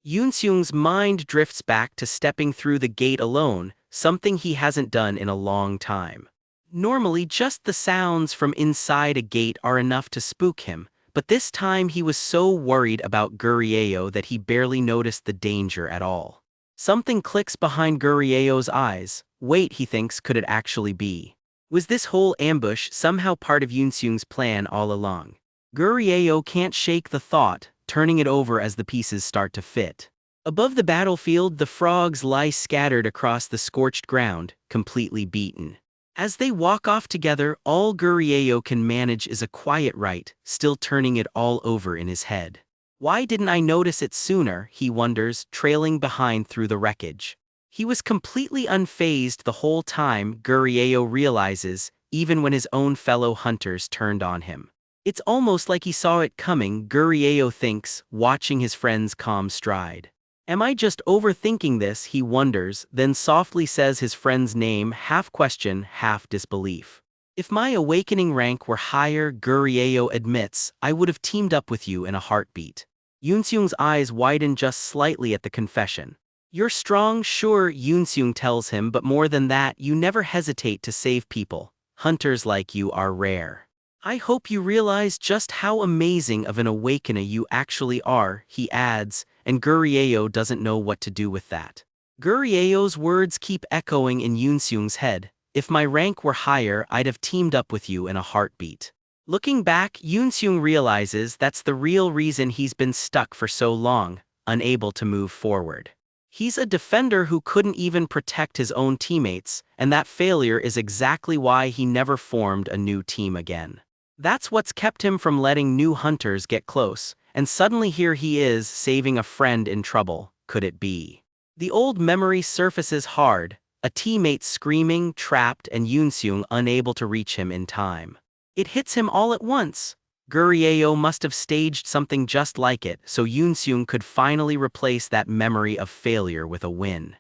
Yoonseung's mind drifts back to stepping through the gate alone, something he hasn't done in a long time. Normally, just the sounds from inside a gate are enough to spook him, but this time he was so worried about Gurieo that he barely noticed the danger at all. Something clicks behind Gurieo's eyes. Wait, he thinks, could it actually be? Was this whole ambush somehow part of Yoonseung's plan all along? Gurieo can't shake the thought, turning it over as the pieces start to fit. Above the battlefield, the frogs lie scattered across the scorched ground, completely beaten. As they walk off together, all Gurieo can manage is a quiet right, still turning it all over in his head. Why didn't I notice it sooner, he wonders, trailing behind through the wreckage. He was completely unfazed the whole time, Gurieo realizes, even when his own fellow hunters turned on him. It's almost like he saw it coming, Gurieo thinks, watching his friend's calm stride. Am I just overthinking this, he wonders, then softly says his friend's name, half question, half disbelief. If my awakening rank were higher, Gurieo admits, I would have teamed up with you in a heartbeat. Yoonseung's eyes widen just slightly at the confession. You're strong, sure, Yoonseung tells him, but more than that, you never hesitate to save people. Hunters like you are rare. I hope you realize just how amazing of an awakener you actually are, he adds, and Gurieo doesn't know what to do with that. Gurieo's words keep echoing in Yoonseung's head. If my rank were higher, I'd have teamed up with you in a heartbeat. Looking back, Yoonseung realizes that's the real reason he's been stuck for so long, unable to move forward. He's a defender who couldn't even protect his own teammates, and that failure is exactly why he never formed a new team again. That's what's kept him from letting new hunters get close, and suddenly here he is saving a friend in trouble. Could it be? The old memory surfaces hard, a teammate screaming, trapped, and Yoonseung unable to reach him in time. It hits him all at once. Gurieo must have staged something just like it so Yoonseung could finally replace that memory of failure with a win.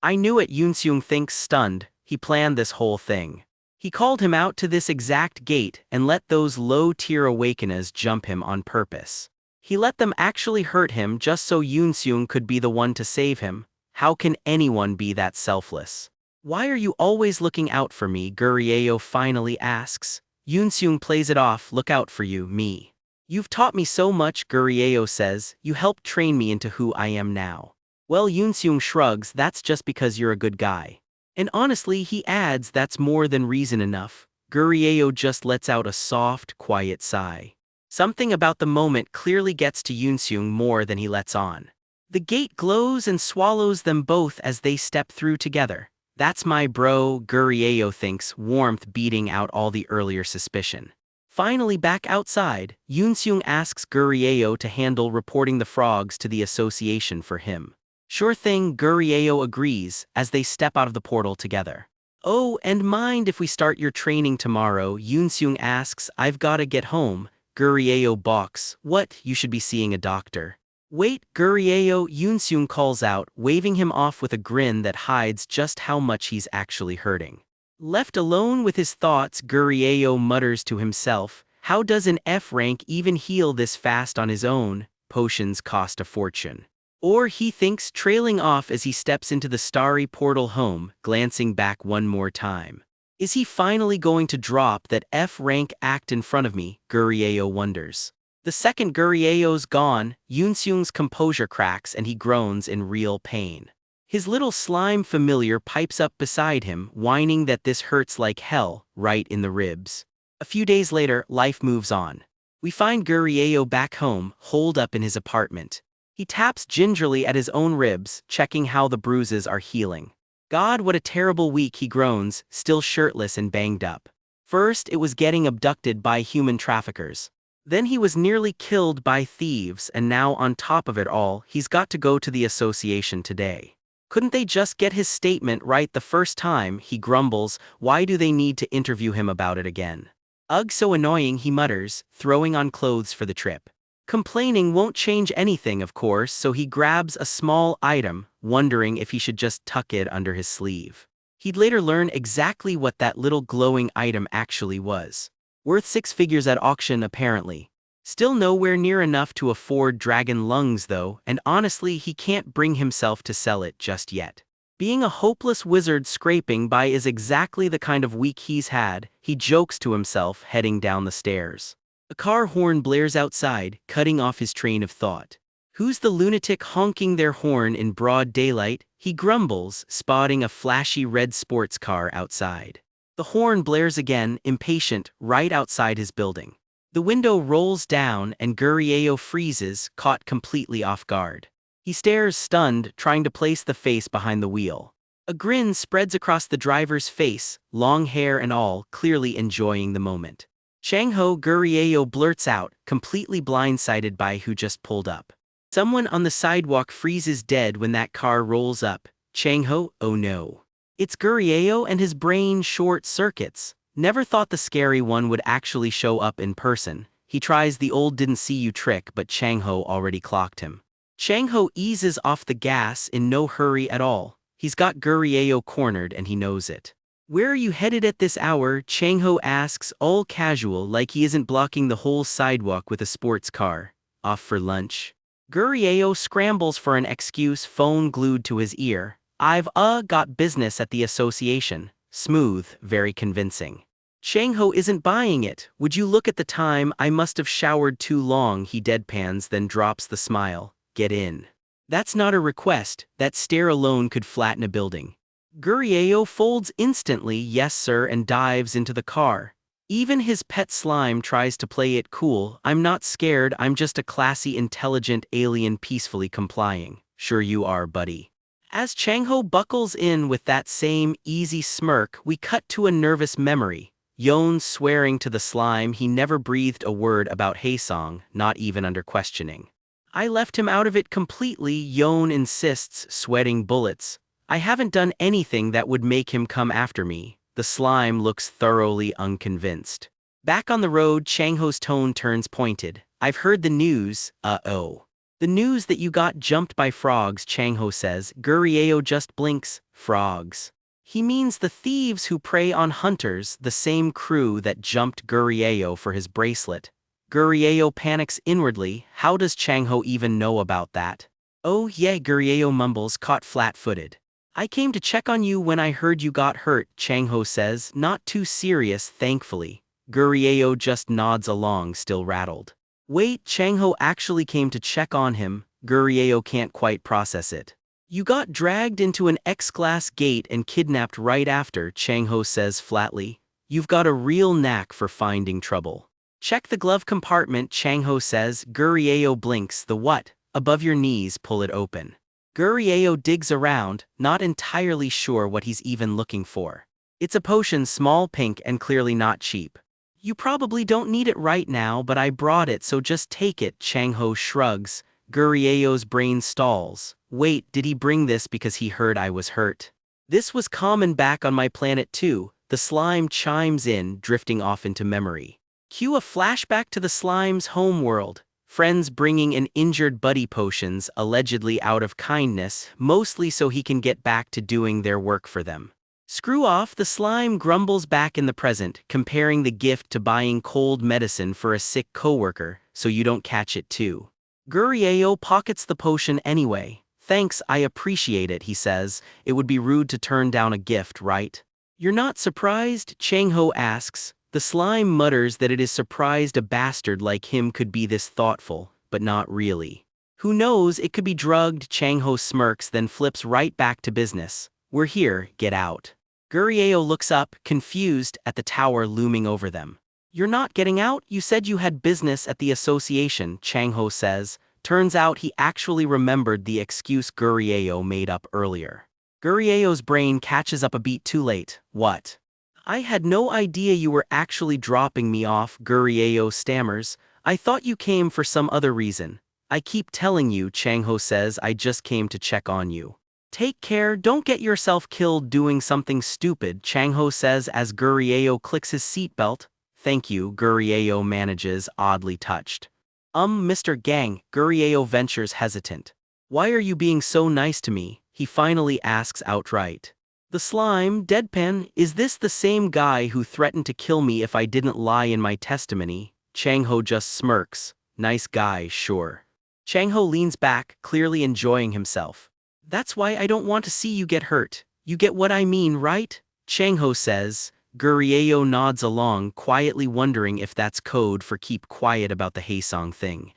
I knew it, Yoonseung thinks, stunned. He planned this whole thing. He called him out to this exact gate and let those low-tier awakeners jump him on purpose. He let them actually hurt him just so Yoonseung could be the one to save him. How can anyone be that selfless? Why are you always looking out for me? Gurieo finally asks. Yoonseung plays it off, look out for you, me. You've taught me so much, Gurieo says, you helped train me into who I am now. Well, Yoonseung shrugs, that's just because you're a good guy. And honestly, he adds, that's more than reason enough. Gurieo just lets out a soft, quiet sigh. Something about the moment clearly gets to Yoonseung more than he lets on. The gate glows and swallows them both as they step through together. That's my bro, Gurieo thinks, warmth beating out all the earlier suspicion. Finally back outside, Yoonseung asks Gurieo to handle reporting the frogs to the association for him. Sure thing, Gurieo agrees as they step out of the portal together. Oh, and mind if we start your training tomorrow? Yoonseung asks. I've gotta get home. Gurieo balks. What, you should be seeing a doctor. Wait, Gurieo, Yoonseung calls out, waving him off with a grin that hides just how much he's actually hurting. Left alone with his thoughts, Gurieo mutters to himself, how does an F rank even heal this fast on his own? Potions cost a fortune. Or he thinks, trailing off as he steps into the starry portal home, glancing back one more time. Is he finally going to drop that F rank act in front of me? Gurieo wonders. The second Gurieo's gone, Yoonseung's composure cracks and he groans in real pain. His little slime familiar pipes up beside him, whining that this hurts like hell, right in the ribs. A few days later, life moves on. We find Gurieo back home, holed up in his apartment. He taps gingerly at his own ribs, checking how the bruises are healing. God, what a terrible week, he groans, still shirtless and banged up. First, it was getting abducted by human traffickers. Then he was nearly killed by thieves, and now on top of it all, he's got to go to the association today. Couldn't they just get his statement right the first time? He grumbles. Why do they need to interview him about it again? Ugh, so annoying, he mutters, throwing on clothes for the trip. Complaining won't change anything, of course, so he grabs a small item, wondering if he should just tuck it under his sleeve. He'd later learn exactly what that little glowing item actually was. Worth 6 figures at auction, apparently. Still nowhere near enough to afford dragon lungs though, and honestly he can't bring himself to sell it just yet. Being a hopeless wizard scraping by is exactly the kind of week he's had, he jokes to himself, heading down the stairs. A car horn blares outside, cutting off his train of thought. Who's the lunatic honking their horn in broad daylight? He grumbles, spotting a flashy red sports car outside. The horn blares again, impatient, right outside his building. The window rolls down and Gurieo freezes, caught completely off guard. He stares stunned, trying to place the face behind the wheel. A grin spreads across the driver's face, long hair and all, clearly enjoying the moment. Changho, Gurieo blurts out, completely blindsided by who just pulled up. Someone on the sidewalk freezes dead when that car rolls up. Changho, oh no. It's Gurieo, and his brain short circuits. Never thought the scary one would actually show up in person. He tries the old didn't see you trick, but Changho already clocked him. Changho eases off the gas in no hurry at all. He's got Gurieo cornered and he knows it. "Where are you headed at this hour?" Chang-ho asks, all casual like he isn't blocking the whole sidewalk with a sports car. "Off for lunch." Gurieo scrambles for an excuse, phone glued to his ear. "I've got business at the association." Smooth, very convincing. Chang-ho isn't buying it. "Would you look at the time? I must have showered too long," he deadpans, then drops the smile. "Get in." That's not a request. That stare alone could flatten a building. Gurieo folds instantly, "Yes sir," and dives into the car. Even his pet slime tries to play it cool. "I'm not scared, I'm just a classy, intelligent alien peacefully complying." "Sure you are, buddy." As Chang-ho buckles in with that same easy smirk, we cut to a nervous memory. Yeon swearing to the slime he never breathed a word about Haesong, not even under questioning. "I left him out of it completely," Yeon insists, sweating bullets. "I haven't done anything that would make him come after me." The slime looks thoroughly unconvinced. Back on the road, Chang-ho's tone turns pointed. "I've heard the news." "Uh-oh." "The news that you got jumped by frogs," Chang-ho says. Gurieo just blinks. "Frogs?" He means the thieves who prey on hunters, the same crew that jumped Gurieo for his bracelet. Gurieo panics inwardly. How does Chang-ho even know about that? "Oh yeah," Gurieo mumbles, caught flat-footed. "I came to check on you when I heard you got hurt," Chang-ho says, not too serious, thankfully. Gurieo just nods along, still rattled. Wait, Chang-ho actually came to check on him? Gurieo can't quite process it. "You got dragged into an X-class gate and kidnapped right after," Chang-ho says flatly. "You've got a real knack for finding trouble." "Check the glove compartment," Chang-ho says. Gurieo blinks. "The what?" "Above your knees, pull it open." Gurieo digs around, not entirely sure what he's even looking for. It's a potion, small, pink, and clearly not cheap. "You probably don't need it right now, but I brought it, so just take it," Chang-ho shrugs. Gurieo's brain stalls. Wait, did he bring this because he heard I was hurt? "This was common back on my planet too." The slime chimes in, drifting off into memory. Cue a flashback to the slime's homeworld. Friends bringing an injured buddy potions, allegedly out of kindness, mostly so he can get back to doing their work for them. "Screw off," the slime grumbles back in the present, comparing the gift to buying cold medicine for a sick coworker, "so you don't catch it too." Gurieo pockets the potion anyway. "Thanks, I appreciate it," he says. "It would be rude to turn down a gift, right?" "You're not surprised?" Chang-ho asks. The slime mutters that it is surprised a bastard like him could be this thoughtful, but not really. "Who knows, it could be drugged." Chang-ho smirks, then flips right back to business. "We're here, get out." Gurieo looks up, confused, at the tower looming over them. "You're not getting out? You said you had business at the association," Chang-ho says. Turns out he actually remembered the excuse Gurieo made up earlier. Gurieo's brain catches up a beat too late. "What?" "I had no idea you were actually dropping me off," Gurieo stammers. "I thought you came for some other reason." "I keep telling you," Chang-ho says, "I just came to check on you." "Take care, don't get yourself killed doing something stupid," Chang-ho says as Gurieo clicks his seatbelt. "Thank you," Gurieo manages, oddly touched. Mr. Gang," Gurieo ventures hesitant. "Why are you being so nice to me?" he finally asks outright. The slime, deadpan, "Is this the same guy who threatened to kill me if I didn't lie in my testimony?" Chang-ho just smirks. "Nice guy, sure." Chang-ho leans back, clearly enjoying himself. "That's why I don't want to see you get hurt. You get what I mean, right?" Chang-ho says. Gurieo nods along, quietly wondering if that's code for keep quiet about the Haesong thing.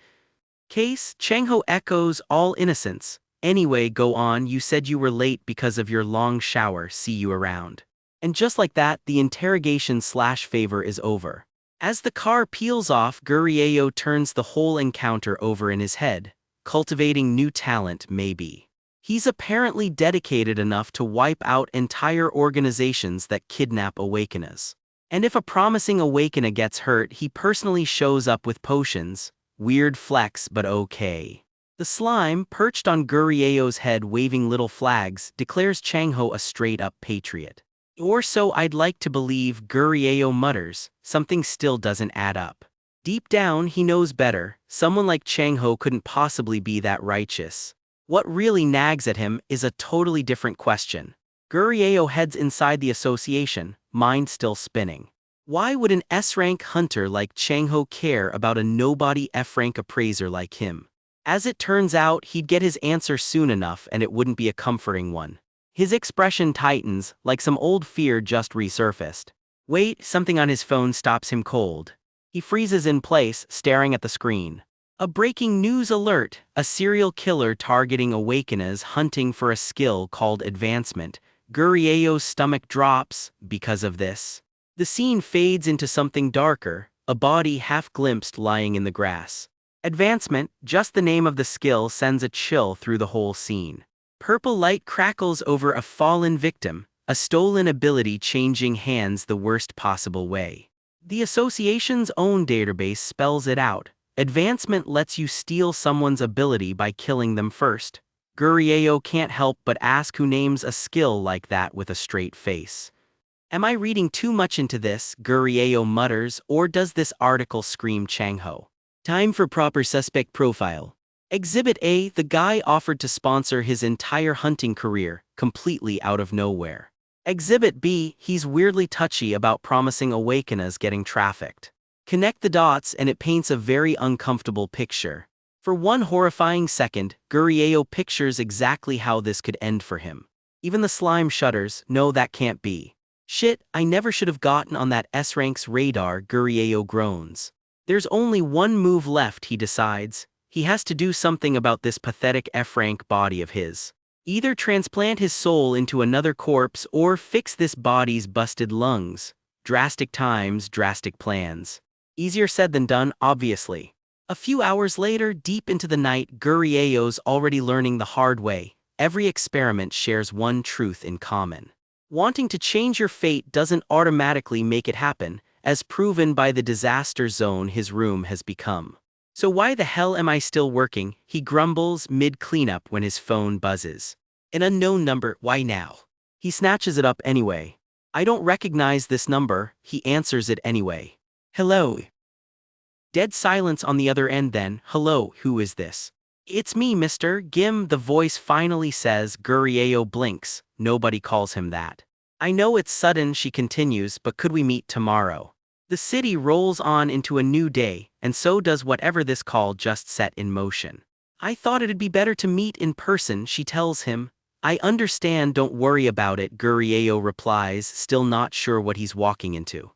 "Case?" Chang-ho echoes, all innocence. "Anyway, go on, you said you were late because of your long shower, see you around." And just like that, the interrogation/favor is over. As the car peels off, Gurieo turns the whole encounter over in his head. Cultivating new talent, maybe. He's apparently dedicated enough to wipe out entire organizations that kidnap Awakeners. And if a promising Awakener gets hurt, he personally shows up with potions. Weird flex, but okay. The slime, perched on Gurieo's head waving little flags, declares Chang-ho a straight-up patriot. "Or so I'd like to believe," Gurieo mutters. Something still doesn't add up. Deep down, he knows better. Someone like Chang-ho couldn't possibly be that righteous. What really nags at him is a totally different question. Gurieo heads inside the association, mind still spinning. Why would an S-rank hunter like Changho care about a nobody F-rank appraiser like him? As it turns out, he'd get his answer soon enough and it wouldn't be a comforting one. His expression tightens, like some old fear just resurfaced. Wait, something on his phone stops him cold. He freezes in place, staring at the screen. A breaking news alert, a serial killer targeting Awakeners hunting for a skill called advancement. Gurieo's stomach drops because of this. The scene fades into something darker, a body half-glimpsed lying in the grass. Advancement, just the name of the skill, sends a chill through the whole scene. Purple light crackles over a fallen victim, a stolen ability changing hands the worst possible way. The association's own database spells it out. Advancement lets you steal someone's ability by killing them first. Gurieo can't help but ask who names a skill like that with a straight face. Am I reading too much into this, Gurieo mutters, or does this article scream Changho? Time for proper suspect profile. Exhibit A, the guy offered to sponsor his entire hunting career, completely out of nowhere. Exhibit B, he's weirdly touchy about promising Awakeners getting trafficked. Connect the dots and it paints a very uncomfortable picture. For one horrifying second, Gurieo pictures exactly how this could end for him. Even the slime shudders. No, that can't be. Shit, I never should have gotten on that S-rank's radar, Gurieo groans. There's only one move left, he decides. He has to do something about this pathetic F-rank body of his. Either transplant his soul into another corpse or fix this body's busted lungs. Drastic times, drastic plans. Easier said than done, obviously. A few hours later, deep into the night, Gurieo's already learning the hard way. Every experiment shares one truth in common. Wanting to change your fate doesn't automatically make it happen, as proven by the disaster zone his room has become. So why the hell am I still working? He grumbles mid-cleanup when his phone buzzes. An unknown number, why now? He snatches it up anyway. I don't recognize this number, he answers it anyway. Hello. Dead silence on the other end then. Hello, who is this? It's me, Mr. Gim, the voice finally says. Gurieo blinks. Nobody calls him that. I know it's sudden, she continues, but could we meet tomorrow? The city rolls on into a new day, and so does whatever this call just set in motion. I thought it'd be better to meet in person, she tells him. I understand, don't worry about it, Gurieo replies, still not sure what he's walking into.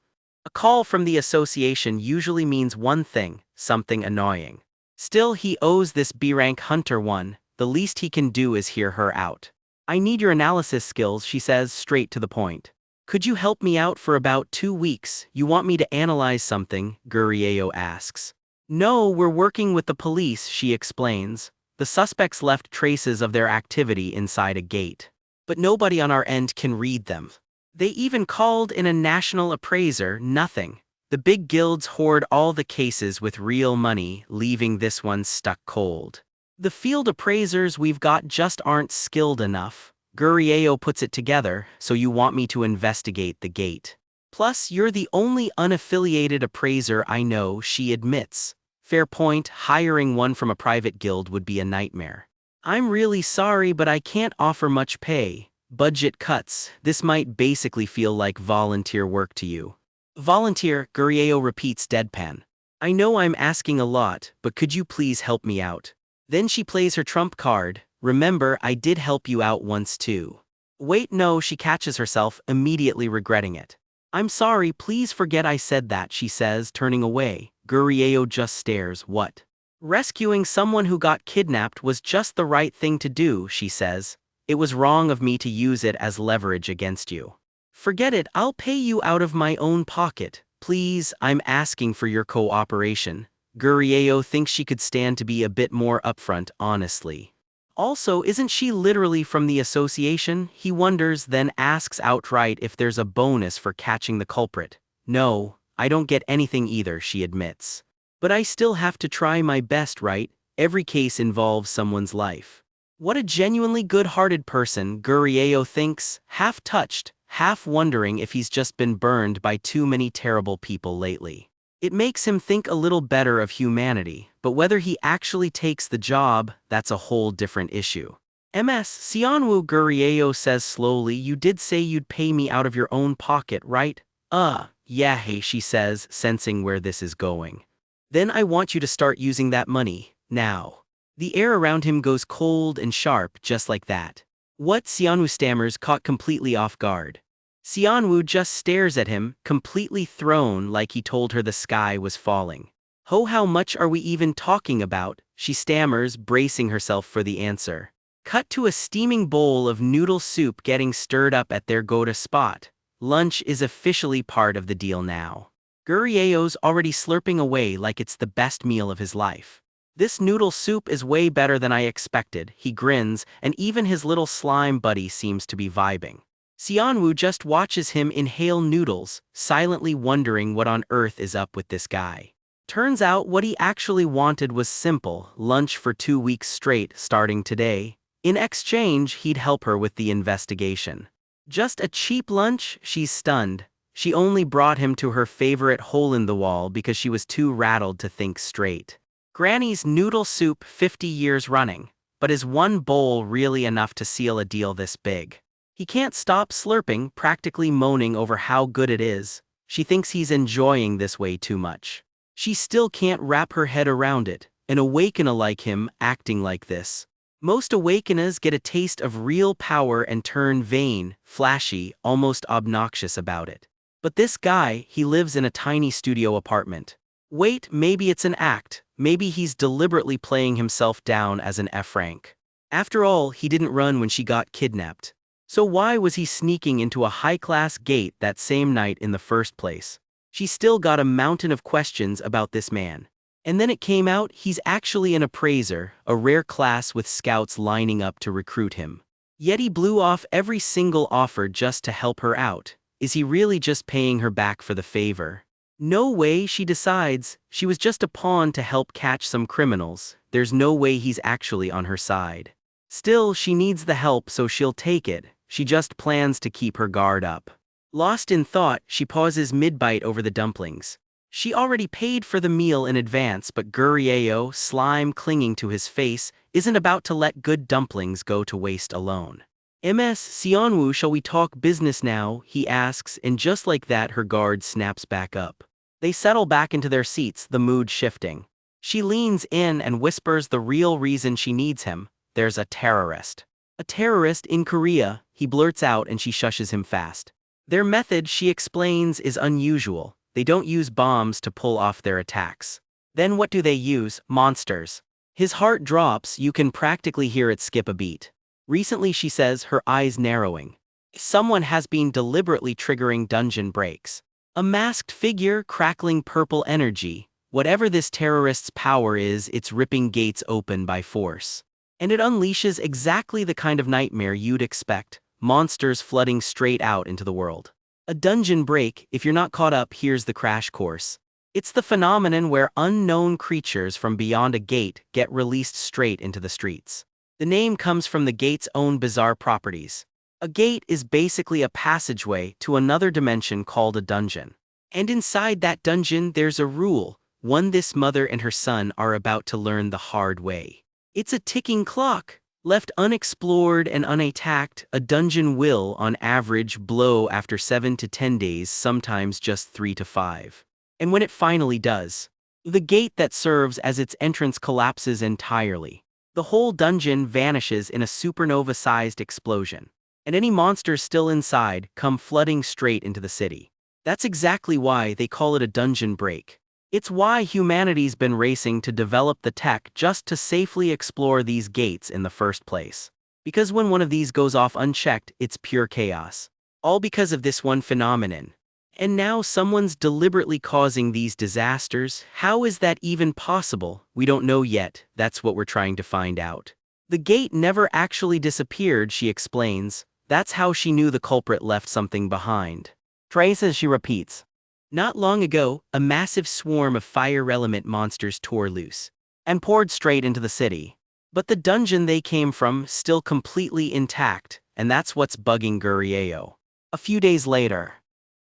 A call from the association usually means one thing, something annoying. Still, he owes this B-rank hunter one. The least he can do is hear her out. I need your analysis skills, she says, straight to the point. Could you help me out for about 2 weeks? You want me to analyze something? Gurieo asks. No, we're working with the police, she explains. The suspects left traces of their activity inside a gate. But nobody on our end can read them. They even called in a national appraiser, nothing. The big guilds hoard all the cases with real money, leaving this one stuck cold. The field appraisers we've got just aren't skilled enough. Gurieo puts it together, so you want me to investigate the gate. Plus, you're the only unaffiliated appraiser I know, she admits. Fair point, hiring one from a private guild would be a nightmare. I'm really sorry, but I can't offer much pay. Budget cuts. This might basically feel like volunteer work to you. Volunteer, Gurieo repeats deadpan. I know I'm asking a lot, but could you please help me out? Then she plays her trump card. Remember, I did help you out once too. Wait, no, she catches herself, immediately regretting it. I'm sorry, please forget I said that, she says, turning away. Gurieo just stares. What? Rescuing someone who got kidnapped was just the right thing to do, she says. It was wrong of me to use it as leverage against you. Forget it, I'll pay you out of my own pocket. Please, I'm asking for your cooperation. Gurieo thinks she could stand to be a bit more upfront, honestly. Also, isn't she literally from the association? He wonders, then asks outright if there's a bonus for catching the culprit. No, I don't get anything either, she admits. But I still have to try my best, right? Every case involves someone's life. What a genuinely good-hearted person, Gurieo thinks, half touched, half wondering if he's just been burned by too many terrible people lately. It makes him think a little better of humanity, but whether he actually takes the job, that's a whole different issue. Sionwu Gurieo says slowly, you did say you'd pay me out of your own pocket, right? Yeah hey, she says, sensing where this is going. Then I want you to start using that money, now. The air around him goes cold and sharp just like that. What? Sionwu stammers, caught completely off guard. Sionwu just stares at him, completely thrown, like he told her the sky was falling. How much are we even talking about? She stammers, bracing herself for the answer. Cut to a steaming bowl of noodle soup getting stirred up at their go-to spot. Lunch is officially part of the deal now. Gurieo's already slurping away like it's the best meal of his life. This noodle soup is way better than I expected, he grins, and even his little slime buddy seems to be vibing. Sionwu just watches him inhale noodles, silently wondering what on earth is up with this guy. Turns out what he actually wanted was simple: lunch for 2 weeks straight starting today. In exchange, he'd help her with the investigation. Just a cheap lunch? She's stunned. She only brought him to her favorite hole-in-the-wall because she was too rattled to think straight. Granny's noodle soup 50 years running. But is one bowl really enough to seal a deal this big? He can't stop slurping, practically moaning over how good it is. She thinks he's enjoying this way too much. She still can't wrap her head around it, an awakener like him acting like this. Most awakeners get a taste of real power and turn vain, flashy, almost obnoxious about it. But this guy, he lives in a tiny studio apartment. Wait, maybe it's an act. Maybe he's deliberately playing himself down as an F-rank. After all, he didn't run when she got kidnapped. So why was he sneaking into a high-class gate that same night in the first place? She still got a mountain of questions about this man. And then it came out he's actually an appraiser, a rare class with scouts lining up to recruit him. Yet he blew off every single offer just to help her out. Is he really just paying her back for the favor? No way, she decides. She was just a pawn to help catch some criminals. There's no way he's actually on her side. Still, she needs the help, so she'll take it. She just plans to keep her guard up. Lost in thought, she pauses mid-bite over the dumplings. She already paid for the meal in advance, but Gurieo, slime clinging to his face, isn't about to let good dumplings go to waste alone. Sionwu, shall we talk business now? He asks, and just like that her guard snaps back up. They settle back into their seats, the mood shifting. She leans in and whispers the real reason she needs him. There's a terrorist. A terrorist in Korea, he blurts out, and she shushes him fast. Their method, she explains, is unusual. They don't use bombs to pull off their attacks. Then what do they use? Monsters. His heart drops, you can practically hear it skip a beat. Recently, she says, her eyes narrowing. Someone has been deliberately triggering dungeon breaks. A masked figure, crackling purple energy. Whatever this terrorist's power is, it's ripping gates open by force. And it unleashes exactly the kind of nightmare you'd expect, monsters flooding straight out into the world. A dungeon break, if you're not caught up, here's the crash course. It's the phenomenon where unknown creatures from beyond a gate get released straight into the streets. The name comes from the gate's own bizarre properties. A gate is basically a passageway to another dimension called a dungeon. And inside that dungeon there's a rule, one this mother and her son are about to learn the hard way. It's a ticking clock. Left unexplored and unattacked, a dungeon will, on average, blow after 7 to 10 days, sometimes just 3 to 5. And when it finally does, the gate that serves as its entrance collapses entirely. The whole dungeon vanishes in a supernova-sized explosion. And any monsters still inside come flooding straight into the city. That's exactly why they call it a dungeon break. It's why humanity's been racing to develop the tech just to safely explore these gates in the first place. Because when one of these goes off unchecked, it's pure chaos. All because of this one phenomenon. And now someone's deliberately causing these disasters. How is that even possible? We don't know yet, that's what we're trying to find out. The gate never actually disappeared, she explains. That's how she knew the culprit left something behind. Traces, she repeats. Not long ago, a massive swarm of fire element monsters tore loose and poured straight into the city. But the dungeon they came from, still completely intact, and that's what's bugging Gurieo. A few days later,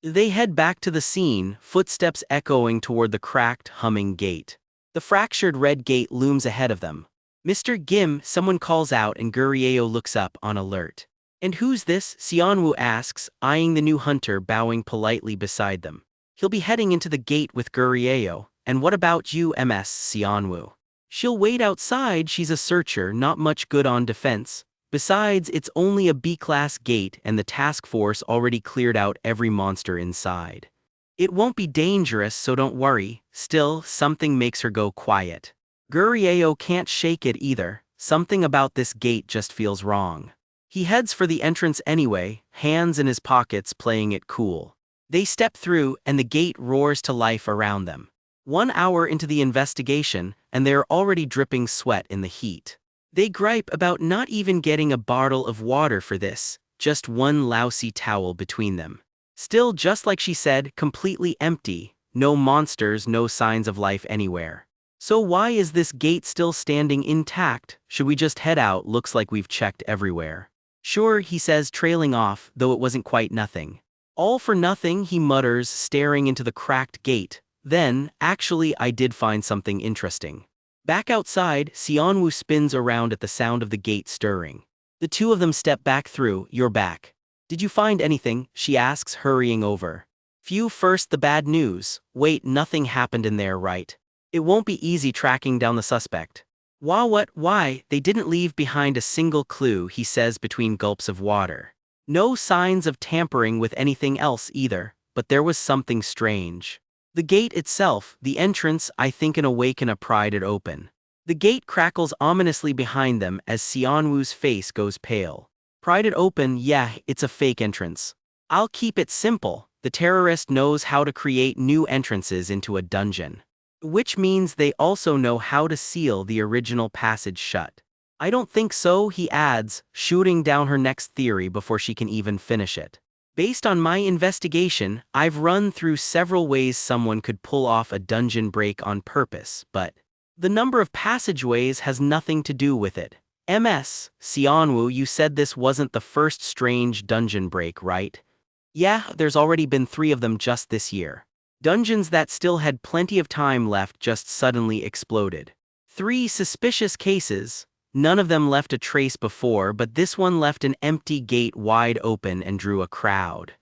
they head back to the scene, footsteps echoing toward the cracked, humming gate. The fractured red gate looms ahead of them. Mr. Gim, someone calls out and Gurieo looks up on alert. And who's this? Sionwoo asks, eyeing the new hunter bowing politely beside them. He'll be heading into the gate with Gurieo. And what about you, Ms. Sionwoo? She'll wait outside, she's a searcher, not much good on defense. Besides, it's only a B-class gate and the task force already cleared out every monster inside. It won't be dangerous, so don't worry. Still, something makes her go quiet. Gurieo can't shake it either. Something about this gate just feels wrong. He heads for the entrance anyway, hands in his pockets playing it cool. They step through and the gate roars to life around them. 1 hour into the investigation, and they're already dripping sweat in the heat. They gripe about not even getting a bottle of water for this, just one lousy towel between them. Still, just like she said, completely empty, no monsters, no signs of life anywhere. So why is this gate still standing intact? Should we just head out? Looks like we've checked everywhere. Sure, he says, trailing off, though it wasn't quite nothing. All for nothing, he mutters, staring into the cracked gate. Then, actually, I did find something interesting. Back outside, Sionwoo spins around at the sound of the gate stirring. The two of them step back through. You're back. Did you find anything? She asks, hurrying over. Phew, first the bad news. Wait, nothing happened in there, right? It won't be easy tracking down the suspect. Why? They didn't leave behind a single clue, he says between gulps of water. No signs of tampering with anything else either, but there was something strange. The gate itself, the entrance, I think an awaken a pried it open. The gate crackles ominously behind them as Sionwoo's face goes pale. Pried it open, yeah, it's a fake entrance. I'll keep it simple. The terrorist knows how to create new entrances into a dungeon. Which means they also know how to seal the original passage shut. I don't think so, he adds, shooting down her next theory before she can even finish it. Based on my investigation, I've run through several ways someone could pull off a dungeon break on purpose, but the number of passageways has nothing to do with it. Ms. Sionwoo, you said this wasn't the first strange dungeon break, right? Yeah, there's already been 3 of them just this year. Dungeons that still had plenty of time left just suddenly exploded. 3 suspicious cases. None of them left a trace before, but this one left an empty gate wide open and drew a crowd.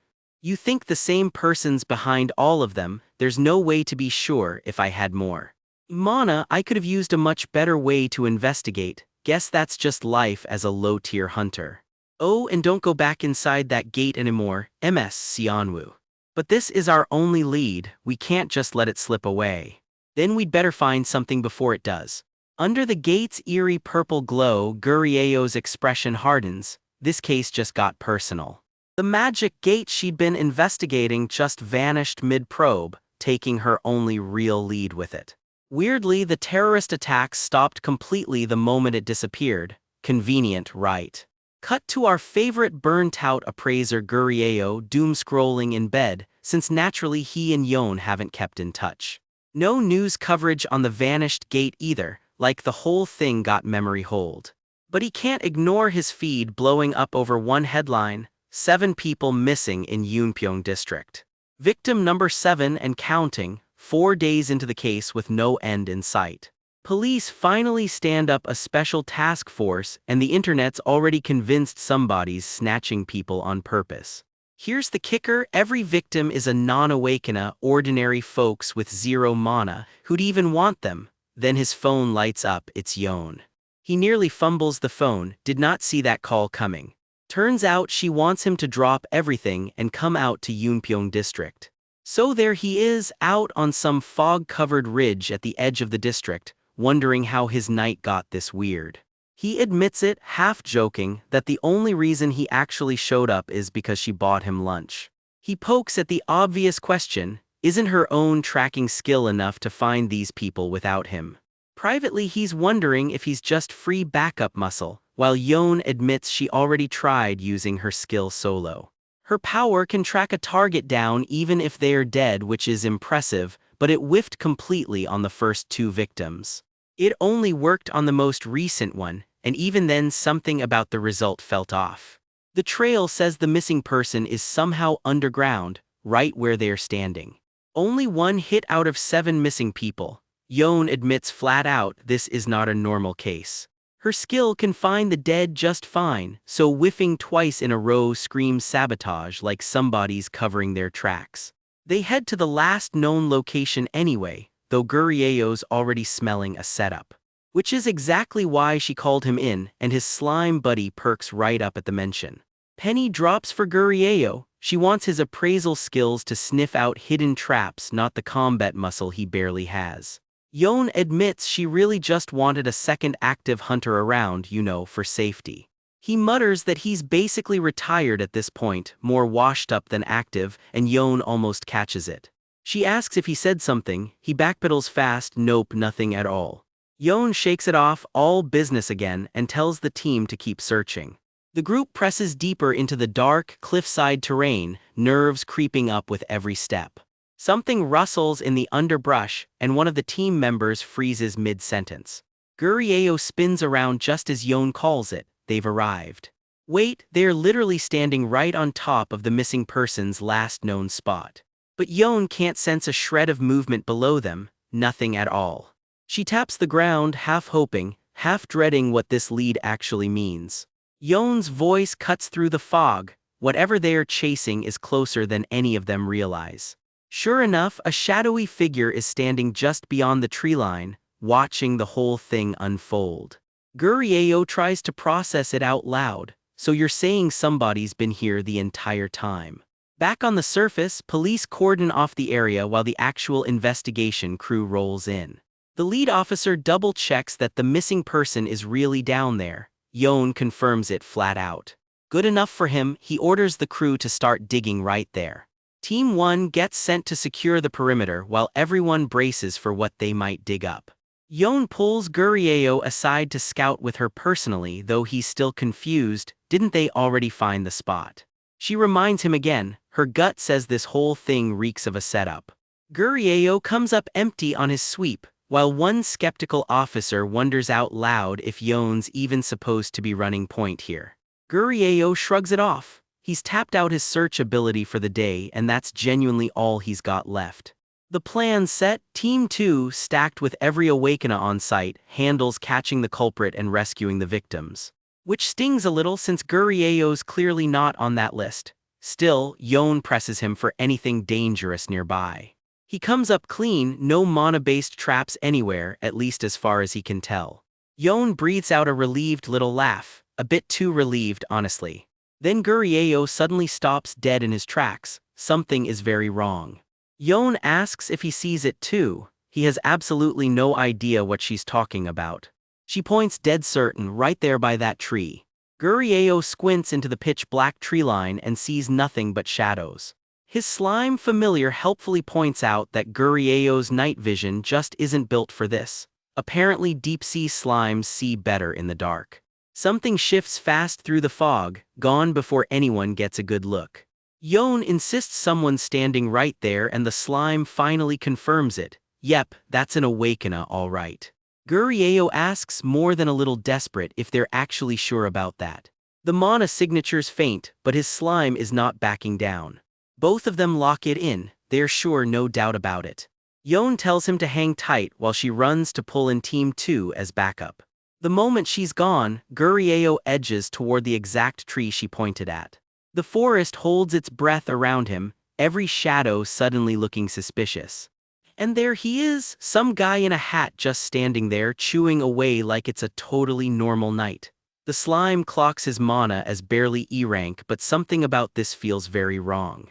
You think the same person's behind all of them? There's no way to be sure if I had more. Mana, I could have used a much better way to investigate. Guess that's just life as a low-tier hunter. Oh, and don't go back inside that gate anymore, Ms. Sionwoo. But this is our only lead, we can't just let it slip away. Then we'd better find something before it does. Under the gate's eerie purple glow, Gurieo's expression hardens. This case just got personal. The magic gate she'd been investigating just vanished mid-probe, taking her only real lead with it. Weirdly, the terrorist attacks stopped completely the moment it disappeared. Convenient, right? Cut to our favorite burnt-out appraiser Gurieo doom-scrolling in bed, since naturally he and Yon haven't kept in touch. No news coverage on the vanished gate either, like the whole thing got memory hold. But he can't ignore his feed blowing up over one headline: 7 people missing in Yunpyong district. Victim number 7 and counting, 4 days into the case with no end in sight. Police finally stand up a special task force and the internet's already convinced somebody's snatching people on purpose. Here's the kicker, every victim is a non-awakener, ordinary folks with 0 mana, who'd even want them. Then his phone lights up, it's Yon. He nearly fumbles the phone, did not see that call coming. Turns out she wants him to drop everything and come out to Yunpyong district. So there he is, out on some fog-covered ridge at the edge of the district, wondering how his night got this weird. He admits it, half joking, that the only reason he actually showed up is because she bought him lunch. He pokes at the obvious question, isn't her own tracking skill enough to find these people without him? Privately, he's wondering if he's just free backup muscle, while Yon admits she already tried using her skill solo. Her power can track a target down even if they are dead, which is impressive, but it whiffed completely on the first 2 victims. It only worked on the most recent one, and even then something about the result felt off. The trail says the missing person is somehow underground, right where they're standing. Only 1 hit out of 7 missing people. Yon admits flat out this is not a normal case. Her skill can find the dead just fine, so whiffing twice in a row screams sabotage like somebody's covering their tracks. They head to the last known location anyway, though Gurieo's already smelling a setup. Which is exactly why she called him in, and his slime buddy perks right up at the mention. Penny drops for Gurieo. She wants his appraisal skills to sniff out hidden traps, not the combat muscle he barely has. Yon admits she really just wanted a second active hunter around, for safety. He mutters that he's basically retired at this point, more washed up than active, and Yon almost catches it. She asks if he said something. He backpedals fast. Nope, nothing at all. Yon shakes it off, all business again, and tells the team to keep searching. The group presses deeper into the dark, cliffside terrain, nerves creeping up with every step. Something rustles in the underbrush, and one of the team members freezes mid-sentence. Gurieo spins around just as Yon calls it. They've arrived. Wait, they're literally standing right on top of the missing person's last known spot. But Yon can't sense a shred of movement below them, nothing at all. She taps the ground, half hoping, half dreading what this lead actually means. Yon's voice cuts through the fog. Whatever they are chasing is closer than any of them realize. Sure enough, a shadowy figure is standing just beyond the tree line, watching the whole thing unfold. Gurieo tries to process it out loud. So you're saying somebody's been here the entire time. Back on the surface, police cordon off the area while the actual investigation crew rolls in. The lead officer double-checks that the missing person is really down there. Yon confirms it flat out. Good enough for him, he orders the crew to start digging right there. Team 1 gets sent to secure the perimeter while everyone braces for what they might dig up. Yon pulls Gurieo aside to scout with her personally, though he's still confused. Didn't they already find the spot? She reminds him again. Her gut says this whole thing reeks of a setup. Gurieo comes up empty on his sweep, while one skeptical officer wonders out loud if Yon's even supposed to be running point here. Gurieo shrugs it off. He's tapped out his search ability for the day, and that's genuinely all he's got left. The plan set, Team 2, stacked with every Awakener on site, handles catching the culprit and rescuing the victims. Which stings a little since Gurieo's clearly not on that list. Still, Yon presses him for anything dangerous nearby. He comes up clean, no mana-based traps anywhere, at least as far as he can tell. Yon breathes out a relieved little laugh, a bit too relieved, honestly. Then Gurieo suddenly stops dead in his tracks. Something is very wrong. Yon asks if he sees it too. He has absolutely no idea what she's talking about. She points dead certain right there by that tree. Gurieo squints into the pitch-black tree line and sees nothing but shadows. His slime familiar helpfully points out that Gurieo's night vision just isn't built for this. Apparently deep-sea slimes see better in the dark. Something shifts fast through the fog, gone before anyone gets a good look. Yon insists someone's standing right there and the slime finally confirms it. Yep, that's an Awakener all right. Gurieo asks more than a little desperate if they're actually sure about that. The mana signature's faint, but his slime is not backing down. Both of them lock it in, they're sure, no doubt about it. Yon tells him to hang tight while she runs to pull in Team 2 as backup. The moment she's gone, Gurieo edges toward the exact tree she pointed at. The forest holds its breath around him, every shadow suddenly looking suspicious. And there he is, some guy in a hat just standing there chewing away like it's a totally normal night. The slime clocks his mana as barely E rank, but something about this feels very wrong.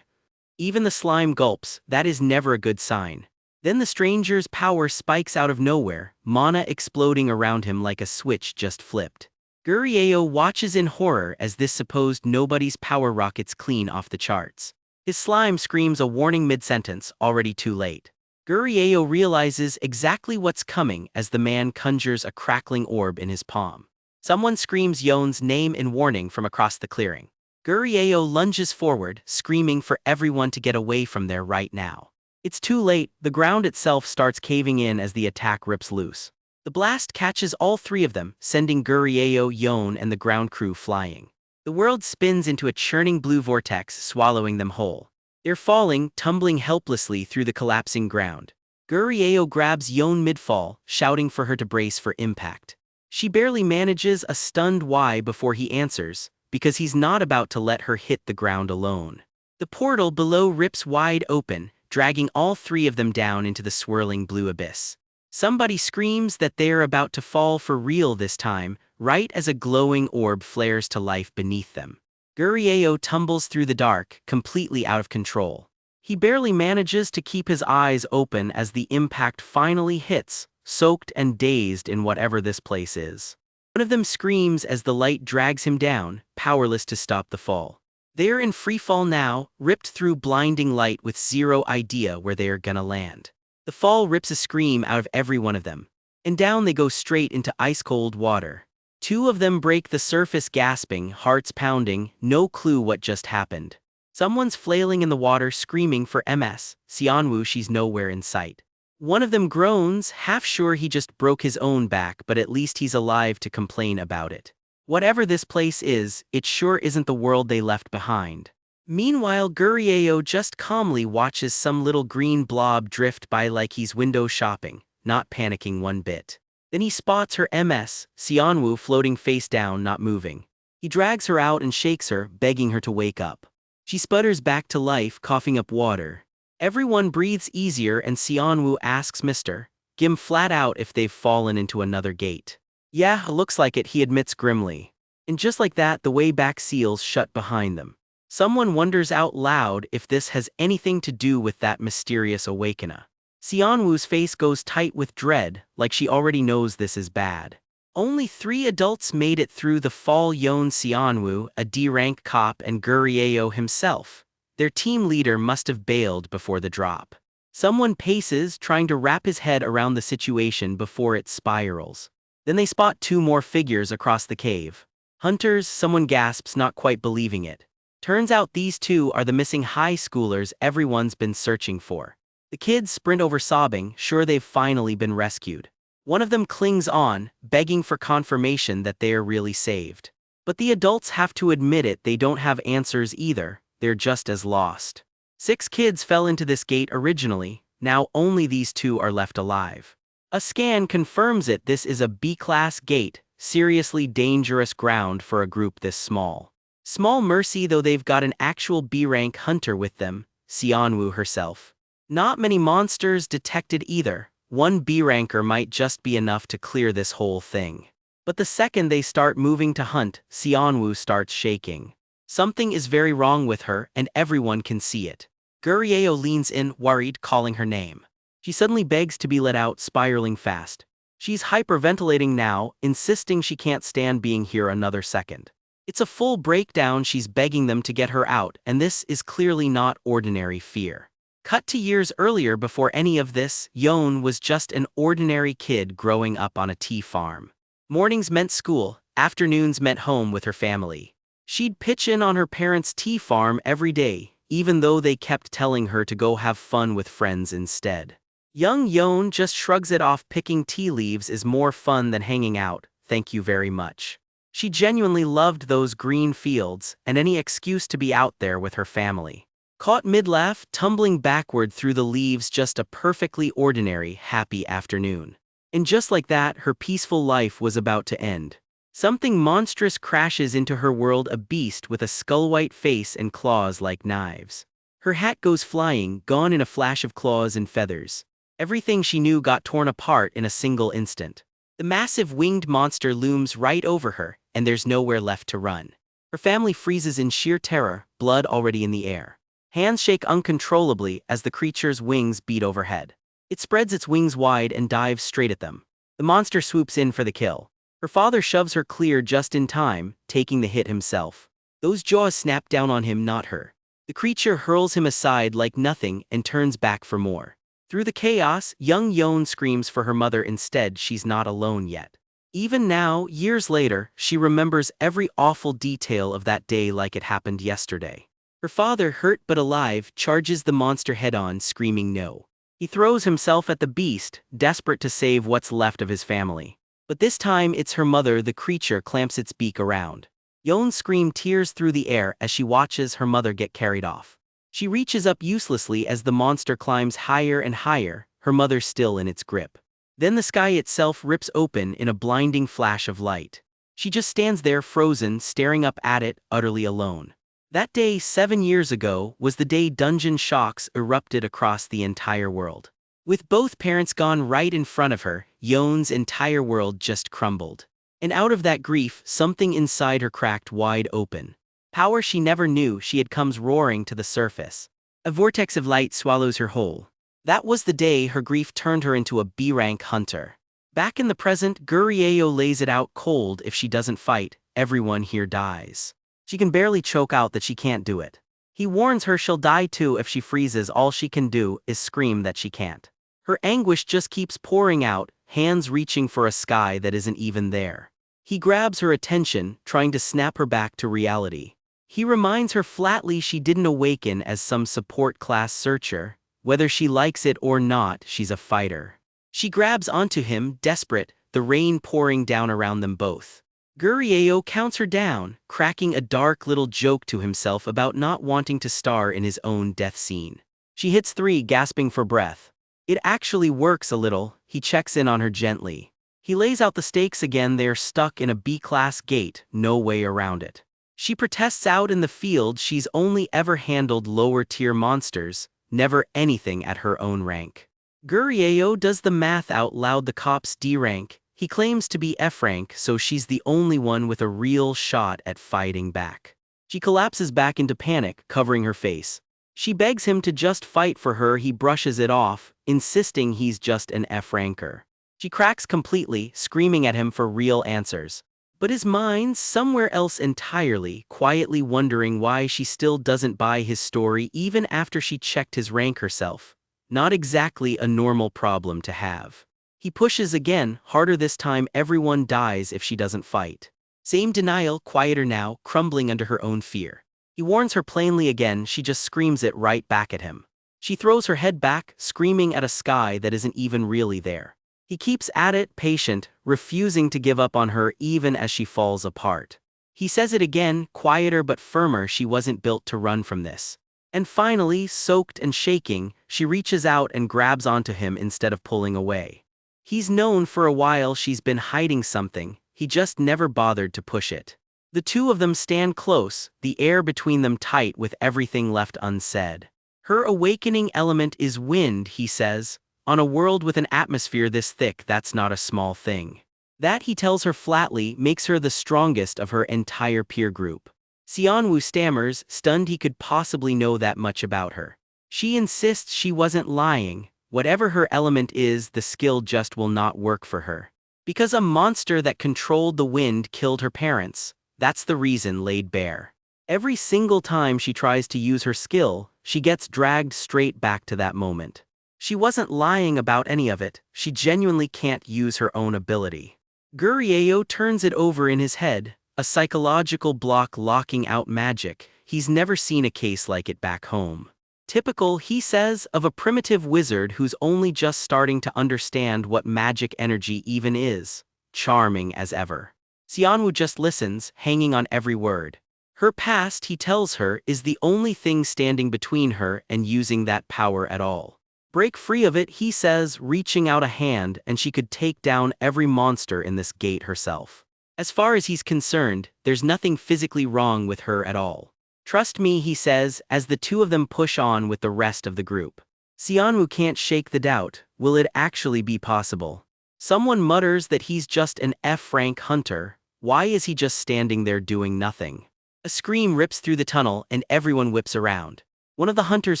Even the slime gulps, that is never a good sign. Then the stranger's power spikes out of nowhere, mana exploding around him like a switch just flipped. Gurieo watches in horror as this supposed nobody's power rockets clean off the charts. His slime screams a warning mid-sentence, already too late. Gurieo realizes exactly what's coming as the man conjures a crackling orb in his palm. Someone screams Yon's name in warning from across the clearing. Gurieo lunges forward, screaming for everyone to get away from there right now. It's too late, the ground itself starts caving in as the attack rips loose. The blast catches all three of them, sending Gurieo, Yon, and the ground crew flying. The world spins into a churning blue vortex, swallowing them whole. They're falling, tumbling helplessly through the collapsing ground. Gurieo grabs Yon mid-fall, shouting for her to brace for impact. She barely manages a stunned Y before he answers, because he's not about to let her hit the ground alone. The portal below rips wide open, dragging all three of them down into the swirling blue abyss. Somebody screams that they are about to fall for real this time, right as a glowing orb flares to life beneath them. Gurieo tumbles through the dark, completely out of control. He barely manages to keep his eyes open as the impact finally hits, soaked and dazed in whatever this place is. One of them screams as the light drags him down, powerless to stop the fall. They're in freefall now, ripped through blinding light with zero idea where they are gonna land. The fall rips a scream out of every one of them, and down they go straight into ice-cold water. Two of them break the surface gasping, hearts pounding, no clue what just happened. Someone's flailing in the water screaming for MS, Xianwu she's nowhere in sight. One of them groans, half sure he just broke his own back but at least he's alive to complain about it. Whatever this place is, it sure isn't the world they left behind. Meanwhile Gurieo just calmly watches some little green blob drift by like he's window shopping, not panicking one bit. Then he spots her MS, Xianwu floating face down not moving. He drags her out and shakes her, begging her to wake up. She sputters back to life, coughing up water. Everyone breathes easier and Xianwu asks Mr. Gim flat out if they've fallen into another gate. Yeah, looks like it, he admits grimly. And just like that the way back seals shut behind them. Someone wonders out loud if this has anything to do with that mysterious awakener. Xianwu's face goes tight with dread, like she already knows this is bad. Only 3 adults made it through the fall: Yon Xianwu, a D-rank cop, and Gurieo himself. Their team leader must have bailed before the drop. Someone paces, trying to wrap his head around the situation before it spirals. Then they spot 2 more figures across the cave. Hunters, someone gasps, not quite believing it. Turns out these 2 are the missing high schoolers everyone's been searching for. The kids sprint over sobbing, sure they've finally been rescued. One of them clings on, begging for confirmation that they are really saved. But the adults have to admit it, they don't have answers either, they're just as lost. 6 kids fell into this gate originally, now only these 2 are left alive. A scan confirms it, this is a B-class gate, seriously dangerous ground for a group this small. Small mercy though, they've got an actual B-rank hunter with them, Xianwu herself. Not many monsters detected either. 1 B-ranker might just be enough to clear this whole thing. But the second they start moving to hunt, Xianwu starts shaking. Something is very wrong with her, and everyone can see it. Gurieo leans in, worried, calling her name. She suddenly begs to be let out, spiraling fast. She's hyperventilating now, insisting she can't stand being here another second. It's a full breakdown, she's begging them to get her out, and this is clearly not ordinary fear. Cut to years earlier, before any of this, Yon was just an ordinary kid growing up on a tea farm. Mornings meant school, afternoons meant home with her family. She'd pitch in on her parents' tea farm every day, even though they kept telling her to go have fun with friends instead. Young Yon just shrugs it off, picking tea leaves is more fun than hanging out, thank you very much. She genuinely loved those green fields, and any excuse to be out there with her family. Caught mid-laugh, tumbling backward through the leaves, just a perfectly ordinary, happy afternoon. And just like that, her peaceful life was about to end. Something monstrous crashes into her world, a beast with a skull-white face and claws like knives. Her hat goes flying, gone in a flash of claws and feathers. Everything she knew got torn apart in a single instant. The massive winged monster looms right over her, and there's nowhere left to run. Her family freezes in sheer terror, blood already in the air. Hands shake uncontrollably as the creature's wings beat overhead. It spreads its wings wide and dives straight at them. The monster swoops in for the kill. Her father shoves her clear just in time, taking the hit himself. Those jaws snap down on him, not her. The creature hurls him aside like nothing and turns back for more. Through the chaos, young Yon screams for her mother instead. She's not alone yet. Even now, years later, she remembers every awful detail of that day like it happened yesterday. Her father, hurt but alive, charges the monster head-on, screaming no. He throws himself at the beast, desperate to save what's left of his family. But this time it's her mother. The creature clamps its beak around. Yon's scream tears through the air as she watches her mother get carried off. She reaches up uselessly as the monster climbs higher and higher, her mother still in its grip. Then the sky itself rips open in a blinding flash of light. She just stands there frozen, staring up at it, utterly alone. That day 7 years ago was the day dungeon shocks erupted across the entire world. With both parents gone right in front of her, Yeon's entire world just crumbled. And out of that grief, something inside her cracked wide open. Power she never knew she had comes roaring to the surface. A vortex of light swallows her whole. That was the day her grief turned her into a B-rank hunter. Back in the present, Gurieo lays it out cold: if she doesn't fight, everyone here dies. She can barely choke out that she can't do it. He warns her she'll die too if she freezes. All she can do is scream that she can't. Her anguish just keeps pouring out, hands reaching for a sky that isn't even there. He grabs her attention, trying to snap her back to reality. He reminds her flatly she didn't awaken as some support class searcher. Whether she likes it or not, she's a fighter. She grabs onto him, desperate, the rain pouring down around them both. Gurieo counts her down, cracking a dark little joke to himself about not wanting to star in his own death scene. She hits 3, gasping for breath. It actually works a little. He checks in on her gently. He lays out the stakes again. They're stuck in a B-class gate, no way around it. She protests out in the field she's only ever handled lower-tier monsters, never anything at her own rank. Gurieo does the math out loud. The cop's D rank. He claims to be F rank, so she's the only one with a real shot at fighting back. She collapses back into panic, covering her face. She begs him to just fight for her. He brushes it off, insisting he's just an F ranker. She cracks completely, screaming at him for real answers. But his mind's somewhere else entirely, quietly wondering why she still doesn't buy his story even after she checked his rank herself. Not exactly a normal problem to have. He pushes again, harder this time. Everyone dies if she doesn't fight. Same denial, quieter now, crumbling under her own fear. He warns her plainly again. She just screams it right back at him. She throws her head back, screaming at a sky that isn't even really there. He keeps at it, patient, refusing to give up on her even as she falls apart. He says it again, quieter but firmer. She wasn't built to run from this. And finally, soaked and shaking, she reaches out and grabs onto him instead of pulling away. He's known for a while she's been hiding something. He just never bothered to push it. The two of them stand close, the air between them tight with everything left unsaid. Her awakening element is wind, he says. On a world with an atmosphere this thick, that's not a small thing. That, he tells her flatly, makes her the strongest of her entire peer group. Seonwoo stammers, stunned he could possibly know that much about her. She insists she wasn't lying. Whatever her element is, the skill just will not work for her. Because a monster that controlled the wind killed her parents. That's the reason, laid bare. Every single time she tries to use her skill, she gets dragged straight back to that moment. She wasn't lying about any of it. She genuinely can't use her own ability. Gurieo turns it over in his head, a psychological block locking out magic. He's never seen a case like it back home. Typical, he says, of a primitive wizard who's only just starting to understand what magic energy even is. Charming as ever. Seonwoo just listens, hanging on every word. Her past, he tells her, is the only thing standing between her and using that power at all. Break free of it, he says, reaching out a hand, and she could take down every monster in this gate herself. As far as he's concerned, there's nothing physically wrong with her at all. Trust me, he says, as the two of them push on with the rest of the group. Seonwoo can't shake the doubt. Will it actually be possible? Someone mutters that he's just an F-rank hunter. Why is he just standing there doing nothing? A scream rips through the tunnel and everyone whips around. One of the hunters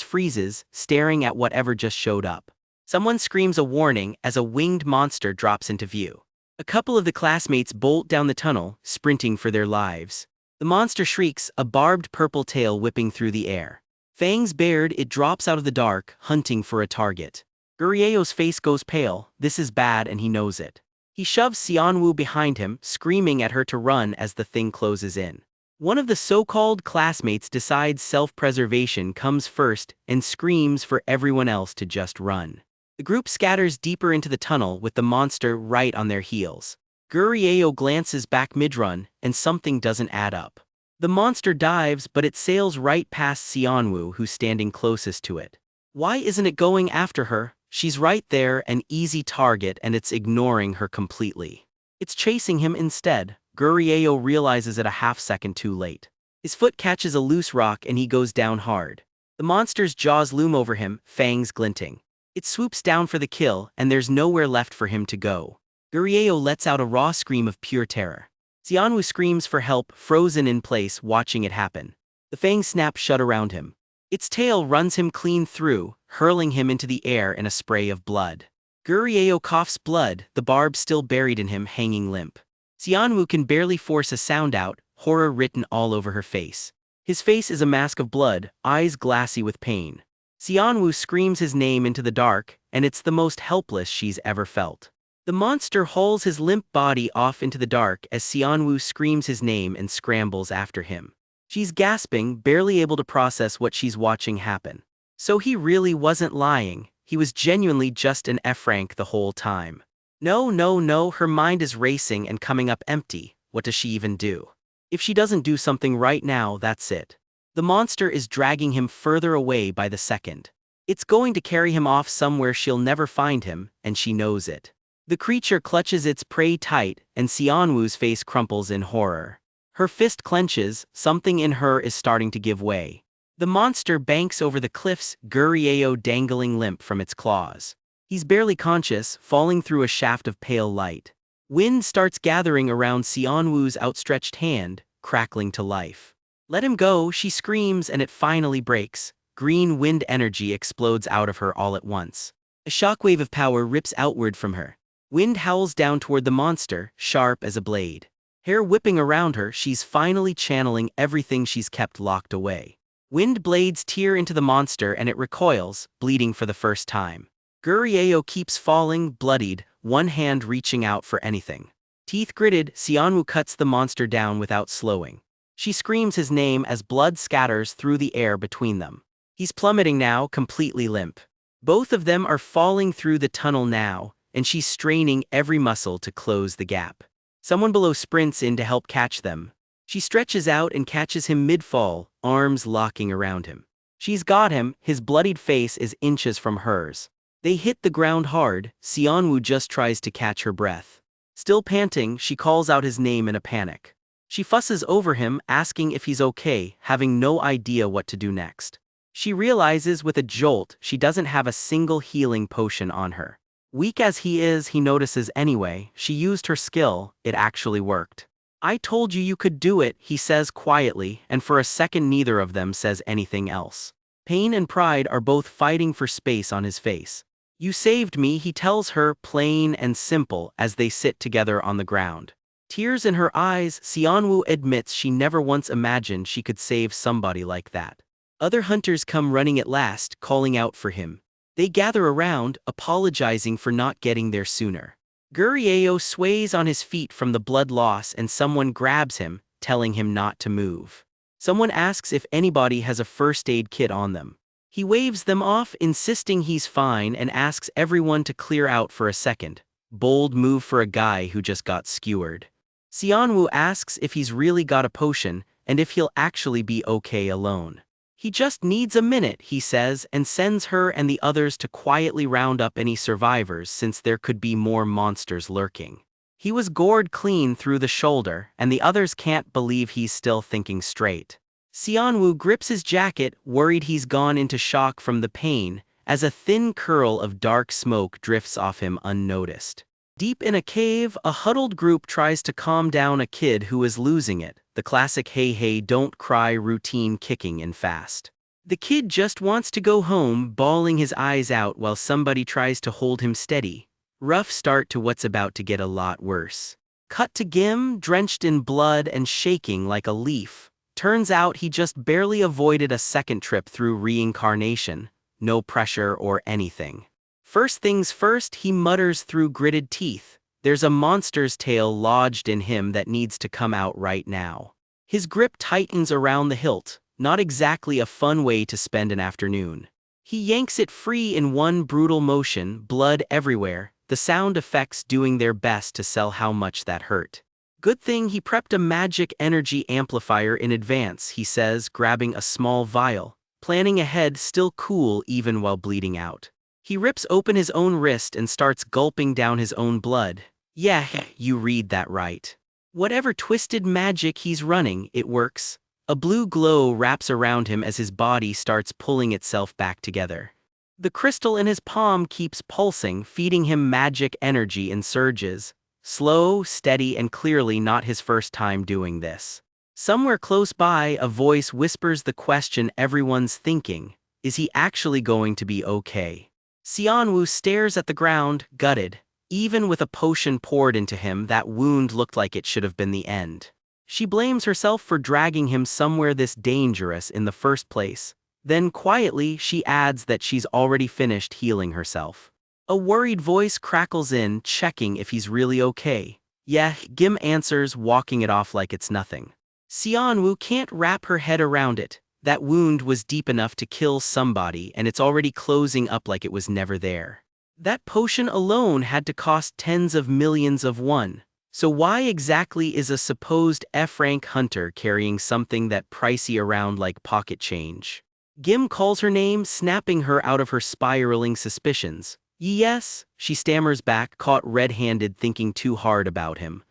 freezes, staring at whatever just showed up. Someone screams a warning as a winged monster drops into view. A couple of the classmates bolt down the tunnel, sprinting for their lives. The monster shrieks, a barbed purple tail whipping through the air. Fangs bared, it drops out of the dark, hunting for a target. Gurieo's face goes pale. This is bad and he knows it. He shoves Seonwoo behind him, screaming at her to run as the thing closes in. One of the so-called classmates decides self-preservation comes first and screams for everyone else to just run. The group scatters deeper into the tunnel with the monster right on their heels. Gurieo glances back mid-run, and something doesn't add up. The monster dives, but it sails right past Seonwoo, who's standing closest to it. Why isn't it going after her? She's right there, an easy target, and it's ignoring her completely. It's chasing him instead. Gurieo realizes it a half-second too late. His foot catches a loose rock and he goes down hard. The monster's jaws loom over him, fangs glinting. It swoops down for the kill, and there's nowhere left for him to go. Gurieo lets out a raw scream of pure terror. Xianwu screams for help, frozen in place, watching it happen. The fangs snap shut around him. Its tail runs him clean through, hurling him into the air in a spray of blood. Gurieo coughs blood, the barb still buried in him, hanging limp. Xianwu can barely force a sound out, horror written all over her face. His face is a mask of blood, eyes glassy with pain. Xianwu screams his name into the dark, and it's the most helpless she's ever felt. The monster hauls his limp body off into the dark as Xianwu screams his name and scrambles after him. She's gasping, barely able to process what she's watching happen. So he really wasn't lying, he was genuinely just an F-rank the whole time. No, her mind is racing and coming up empty. What does she even do? If she doesn't do something right now, that's it. The monster is dragging him further away by the second. It's going to carry him off somewhere she'll never find him, and she knows it. The creature clutches its prey tight, and Xianwu's face crumples in horror. Her fist clenches, something in her is starting to give way. The monster banks over the cliffs, Gurieo dangling limp from its claws. He's barely conscious, falling through a shaft of pale light. Wind starts gathering around Xianwu's outstretched hand, crackling to life. "Let him go," she screams, and it finally breaks. Green wind energy explodes out of her all at once. A shockwave of power rips outward from her. Wind howls down toward the monster, sharp as a blade. Hair whipping around her, she's finally channeling everything she's kept locked away. Wind blades tear into the monster and it recoils, bleeding for the first time. Gurieo keeps falling, bloodied, one hand reaching out for anything. Teeth gritted, Xianwu cuts the monster down without slowing. She screams his name as blood scatters through the air between them. He's plummeting now, completely limp. Both of them are falling through the tunnel now, and she's straining every muscle to close the gap. Someone below sprints in to help catch them. She stretches out and catches him mid-fall, arms locking around him. She's got him, his bloodied face is inches from hers. They hit the ground hard, Xianwu just tries to catch her breath. Still panting, she calls out his name in a panic. She fusses over him, asking if he's okay, having no idea what to do next. She realizes with a jolt she doesn't have a single healing potion on her. Weak as he is, he notices anyway. She used her skill, it actually worked. "I told you you could do it," he says quietly, and for a second neither of them says anything else. Pain and pride are both fighting for space on his face. "You saved me," he tells her, plain and simple, as they sit together on the ground. Tears in her eyes, Xianwu admits she never once imagined she could save somebody like that. Other hunters come running at last, calling out for him. They gather around, apologizing for not getting there sooner. Gurieo sways on his feet from the blood loss and someone grabs him, telling him not to move. Someone asks if anybody has a first aid kit on them. He waves them off, insisting he's fine, and asks everyone to clear out for a second. Bold move for a guy who just got skewered. Xianwu asks if he's really got a potion, and if he'll actually be okay alone. He just needs a minute, he says, and sends her and the others to quietly round up any survivors since there could be more monsters lurking. He was gored clean through the shoulder, and the others can't believe he's still thinking straight. Xianwu grips his jacket, worried he's gone into shock from the pain, as a thin curl of dark smoke drifts off him unnoticed. Deep in a cave, a huddled group tries to calm down a kid who is losing it, the classic hey don't cry routine kicking in fast. The kid just wants to go home, bawling his eyes out while somebody tries to hold him steady. Rough start to what's about to get a lot worse. Cut to Gim, drenched in blood and shaking like a leaf. Turns out he just barely avoided a second trip through reincarnation. No pressure or anything. First things first, he mutters through gritted teeth. There's a monster's tail lodged in him that needs to come out right now. His grip tightens around the hilt, not exactly a fun way to spend an afternoon. He yanks it free in one brutal motion, blood everywhere, the sound effects doing their best to sell how much that hurt. Good thing he prepped a magic energy amplifier in advance, he says, grabbing a small vial, planning ahead, still cool even while bleeding out. He rips open his own wrist and starts gulping down his own blood. Yeah, you read that right. Whatever twisted magic he's running, it works. A blue glow wraps around him as his body starts pulling itself back together. The crystal in his palm keeps pulsing, feeding him magic energy in surges. Slow, steady, and clearly not his first time doing this. Somewhere close by, a voice whispers the question everyone's thinking: is he actually going to be okay? Xianwu stares at the ground, gutted. Even with a potion poured into him, that wound looked like it should have been the end. She blames herself for dragging him somewhere this dangerous in the first place. Then quietly, she adds that she's already finished healing herself. A worried voice crackles in, checking if he's really okay. Yeah, Gim answers, walking it off like it's nothing. Xianwu can't wrap her head around it. That wound was deep enough to kill somebody, and it's already closing up like it was never there. That potion alone had to cost tens of millions of won. So why exactly is a supposed F-rank hunter carrying something that pricey around like pocket change? Gim calls her name, snapping her out of her spiraling suspicions. Yes, she stammers back, caught red-handed thinking too hard about him.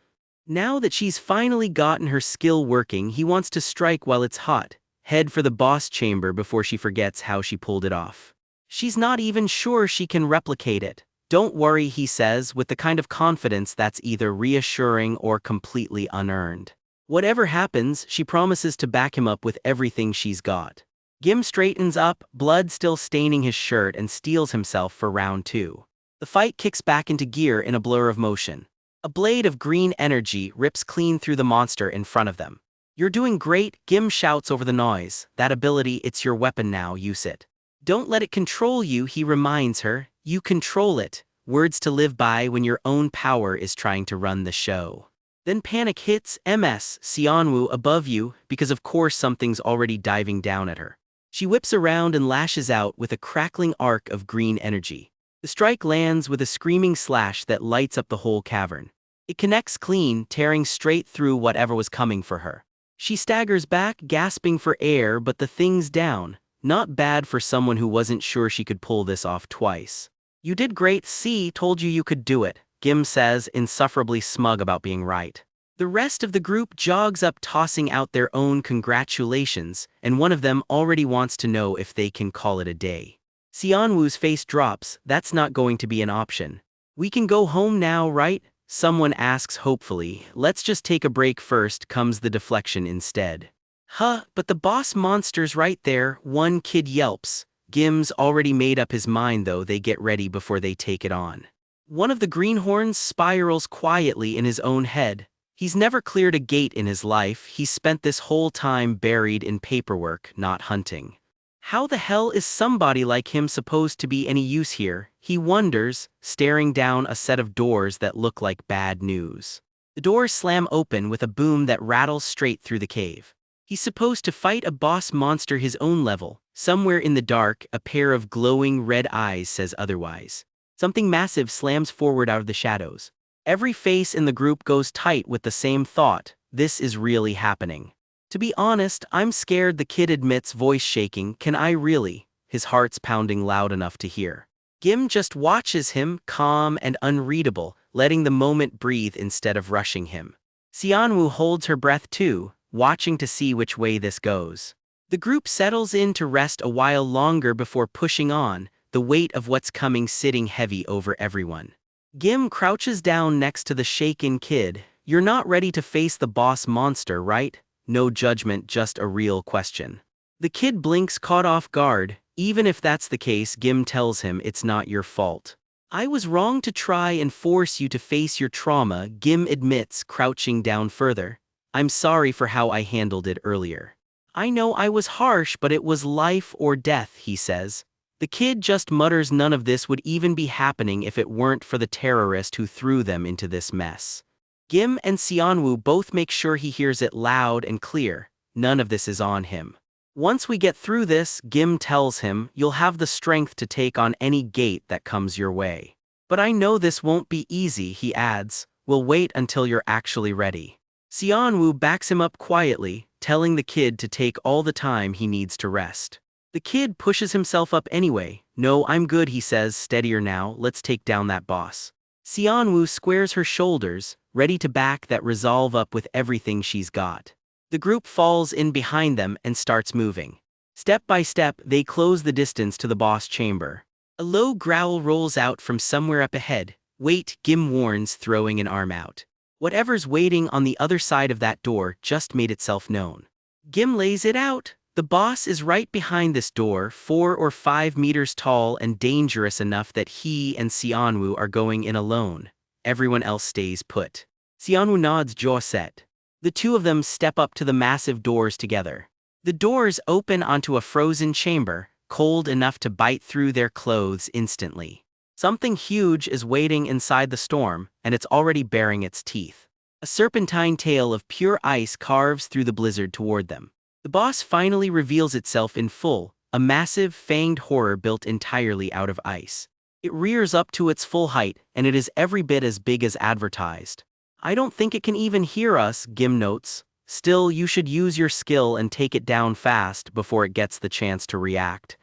Now that she's finally gotten her skill working, he wants to strike while it's hot. Head for the boss chamber before she forgets how she pulled it off. She's not even sure she can replicate it. Don't worry, he says, with the kind of confidence that's either reassuring or completely unearned. Whatever happens, she promises to back him up with everything she's got. Gim straightens up, blood still staining his shirt, and steels himself for round 2. The fight kicks back into gear in a blur of motion. A blade of green energy rips clean through the monster in front of them. You're doing great, Gim shouts over the noise. That ability, it's your weapon now, use it. Don't let it control you, he reminds her. You control it. Words to live by when your own power is trying to run the show. Then panic hits. Xianwu above you, because of course something's already diving down at her. She whips around and lashes out with a crackling arc of green energy. The strike lands with a screaming slash that lights up the whole cavern. It connects clean, tearing straight through whatever was coming for her. She staggers back, gasping for air, but the thing's down. Not bad for someone who wasn't sure she could pull this off twice. You did great, told you could do it, Gim says, insufferably smug about being right. The rest of the group jogs up, tossing out their own congratulations, and one of them already wants to know if they can call it a day. Xianwu's face drops. That's not going to be an option. We can go home now, right? Someone asks hopefully. Let's just take a break first, comes the deflection instead. But the boss monster's right there, one kid yelps. Gim's already made up his mind though, they get ready before they take it on. One of the greenhorns spirals quietly in his own head. He's never cleared a gate in his life, he's spent this whole time buried in paperwork, not hunting. How the hell is somebody like him supposed to be any use here, he wonders, staring down a set of doors that look like bad news. The doors slam open with a boom that rattles straight through the cave. He's supposed to fight a boss monster his own level. Somewhere in the dark, a pair of glowing red eyes says otherwise. Something massive slams forward out of the shadows. Every face in the group goes tight with the same thought: this is really happening. To be honest, I'm scared, the kid admits, voice shaking. Can I really? His heart's pounding loud enough to hear. Gim just watches him, calm and unreadable, letting the moment breathe instead of rushing him. Xianwu holds her breath too, watching to see which way this goes. The group settles in to rest a while longer before pushing on, the weight of what's coming sitting heavy over everyone. Gim crouches down next to the shaken kid. You're not ready to face the boss monster, right? No judgment, just a real question. The kid blinks, caught off guard. Even if that's the case, Gim tells him, it's not your fault. I was wrong to try and force you to face your trauma, Gim admits, crouching down further. I'm sorry for how I handled it earlier. I know I was harsh, but it was life or death, he says. The kid just mutters none of this would even be happening if it weren't for the terrorist who threw them into this mess. Gim and Xianwu both make sure he hears it loud and clear. None of this is on him. Once we get through this, Gim tells him, you'll have the strength to take on any gate that comes your way. But I know this won't be easy, he adds. We'll wait until you're actually ready. Xianwu backs him up quietly, telling the kid to take all the time he needs to rest. The kid pushes himself up anyway. "No, I'm good," he says, "steadier now, let's take down that boss." Xianwu squares her shoulders, ready to back that resolve up with everything she's got. The group falls in behind them and starts moving. Step by step, they close the distance to the boss chamber. A low growl rolls out from somewhere up ahead. "Wait," Gim warns, throwing an arm out. Whatever's waiting on the other side of that door just made itself known. Gim lays it out. The boss is right behind this door, 4 or 5 meters tall and dangerous enough that he and Xianwu are going in alone. Everyone else stays put. Xianwu nods, jaw set. The two of them step up to the massive doors together. The doors open onto a frozen chamber, cold enough to bite through their clothes instantly. Something huge is waiting inside the storm, and it's already baring its teeth. A serpentine tail of pure ice carves through the blizzard toward them. The boss finally reveals itself in full, a massive, fanged horror built entirely out of ice. It rears up to its full height, and it is every bit as big as advertised. "I don't think it can even hear us," Gim notes. "Still, you should use your skill and take it down fast before it gets the chance to react."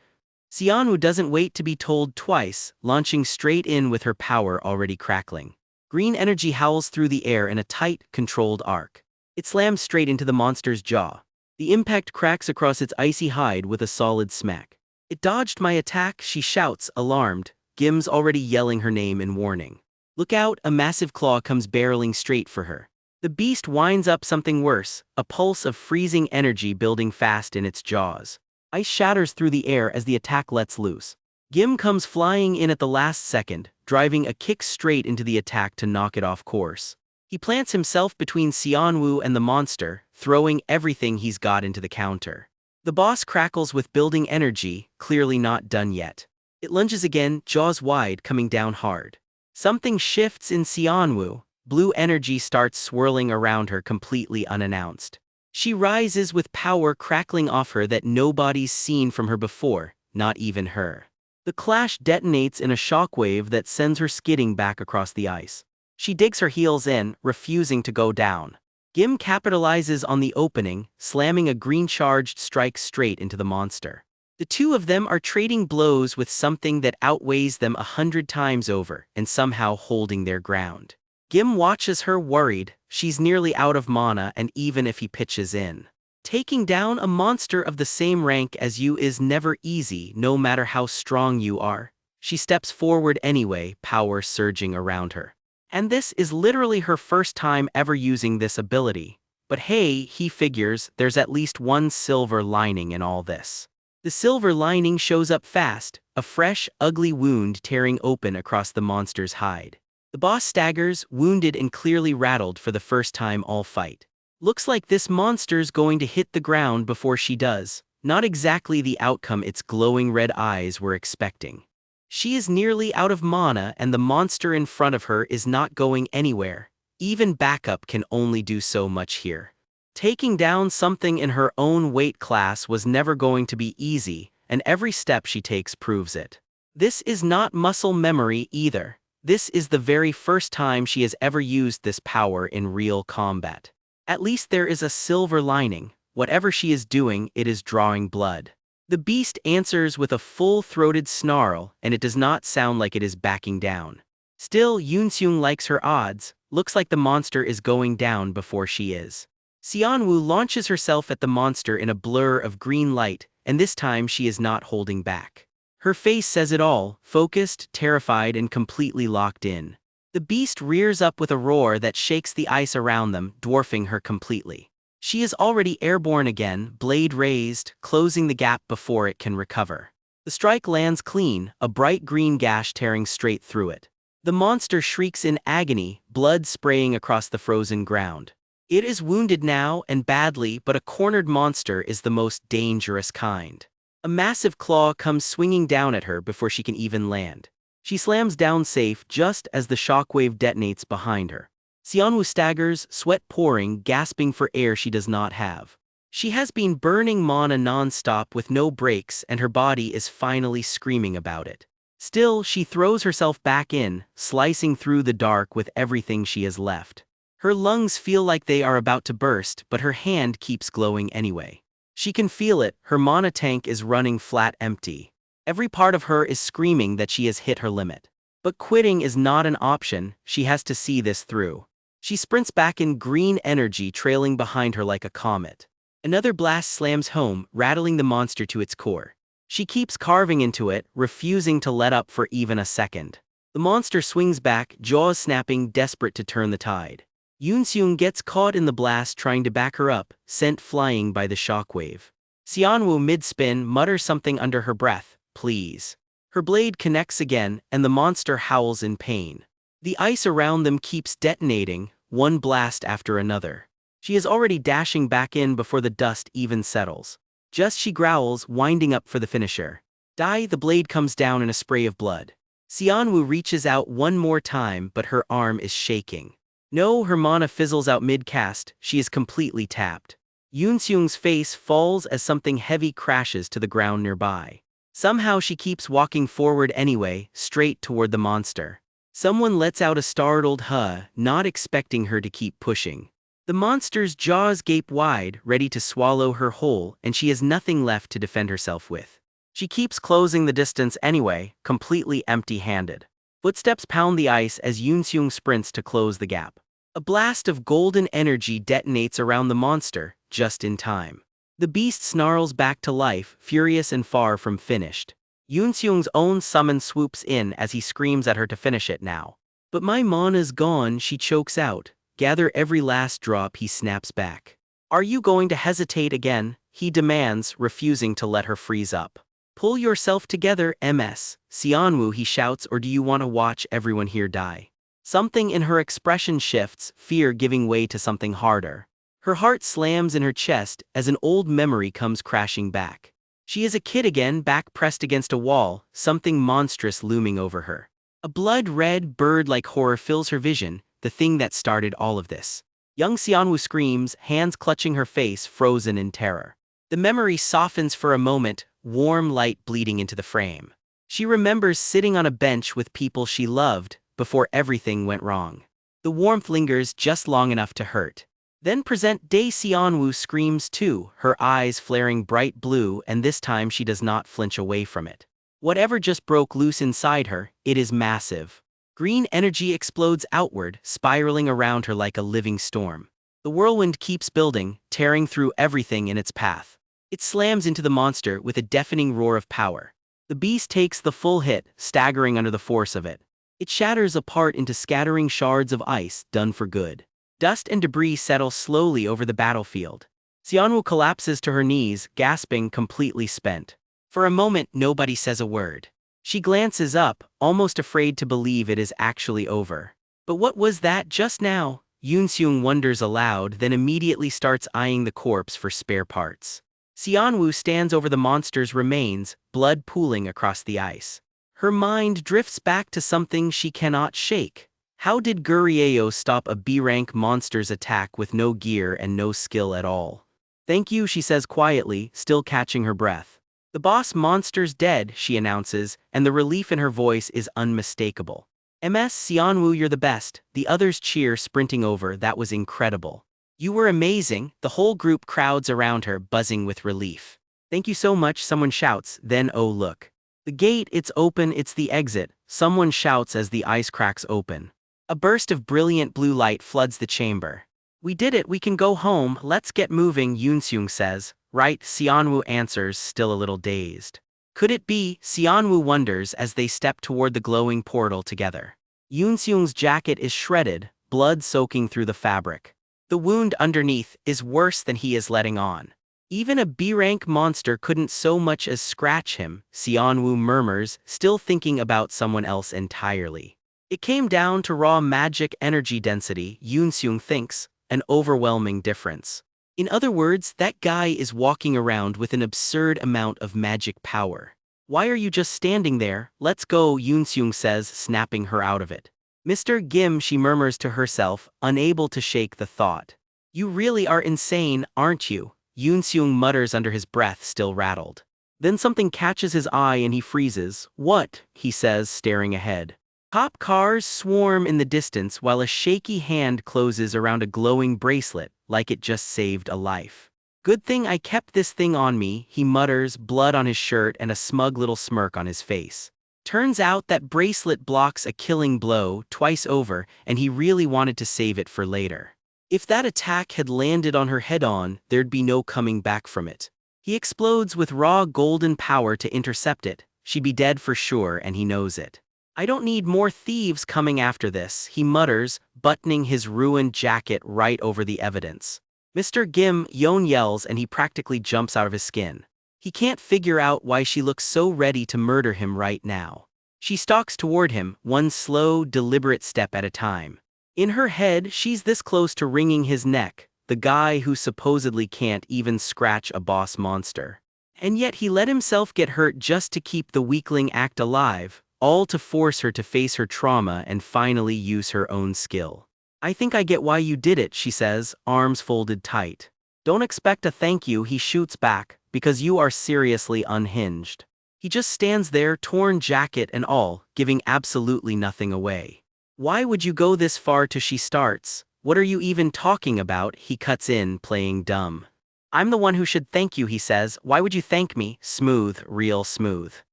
Xianwu doesn't wait to be told twice, launching straight in with her power already crackling. Green energy howls through the air in a tight, controlled arc. It slams straight into the monster's jaw. The impact cracks across its icy hide with a solid smack. "It dodged my attack," she shouts, alarmed. Gim's already yelling her name in warning. "Look out," a massive claw comes barreling straight for her. The beast winds up something worse, a pulse of freezing energy building fast in its jaws. Ice shatters through the air as the attack lets loose. Gim comes flying in at the last second, driving a kick straight into the attack to knock it off course. He plants himself between Xianwu and the monster, throwing everything he's got into the counter. The boss crackles with building energy, clearly not done yet. It lunges again, jaws wide, coming down hard. Something shifts in Xianwu. Blue energy starts swirling around her completely unannounced. She rises with power crackling off her that nobody's seen from her before, not even her. The clash detonates in a shockwave that sends her skidding back across the ice. She digs her heels in, refusing to go down. Gim capitalizes on the opening, slamming a green-charged strike straight into the monster. The two of them are trading blows with something that outweighs them 100 times over, and somehow holding their ground. Gim watches her worried. She's nearly out of mana, and even if he pitches in. Taking down a monster of the same rank as you is never easy, no matter how strong you are. She steps forward anyway, power surging around her. And this is literally her first time ever using this ability. But hey, he figures, there's at least one silver lining in all this. The silver lining shows up fast, a fresh, ugly wound tearing open across the monster's hide. The boss staggers, wounded and clearly rattled for the first time all fight. Looks like this monster's going to hit the ground before she does, not exactly the outcome its glowing red eyes were expecting. She is nearly out of mana and the monster in front of her is not going anywhere. Even backup can only do so much here. Taking down something in her own weight class was never going to be easy, and every step she takes proves it. This is not muscle memory either. This is the very first time she has ever used this power in real combat. At least there is a silver lining. Whatever she is doing, it is drawing blood. The beast answers with a full-throated snarl, and it does not sound like it is backing down. Still, Yoonseung likes her odds. Looks like the monster is going down before she is. Xianwu launches herself at the monster in a blur of green light, and this time she is not holding back. Her face says it all, focused, terrified, and completely locked in. The beast rears up with a roar that shakes the ice around them, dwarfing her completely. She is already airborne again, blade raised, closing the gap before it can recover. The strike lands clean, a bright green gash tearing straight through it. The monster shrieks in agony, blood spraying across the frozen ground. It is wounded now, and badly, but a cornered monster is the most dangerous kind. A massive claw comes swinging down at her before she can even land. She slams down safe just as the shockwave detonates behind her. Xianwu staggers, sweat pouring, gasping for air she does not have. She has been burning mana non-stop with no breaks, and her body is finally screaming about it. Still, she throws herself back in, slicing through the dark with everything she has left. Her lungs feel like they are about to burst, but her hand keeps glowing anyway. She can feel it, her mana tank is running flat empty. Every part of her is screaming that she has hit her limit. But quitting is not an option, she has to see this through. She sprints back in green energy trailing behind her like a comet. Another blast slams home, rattling the monster to its core. She keeps carving into it, refusing to let up for even a second. The monster swings back, jaws snapping, desperate to turn the tide. Yoon-seung gets caught in the blast trying to back her up, sent flying by the shockwave. Seonwoo mid-spin mutters something under her breath, please. Her blade connects again, and the monster howls in pain. The ice around them keeps detonating, one blast after another. She is already dashing back in before the dust even settles. Just she growls, winding up for the finisher. Die, the blade comes down in a spray of blood. Seonwoo reaches out one more time, but her arm is shaking. No, her mana fizzles out mid-cast, she is completely tapped. Yoon-seung's face falls as something heavy crashes to the ground nearby. Somehow she keeps walking forward anyway, straight toward the monster. Someone lets out a startled huh, not expecting her to keep pushing. The monster's jaws gape wide, ready to swallow her whole, and she has nothing left to defend herself with. She keeps closing the distance anyway, completely empty-handed. Footsteps pound the ice as Yoon-seung sprints to close the gap. A blast of golden energy detonates around the monster, just in time. The beast snarls back to life, furious and far from finished. Yoon-seung's own summon swoops in as he screams at her to finish it now. But my mana's gone, she chokes out. Gather every last drop, he snaps back. Are you going to hesitate again? He demands, refusing to let her freeze up. Pull yourself together, MS. Seonwoo, he shouts, or do you want to watch everyone here die? Something in her expression shifts, fear giving way to something harder. Her heart slams in her chest as an old memory comes crashing back. She is a kid again, back pressed against a wall, something monstrous looming over her. A blood-red bird-like horror fills her vision, the thing that started all of this. Young Seonwoo screams, hands clutching her face, frozen in terror. The memory softens for a moment, warm light bleeding into the frame. She remembers sitting on a bench with people she loved, before everything went wrong. The warmth lingers just long enough to hurt. Then present-day Seonwoo screams too, her eyes flaring bright blue, and this time she does not flinch away from it. Whatever just broke loose inside her, it is massive. Green energy explodes outward, spiraling around her like a living storm. The whirlwind keeps building, tearing through everything in its path. It slams into the monster with a deafening roar of power. The beast takes the full hit, staggering under the force of it. It shatters apart into scattering shards of ice, done for good. Dust and debris settle slowly over the battlefield. Seonwoo collapses to her knees, gasping, completely spent. For a moment, nobody says a word. She glances up, almost afraid to believe it is actually over. But what was that just now? Yoon-seung wonders aloud, then immediately starts eyeing the corpse for spare parts. Seonwoo stands over the monster's remains, blood pooling across the ice. Her mind drifts back to something she cannot shake. How did Gurieo stop a B-rank monster's attack with no gear and no skill at all? Thank you, she says quietly, still catching her breath. The boss monster's dead, she announces, and the relief in her voice is unmistakable. MS Seonwoo, you're the best. The others cheer, sprinting over, that was incredible. You were amazing. The whole group crowds around her, buzzing with relief. Thank you so much, someone shouts, then oh look. The gate, it's open, it's the exit, someone shouts as the ice cracks open. A burst of brilliant blue light floods the chamber. We did it, we can go home, let's get moving, Yoon-seung says. Right, Seonwoo answers, still a little dazed. Could it be? Seonwoo wonders as they step toward the glowing portal together. Yoon-seung's jacket is shredded, blood soaking through the fabric. The wound underneath is worse than he is letting on. Even a B-rank monster couldn't so much as scratch him, Seonwoo murmurs, still thinking about someone else entirely. It came down to raw magic energy density, Yoon-seung thinks, an overwhelming difference. In other words, that guy is walking around with an absurd amount of magic power. Why are you just standing there? Let's go, Yoon-seung says, snapping her out of it. Mr. Gim, she murmurs to herself, unable to shake the thought. You really are insane, aren't you? Yoon-seung mutters under his breath, still rattled. Then something catches his eye and he freezes. What? He says, staring ahead. Cop cars swarm in the distance while a shaky hand closes around a glowing bracelet, like it just saved a life. Good thing I kept this thing on me, he mutters, blood on his shirt and a smug little smirk on his face. Turns out that bracelet blocks a killing blow twice over, and he really wanted to save it for later. If that attack had landed on her head-on, there'd be no coming back from it. He explodes with raw golden power to intercept it. She'd be dead for sure, and he knows it. I don't need more thieves coming after this, he mutters, buttoning his ruined jacket right over the evidence. Mr. Gim, Yon yells, and he practically jumps out of his skin. He can't figure out why she looks so ready to murder him right now. She stalks toward him, one slow, deliberate step at a time. In her head, she's this close to wringing his neck, the guy who supposedly can't even scratch a boss monster. And yet he let himself get hurt just to keep the weakling act alive, all to force her to face her trauma and finally use her own skill. I think I get why you did it, she says, arms folded tight. Don't expect a thank you, he shoots back, because you are seriously unhinged. He just stands there, torn jacket and all, giving absolutely nothing away. Why would you go this far to she starts? What are you even talking about? He cuts in, playing dumb. I'm the one who should thank you, he says. Why would you thank me? Smooth, real smooth.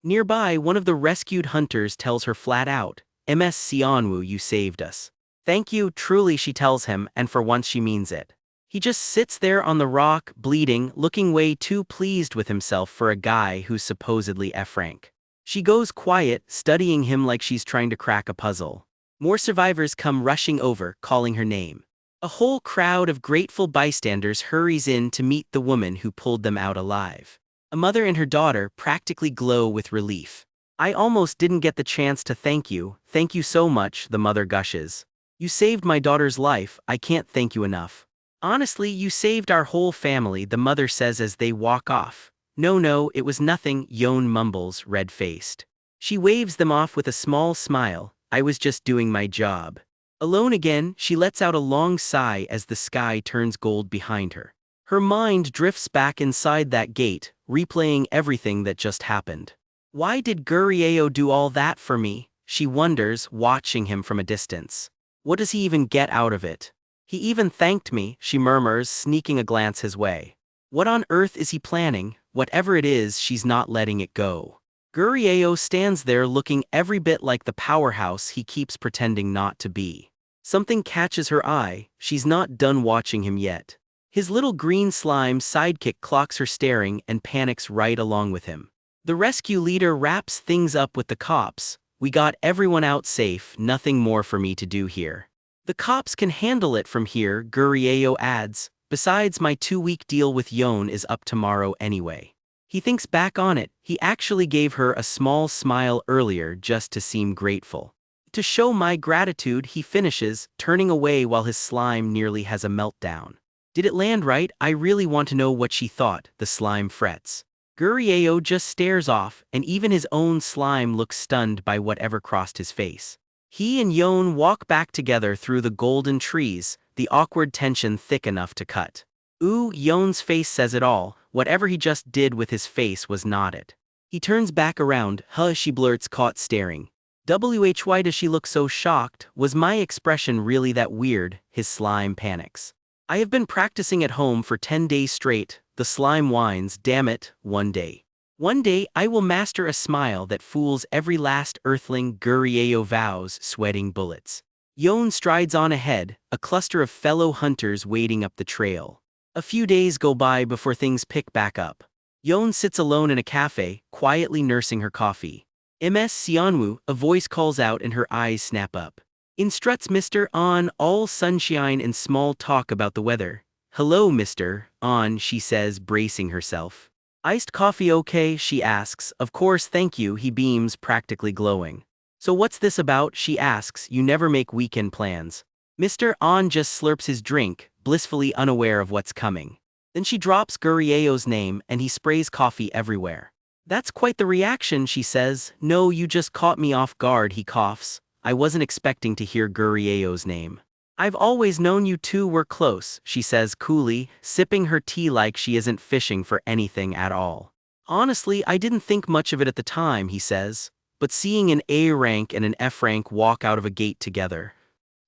Nearby, one of the rescued hunters tells her flat out, Ms. Sionwu, you saved us. Thank you, truly, she tells him, and for once she means it. He just sits there on the rock, bleeding, looking way too pleased with himself for a guy who's supposedly F-rank. She goes quiet, studying him like she's trying to crack a puzzle. More survivors come rushing over, calling her name. A whole crowd of grateful bystanders hurries in to meet the woman who pulled them out alive. A mother and her daughter practically glow with relief. I almost didn't get the chance to thank you so much, the mother gushes. You saved my daughter's life, I can't thank you enough. Honestly, you saved our whole family, the mother says as they walk off. No, it was nothing, Yon mumbles, red-faced. She waves them off with a small smile. I was just doing my job. Alone again, she lets out a long sigh as the sky turns gold behind her. Her mind drifts back inside that gate, replaying everything that just happened. Why did Gurieo do all that for me? She wonders, watching him from a distance. What does he even get out of it? He even thanked me, she murmurs, sneaking a glance his way. What on earth is he planning? Whatever it is, she's not letting it go. Gurieo stands there looking every bit like the powerhouse he keeps pretending not to be. Something catches her eye, she's not done watching him yet. His little green slime sidekick clocks her staring and panics right along with him. The rescue leader wraps things up with the cops. We got everyone out safe, nothing more for me to do here. The cops can handle it from here, Gurieo adds. Besides, my 2-week deal with Yon is up tomorrow anyway. He thinks back on it, he actually gave her a small smile earlier just to seem grateful. To show my gratitude, he finishes, turning away while his slime nearly has a meltdown. Did it land right? I really want to know what she thought, the slime frets. Gurieo just stares off, and even his own slime looks stunned by whatever crossed his face. He and Yon walk back together through the golden trees, the awkward tension thick enough to cut. Ooh, Yon's face says it all, whatever he just did with his face was not it. He turns back around, huh, she blurts, caught staring. Why does she look so shocked? Was my expression really that weird? His slime panics. I have been practicing at home for 10 days straight, the slime whines, damn it, one day. One day I will master a smile that fools every last earthling, Gurieo vows, sweating bullets. Yon strides on ahead, a cluster of fellow hunters waiting up the trail. A few days go by before things pick back up. Yon sits alone in a cafe, quietly nursing her coffee. Ms. Sionwu, a voice calls out and her eyes snap up. In struts Mr. An, all sunshine and small talk about the weather. Hello Mr. An, she says, bracing herself. Iced coffee okay, she asks. Of course thank you, he beams, practically glowing. So what's this about, she asks, you never make weekend plans. Mr. An just slurps his drink, blissfully unaware of what's coming. Then she drops Gurieo's name and he sprays coffee everywhere. That's quite the reaction, she says. No, you just caught me off guard, he coughs. I wasn't expecting to hear Gurieo's name. I've always known you two were close, she says coolly, sipping her tea like she isn't fishing for anything at all. Honestly, I didn't think much of it at the time, he says. But seeing an A rank and an F rank walk out of a gate together,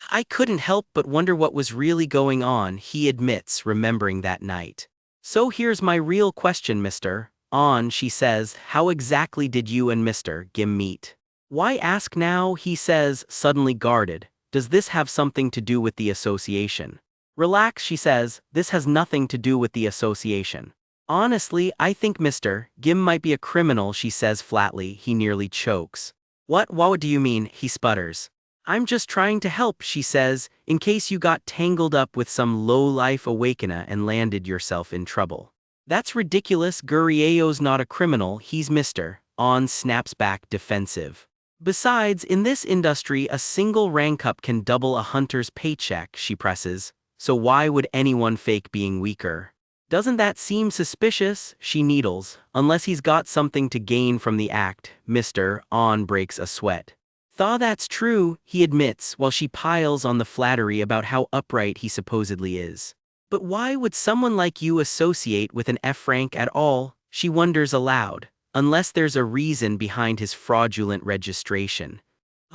I couldn't help but wonder what was really going on, he admits, remembering that night. So here's my real question, Mr. On, she says, how exactly did you and Mr. Gim meet? Why ask now, he says, suddenly guarded. Does this have something to do with the association? Relax, she says, this has nothing to do with the association. Honestly, I think Mr. Gim might be a criminal, she says flatly. He nearly chokes. What do you mean, he sputters. I'm just trying to help, she says, in case you got tangled up with some low-life awakener and landed yourself in trouble. That's ridiculous, Gurieo's not a criminal, he's Mr. On snaps back defensive. Besides, in this industry a single rank up can double a hunter's paycheck, she presses, so why would anyone fake being weaker? Doesn't that seem suspicious, she needles, unless he's got something to gain from the act, Mr. On breaks a sweat. Thaw that's true, he admits while she piles on the flattery about how upright he supposedly is. But why would someone like you associate with an F rank at all, she wonders aloud, unless there's a reason behind his fraudulent registration.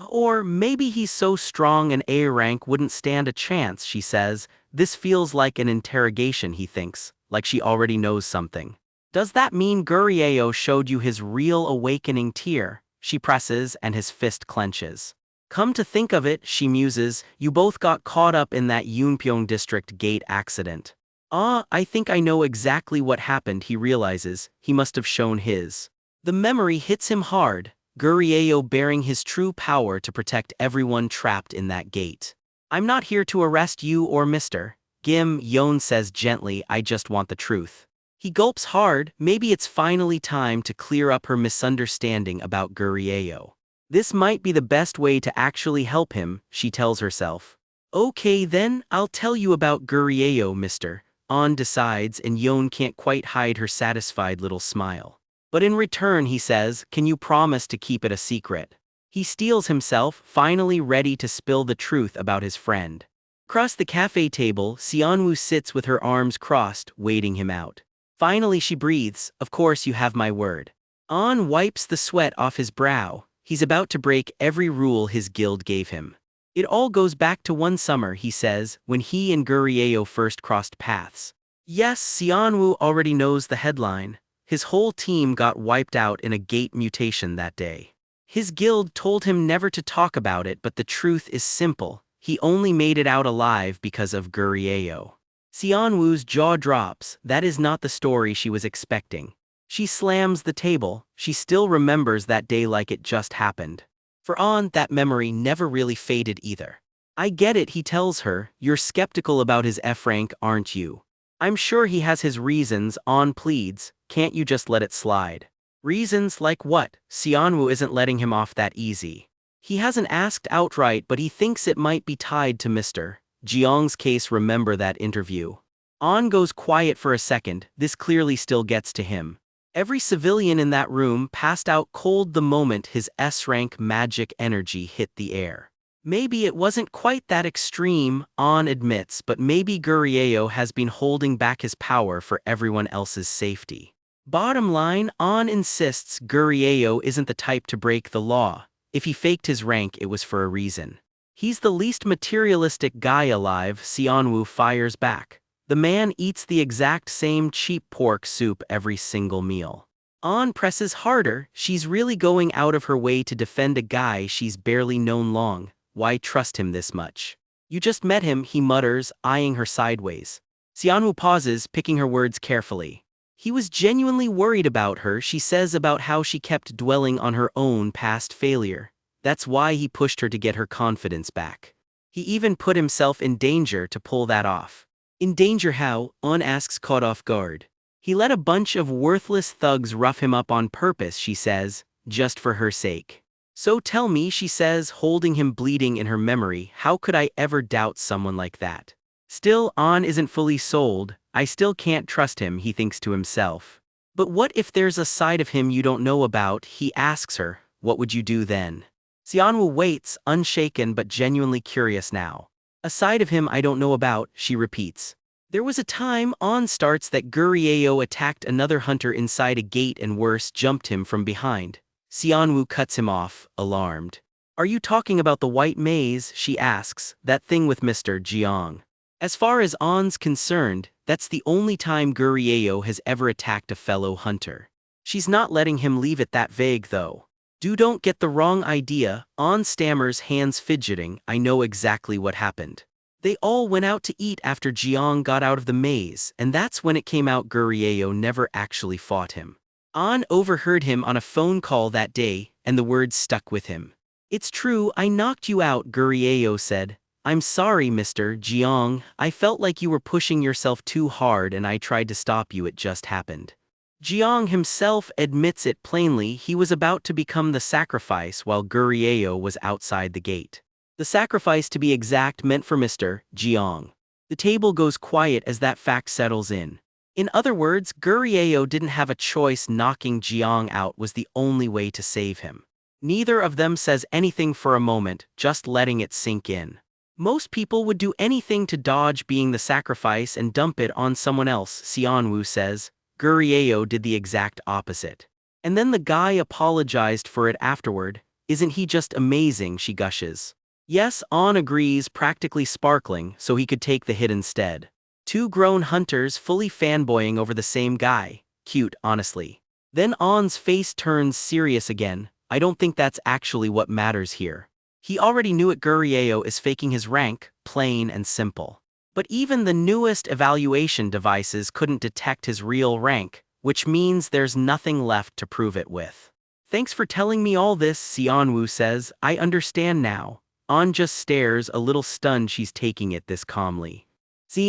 Or maybe he's so strong an A rank wouldn't stand a chance, she says. This feels like an interrogation, he thinks, like she already knows something. Does that mean Gurieo showed you his real awakening tier? She presses and his fist clenches. Come to think of it, she muses, you both got caught up in that Yunpyong district gate accident. I think I know exactly what happened, he realizes. He must have shown his. The memory hits him hard, Gurieo bearing his true power to protect everyone trapped in that gate. I'm not here to arrest you or Mr. Gim, Yon says gently, I just want the truth. He gulps hard, maybe it's finally time to clear up her misunderstanding about Gurieo. This might be the best way to actually help him, she tells herself. Okay then, I'll tell you about Gurieo, Mr. On decides, and Yon can't quite hide her satisfied little smile. But in return, he says, can you promise to keep it a secret? He steels himself, finally ready to spill the truth about his friend. Across the cafe table, Xianwu sits with her arms crossed, waiting him out. Finally she breathes, of course you have my word. An wipes the sweat off his brow. He's about to break every rule his guild gave him. It all goes back to one summer, he says, when he and Gurieo first crossed paths. Yes, Xianwu already knows the headline. His whole team got wiped out in a gate mutation that day. His guild told him never to talk about it, but the truth is simple. He only made it out alive because of Gurieo. Xianwu's jaw drops. That is not the story she was expecting. She slams the table. She still remembers that day like it just happened. For An, that memory never really faded either. I get it, he tells her. You're skeptical about his F rank, aren't you? I'm sure he has his reasons, An pleads. Can't you just let it slide? Reasons like what? Xianwu isn't letting him off that easy. He hasn't asked outright, but he thinks it might be tied to Mr. Jiang's case. Remember that interview? An goes quiet for a second. This clearly still gets to him. Every civilian in that room passed out cold the moment his S-rank magic energy hit the air. Maybe it wasn't quite that extreme, An admits, but maybe Gurieo has been holding back his power for everyone else's safety. Bottom line, An insists Gurieo isn't the type to break the law. If he faked his rank, it was for a reason. He's the least materialistic guy alive, Xianwu fires back. The man eats the exact same cheap pork soup every single meal. An presses harder. She's really going out of her way to defend a guy she's barely known long. Why trust him this much? You just met him, he mutters, eyeing her sideways. Xianwu pauses, picking her words carefully. He was genuinely worried about her, she says, about how she kept dwelling on her own past failure. That's why he pushed her to get her confidence back. He even put himself in danger to pull that off. In danger how? An asks, caught off guard. He let a bunch of worthless thugs rough him up on purpose, she says, just for her sake. So tell me, she says, holding him bleeding in her memory, how could I ever doubt someone like that? Still, An isn't fully sold. I still can't trust him, he thinks to himself. But what if there's a side of him you don't know about? He asks her. What would you do then? Xianwu waits, unshaken but genuinely curious now. A side of him I don't know about, she repeats. There was a time, An starts, that Gurieo attacked another hunter inside a gate and worse, jumped him from behind. Xianwu cuts him off, alarmed. Are you talking about the white maze, she asks, that thing with Mr. Jiang? As far as On's concerned, that's the only time Gurieo has ever attacked a fellow hunter. She's not letting him leave it that vague though. Don't get the wrong idea, On stammers, hands fidgeting, I know exactly what happened. They all went out to eat after Jiang got out of the maze, and that's when it came out Gurieo never actually fought him. An overheard him on a phone call that day, and the words stuck with him. It's true, I knocked you out, Gurieo said. I'm sorry, Mr. Jiang, I felt like you were pushing yourself too hard and I tried to stop you, it just happened. Jiang himself admits it plainly, he was about to become the sacrifice while Gurieo was outside the gate. The sacrifice, to be exact, meant for Mr. Jiang. The table goes quiet as that fact settles in. In other words, Gurieo didn't have a choice, knocking Jiang out was the only way to save him. Neither of them says anything for a moment, just letting it sink in. Most people would do anything to dodge being the sacrifice and dump it on someone else, Xianwu says. Gurieo did the exact opposite. And then the guy apologized for it afterward. Isn't he just amazing, she gushes. Yes, On agrees, practically sparkling, so he could take the hit instead. Two grown hunters fully fanboying over the same guy. Cute, honestly. Then On's face turns serious again. I don't think that's actually what matters here. He already knew it, Gurieo is faking his rank, plain and simple. But even the newest evaluation devices couldn't detect his real rank, which means there's nothing left to prove it with. Thanks for telling me all this, Xianwu says, I understand now. On just stares, a little stunned she's taking it this calmly.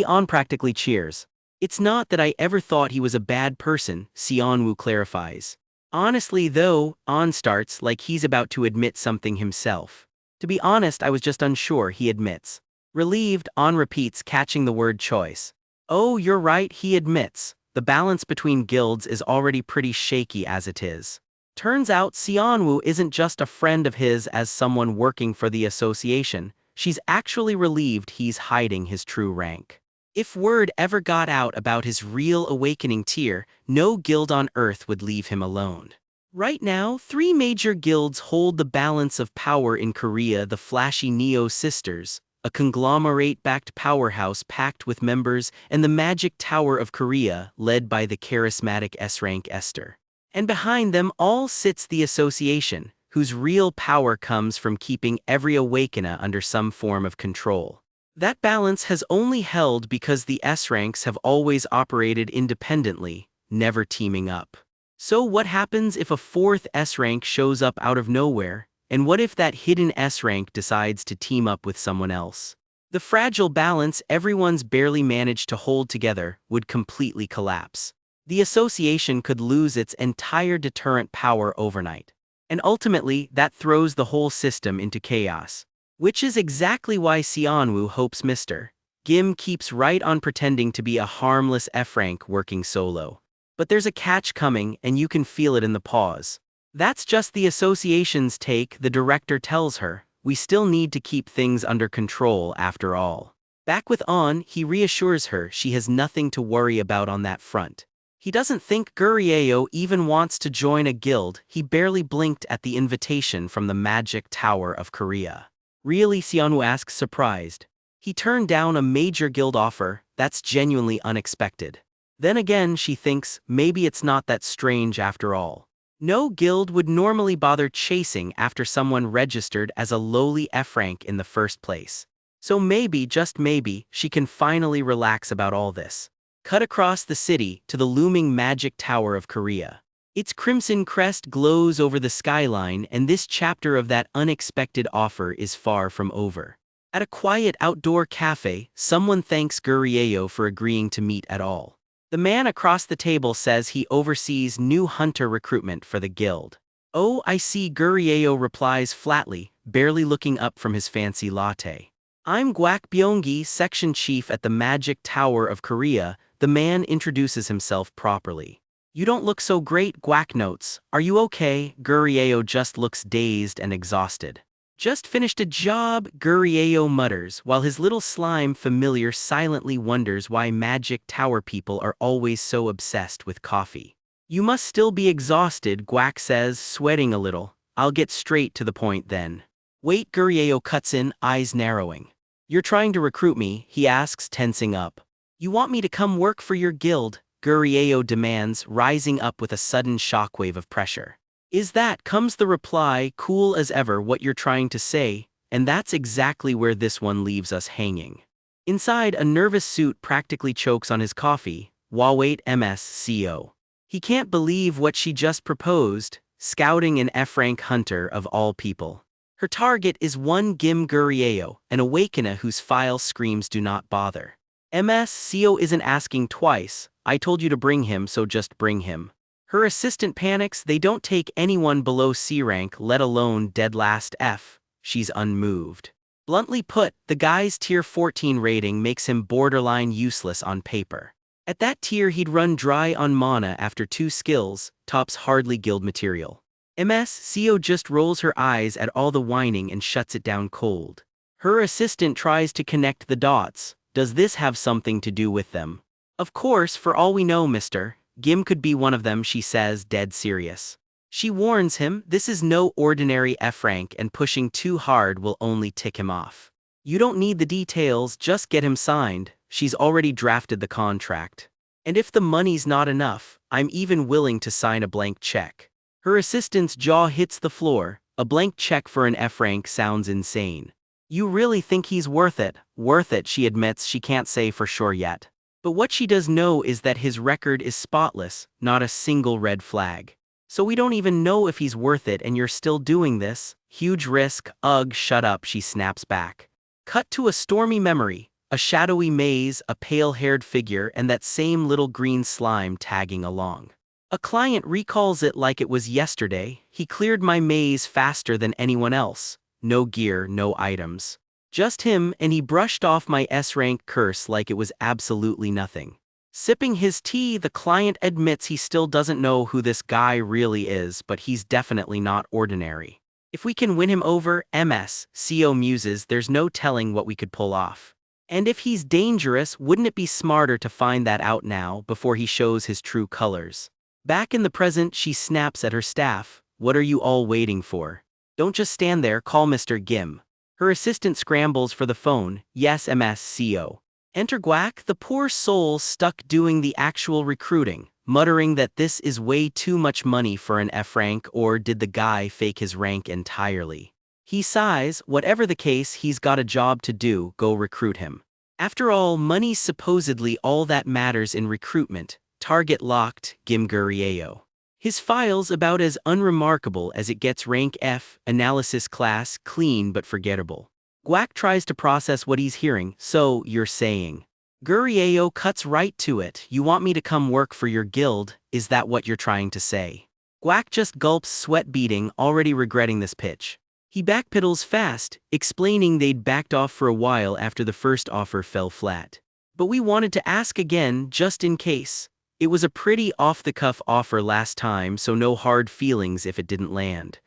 On practically cheers. It's not that I ever thought he was a bad person, Xianwu clarifies. Honestly though, On starts like he's about to admit something himself. To be honest, I was just unsure, he admits. Relieved, On repeats, catching the word choice. Oh, you're right, he admits. The balance between guilds is already pretty shaky as it is. Turns out Xianwu isn't just a friend of his as someone working for the association, she's actually relieved he's hiding his true rank. If word ever got out about his real awakening tier, no guild on Earth would leave him alone. Right now, 3 major guilds hold the balance of power in Korea: the flashy Neo Sisters, a conglomerate-backed powerhouse packed with members, and the Magic Tower of Korea, led by the charismatic S-rank Esther. And behind them all sits the association, whose real power comes from keeping every awakener under some form of control. That balance has only held because the S-ranks have always operated independently, never teaming up. So what happens if a 4th S-rank shows up out of nowhere, and what if that hidden S-rank decides to team up with someone else? The fragile balance everyone's barely managed to hold together would completely collapse. The association could lose its entire deterrent power overnight. And ultimately, that throws the whole system into chaos. Which is exactly why Xianwu hopes Mr. Gim keeps right on pretending to be a harmless F-rank working solo. But there's a catch coming, and you can feel it in the pause. That's just the association's take, the director tells her. We still need to keep things under control after all. Back with On, he reassures her she has nothing to worry about on that front. He doesn't think Gurieo even wants to join a guild, he barely blinked at the invitation from the Magic Tower of Korea. Really, Xianwu asks, surprised. He turned down a major guild offer, that's genuinely unexpected. Then again, she thinks, maybe it's not that strange after all. No guild would normally bother chasing after someone registered as a lowly F-rank in the first place. So maybe, just maybe, she can finally relax about all this. Cut across the city to the looming Magic Tower of Korea. Its crimson crest glows over the skyline, and this chapter of that unexpected offer is far from over. At a quiet outdoor cafe, someone thanks Gurieo for agreeing to meet at all. The man across the table says he oversees new hunter recruitment for the guild. Oh, I see, Gurieo replies flatly, barely looking up from his fancy latte. I'm Gwak Byonggi, section chief at the Magic Tower of Korea. The man introduces himself properly. You don't look so great, Gwak notes. Are you okay? Gurieo just looks dazed and exhausted. Just finished a job, Gurieo mutters, while his little slime familiar silently wonders why Magic Tower people are always so obsessed with coffee. You must still be exhausted, Gwak says, sweating a little. I'll get straight to the point then. Wait, Gurieo cuts in, eyes narrowing. "You're trying to recruit me?" he asks, tensing up. "You want me to come work for your guild?" Gurieo demands, rising up with a sudden shockwave of pressure. "Is that," comes the reply, cool as ever, "what you're trying to say?" And that's exactly where this one leaves us hanging. Inside, a nervous suit practically chokes on his coffee. Wawait MSCO. He can't believe what she just proposed, scouting an F-rank hunter of all people. Her target is one Gim Gurieo, an awakener whose file screams "do not bother." MSCO isn't asking twice. "I told you to bring him, so just bring him." Her assistant panics. They don't take anyone below C rank, let alone deadliest F. She's unmoved. Bluntly put, the guy's tier 14 rating makes him borderline useless on paper. At that tier he'd run dry on mana after 2 skills, tops hardly guild material. MSCO just rolls her eyes at all the whining and shuts it down cold. Her assistant tries to connect the dots. Does this have something to do with them? "Of course, for all we know, Mr. Gim could be one of them," she says, dead serious. She warns him, this is no ordinary F-rank and pushing too hard will only tick him off. "You don't need the details, just get him signed." She's already drafted the contract. "And if the money's not enough, I'm even willing to sign a blank check." Her assistant's jaw hits the floor. A blank check for an F-rank sounds insane. "You really think he's worth it?" "Worth it," she admits. She can't say for sure yet. But what she does know is that his record is spotless, not a single red flag. "So we don't even know if he's worth it and you're still doing this? Huge risk." "Ugh, shut up," she snaps back. Cut to a stormy memory, a shadowy maze, a pale-haired figure, and that same little green slime tagging along. A client recalls it like it was yesterday. "He cleared my maze faster than anyone else. No gear, no items. Just him, and he brushed off my S-rank curse like it was absolutely nothing." Sipping his tea, the client admits he still doesn't know who this guy really is, but he's definitely not ordinary. "If we can win him over," MSCO muses, "there's no telling what we could pull off. And if he's dangerous, wouldn't it be smarter to find that out now, before he shows his true colors?" Back in the present, she snaps at her staff. "What are you all waiting for? Don't just stand there, call Mr. Gim." Her assistant scrambles for the phone. "Yes, MSCO." Enter Guac, the poor soul stuck doing the actual recruiting, muttering that this is way too much money for an F-rank, or did the guy fake his rank entirely? He sighs. Whatever the case, he's got a job to do, go recruit him. After all, money's supposedly all that matters in recruitment. Target locked, Gim Gurieo. His file's about as unremarkable as it gets, rank F, analysis class, clean but forgettable. Guac tries to process what he's hearing. "So, you're saying?" Gurieo cuts right to it. "You want me to come work for your guild, is that what you're trying to say?" Guac just gulps, sweat beading, already regretting this pitch. He backpedals fast, explaining they'd backed off for a while after the first offer fell flat. "But we wanted to ask again, just in case. It was a pretty off-the-cuff offer last time, so no hard feelings if it didn't land."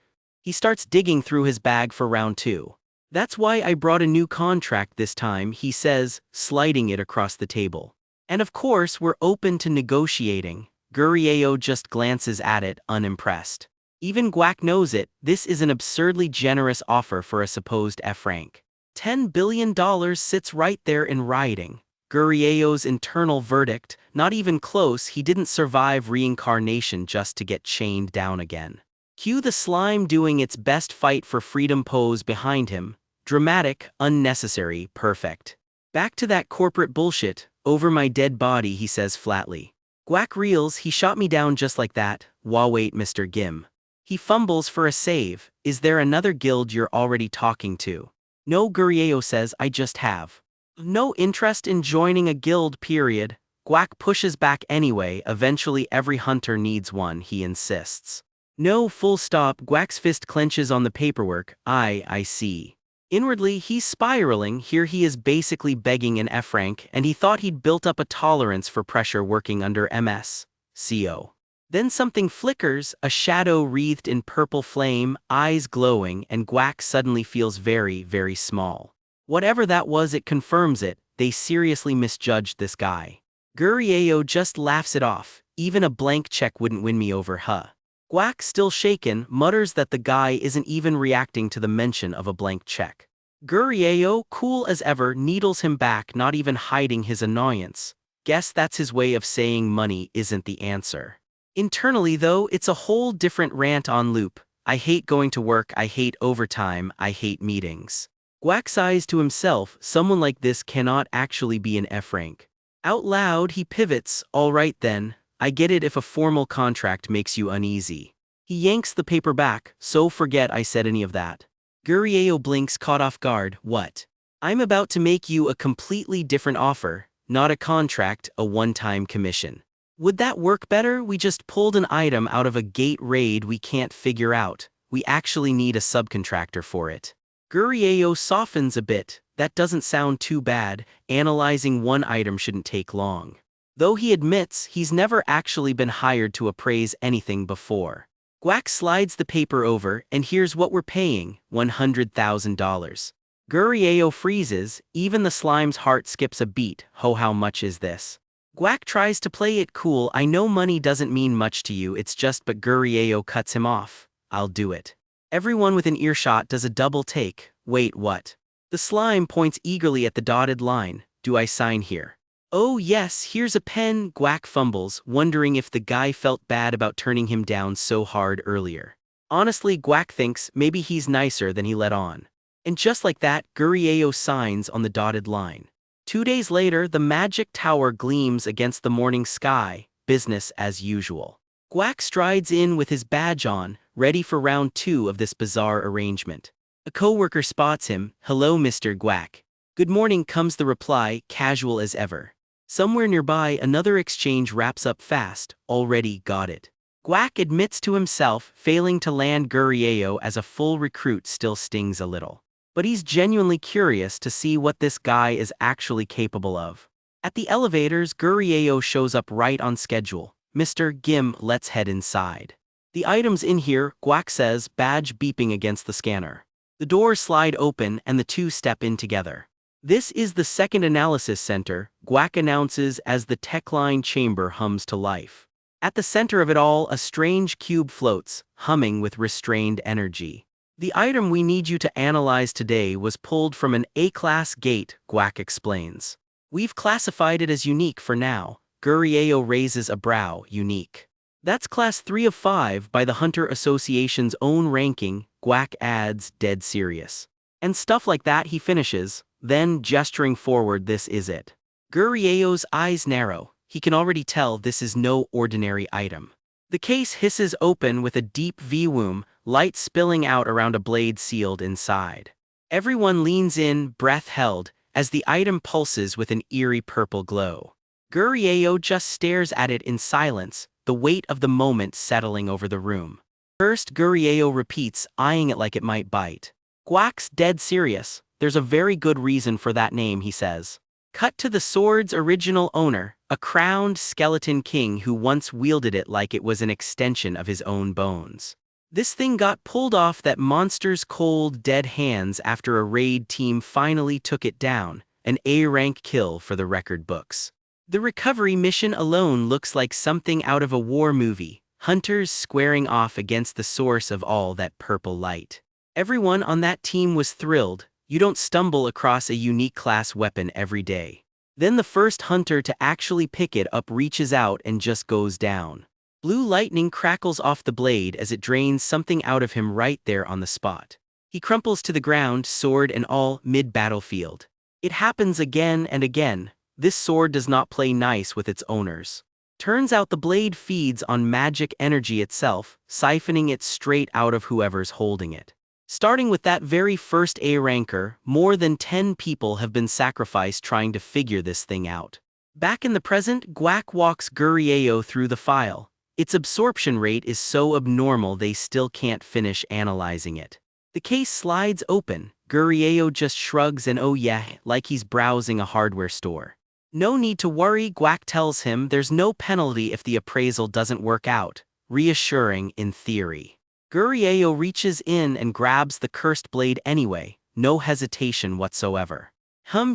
He starts digging through his bag for round 2. "That's why I brought a new contract this time," he says, sliding it across the table. "And of course we're open to negotiating." Gurieo just glances at it, unimpressed. Even Guac knows it, this is an absurdly generous offer for a supposed F-rank. $10 billion sits right there in writing. Gurieo's internal verdict, not even close. He didn't survive reincarnation just to get chained down again. Cue the slime doing its best fight for freedom pose behind him. Dramatic, unnecessary, perfect. "Back to that corporate bullshit, over my dead body," he says flatly. Guac reels. "He shot me down just like that." "Wait, Mr. Gim." He fumbles for a save. "Is there another guild you're already talking to?" "No," Gurieo says, "I just have no interest in joining a guild, period." Guac pushes back anyway. "Eventually every hunter needs one," he insists. "No, full stop." Guac's fist clenches on the paperwork. I see." Inwardly, he's spiraling. Here he is basically begging an F-rank, and he thought he'd built up a tolerance for pressure working under MSCO. Then something flickers, a shadow wreathed in purple flame, eyes glowing, and Guac suddenly feels very, very small. Whatever that was, it confirms it. They seriously misjudged this guy. Gurieo just laughs it off. "Even a blank check wouldn't win me over, huh?" Guac, still shaken, mutters that the guy isn't even reacting to the mention of a blank check. Gurieo, cool as ever, needles him back, not even hiding his annoyance. Guess that's his way of saying money isn't the answer. Internally though, it's a whole different rant on loop. I hate going to work, I hate overtime, I hate meetings. Guac sighs to himself, someone like this cannot actually be an F rank. Out loud he pivots, alright then, I get it if a formal contract makes you uneasy. He yanks the paper back, so forget I said any of that. Gurieo blinks, caught off guard. What? I'm about to make you a completely different offer, not a contract, a one-time commission. Would that work better? We just pulled an item out of a gate raid we can't figure out. We actually need a subcontractor for it. Gurieo softens a bit. That doesn't sound too bad. Analyzing one item shouldn't take long. Though he admits he's never actually been hired to appraise anything before. Guac slides the paper over, and here's what we're paying, $100,000. Gurieo freezes, even the slime's heart skips a beat. How much is this? Guac tries to play it cool. I know money doesn't mean much to you, it's just, but Gurieo cuts him off. I'll do it. Everyone within earshot does a double take. Wait, what? The slime points eagerly at the dotted line. Do I sign here? Oh yes, here's a pen. Guac fumbles, wondering if the guy felt bad about turning him down so hard earlier. Honestly, Guac thinks maybe he's nicer than he let on. And just like that, Gurieo signs on the dotted line. 2 days later, the magic tower gleams against the morning sky, business as usual. Guac strides in with his badge on, ready for round 2 of this bizarre arrangement. A coworker spots him. Hello, Mr. Guac. Good morning, comes the reply, casual as ever. Somewhere nearby, another exchange wraps up fast. Already got it. Guac admits to himself, failing to land Gurieo as a full recruit still stings a little. But he's genuinely curious to see what this guy is actually capable of. At the elevators, Gurieo shows up right on schedule. Mr. Gim, let's head inside. The items in here, Guac says, badge beeping against the scanner. The doors slide open and the two step in together. This is the second analysis center, Guac announces as the tech-line chamber hums to life. At the center of it all, a strange cube floats, humming with restrained energy. The item we need you to analyze today was pulled from an A-class gate, Guac explains. We've classified it as unique for now. Gurieo raises a brow. Unique. That's class 3 of 5 by the Hunter Association's own ranking, Guac adds, dead serious. And stuff like that, he finishes, then gesturing forward, this is it. Gurieo's eyes narrow. He can already tell this is no ordinary item. The case hisses open with a deep V-woom, light spilling out around a blade sealed inside. Everyone leans in, breath held, as the item pulses with an eerie purple glow. Gurieo just stares at it in silence, the weight of the moment settling over the room. First, Gurieo repeats, eyeing it like it might bite. Guac's dead serious. There's a very good reason for that name, he says. Cut to the sword's original owner, a crowned skeleton king who once wielded it like it was an extension of his own bones. This thing got pulled off that monster's cold, dead hands after a raid team finally took it down, an A-rank kill for the record books. The recovery mission alone looks like something out of a war movie, hunters squaring off against the source of all that purple light. Everyone on that team was thrilled. You don't stumble across a unique class weapon every day. Then the first hunter to actually pick it up reaches out and just goes down. Blue lightning crackles off the blade as it drains something out of him right there on the spot. He crumples to the ground, sword and all, mid-battlefield. It happens again and again. This sword does not play nice with its owners. Turns out the blade feeds on magic energy itself, siphoning it straight out of whoever's holding it. Starting with that very first A-ranker, more than 10 people have been sacrificed trying to figure this thing out. Back in the present, Guac walks Gurieo through the file. Its absorption rate is so abnormal they still can't finish analyzing it. The case slides open. Gurieo just shrugs and oh yeah, like he's browsing a hardware store. No need to worry, Guac tells him there's no penalty if the appraisal doesn't work out. Reassuring in theory. Gurieo reaches in and grabs the cursed blade anyway, no hesitation whatsoever.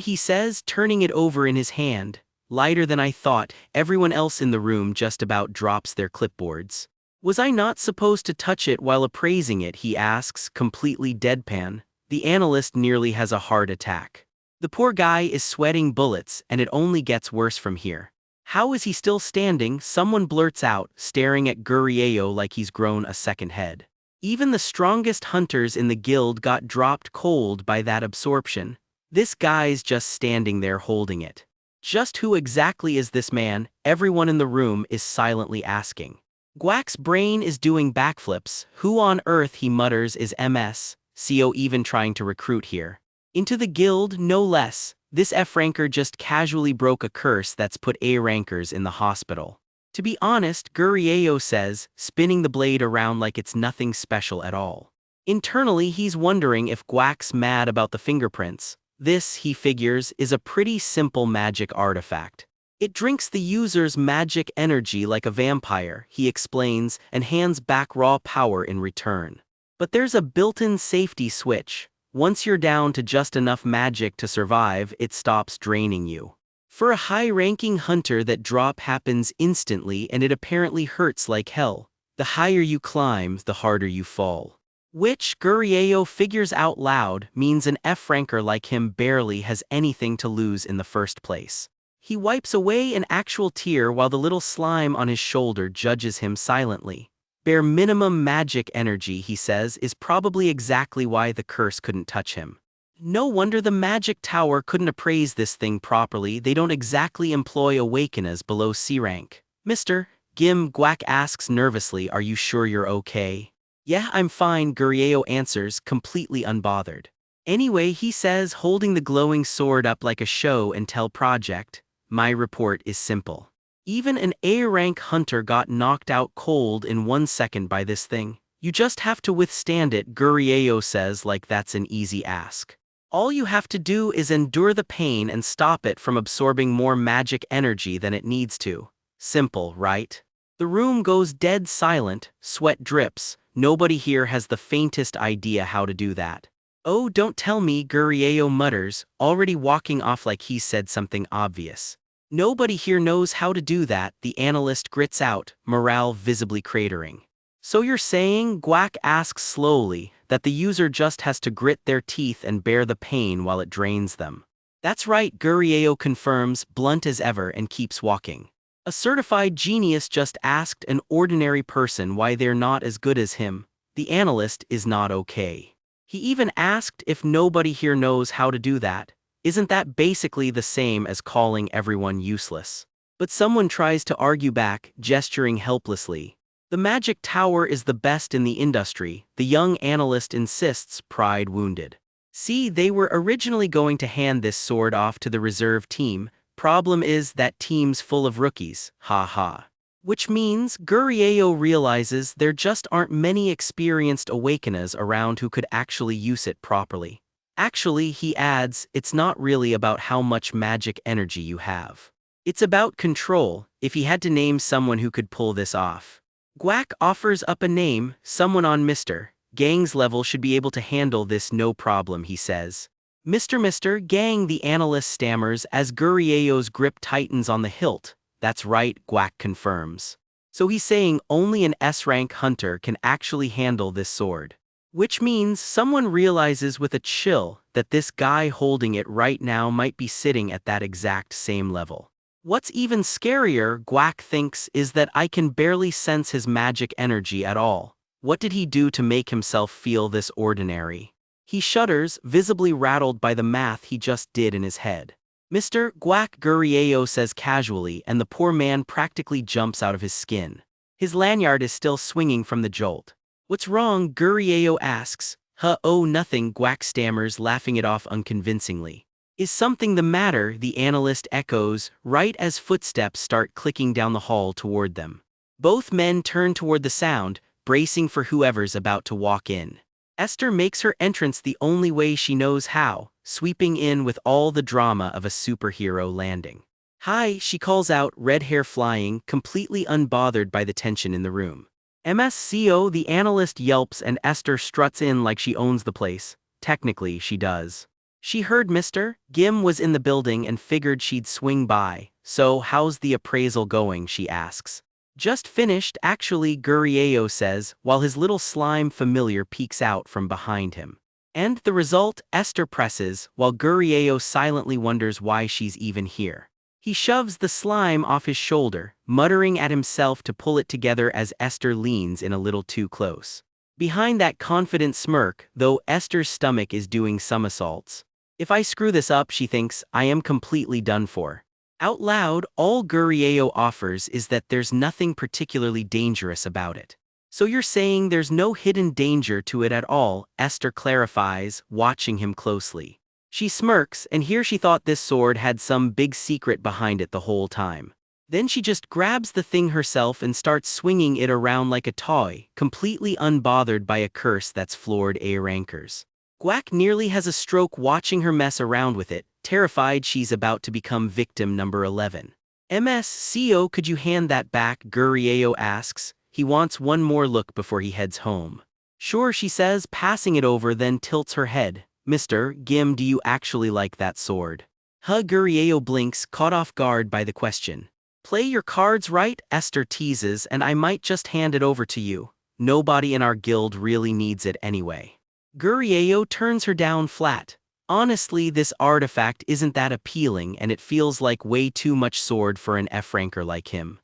He says, turning it over in his hand. Lighter than I thought. Everyone else in the room just about drops their clipboards. Was I not supposed to touch it while appraising it, he asks, completely deadpan. The analyst nearly has a heart attack. The poor guy is sweating bullets, and it only gets worse from here. How is he still standing? Someone blurts out, staring at Gurieo like he's grown a second head. Even the strongest hunters in the guild got dropped cold by that absorption. This guy's just standing there holding it. Just who exactly is this man? Everyone in the room is silently asking. Guac's brain is doing backflips. Who on earth, he mutters, is MSCO even trying to recruit here? Into the guild, no less. This F-ranker just casually broke a curse that's put A-rankers in the hospital. To be honest, Gurieo says, spinning the blade around like it's nothing special at all. Internally, he's wondering if Guac's mad about the fingerprints. This, he figures, is a pretty simple magic artifact. It drinks the user's magic energy like a vampire, he explains, and hands back raw power in return. But there's a built-in safety switch. Once you're down to just enough magic to survive, it stops draining you. For a high-ranking hunter, that drop happens instantly, and it apparently hurts like hell. The higher you climb, the harder you fall. Which, Gurieo figures out loud, means an F-ranker like him barely has anything to lose in the first place. He wipes away an actual tear while the little slime on his shoulder judges him silently. Bare minimum magic energy, he says, is probably exactly why the curse couldn't touch him. No wonder the magic tower couldn't appraise this thing properly. They don't exactly employ awakeners below C rank. Mr. Gim, Guac asks nervously, are you sure you're okay? Yeah, I'm fine, Gurieo answers, completely unbothered. Anyway, he says, holding the glowing sword up like a show and tell project, my report is simple. Even an A-rank hunter got knocked out cold in 1 second by this thing. You just have to withstand it, Gurieo says, like that's an easy ask. All you have to do is endure the pain and stop it from absorbing more magic energy than it needs to. Simple, right? The room goes dead silent, sweat drips. Nobody here has the faintest idea how to do that. Oh, don't tell me, Gurieo mutters, already walking off like he said something obvious. Nobody here knows how to do that, the analyst grits out, morale visibly cratering. So you're saying, Guac asks slowly, that the user just has to grit their teeth and bear the pain while it drains them? That's right, Gurieo confirms, blunt as ever, and keeps walking. A certified genius just asked an ordinary person why they're not as good as him. The analyst is not okay. He even asked if nobody here knows how to do that. Isn't that basically the same as calling everyone useless? But someone tries to argue back, gesturing helplessly. The magic tower is the best in the industry, the young analyst insists, pride wounded. See, they were originally going to hand this sword off to the reserve team. Problem is that team's full of rookies, ha ha. Which means, Gurieo realizes there just aren't many experienced awakeners around who could actually use it properly. Actually, he adds, it's not really about how much magic energy you have. It's about control, if he had to name someone who could pull this off. Guac offers up a name, someone on Mr. Gang's level should be able to handle this no problem, he says. Mr. Gang, the analyst stammers as Gurieo's grip tightens on the hilt. That's right, Guac confirms. So he's saying only an S-rank hunter can actually handle this sword. Which means someone realizes with a chill that this guy holding it right now might be sitting at that exact same level. What's even scarier, Guac thinks, is that I can barely sense his magic energy at all. What did he do to make himself feel this ordinary? He shudders, visibly rattled by the math he just did in his head. Mr. Guac, Gurieo says casually, and the poor man practically jumps out of his skin. His lanyard is still swinging from the jolt. What's wrong? Gurieo asks. Oh, nothing, Guac stammers, laughing it off unconvincingly. Is something the matter? The analyst echoes, right as footsteps start clicking down the hall toward them. Both men turn toward the sound, bracing for whoever's about to walk in. Esther makes her entrance the only way she knows how, sweeping in with all the drama of a superhero landing. Hi, she calls out, red hair flying, completely unbothered by the tension in the room. MSCO, the analyst yelps, and Esther struts in like she owns the place. Technically, she does. She heard Mr. Gim was in the building and figured she'd swing by. So, how's the appraisal going, she asks. Just finished, actually, Gurieo says, while his little slime familiar peeks out from behind him. And the result, Esther presses, while Gurieo silently wonders why she's even here. He shoves the slime off his shoulder, muttering at himself to pull it together as Esther leans in a little too close. Behind that confident smirk, though, Esther's stomach is doing somersaults. If I screw this up, she thinks, I am completely done for. Out loud, all Gurieo offers is that there's nothing particularly dangerous about it. So you're saying there's no hidden danger to it at all, Esther clarifies, watching him closely. She smirks, and here she thought this sword had some big secret behind it the whole time. Then she just grabs the thing herself and starts swinging it around like a toy, completely unbothered by a curse that's floored A rankers. Guac nearly has a stroke watching her mess around with it, terrified she's about to become victim number 11. MSCO, could you hand that back? Gurieo asks. He wants one more look before he heads home. Sure, she says, passing it over, then tilts her head. Mr. Gim, do you actually like that sword? Gurieo blinks, caught off guard by the question. Play your cards right, Esther teases, and I might just hand it over to you. Nobody in our guild really needs it anyway. Gurieo turns her down flat. Honestly, this artifact isn't that appealing, and it feels like way too much sword for an F-ranker like him.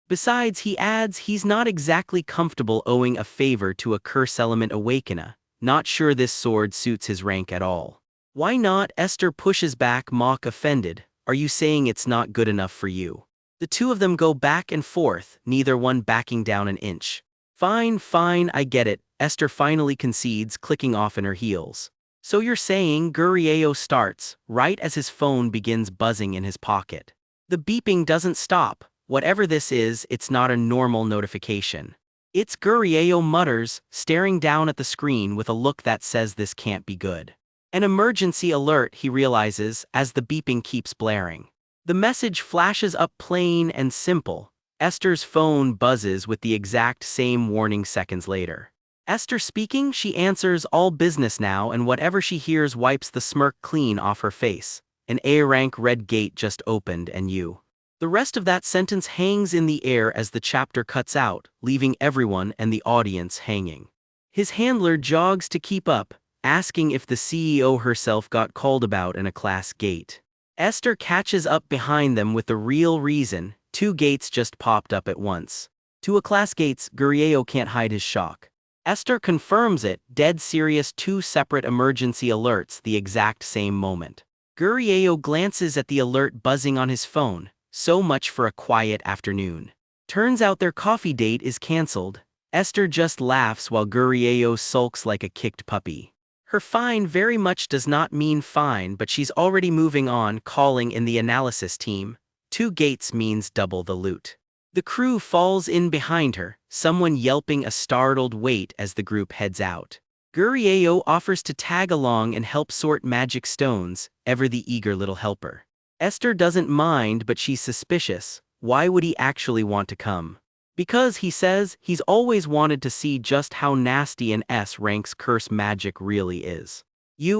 Besides, he adds, he's not exactly comfortable owing a favor to a curse element awakener. Not sure this sword suits his rank at all. Why not? Esther pushes back, mock offended. Are you saying it's not good enough for you? The two of them go back and forth, neither one backing down an inch. Fine, I get it, Esther finally concedes, clicking off in her heels. So you're saying, Gurieo starts, right as his phone begins buzzing in his pocket. The beeping doesn't stop. Whatever this is, it's not a normal notification. It's Gurieo mutters, staring down at the screen with a look that says this can't be good. An emergency alert, he realizes, as the beeping keeps blaring. The message flashes up plain and simple. Esther's phone buzzes with the exact same warning seconds later. Esther speaking, she answers, all business now, and whatever she hears wipes the smirk clean off her face. An A-rank red gate just opened and you. The rest of that sentence hangs in the air as the chapter cuts out, leaving everyone and the audience hanging. His handler jogs to keep up, asking if the CEO herself got called about in a class gate. Esther catches up behind them with the real reason: 2 gates just popped up at once. 2 class gates. Gurieo can't hide his shock. Esther confirms it, dead serious, 2 separate emergency alerts the exact same moment. Gurieo glances at the alert buzzing on his phone. So much for a quiet afternoon. Turns out their coffee date is cancelled. Esther just laughs while Gurieo sulks like a kicked puppy. Her fine very much does not mean fine, but she's already moving on, calling in the analysis team. 2 gates means double the loot. The crew falls in behind her, someone yelping a startled wait as the group heads out. Gurieo offers to tag along and help sort magic stones, ever the eager little helper. Esther doesn't mind, but she's suspicious. Why would he actually want to come? Because, he says, he's always wanted to see just how nasty an S-rank's curse magic really is.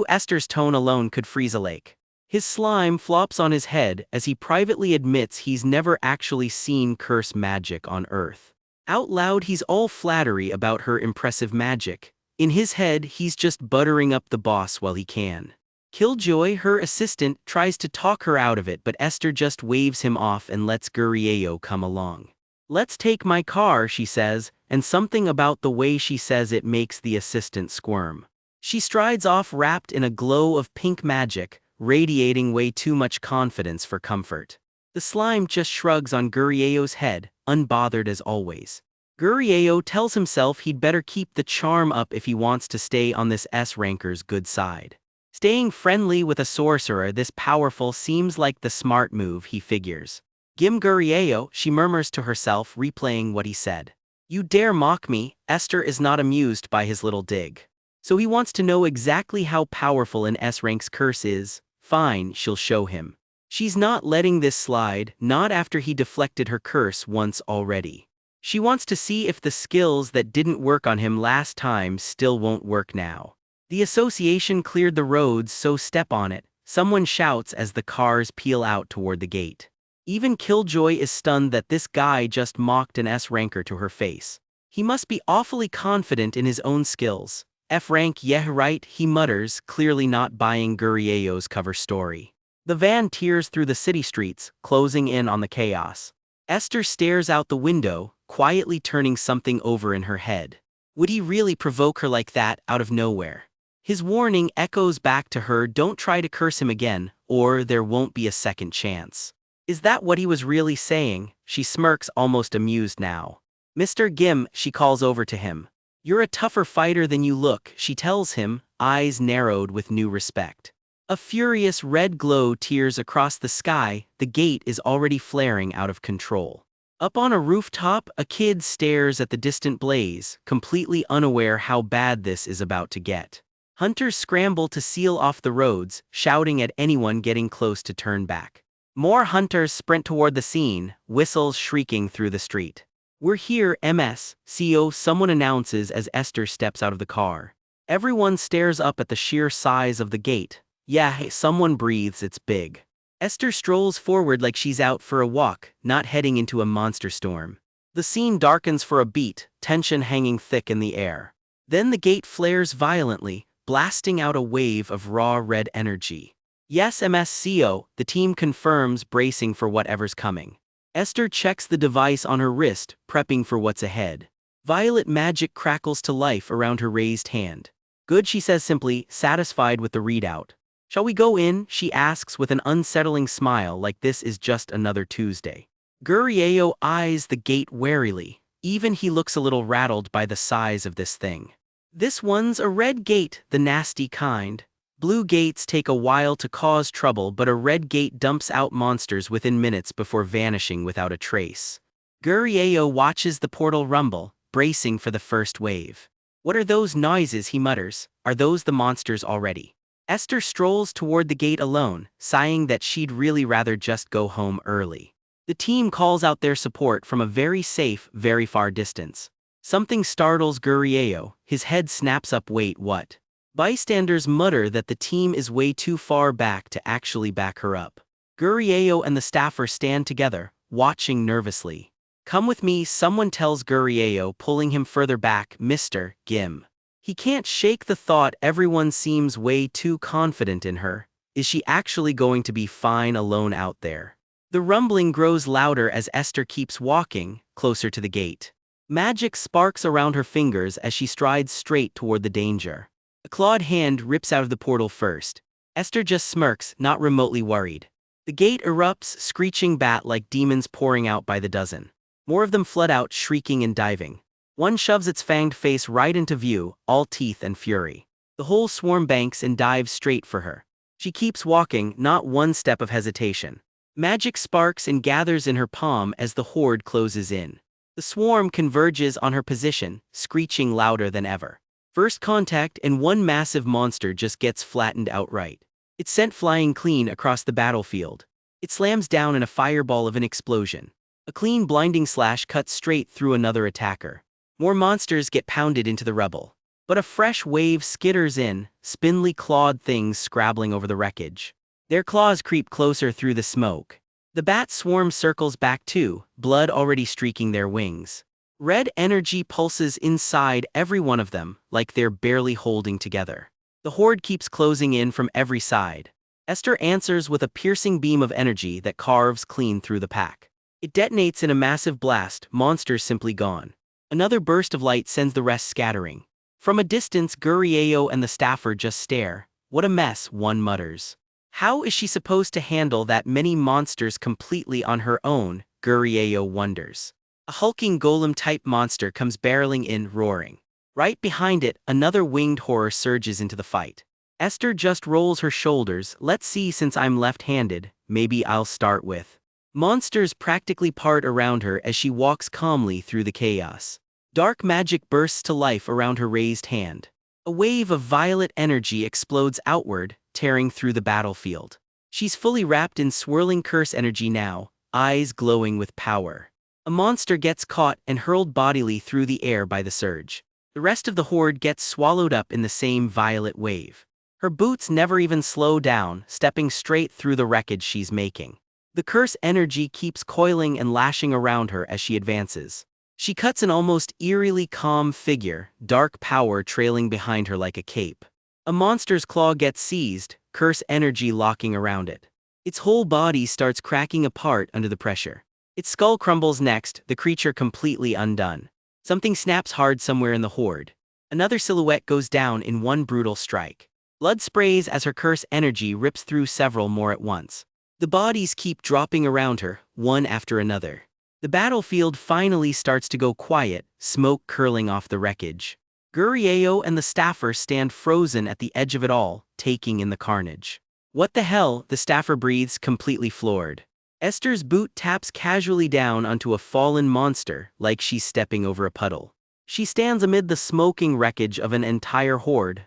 Esther's tone alone could freeze a lake. His slime flops on his head as he privately admits he's never actually seen curse magic on Earth. Out loud, he's all flattery about her impressive magic. In his head, he's just buttering up the boss while he can. Killjoy, her assistant, tries to talk her out of it, but Esther just waves him off and lets Gurieo come along. Let's take my car, she says, and something about the way she says it makes the assistant squirm. She strides off wrapped in a glow of pink magic, radiating way too much confidence for comfort. The slime just shrugs on Gurieo's head, unbothered as always. Gurieo tells himself he'd better keep the charm up if he wants to stay on this S-ranker's good side. Staying friendly with a sorcerer this powerful seems like the smart move, he figures. Gim Gurieo, she murmurs to herself, replaying what he said. You dare mock me? Esther is not amused by his little dig. So he wants to know exactly how powerful an S-rank's curse is. Fine, she'll show him. She's not letting this slide, not after he deflected her curse once already. She wants to see if the skills that didn't work on him last time still won't work now. The association cleared the roads, so step on it, someone shouts as the cars peel out toward the gate. Even Killjoy is stunned that this guy just mocked an S-ranker to her face. He must be awfully confident in his own skills. F rank, yeah right, he mutters, clearly not buying Gurieo's cover story. The van tears through the city streets, closing in on the chaos. Esther stares out the window, quietly turning something over in her head. Would he really provoke her like that out of nowhere? His warning echoes back to her, don't try to curse him again, or there won't be a second chance. Is that what he was really saying? She smirks, almost amused now. Mr. Gim, she calls over to him. You're a tougher fighter than you look, she tells him, eyes narrowed with new respect. A furious red glow tears across the sky, the gate is already flaring out of control. Up on a rooftop, a kid stares at the distant blaze, completely unaware how bad this is about to get. Hunters scramble to seal off the roads, shouting at anyone getting close to turn back. More hunters sprint toward the scene, whistles shrieking through the street. We're here, CO, someone announces as Esther steps out of the car. Everyone stares up at the sheer size of the gate. Yeah, hey, someone breathes, it's big. Esther strolls forward like she's out for a walk, not heading into a monster storm. The scene darkens for a beat, tension hanging thick in the air. Then the gate flares violently, blasting out a wave of raw red energy. Yes, CO, the team confirms, bracing for whatever's coming. Esther checks the device on her wrist, prepping for what's ahead. Violet magic crackles to life around her raised hand. Good, she says simply, satisfied with the readout. Shall we go in? She asks with an unsettling smile, like this is just another Tuesday. Gurieo eyes the gate warily. Even he looks a little rattled by the size of this thing. This one's a red gate, the nasty kind. Blue gates take a while to cause trouble, but a red gate dumps out monsters within minutes before vanishing without a trace. Gurieo watches the portal rumble, bracing for the first wave. What are those noises, he mutters. Are those the monsters already? Esther strolls toward the gate alone, sighing that she'd really rather just go home early. The team calls out their support from a very safe, very far distance. Something startles Gurieo, his head snaps up. Wait, what? Bystanders mutter that the team is way too far back to actually back her up. Gurieo and the staffer stand together, watching nervously. Come with me, someone tells Gurieo, pulling him further back. Mr. Gim. He can't shake the thought everyone seems way too confident in her. Is she actually going to be fine alone out there? The rumbling grows louder as Esther keeps walking, closer to the gate. Magic sparks around her fingers as she strides straight toward the danger. A clawed hand rips out of the portal first. Esther just smirks, not remotely worried. The gate erupts, screeching bat-like demons pouring out by the dozen. More of them flood out, shrieking and diving. One shoves its fanged face right into view, all teeth and fury. The whole swarm banks and dives straight for her. She keeps walking, not one step of hesitation. Magic sparks and gathers in her palm as the horde closes in. The swarm converges on her position, screeching louder than ever. First contact, and one massive monster just gets flattened outright. It's sent flying clean across the battlefield. It slams down in a fireball of an explosion. A clean blinding slash cuts straight through another attacker. More monsters get pounded into the rubble. But a fresh wave skitters in, spindly clawed things scrabbling over the wreckage. Their claws creep closer through the smoke. The bat swarm circles back too, blood already streaking their wings. Red energy pulses inside every one of them, like they're barely holding together. The horde keeps closing in from every side. Esther answers with a piercing beam of energy that carves clean through the pack. It detonates in a massive blast, monsters simply gone. Another burst of light sends the rest scattering. From a distance, Gurieo and the staffer just stare. What a mess, one mutters. How is she supposed to handle that many monsters completely on her own, Gurieo wonders. A hulking golem-type monster comes barreling in, roaring. Right behind it, another winged horror surges into the fight. Esther just rolls her shoulders. Let's see, since I'm left-handed, maybe I'll start with. Monsters practically part around her as she walks calmly through the chaos. Dark magic bursts to life around her raised hand. A wave of violet energy explodes outward, tearing through the battlefield. She's fully wrapped in swirling curse energy now, eyes glowing with power. A monster gets caught and hurled bodily through the air by the surge. The rest of the horde gets swallowed up in the same violet wave. Her boots never even slow down, stepping straight through the wreckage she's making. The curse energy keeps coiling and lashing around her as she advances. She cuts an almost eerily calm figure, dark power trailing behind her like a cape. A monster's claw gets seized, curse energy locking around it. Its whole body starts cracking apart under the pressure. Its skull crumbles next, the creature completely undone. Something snaps hard somewhere in the horde. Another silhouette goes down in one brutal strike. Blood sprays as her curse energy rips through several more at once. The bodies keep dropping around her, one after another. The battlefield finally starts to go quiet, smoke curling off the wreckage. Gurieo and the staffer stand frozen at the edge of it all, taking in the carnage. "What the hell?" the staffer breathes, completely floored. Esther's boot taps casually down onto a fallen monster, like she's stepping over a puddle. She stands amid the smoking wreckage of an entire horde.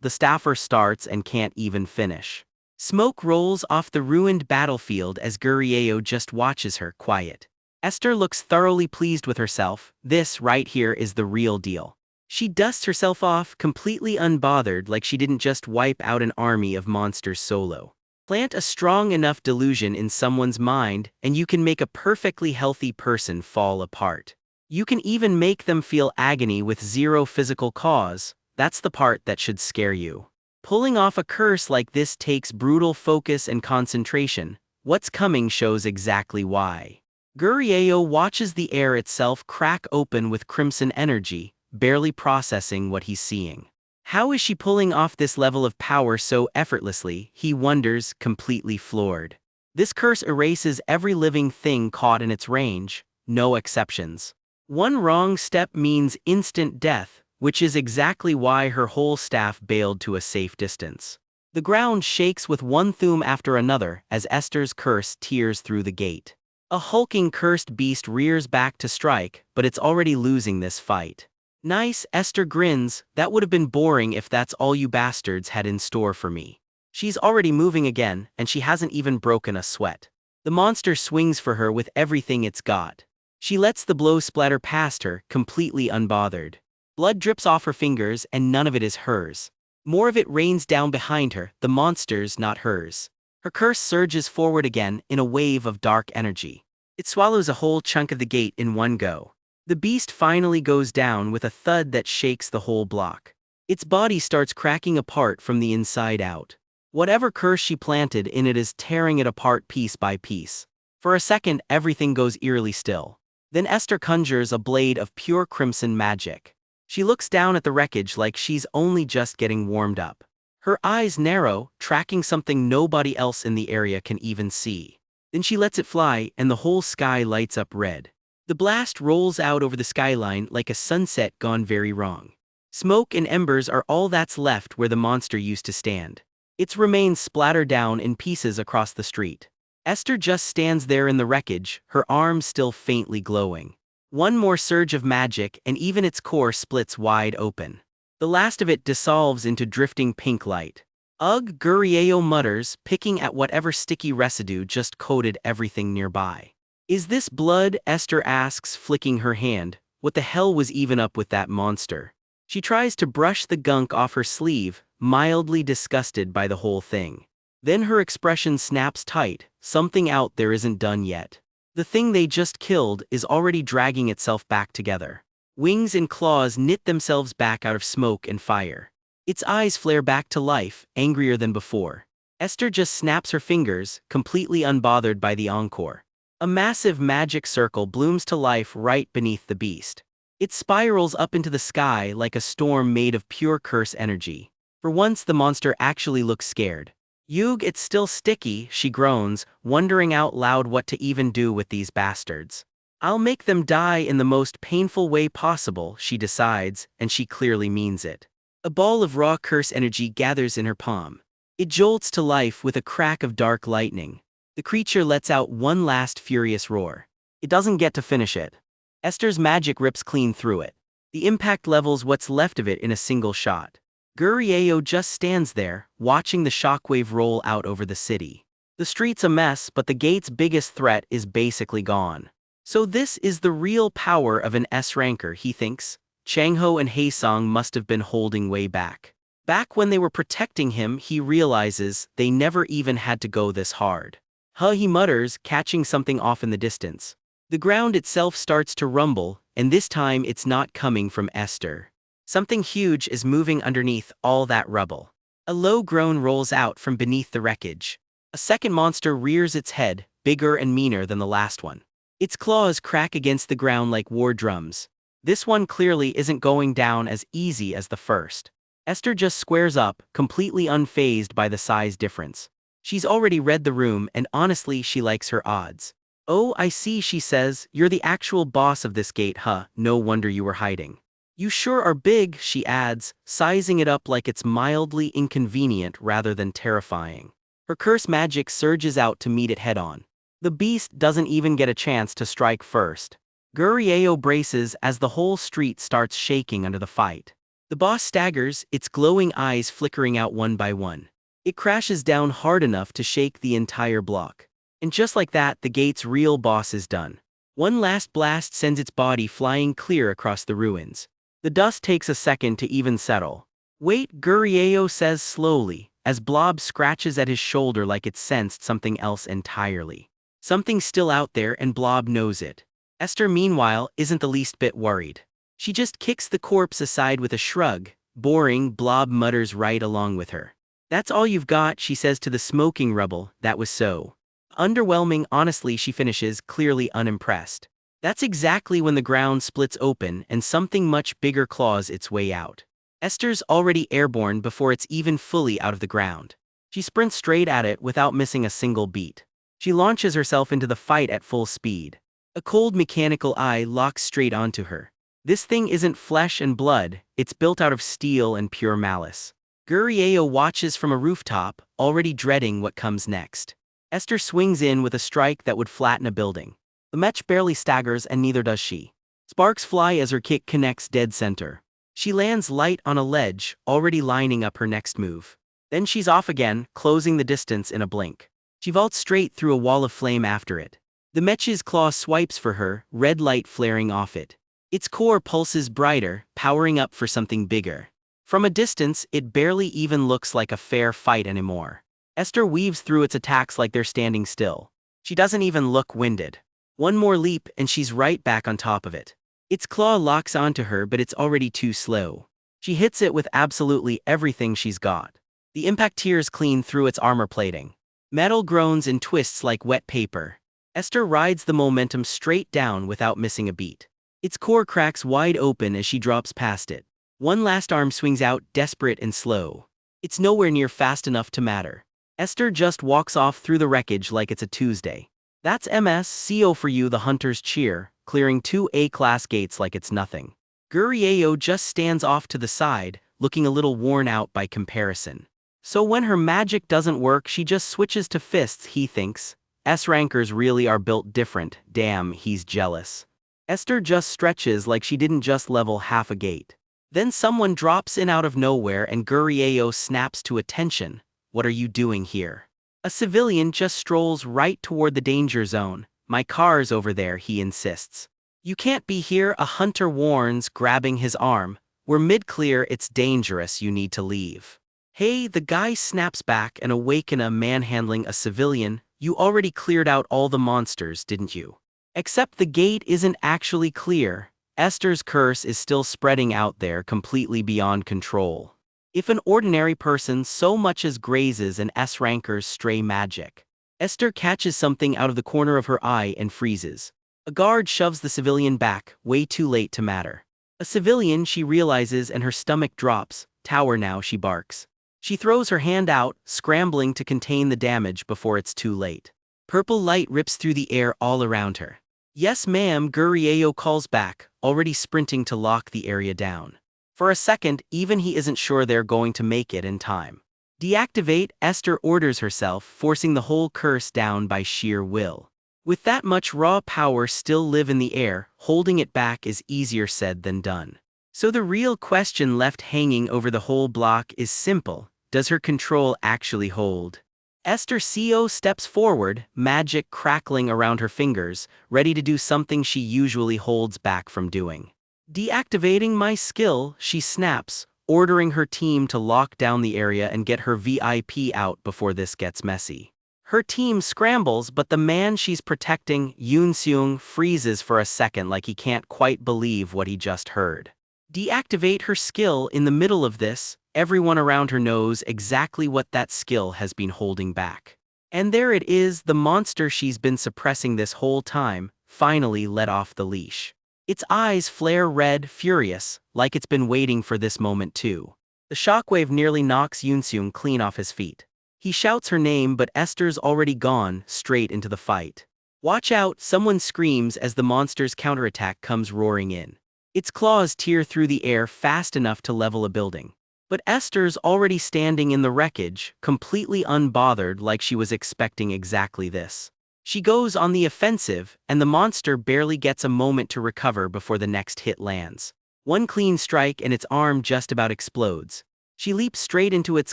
The staffer starts and can't even finish. Smoke rolls off the ruined battlefield as Gurieo just watches her, quiet. Esther looks thoroughly pleased with herself. This right here is the real deal. She dusts herself off, completely unbothered, like she didn't just wipe out an army of monsters solo. Plant a strong enough delusion in someone's mind, and you can make a perfectly healthy person fall apart. You can even make them feel agony with zero physical cause. That's the part that should scare you. Pulling off a curse like this takes brutal focus and concentration. What's coming shows exactly why. Gurieo watches the air itself crack open with crimson energy, barely processing what he's seeing. How is she pulling off this level of power so effortlessly, he wonders, completely floored. This curse erases every living thing caught in its range, no exceptions. One wrong step means instant death, which is exactly why her whole staff bailed to a safe distance. The ground shakes with one thum after another as Esther's curse tears through the gate. A hulking cursed beast rears back to strike, but it's already losing this fight. "Nice," Esther grins, "that would have been boring if that's all you bastards had in store for me." She's already moving again, and she hasn't even broken a sweat. The monster swings for her with everything it's got. She lets the blow splatter past her, completely unbothered. Blood drips off her fingers, and none of it is hers. More of it rains down behind her, the monster's, not hers. Her curse surges forward again in a wave of dark energy. It swallows a whole chunk of the gate in one go. The beast finally goes down with a thud that shakes the whole block. Its body starts cracking apart from the inside out. Whatever curse she planted in it is tearing it apart piece by piece. For a second, everything goes eerily still. Then Esther conjures a blade of pure crimson magic. She looks down at the wreckage like she's only just getting warmed up. Her eyes narrow, tracking something nobody else in the area can even see. Then she lets it fly, and the whole sky lights up red. The blast rolls out over the skyline like a sunset gone very wrong. Smoke and embers are all that's left where the monster used to stand. Its remains splatter down in pieces across the street. Esther just stands there in the wreckage, her arms still faintly glowing. One more surge of magic and even its core splits wide open. The last of it dissolves into drifting pink light. "Ugh," Gurieo mutters, picking at whatever sticky residue just coated everything nearby. "Is this blood?" Esther asks, flicking her hand. What the hell was even up with that monster? She tries to brush the gunk off her sleeve, mildly disgusted by the whole thing. Then her expression snaps tight, something out there isn't done yet. The thing they just killed is already dragging itself back together. Wings and claws knit themselves back out of smoke and fire. Its eyes flare back to life, angrier than before. Esther just snaps her fingers, completely unbothered by the encore. A massive magic circle blooms to life right beneath the beast. It spirals up into the sky like a storm made of pure curse energy. For once the monster actually looks scared. "Yug, it's still sticky," she groans, wondering out loud what to even do with these bastards. "I'll make them die in the most painful way possible," she decides, and she clearly means it. A ball of raw curse energy gathers in her palm. It jolts to life with a crack of dark lightning. The creature lets out one last furious roar. It doesn't get to finish it. Esther's magic rips clean through it. The impact levels what's left of it in a single shot. Gurieo just stands there, watching the shockwave roll out over the city. The street's a mess, but the gate's biggest threat is basically gone. So this is the real power of an S-ranker, he thinks. Changho and Haesong must have been holding way back. Back when they were protecting him, he realizes they never even had to go this hard. Huh, he mutters, catching something off in the distance. The ground itself starts to rumble, and this time it's not coming from Esther. Something huge is moving underneath all that rubble. A low groan rolls out from beneath the wreckage. A second monster rears its head, bigger and meaner than the last one. Its claws crack against the ground like war drums. This one clearly isn't going down as easy as the first. Esther just squares up, completely unfazed by the size difference. She's already read the room, and honestly she likes her odds. "Oh, I see," she says. "You're the actual boss of this gate, huh? No wonder you were hiding." "You sure are big," she adds, sizing it up like it's mildly inconvenient rather than terrifying. Her curse magic surges out to meet it head-on. The beast doesn't even get a chance to strike first. Gurieo braces as the whole street starts shaking under the fight. The boss staggers, its glowing eyes flickering out one by one. It crashes down hard enough to shake the entire block. And just like that, the gate's real boss is done. One last blast sends its body flying clear across the ruins. The dust takes a second to even settle. "Wait," Gurieo says slowly, as Blob scratches at his shoulder like it sensed something else entirely. Something's still out there and Blob knows it. Esther, meanwhile, isn't the least bit worried. She just kicks the corpse aside with a shrug. "Boring," Blob mutters right along with her. "That's all you've got," she says to the smoking rubble. "That was so underwhelming." Honestly, she finishes, clearly unimpressed. That's exactly when the ground splits open and something much bigger claws its way out. Esther's already airborne before it's even fully out of the ground. She sprints straight at it without missing a single beat. She launches herself into the fight at full speed. A cold mechanical eye locks straight onto her. This thing isn't flesh and blood, it's built out of steel and pure malice. Gurieo watches from a rooftop, already dreading what comes next. Esther swings in with a strike that would flatten a building. The mech barely staggers and neither does she. Sparks fly as her kick connects dead center. She lands light on a ledge, already lining up her next move. Then she's off again, closing the distance in a blink. She vaults straight through a wall of flame after it. The mech's claw swipes for her, red light flaring off it. Its core pulses brighter, powering up for something bigger. From a distance, it barely even looks like a fair fight anymore. Esther weaves through its attacks like they're standing still. She doesn't even look winded. One more leap and she's right back on top of it. Its claw locks onto her, but it's already too slow. She hits it with absolutely everything she's got. The impact tears clean through its armor plating. Metal groans and twists like wet paper. Esther rides the momentum straight down without missing a beat. Its core cracks wide open as she drops past it. One last arm swings out, desperate and slow. It's nowhere near fast enough to matter. Esther just walks off through the wreckage like it's a Tuesday. That's MSCO for you, the hunters cheer, clearing 2 A-class gates like it's nothing. Gurieo just stands off to the side, looking a little worn out by comparison. So when her magic doesn't work, she just switches to fists, he thinks. S-rankers really are built different, damn, he's jealous. Esther just stretches like she didn't just level half a gate. Then someone drops in out of nowhere and Gurieo snaps to attention. "What are you doing here?" A civilian just strolls right toward the danger zone. "My car's over there," he insists. "You can't be here," a hunter warns, grabbing his arm. "We're mid-clear, it's dangerous, you need to leave." "Hey," the guy snaps back and awakens manhandling a civilian. "You already cleared out all the monsters, didn't you?" Except the gate isn't actually clear. Esther's curse is still spreading out there, completely beyond control. If an ordinary person so much as grazes an S-ranker's stray magic. Esther catches something out of the corner of her eye and freezes. A guard shoves the civilian back, way too late to matter. A civilian, she realizes, and her stomach drops. "Tower now," she barks. She throws her hand out, scrambling to contain the damage before it's too late. Purple light rips through the air all around her. "Yes, ma'am," Gurieo calls back, already sprinting to lock the area down. For a second, even he isn't sure they're going to make it in time. "Deactivate," Esther orders herself, forcing the whole curse down by sheer will. With that much raw power still live in the air, holding it back is easier said than done. So the real question left hanging over the whole block is simple: does her control actually hold? Esther CO steps forward, magic crackling around her fingers, ready to do something she usually holds back from doing. "Deactivating my skill," she snaps, ordering her team to lock down the area and get her VIP out before this gets messy. Her team scrambles, but the man she's protecting, Yoon-seung, freezes for a second like he can't quite believe what he just heard. Deactivate her skill in the middle of this. Everyone around her knows exactly what that skill has been holding back. And there it is, the monster she's been suppressing this whole time, finally let off the leash. Its eyes flare red, furious, like it's been waiting for this moment too. The shockwave nearly knocks Yoon-seung clean off his feet. He shouts her name, but Esther's already gone straight into the fight. Watch out, someone screams as the monster's counterattack comes roaring in. Its claws tear through the air fast enough to level a building. But Esther's already standing in the wreckage, completely unbothered, like she was expecting exactly this. She goes on the offensive, and the monster barely gets a moment to recover before the next hit lands. One clean strike and its arm just about explodes. She leaps straight into its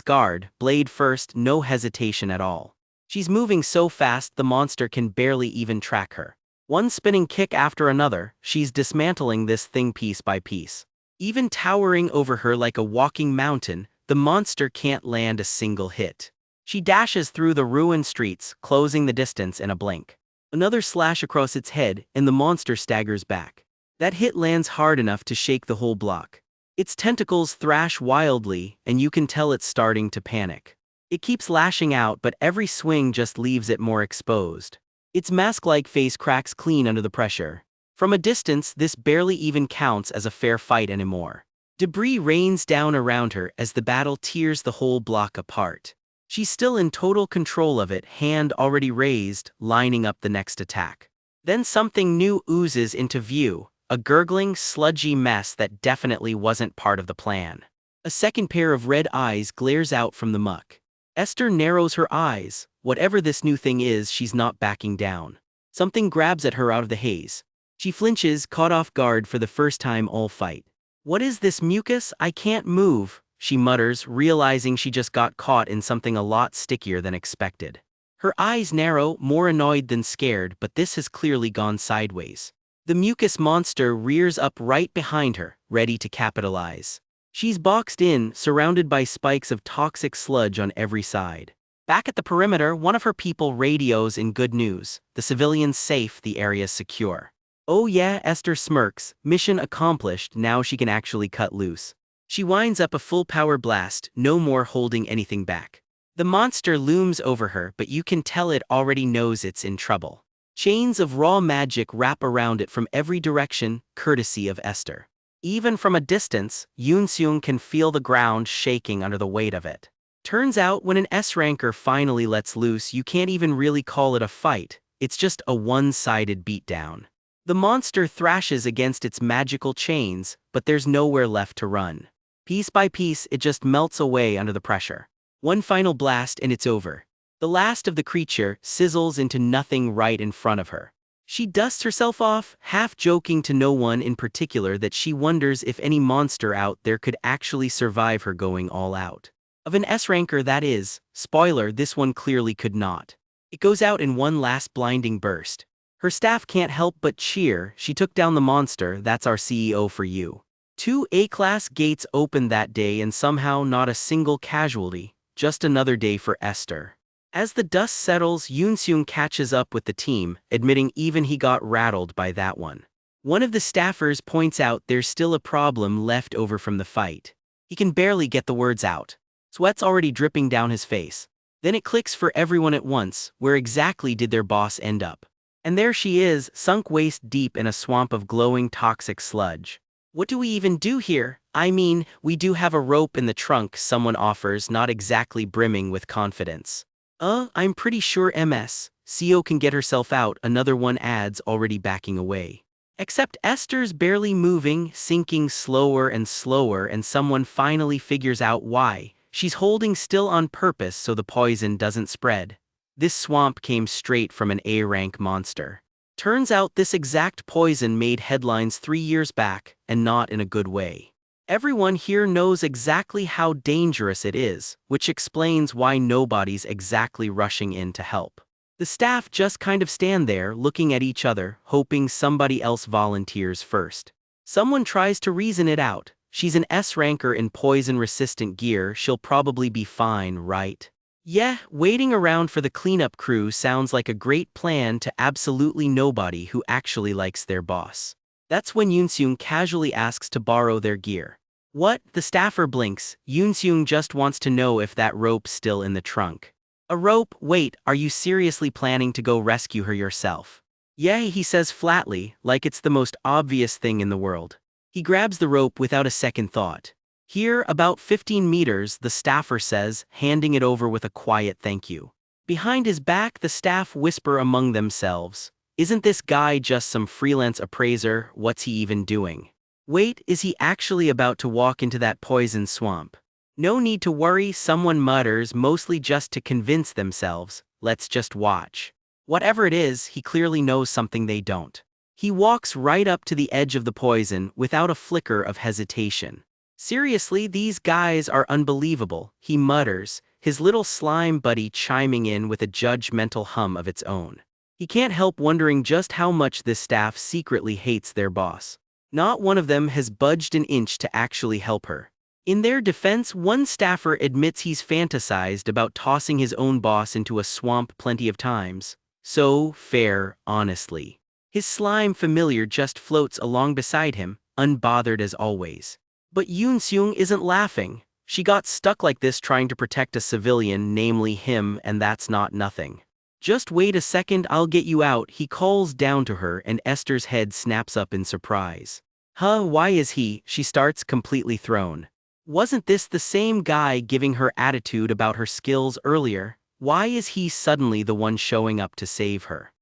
guard, blade first, no hesitation at all. She's moving so fast the monster can barely even track her. One spinning kick after another, she's dismantling this thing piece by piece. Even towering over her like a walking mountain, the monster can't land a single hit. She dashes through the ruined streets, closing the distance in a blink. Another slash across its head, and the monster staggers back. That hit lands hard enough to shake the whole block. Its tentacles thrash wildly, and you can tell it's starting to panic. It keeps lashing out, but every swing just leaves it more exposed. Its mask-like face cracks clean under the pressure. From a distance, this barely even counts as a fair fight anymore. Debris rains down around her as the battle tears the whole block apart. She's still in total control of it, hand already raised, lining up the next attack. Then something new oozes into view. A gurgling, sludgy mess that definitely wasn't part of the plan. A second pair of red eyes glares out from the muck. Esther narrows her eyes. Whatever this new thing is, she's not backing down. Something grabs at her out of the haze. She flinches, caught off guard for the first time all fight. What is this mucus? I can't move, she mutters, realizing she just got caught in something a lot stickier than expected. Her eyes narrow, more annoyed than scared, but this has clearly gone sideways. The mucus monster rears up right behind her, ready to capitalize. She's boxed in, surrounded by spikes of toxic sludge on every side. Back at the perimeter, one of her people radios in good news. The civilian's safe, the area's secure. Oh yeah, Esther smirks. Mission accomplished, now she can actually cut loose. She winds up a full power blast, no more holding anything back. The monster looms over her, but you can tell it already knows it's in trouble. Chains of raw magic wrap around it from every direction, courtesy of Esther. Even from a distance, Yoon-seung can feel the ground shaking under the weight of it. Turns out when an S-ranker finally lets loose, you can't even really call it a fight, it's just a one-sided beatdown. The monster thrashes against its magical chains, but there's nowhere left to run. Piece by piece, it just melts away under the pressure. One final blast and it's over. The last of the creature sizzles into nothing right in front of her. She dusts herself off, half joking to no one in particular that she wonders if any monster out there could actually survive her going all out. Of an S-ranker that is, spoiler, this one clearly could not. It goes out in one last blinding burst. Her staff can't help but cheer. She took down the monster, that's our CEO for you. 2 A-class gates opened that day and somehow not a single casualty, just another day for Esther. As the dust settles, Yoon-seung catches up with the team, admitting even he got rattled by that one. One of the staffers points out there's still a problem left over from the fight. He can barely get the words out. Sweat's already dripping down his face. Then it clicks for everyone at once, where exactly did their boss end up? And there she is, sunk waist deep in a swamp of glowing toxic sludge. What do we even do here? I mean, we do have a rope in the trunk, someone offers, not exactly brimming with confidence. I'm pretty sure CO can get herself out, another one adds, already backing away. Except Esther's barely moving, sinking slower and slower, and someone finally figures out why. She's holding still on purpose so the poison doesn't spread. This swamp came straight from an A-rank monster. Turns out this exact poison made headlines 3 years back, and not in a good way. Everyone here knows exactly how dangerous it is, which explains why nobody's exactly rushing in to help. The staff just kind of stand there looking at each other, hoping somebody else volunteers first. Someone tries to reason it out. She's an S-ranker in poison-resistant gear, she'll probably be fine, right? Yeah, waiting around for the cleanup crew sounds like a great plan to absolutely nobody who actually likes their boss. That's when Yoonseung casually asks to borrow their gear. What? The staffer blinks. Yoonseung just wants to know if that rope's still in the trunk. A rope? Wait, are you seriously planning to go rescue her yourself? Yeah, he says flatly, like it's the most obvious thing in the world. He grabs the rope without a second thought. Here, about 15 meters, the staffer says, handing it over with a quiet thank you. Behind his back, the staff whisper among themselves, "Isn't this guy just some freelance appraiser? What's he even doing? Wait, is he actually about to walk into that poison swamp?" No need to worry, someone mutters, mostly just to convince themselves, "Let's just watch." Whatever it is, he clearly knows something they don't. He walks right up to the edge of the poison without a flicker of hesitation. "Seriously, these guys are unbelievable," he mutters, his little slime buddy chiming in with a judgmental hum of its own. He can't help wondering just how much this staff secretly hates their boss. Not one of them has budged an inch to actually help her. In their defense, one staffer admits he's fantasized about tossing his own boss into a swamp plenty of times. So fair, honestly. His slime familiar just floats along beside him, unbothered as always. But Yoon-seung isn't laughing. She got stuck like this trying to protect a civilian, namely him, and that's not nothing. "Just wait a second, I'll get you out," he calls down to her, and Esther's head snaps up in surprise. "Huh, why is he?" She starts, completely thrown. Wasn't this the same guy giving her attitude about her skills earlier? Why is he suddenly the one showing up to save her?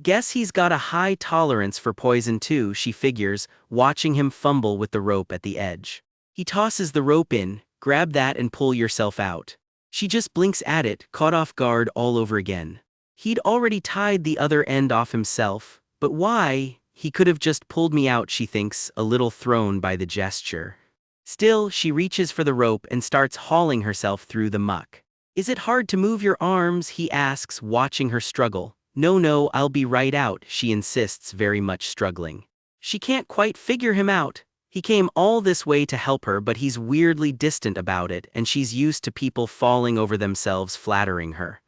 Guess he's got a high tolerance for poison too, she figures, watching him fumble with the rope at the edge. He tosses the rope in, "Grab that and pull yourself out." She just blinks at it, caught off guard all over again. He'd already tied the other end off himself, but why? He could have just pulled me out, she thinks, a little thrown by the gesture. Still, she reaches for the rope and starts hauling herself through the muck. "Is it hard to move your arms?" he asks, watching her struggle. No, I'll be right out," she insists, very much struggling. She can't quite figure him out. He came all this way to help her, but he's weirdly distant about it, and she's used to people falling over themselves flattering her.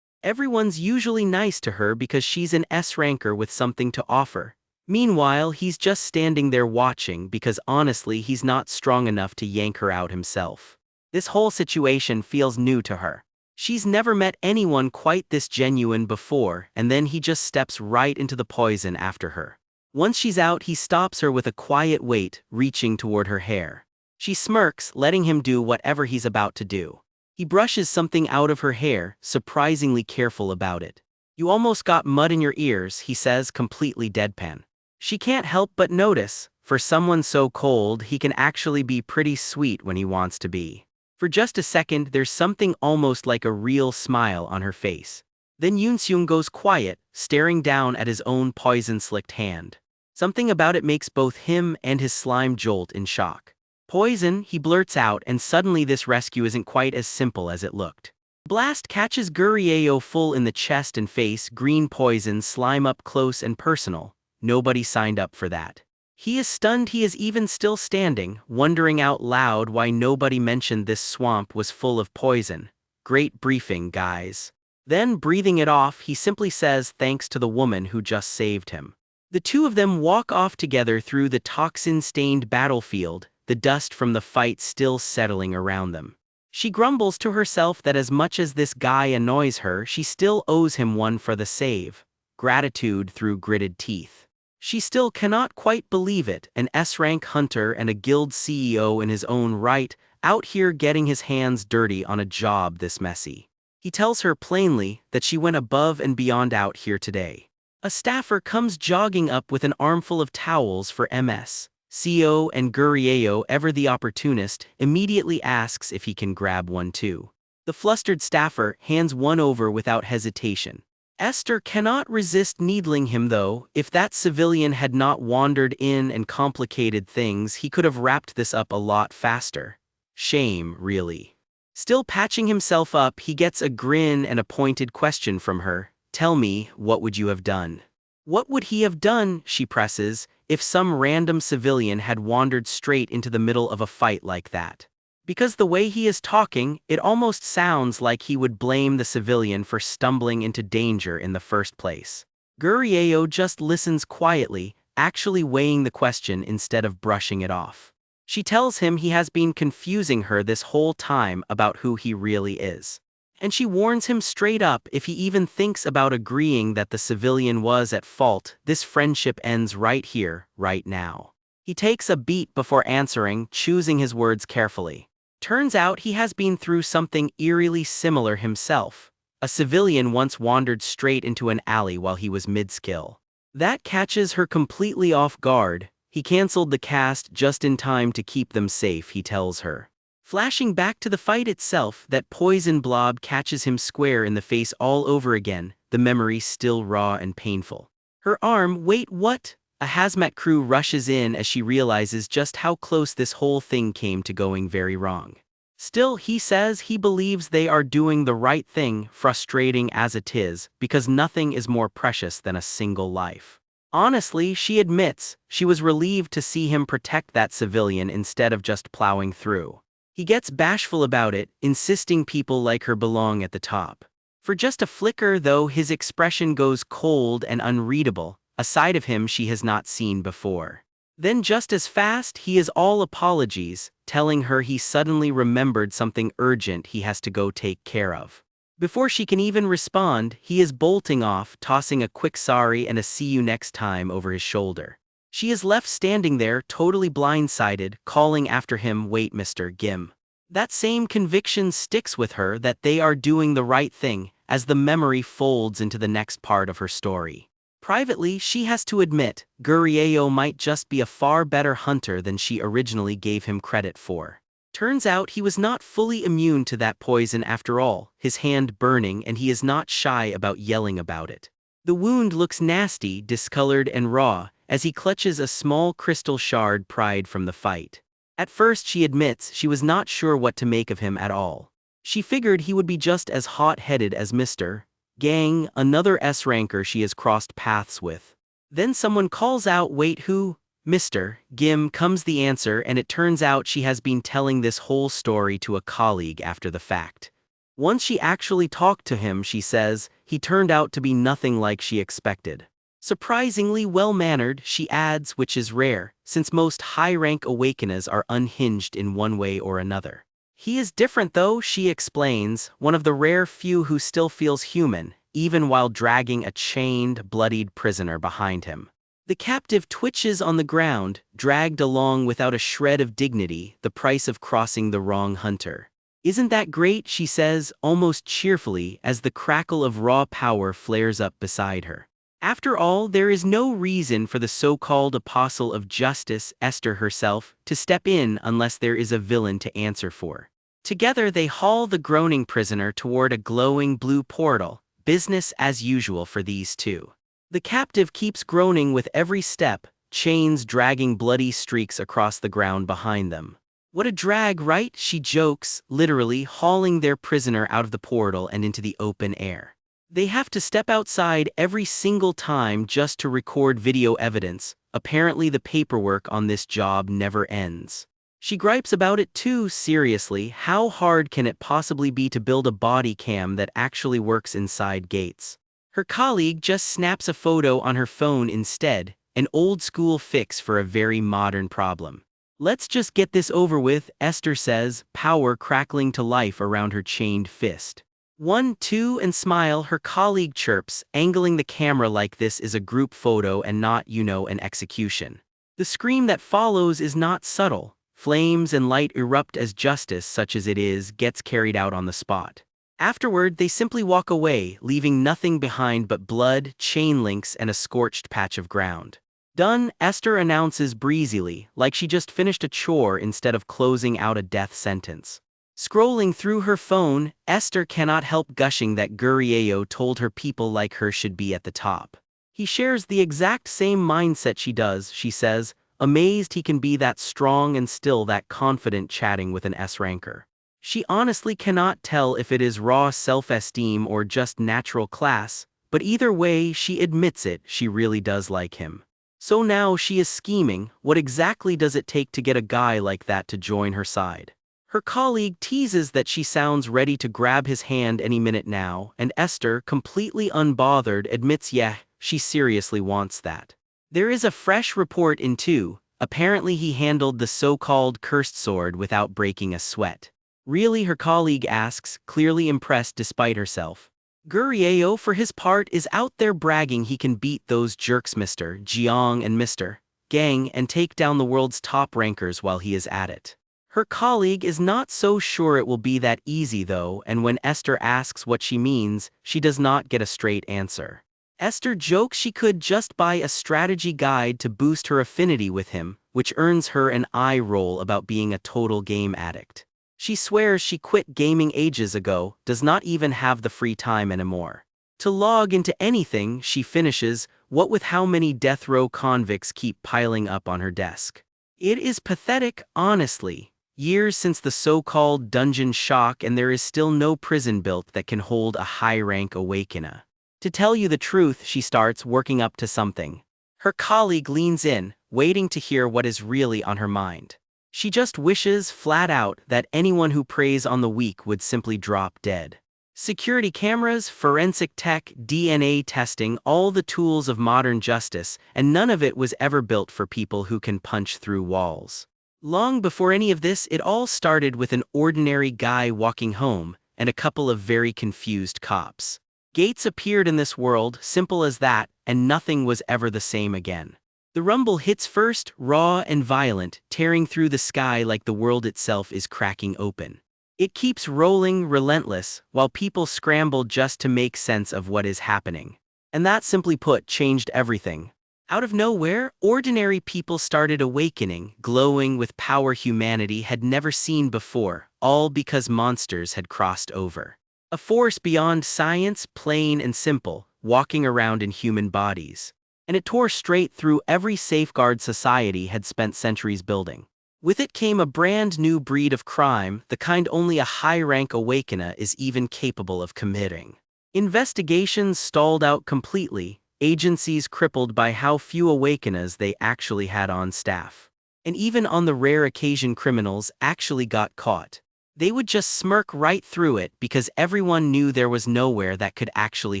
Everyone's usually nice to her because she's an S-ranker with something to offer. Meanwhile, he's just standing there watching because honestly he's not strong enough to yank her out himself. This whole situation feels new to her. She's never met anyone quite this genuine before, and then he just steps right into the poison after her. Once she's out, he stops her with a quiet wait, reaching toward her hair. She smirks, letting him do whatever he's about to do. He brushes something out of her hair, surprisingly careful about it. "You almost got mud in your ears," he says, completely deadpan. She can't help but notice, for someone so cold, he can actually be pretty sweet when he wants to be. For just a second, there's something almost like a real smile on her face. Then Yoon-seung goes quiet, staring down at his own poison-slicked hand. Something about it makes both him and his slime jolt in shock. "Poison," he blurts out, and suddenly this rescue isn't quite as simple as it looked. Blast catches Gurieo full in the chest and face, green poison slime up close and personal. Nobody signed up for that. He is stunned he is even still standing, wondering out loud why nobody mentioned this swamp was full of poison. Great briefing, guys. Then, breathing it off, he simply says thanks to the woman who just saved him. The two of them walk off together through the toxin-stained battlefield, the dust from the fight still settling around them. She grumbles to herself that as much as this guy annoys her, she still owes him one for the save. Gratitude through gritted teeth. She still cannot quite believe it, an S-rank hunter and a guild CEO in his own right, out here getting his hands dirty on a job this messy. He tells her plainly that she went above and beyond out here today. A staffer comes jogging up with an armful of towels for MS. CO and Gurieo, ever the opportunist, immediately asks if he can grab one too. The flustered staffer hands one over without hesitation. Esther cannot resist needling him though. If that civilian had not wandered in and complicated things, he could have wrapped this up a lot faster. Shame, really. Still patching himself up, he gets a grin and a pointed question from her. "Tell me, what would you have done?" "What would he have done," she presses, "if some random civilian had wandered straight into the middle of a fight like that?" Because the way he is talking, it almost sounds like he would blame the civilian for stumbling into danger in the first place. Gurieo just listens quietly, actually weighing the question instead of brushing it off. She tells him he has been confusing her this whole time about who he really is. And she warns him straight up, if he even thinks about agreeing that the civilian was at fault, this friendship ends right here, right now. He takes a beat before answering, choosing his words carefully. Turns out he has been through something eerily similar himself. A civilian once wandered straight into an alley while he was mid-skill. That catches her completely off guard. He canceled the cast just in time to keep them safe, he tells her. Flashing back to the fight itself, that poison blob catches him square in the face all over again, the memory still raw and painful. Her arm, wait, what? A hazmat crew rushes in as she realizes just how close this whole thing came to going very wrong. Still, he says he believes they are doing the right thing, frustrating as it is, because nothing is more precious than a single life. Honestly, she admits, she was relieved to see him protect that civilian instead of just plowing through. He gets bashful about it, insisting people like her belong at the top. For just a flicker though, his expression goes cold and unreadable, a side of him she has not seen before. Then just as fast, he is all apologies, telling her he suddenly remembered something urgent he has to go take care of. Before she can even respond, he is bolting off, tossing a quick sorry and a see you next time over his shoulder. She is left standing there, totally blindsided, calling after him, wait Mr. Gim. That same conviction sticks with her that they are doing the right thing, as the memory folds into the next part of her story. Privately, she has to admit, Gurieo might just be a far better hunter than she originally gave him credit for. Turns out he was not fully immune to that poison after all, his hand burning, and he is not shy about yelling about it. The wound looks nasty, discolored and raw, as he clutches a small crystal shard pried from the fight. At first she admits she was not sure what to make of him at all. She figured he would be just as hot-headed as Mr. Gang, another S-ranker she has crossed paths with. Then someone calls out, wait, who? Mr. Gim, comes the answer, and it turns out she has been telling this whole story to a colleague after the fact. Once she actually talked to him, she says, he turned out to be nothing like she expected. Surprisingly well-mannered, she adds, which is rare, since most high-rank awakeners are unhinged in one way or another. He is different though, she explains, one of the rare few who still feels human, even while dragging a chained, bloodied prisoner behind him. The captive twitches on the ground, dragged along without a shred of dignity, the price of crossing the wrong hunter. Isn't that great, she says, almost cheerfully, as the crackle of raw power flares up beside her. After all, there is no reason for the so-called apostle of justice, Esther herself, to step in unless there is a villain to answer for. Together they haul the groaning prisoner toward a glowing blue portal, business as usual for these two. The captive keeps groaning with every step, chains dragging bloody streaks across the ground behind them. What a drag, right? She jokes, literally hauling their prisoner out of the portal and into the open air. They have to step outside every single time just to record video evidence. Apparently the paperwork on this job never ends. She gripes about it too, seriously. How hard can it possibly be to build a body cam that actually works inside gates? Her colleague just snaps a photo on her phone instead, an old-school fix for a very modern problem. Let's just get this over with, Esther says, power crackling to life around her chained fist. 1, 2, and smile, her colleague chirps, angling the camera like this is a group photo and not, an execution. The scream that follows is not subtle. Flames and light erupt as justice, such as it is, gets carried out on the spot. Afterward, they simply walk away, leaving nothing behind but blood, chain links, and a scorched patch of ground. Done, Esther announces breezily, like she just finished a chore instead of closing out a death sentence. Scrolling through her phone, Esther cannot help gushing that Gurieo told her people like her should be at the top. He shares the exact same mindset she does, she says, amazed he can be that strong and still that confident chatting with an S-ranker. She honestly cannot tell if it is raw self-esteem or just natural class, but either way, she admits it, she really does like him. So now she is scheming, what exactly does it take to get a guy like that to join her side? Her colleague teases that she sounds ready to grab his hand any minute now, and Esther, completely unbothered, admits yeah, she seriously wants that. There is a fresh report in 2. Apparently he handled the so-called cursed sword without breaking a sweat. Really, her colleague asks, clearly impressed despite herself. Gurieo, for his part, is out there bragging he can beat those jerks Mr. Jiang and Mr. Gang and take down the world's top rankers while he is at it. Her colleague is not so sure it will be that easy though, and when Esther asks what she means, she does not get a straight answer. Esther jokes she could just buy a strategy guide to boost her affinity with him, which earns her an eye roll about being a total game addict. She swears she quit gaming ages ago, does not even have the free time anymore. To log into anything, she finishes, what with how many death row convicts keep piling up on her desk. It is pathetic, honestly. Years since the so-called dungeon shock, and there is still no prison built that can hold a high-rank awakener. To tell you the truth, she starts working up to something. Her colleague leans in, waiting to hear what is really on her mind. She just wishes, flat out, that anyone who preys on the weak would simply drop dead. Security cameras, forensic tech, DNA testing, all the tools of modern justice, and none of it was ever built for people who can punch through walls. Long before any of this, it all started with an ordinary guy walking home, and a couple of very confused cops. Gates appeared in this world, simple as that, and nothing was ever the same again. The rumble hits first, raw and violent, tearing through the sky like the world itself is cracking open. It keeps rolling, relentless, while people scramble just to make sense of what is happening. And that, simply put, changed everything. Out of nowhere, ordinary people started awakening, glowing with power humanity had never seen before, all because monsters had crossed over. A force beyond science, plain and simple, walking around in human bodies. And it tore straight through every safeguard society had spent centuries building. With it came a brand new breed of crime, the kind only a high-rank awakener is even capable of committing. Investigations stalled out completely, agencies crippled by how few awakeners they actually had on staff. And even on the rare occasion criminals actually got caught, they would just smirk right through it because everyone knew there was nowhere that could actually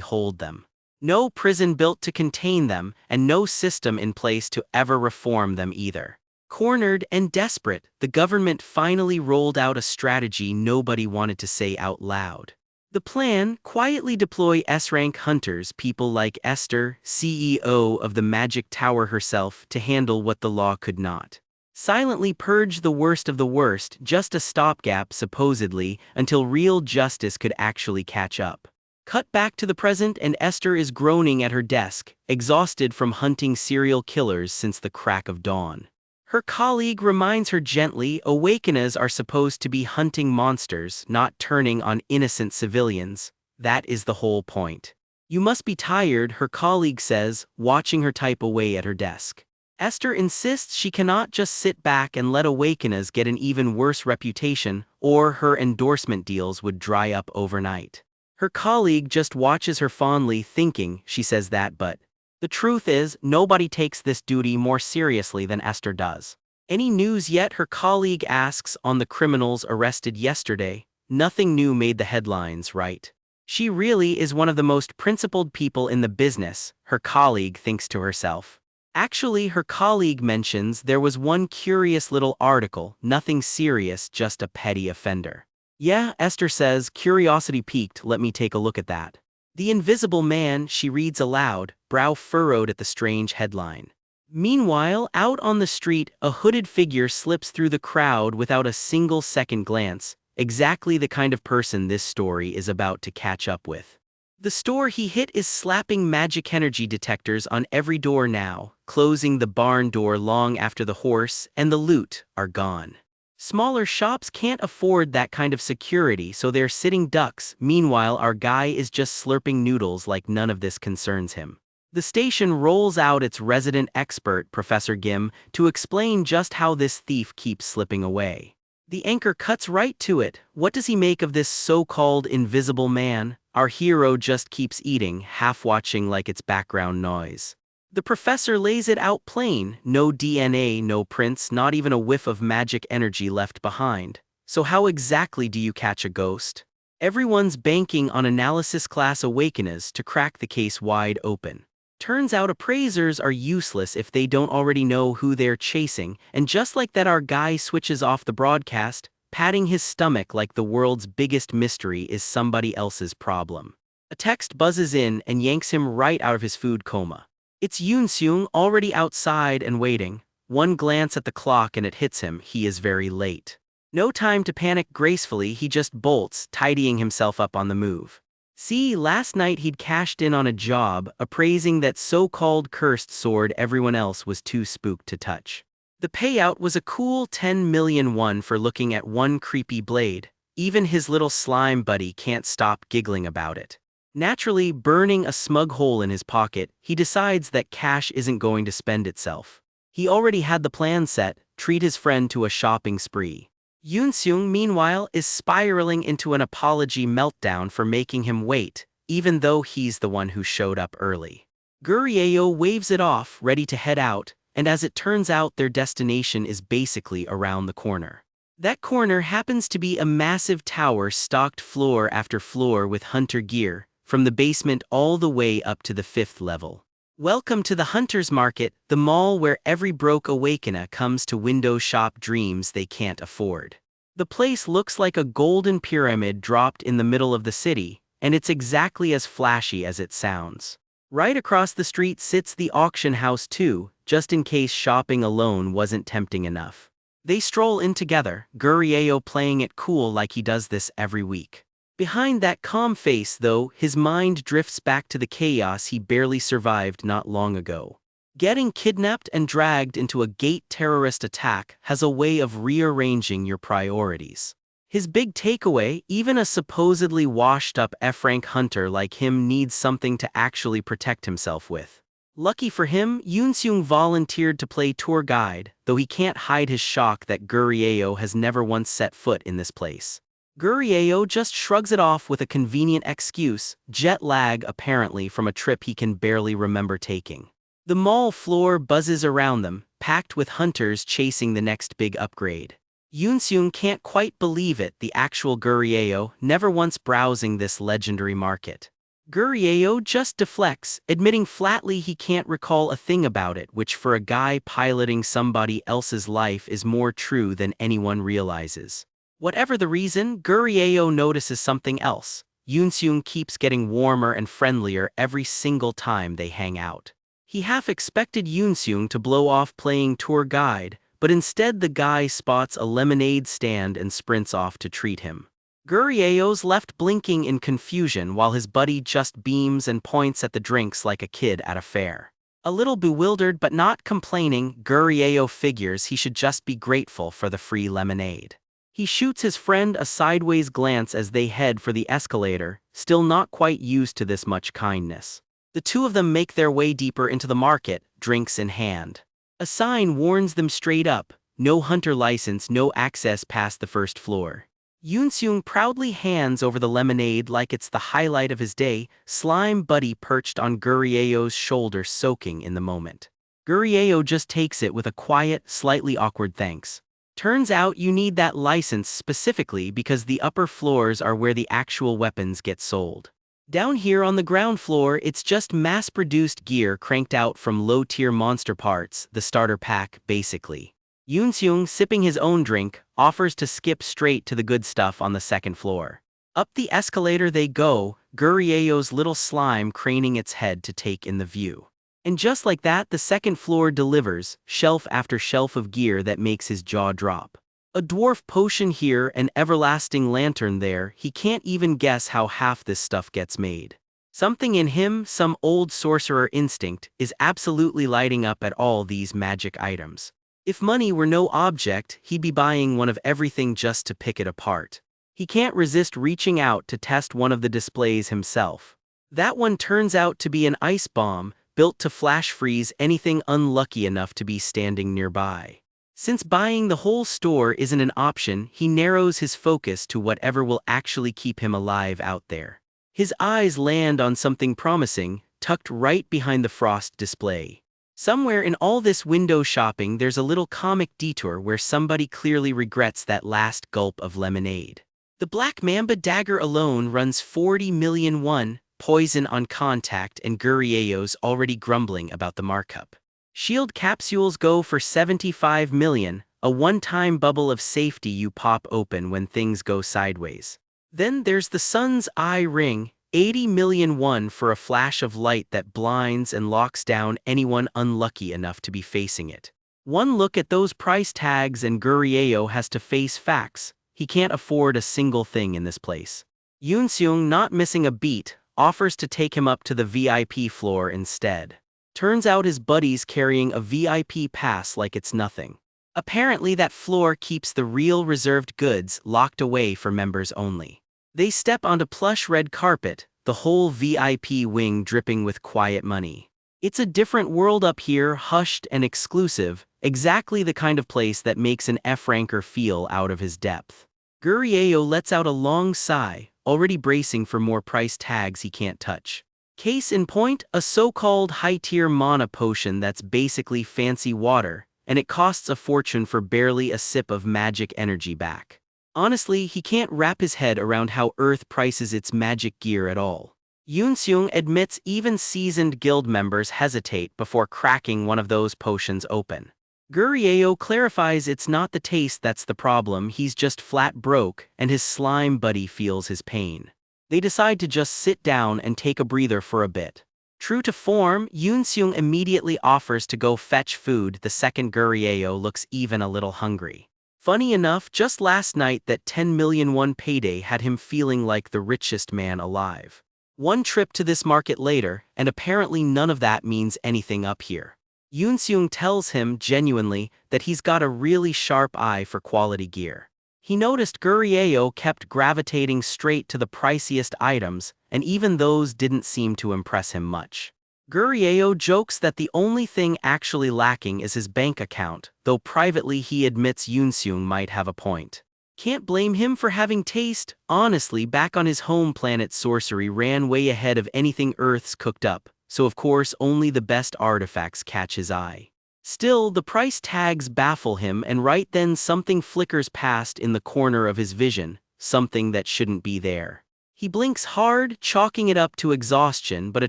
hold them. No prison built to contain them, and no system in place to ever reform them either. Cornered and desperate, the government finally rolled out a strategy nobody wanted to say out loud. The plan: quietly deploy S-rank hunters, people like Esther, CEO of the Magic Tower herself, to handle what the law could not. Silently purge the worst of the worst, just a stopgap supposedly, until real justice could actually catch up. Cut back to the present, and Esther is groaning at her desk, exhausted from hunting serial killers since the crack of dawn. Her colleague reminds her gently, awakeners are supposed to be hunting monsters, not turning on innocent civilians. That is the whole point. You must be tired, her colleague says, watching her type away at her desk. Esther insists she cannot just sit back and let awakeners get an even worse reputation, or her endorsement deals would dry up overnight. Her colleague just watches her fondly, thinking she says that, but the truth is, nobody takes this duty more seriously than Esther does. Any news yet? Her colleague asks on the criminals arrested yesterday. Nothing new made the headlines, right? She really is one of the most principled people in the business, her colleague thinks to herself. Actually, her colleague mentions there was one curious little article, nothing serious, just a petty offender. Yeah, Esther says, curiosity piqued, let me take a look at that. The Invisible Man, she reads aloud, brow furrowed at the strange headline. Meanwhile, out on the street, a hooded figure slips through the crowd without a single second glance, exactly the kind of person this story is about to catch up with. The store he hit is slapping magic energy detectors on every door now, closing the barn door long after the horse and the loot are gone. Smaller shops can't afford that kind of security, so they're sitting ducks. Meanwhile, our guy is just slurping noodles like none of this concerns him. The station rolls out its resident expert, Professor Gim, to explain just how this thief keeps slipping away. The anchor cuts right to it. What does he make of this so-called invisible man? Our hero just keeps eating, half watching like it's background noise. The professor lays it out plain, no DNA, no prints, not even a whiff of magic energy left behind. So how exactly do you catch a ghost? Everyone's banking on analysis class awakeners to crack the case wide open. Turns out appraisers are useless if they don't already know who they're chasing, and just like that our guy switches off the broadcast, patting his stomach like the world's biggest mystery is somebody else's problem. A text buzzes in and yanks him right out of his food coma. It's Yoon-seung already outside and waiting. One glance at the clock and it hits him, he is very late. No time to panic gracefully, he just bolts, tidying himself up on the move. See, last night he'd cashed in on a job, appraising that so-called cursed sword everyone else was too spooked to touch. The payout was a cool 10 million won for looking at one creepy blade. Even his little slime buddy can't stop giggling about it. Naturally, burning a smug hole in his pocket, he decides that cash isn't going to spend itself. He already had the plan set, treat his friend to a shopping spree. Yoon-seung, meanwhile, is spiraling into an apology meltdown for making him wait, even though he's the one who showed up early. Gurieo waves it off, ready to head out, and as it turns out their destination is basically around the corner. That corner happens to be a massive tower stocked floor after floor with hunter gear, from the basement all the way up to the 5th level. Welcome to the Hunter's Market, the mall where every broke awakener comes to window shop dreams they can't afford. The place looks like a golden pyramid dropped in the middle of the city, and it's exactly as flashy as it sounds. Right across the street sits the auction house too, just in case shopping alone wasn't tempting enough. They stroll in together, Gurieo playing it cool like he does this every week. Behind that calm face, though, his mind drifts back to the chaos he barely survived not long ago. Getting kidnapped and dragged into a gate terrorist attack has a way of rearranging your priorities. His big takeaway, even a supposedly washed-up F-rank hunter like him needs something to actually protect himself with. Lucky for him, Yoon-seung volunteered to play tour guide, though he can't hide his shock that Gurieo has never once set foot in this place. Gurieo just shrugs it off with a convenient excuse, jet lag apparently from a trip he can barely remember taking. The mall floor buzzes around them, packed with hunters chasing the next big upgrade. Yoon-seung can't quite believe it, the actual Gurieo, never once browsing this legendary market. Gurieo just deflects, admitting flatly he can't recall a thing about it, which for a guy piloting somebody else's life is more true than anyone realizes. Whatever the reason, Gurieo notices something else. Yoon-seung keeps getting warmer and friendlier every single time they hang out. He half expected Yoon-seung to blow off playing tour guide, but instead the guy spots a lemonade stand and sprints off to treat him. Gurieo's left blinking in confusion while his buddy just beams and points at the drinks like a kid at a fair. A little bewildered but not complaining, Gurieo figures he should just be grateful for the free lemonade. He shoots his friend a sideways glance as they head for the escalator, still not quite used to this much kindness. The two of them make their way deeper into the market, drinks in hand. A sign warns them straight up, no hunter license, no access past the 1st floor. Yoon-seung proudly hands over the lemonade like it's the highlight of his day, slime buddy perched on Gurieo's shoulder soaking in the moment. Gurieo just takes it with a quiet, slightly awkward thanks. Turns out you need that license specifically because the upper floors are where the actual weapons get sold. Down here on the ground floor, it's just mass-produced gear cranked out from low-tier monster parts, the starter pack, basically. Yoon-seung, sipping his own drink, offers to skip straight to the good stuff on the 2nd floor. Up the escalator they go, Gurieo's little slime craning its head to take in the view. And just like that, the 2nd floor delivers, shelf after shelf of gear that makes his jaw drop. A dwarf potion here, an everlasting lantern there, he can't even guess how half this stuff gets made. Something in him, some old sorcerer instinct, is absolutely lighting up at all these magic items. If money were no object, he'd be buying one of everything just to pick it apart. He can't resist reaching out to test one of the displays himself. That one turns out to be an ice bomb, built to flash freeze anything unlucky enough to be standing nearby. Since buying the whole store isn't an option, he narrows his focus to whatever will actually keep him alive out there. His eyes land on something promising, tucked right behind the frost display. Somewhere in all this window shopping there's a little comic detour where somebody clearly regrets that last gulp of lemonade. The Black Mamba dagger alone runs 40 million won, poison on contact, and Gurieyo's already grumbling about the markup. Shield capsules go for 75 million, a one-time bubble of safety you pop open when things go sideways. Then there's the Sun's Eye Ring, 80 million won for a flash of light that blinds and locks down anyone unlucky enough to be facing it. One look at those price tags and Gurieyo has to face facts. He can't afford a single thing in this place. Yoon-seung, not missing a beat, offers to take him up to the VIP floor instead. Turns out his buddy's carrying a VIP pass like it's nothing. Apparently that floor keeps the real reserved goods locked away for members only. They step onto plush red carpet, the whole VIP wing dripping with quiet money. It's a different world up here, hushed and exclusive, exactly the kind of place that makes an F-ranker feel out of his depth. Gurieyo lets out a long sigh, already bracing for more price tags he can't touch. Case in point, a so-called high-tier mana potion that's basically fancy water, and it costs a fortune for barely a sip of magic energy back. Honestly, he can't wrap his head around how Earth prices its magic gear at all. Yoon-seung admits even seasoned guild members hesitate before cracking one of those potions open. Gurieyo clarifies it's not the taste that's the problem, he's just flat broke, and his slime buddy feels his pain. They decide to just sit down and take a breather for a bit. True to form, Yoon-seung immediately offers to go fetch food the second Gurieyo looks even a little hungry. Funny enough, just last night that 10 million won payday had him feeling like the richest man alive. One trip to this market later, and apparently none of that means anything up here. Yoon-seung tells him genuinely that he's got a really sharp eye for quality gear. He noticed Gurieyo kept gravitating straight to the priciest items, and even those didn't seem to impress him much. Gurieyo jokes that the only thing actually lacking is his bank account, though privately he admits Yoon-seung might have a point. Can't blame him for having taste. Honestly, back on his home planet, sorcery ran way ahead of anything Earth's cooked up, so of course only the best artifacts catch his eye. Still, the price tags baffle him, and right then something flickers past in the corner of his vision, something that shouldn't be there. He blinks hard, chalking it up to exhaustion, but a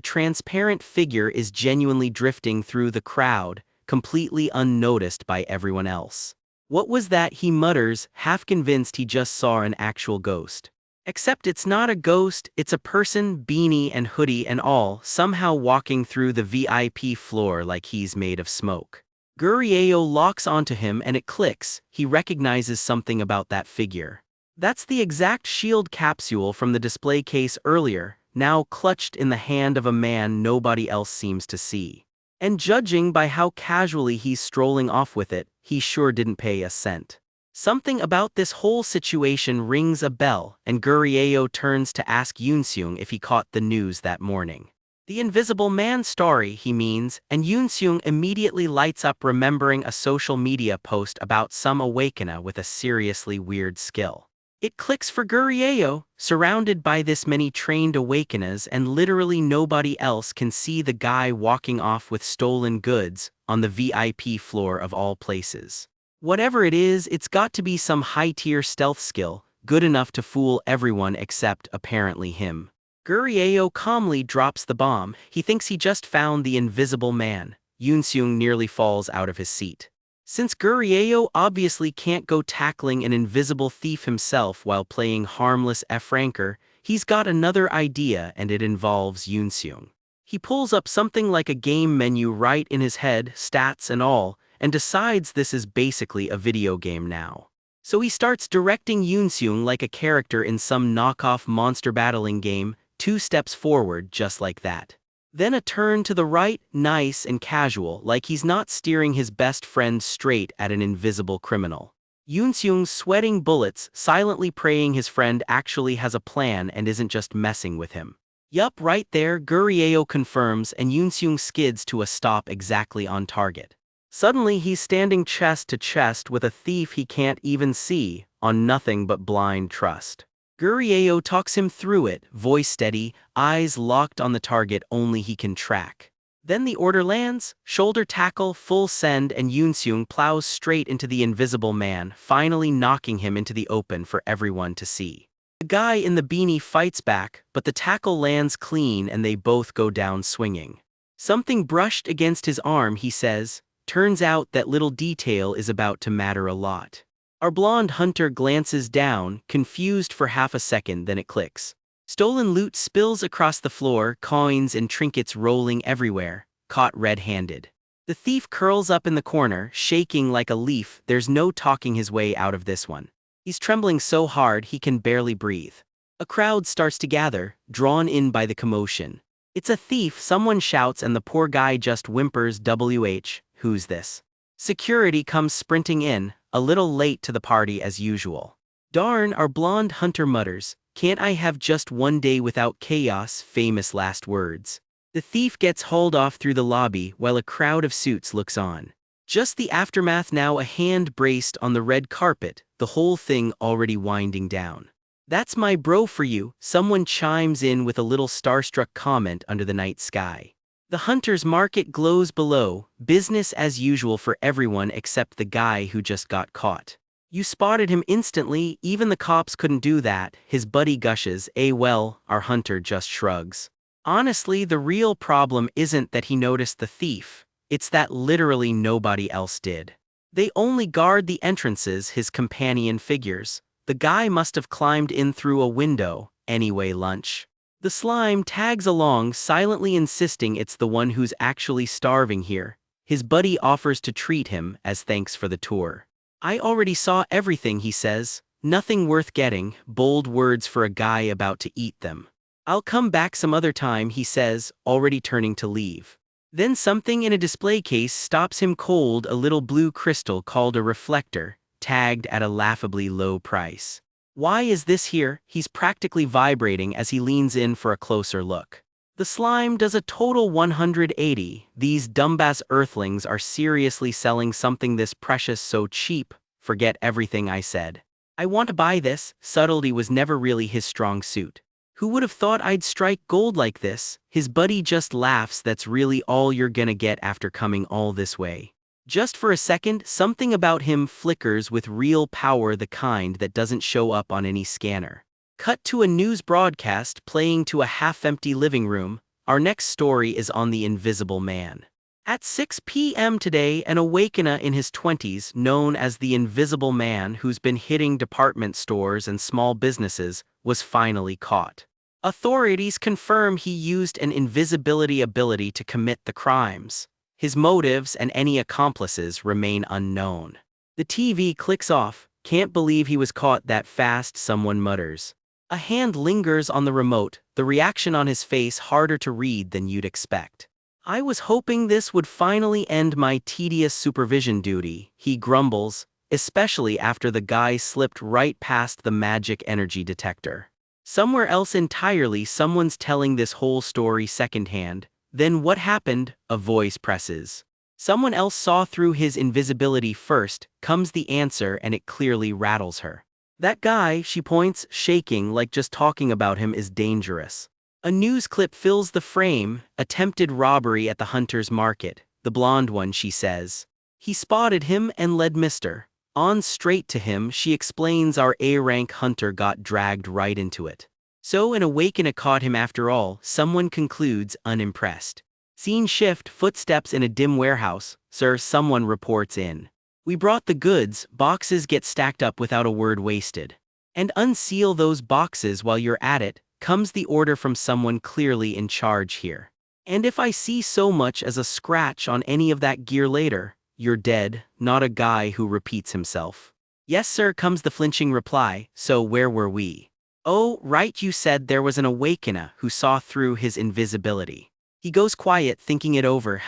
transparent figure is genuinely drifting through the crowd, completely unnoticed by everyone else. What was that, he mutters, half convinced he just saw an actual ghost. Except it's not a ghost, it's a person, beanie and hoodie and all, somehow walking through the VIP floor like he's made of smoke. Gurieyo locks onto him and it clicks, he recognizes something about that figure. That's the exact shield capsule from the display case earlier, now clutched in the hand of a man nobody else seems to see. And judging by how casually he's strolling off with it, he sure didn't pay a cent. Something about this whole situation rings a bell, and Gurieyo turns to ask Yoon-seung if he caught the news that morning. The Invisible Man story, he means, and Yoon-seung immediately lights up, remembering a social media post about some awakener with a seriously weird skill. It clicks for Gurieyo, surrounded by this many trained awakeners, and literally nobody else can see the guy walking off with stolen goods on the VIP floor of all places. Whatever it is, it's got to be some high-tier stealth skill, good enough to fool everyone except apparently him. Gurieyo calmly drops the bomb. He thinks he just found the Invisible Man. Yoon-seung nearly falls out of his seat. Since Gurieyo obviously can't go tackling an invisible thief himself while playing harmless F-ranker, he's got another idea, and it involves Yoon-seung. He pulls up something like a game menu right in his head, stats and all, and decides this is basically a video game now. So he starts directing Yoon-seung like a character in some knockoff monster battling game, 2 steps forward just like that. Then a turn to the right, nice and casual, like he's not steering his best friend straight at an invisible criminal. Yoon-seung sweating bullets, silently praying his friend actually has a plan and isn't just messing with him. Yup, right there, Gurieyo confirms, and Yoon-seung skids to a stop exactly on target. Suddenly he's standing chest to chest with a thief he can't even see, on nothing but blind trust. Gurieyo talks him through it, voice steady, eyes locked on the target only he can track. Then the order lands, shoulder tackle, full send, and Yoon-seung plows straight into the invisible man, finally knocking him into the open for everyone to see. The guy in the beanie fights back, but the tackle lands clean and they both go down swinging. Something brushed against his arm, he says. Turns out that little detail is about to matter a lot. Our blonde hunter glances down, confused for half a second, then it clicks. Stolen loot spills across the floor, coins and trinkets rolling everywhere, caught red-handed. The thief curls up in the corner, shaking like a leaf. There's no talking his way out of this one. He's trembling so hard he can barely breathe. A crowd starts to gather, drawn in by the commotion. It's a thief, someone shouts, and the poor guy just whimpers, "WH, who's this?" Security comes sprinting in, a little late to the party as usual. Darn, our blonde hunter mutters, "Can't I have just one day without chaos?" Famous last words. The thief gets hauled off through the lobby while a crowd of suits looks on. Just the aftermath now, a hand braced on the red carpet, the whole thing already winding down. "That's my bro for you," someone chimes in with a little starstruck comment under the night sky. The hunter's market glows below, business as usual for everyone except the guy who just got caught. "You spotted him instantly, even the cops couldn't do that," his buddy gushes. Well, our hunter just shrugs. Honestly, the real problem isn't that he noticed the thief, it's that literally nobody else did. They only guard the entrances, his companion figures. The guy must have climbed in through a window, anyway. Lunch. The slime tags along, silently insisting it's the one who's actually starving here. His buddy offers to treat him as thanks for the tour. "I already saw everything," he says. "Nothing worth getting," bold words for a guy about to eat them. "I'll come back some other time," he says, already turning to leave. Then something in a display case stops him cold, a little blue crystal called a reflector, tagged at a laughably low price. "Why is this here?" He's practically vibrating as he leans in for a closer look. The slime does a total 180. These dumbass earthlings are seriously selling something this precious so cheap. Forget everything I said. "I want to buy this." Subtlety was never really his strong suit. "Who would have thought I'd strike gold like this?" His buddy just laughs. "That's really all you're gonna get after coming all this way." Just for a second, something about him flickers with real power, the kind that doesn't show up on any scanner. Cut to a news broadcast playing to a half-empty living room. Our next story is on the Invisible Man. At 6 p.m. today, an awakener in his 20s, known as the Invisible Man, who's been hitting department stores and small businesses, was finally caught. Authorities confirm he used an invisibility ability to commit the crimes. His motives and any accomplices remain unknown. The TV clicks off. "Can't believe he was caught that fast," someone mutters. A hand lingers on the remote, the reaction on his face harder to read than you'd expect. "I was hoping this would finally end my tedious supervision duty," he grumbles, especially after the guy slipped right past the magic energy detector. Somewhere else entirely, someone's telling this whole story secondhand. "Then what happened?" a voice presses. "Someone else saw through his invisibility first," comes the answer, and it clearly rattles her. "That guy," she points, shaking like just talking about him is dangerous. A news clip fills the frame. "Attempted robbery at the hunter's market." "The blonde one," she says. "He spotted him and led Mr. on straight to him," she explains. "Our A-rank hunter got dragged right into it. So an awakener caught him after all," someone concludes, unimpressed. Scene shift, footsteps in a dim warehouse. "Sir," someone reports in. "We brought the goods." Boxes get stacked up without a word wasted. "And unseal those boxes while you're at it," comes the order from someone clearly in charge here. "And if I see so much as a scratch on any of that gear later, you're dead." Not a guy who repeats himself. "Yes sir," comes the flinching reply. "So where were we?" "Oh, right, you said there was an awakener who saw through his invisibility." He goes quiet, thinking it over.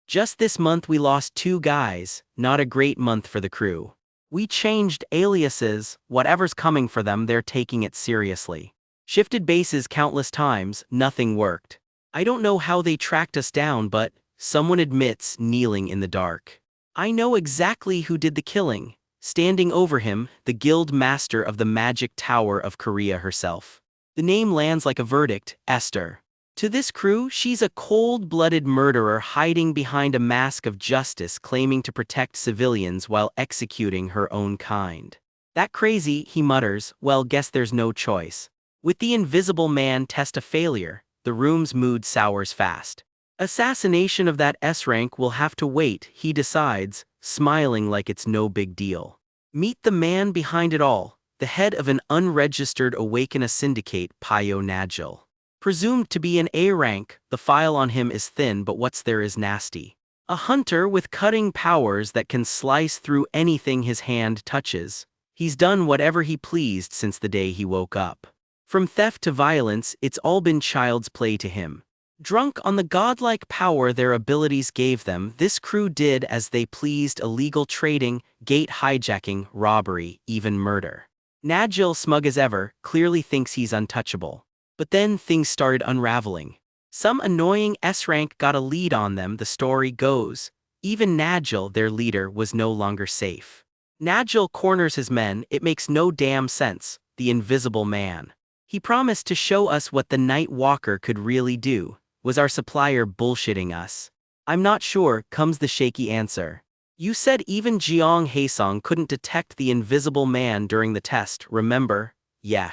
"Just this month we lost 2 guys, not a great month for the crew. We changed aliases, whatever's coming for them they're taking it seriously. Shifted bases countless times, nothing worked. I don't know how they tracked us down, but," someone admits, kneeling in the dark, "I know exactly who did the killing." Standing over him, the guild master of the Magic Tower of Korea herself. The name lands like a verdict, Esther. To this crew, she's a cold-blooded murderer hiding behind a mask of justice claiming to protect civilians while executing her own kind. That crazy, he mutters, well, guess there's no choice. With the invisible man test a failure, the room's mood sours fast. Assassination of that S-rank will have to wait, he decides, smiling like it's no big deal. Meet the man behind it all, the head of an unregistered Awakena syndicate, Pyo Najil. Presumed to be an A rank, the file on him is thin but what's there is nasty. A hunter with cutting powers that can slice through anything his hand touches. He's done whatever he pleased since the day he woke up. From theft to violence, it's all been child's play to him. Drunk on the godlike power their abilities gave them, this crew did as they pleased: illegal trading, gate hijacking, robbery, even murder. Najil, smug as ever, clearly thinks he's untouchable. But then things started unraveling. Some annoying S-rank got a lead on them, the story goes. Even Najil, their leader, was no longer safe. Najil corners his men. It makes no damn sense. The invisible man. He promised to show us what the Night Walker could really do. Was our supplier bullshitting us? I'm not sure, comes the shaky answer. You said even Jeong Haesong couldn't detect the invisible man during the test, remember? Yeah.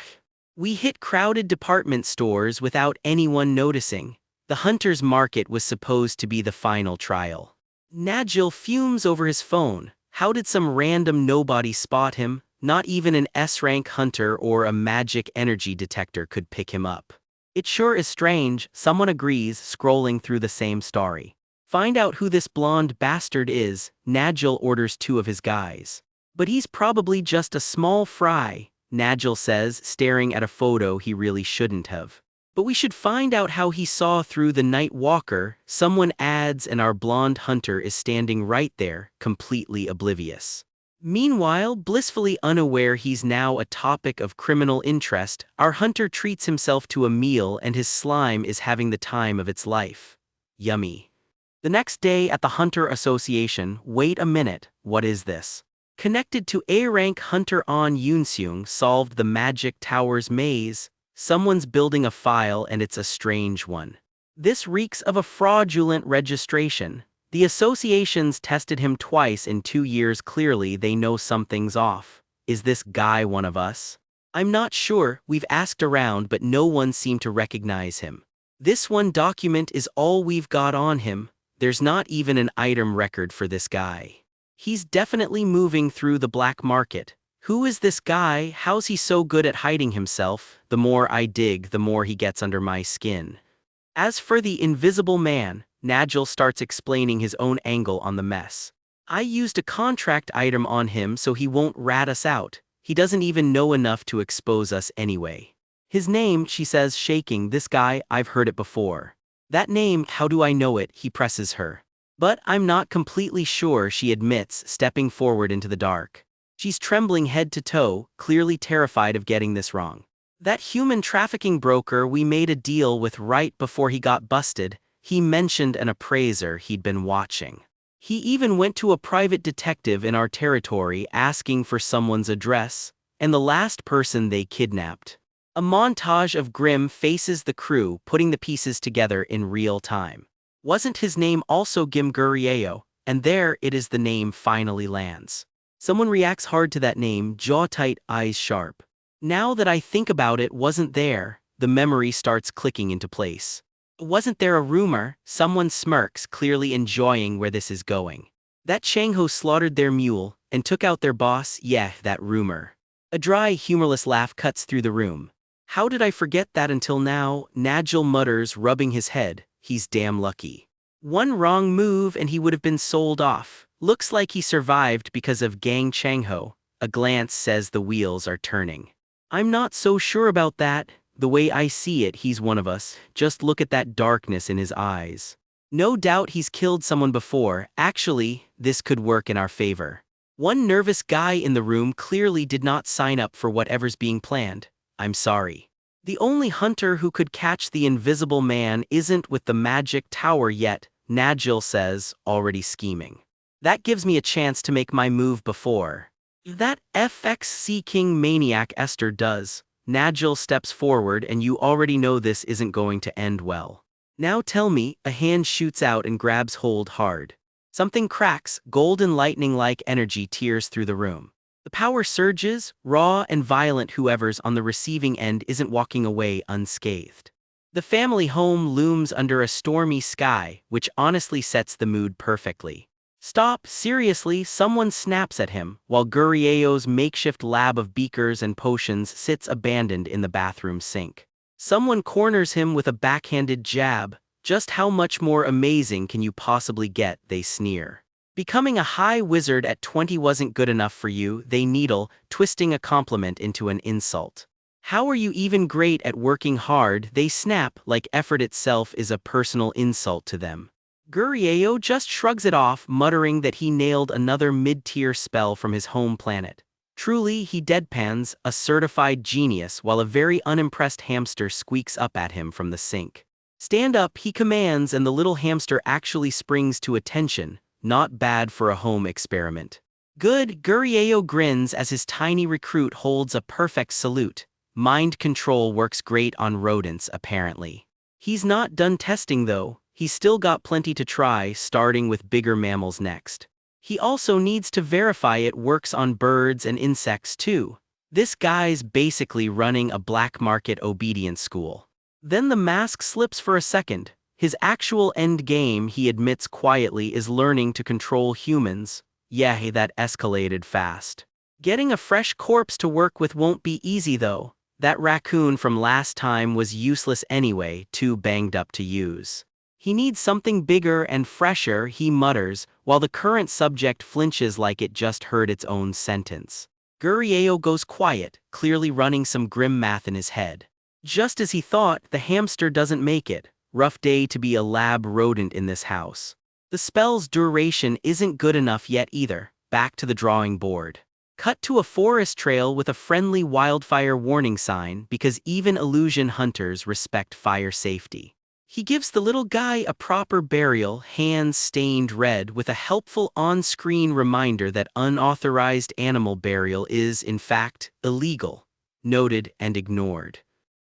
We hit crowded department stores without anyone noticing. The hunter's market was supposed to be the final trial. Najil fumes over his phone. How did some random nobody spot him? Not even an S-rank hunter or a magic energy detector could pick him up. It sure is strange, someone agrees, scrolling through the same story. Find out who this blonde bastard is, Najil orders 2 of his guys. But he's probably just a small fry, Najil says, staring at a photo he really shouldn't have. But we should find out how he saw through the Night Walker, someone adds, and our blonde hunter is standing right there, completely oblivious. Meanwhile, blissfully unaware he's now a topic of criminal interest, our hunter treats himself to a meal and his slime is having the time of its life. Yummy. The next day at the Hunter Association, wait a minute, what is this? Connected to A-rank Hunter An Yoonseung solved the Magic Tower's maze. Someone's building a file and it's a strange one. This reeks of a fraudulent registration. The associations tested him twice in 2 years. Clearly they know something's off. Is this guy one of us? I'm not sure, we've asked around but no one seemed to recognize him. This one document is all we've got on him. There's not even an item record for this guy. He's definitely moving through the black market. Who is this guy? How's he so good at hiding himself? The more I dig, the more he gets under my skin. As for the invisible man, Najil starts explaining his own angle on the mess. I used a contract item on him so he won't rat us out. He doesn't even know enough to expose us anyway. His name, she says, shaking. This guy, I've heard it before. That name, how do I know it? He presses her. But I'm not completely sure, she admits, stepping forward into the dark. She's trembling head to toe, clearly terrified of getting this wrong. That human trafficking broker we made a deal with right before he got busted, he mentioned an appraiser he'd been watching. He even went to a private detective in our territory asking for someone's address, and the last person they kidnapped. A montage of grim faces the crew putting the pieces together in real time. Wasn't his name also Kim Gurieo? And there it is, the name finally lands. Someone reacts hard to that name, jaw tight, eyes sharp. Now that I think about it, wasn't there, the memory starts clicking into place. Wasn't there a rumor? Someone smirks, clearly enjoying where this is going. That Changho slaughtered their mule and took out their boss. Yeah, that rumor. A dry, humorless laugh cuts through the room. How did I forget that until now? Najil mutters, rubbing his head. He's damn lucky. One wrong move and he would have been sold off. Looks like he survived because of Gang Changho. A glance says the wheels are turning. I'm not so sure about that. The way I see it, he's one of us. Just look at that darkness in his eyes. No doubt he's killed someone before. Actually, this could work in our favor. One nervous guy in the room clearly did not sign up for whatever's being planned. I'm sorry. The only hunter who could catch the invisible man isn't with the Magic Tower yet, Najil says, already scheming. That gives me a chance to make my move before that FXC King maniac Esther does. Nagel steps forward and you already know this isn't going to end well. Now tell me, a hand shoots out and grabs hold hard. Something cracks, golden lightning-like energy tears through the room. The power surges, raw and violent. Whoever's on the receiving end isn't walking away unscathed. The family home looms under a stormy sky, which honestly sets the mood perfectly. Stop, seriously, someone snaps at him, while Gurieo's makeshift lab of beakers and potions sits abandoned in the bathroom sink. Someone corners him with a backhanded jab. Just how much more amazing can you possibly get, they sneer. Becoming a high wizard at 20 wasn't good enough for you, they needle, twisting a compliment into an insult. How are you even great at working hard, they snap, like effort itself is a personal insult to them. Gurieo just shrugs it off, muttering that he nailed another mid-tier spell from his home planet. Truly, he deadpans, a certified genius, while a very unimpressed hamster squeaks up at him from the sink. Stand up, he commands, and the little hamster actually springs to attention. Not bad for a home experiment. Good, Gurieo grins as his tiny recruit holds a perfect salute. Mind control works great on rodents, apparently. He's not done testing though. He's still got plenty to try, starting with bigger mammals next. He also needs to verify it works on birds and insects too. This guy's basically running a black market obedience school. Then the mask slips for a second. His actual end game, he admits quietly, is learning to control humans. Yeah, that escalated fast. Getting a fresh corpse to work with won't be easy though. That raccoon from last time was useless anyway, too banged up to use. He needs something bigger and fresher, he mutters, while the current subject flinches like it just heard its own sentence. Gurieo goes quiet, clearly running some grim math in his head. Just as he thought, the hamster doesn't make it. Rough day to be a lab rodent in this house. The spell's duration isn't good enough yet either. Back to the drawing board. Cut to a forest trail with a friendly wildfire warning sign because even illusion hunters respect fire safety. He gives the little guy a proper burial, hands stained red, with a helpful on-screen reminder that unauthorized animal burial is, in fact, illegal. Noted and ignored.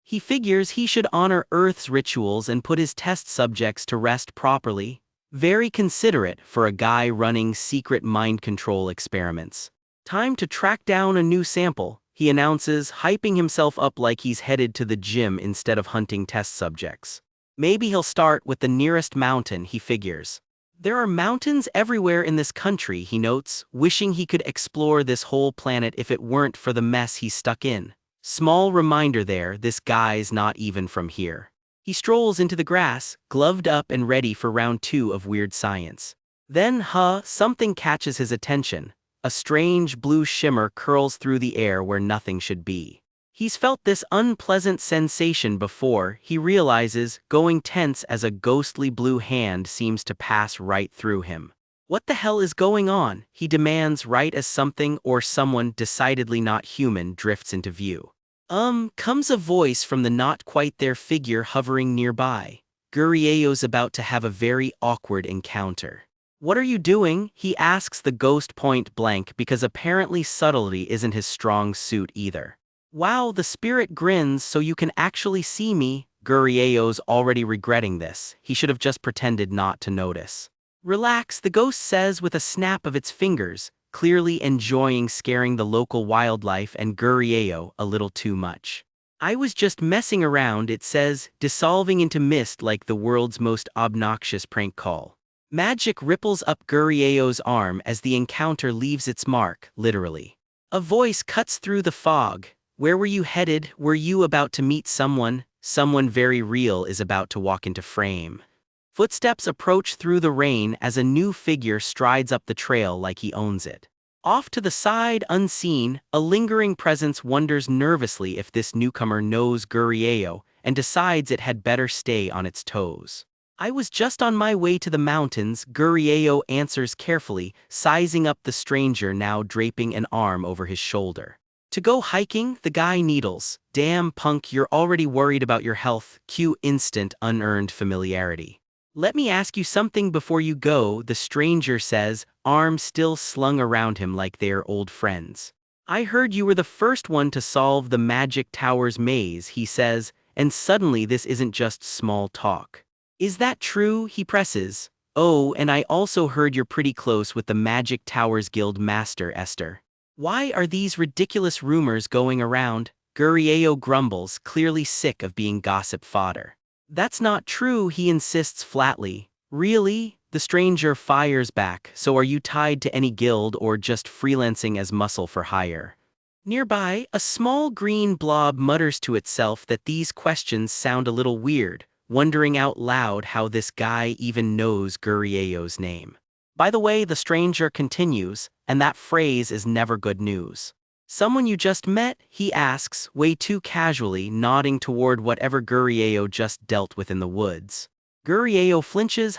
He figures he should honor Earth's rituals and put his test subjects to rest properly. Very considerate for a guy running secret mind control experiments. Time to track down a new sample, he announces, hyping himself up like he's headed to the gym instead of hunting test subjects. Maybe he'll start with the nearest mountain, he figures. There are mountains everywhere in this country, he notes, wishing he could explore this whole planet if it weren't for the mess he's stuck in. Small reminder there, this guy's not even from here. He strolls into the grass, gloved up and ready for round 2 of weird science. Then, something catches his attention. A strange blue shimmer curls through the air where nothing should be. He's felt this unpleasant sensation before, he realizes, going tense as a ghostly blue hand seems to pass right through him. What the hell is going on? He demands right as something or someone decidedly not human drifts into view. Comes a voice from the not quite there figure hovering nearby. Gurieo's about to have a very awkward encounter. What are you doing? He asks the ghost point blank because apparently subtlety isn't his strong suit either. Wow, the spirit grins so you can actually see me. Gurieo's already regretting this. He should have just pretended not to notice. Relax, the ghost says with a snap of its fingers, clearly enjoying scaring the local wildlife and Gurieo a little too much. I was just messing around, it says, dissolving into mist like the world's most obnoxious prank call. Magic ripples up Gurieo's arm as the encounter leaves its mark, literally. A voice cuts through the fog. Where were you headed? Were you about to meet someone? Someone very real is about to walk into frame. Footsteps approach through the rain as a new figure strides up the trail like he owns it. Off to the side, unseen, a lingering presence wonders nervously if this newcomer knows Gurieo and decides it had better stay on its toes. I was just on my way to the mountains, Gurieo answers carefully, sizing up the stranger now draping an arm over his shoulder. To go hiking, the guy needles. Damn punk, you're already worried about your health. Cue instant unearned familiarity. Let me ask you something before you go, the stranger says, arm still slung around him like they're old friends. I heard you were the first one to solve the Magic Tower's maze, he says, and suddenly this isn't just small talk. Is that true? He presses. Oh, and I also heard you're pretty close with the Magic Tower's guild master, Esther. Why are these ridiculous rumors going around? Gurieo grumbles, clearly sick of being gossip fodder. That's not true, he insists flatly. Really? The stranger fires back, so are you tied to any guild or just freelancing as muscle for hire? Nearby, a small green blob mutters to itself that these questions sound a little weird, wondering out loud how this guy even knows Gurieo's name. By the way, the stranger continues, and that phrase is never good news. Someone you just met? He asks, way too casually, nodding toward whatever Gurieo just dealt with in the woods. Gurieo flinches,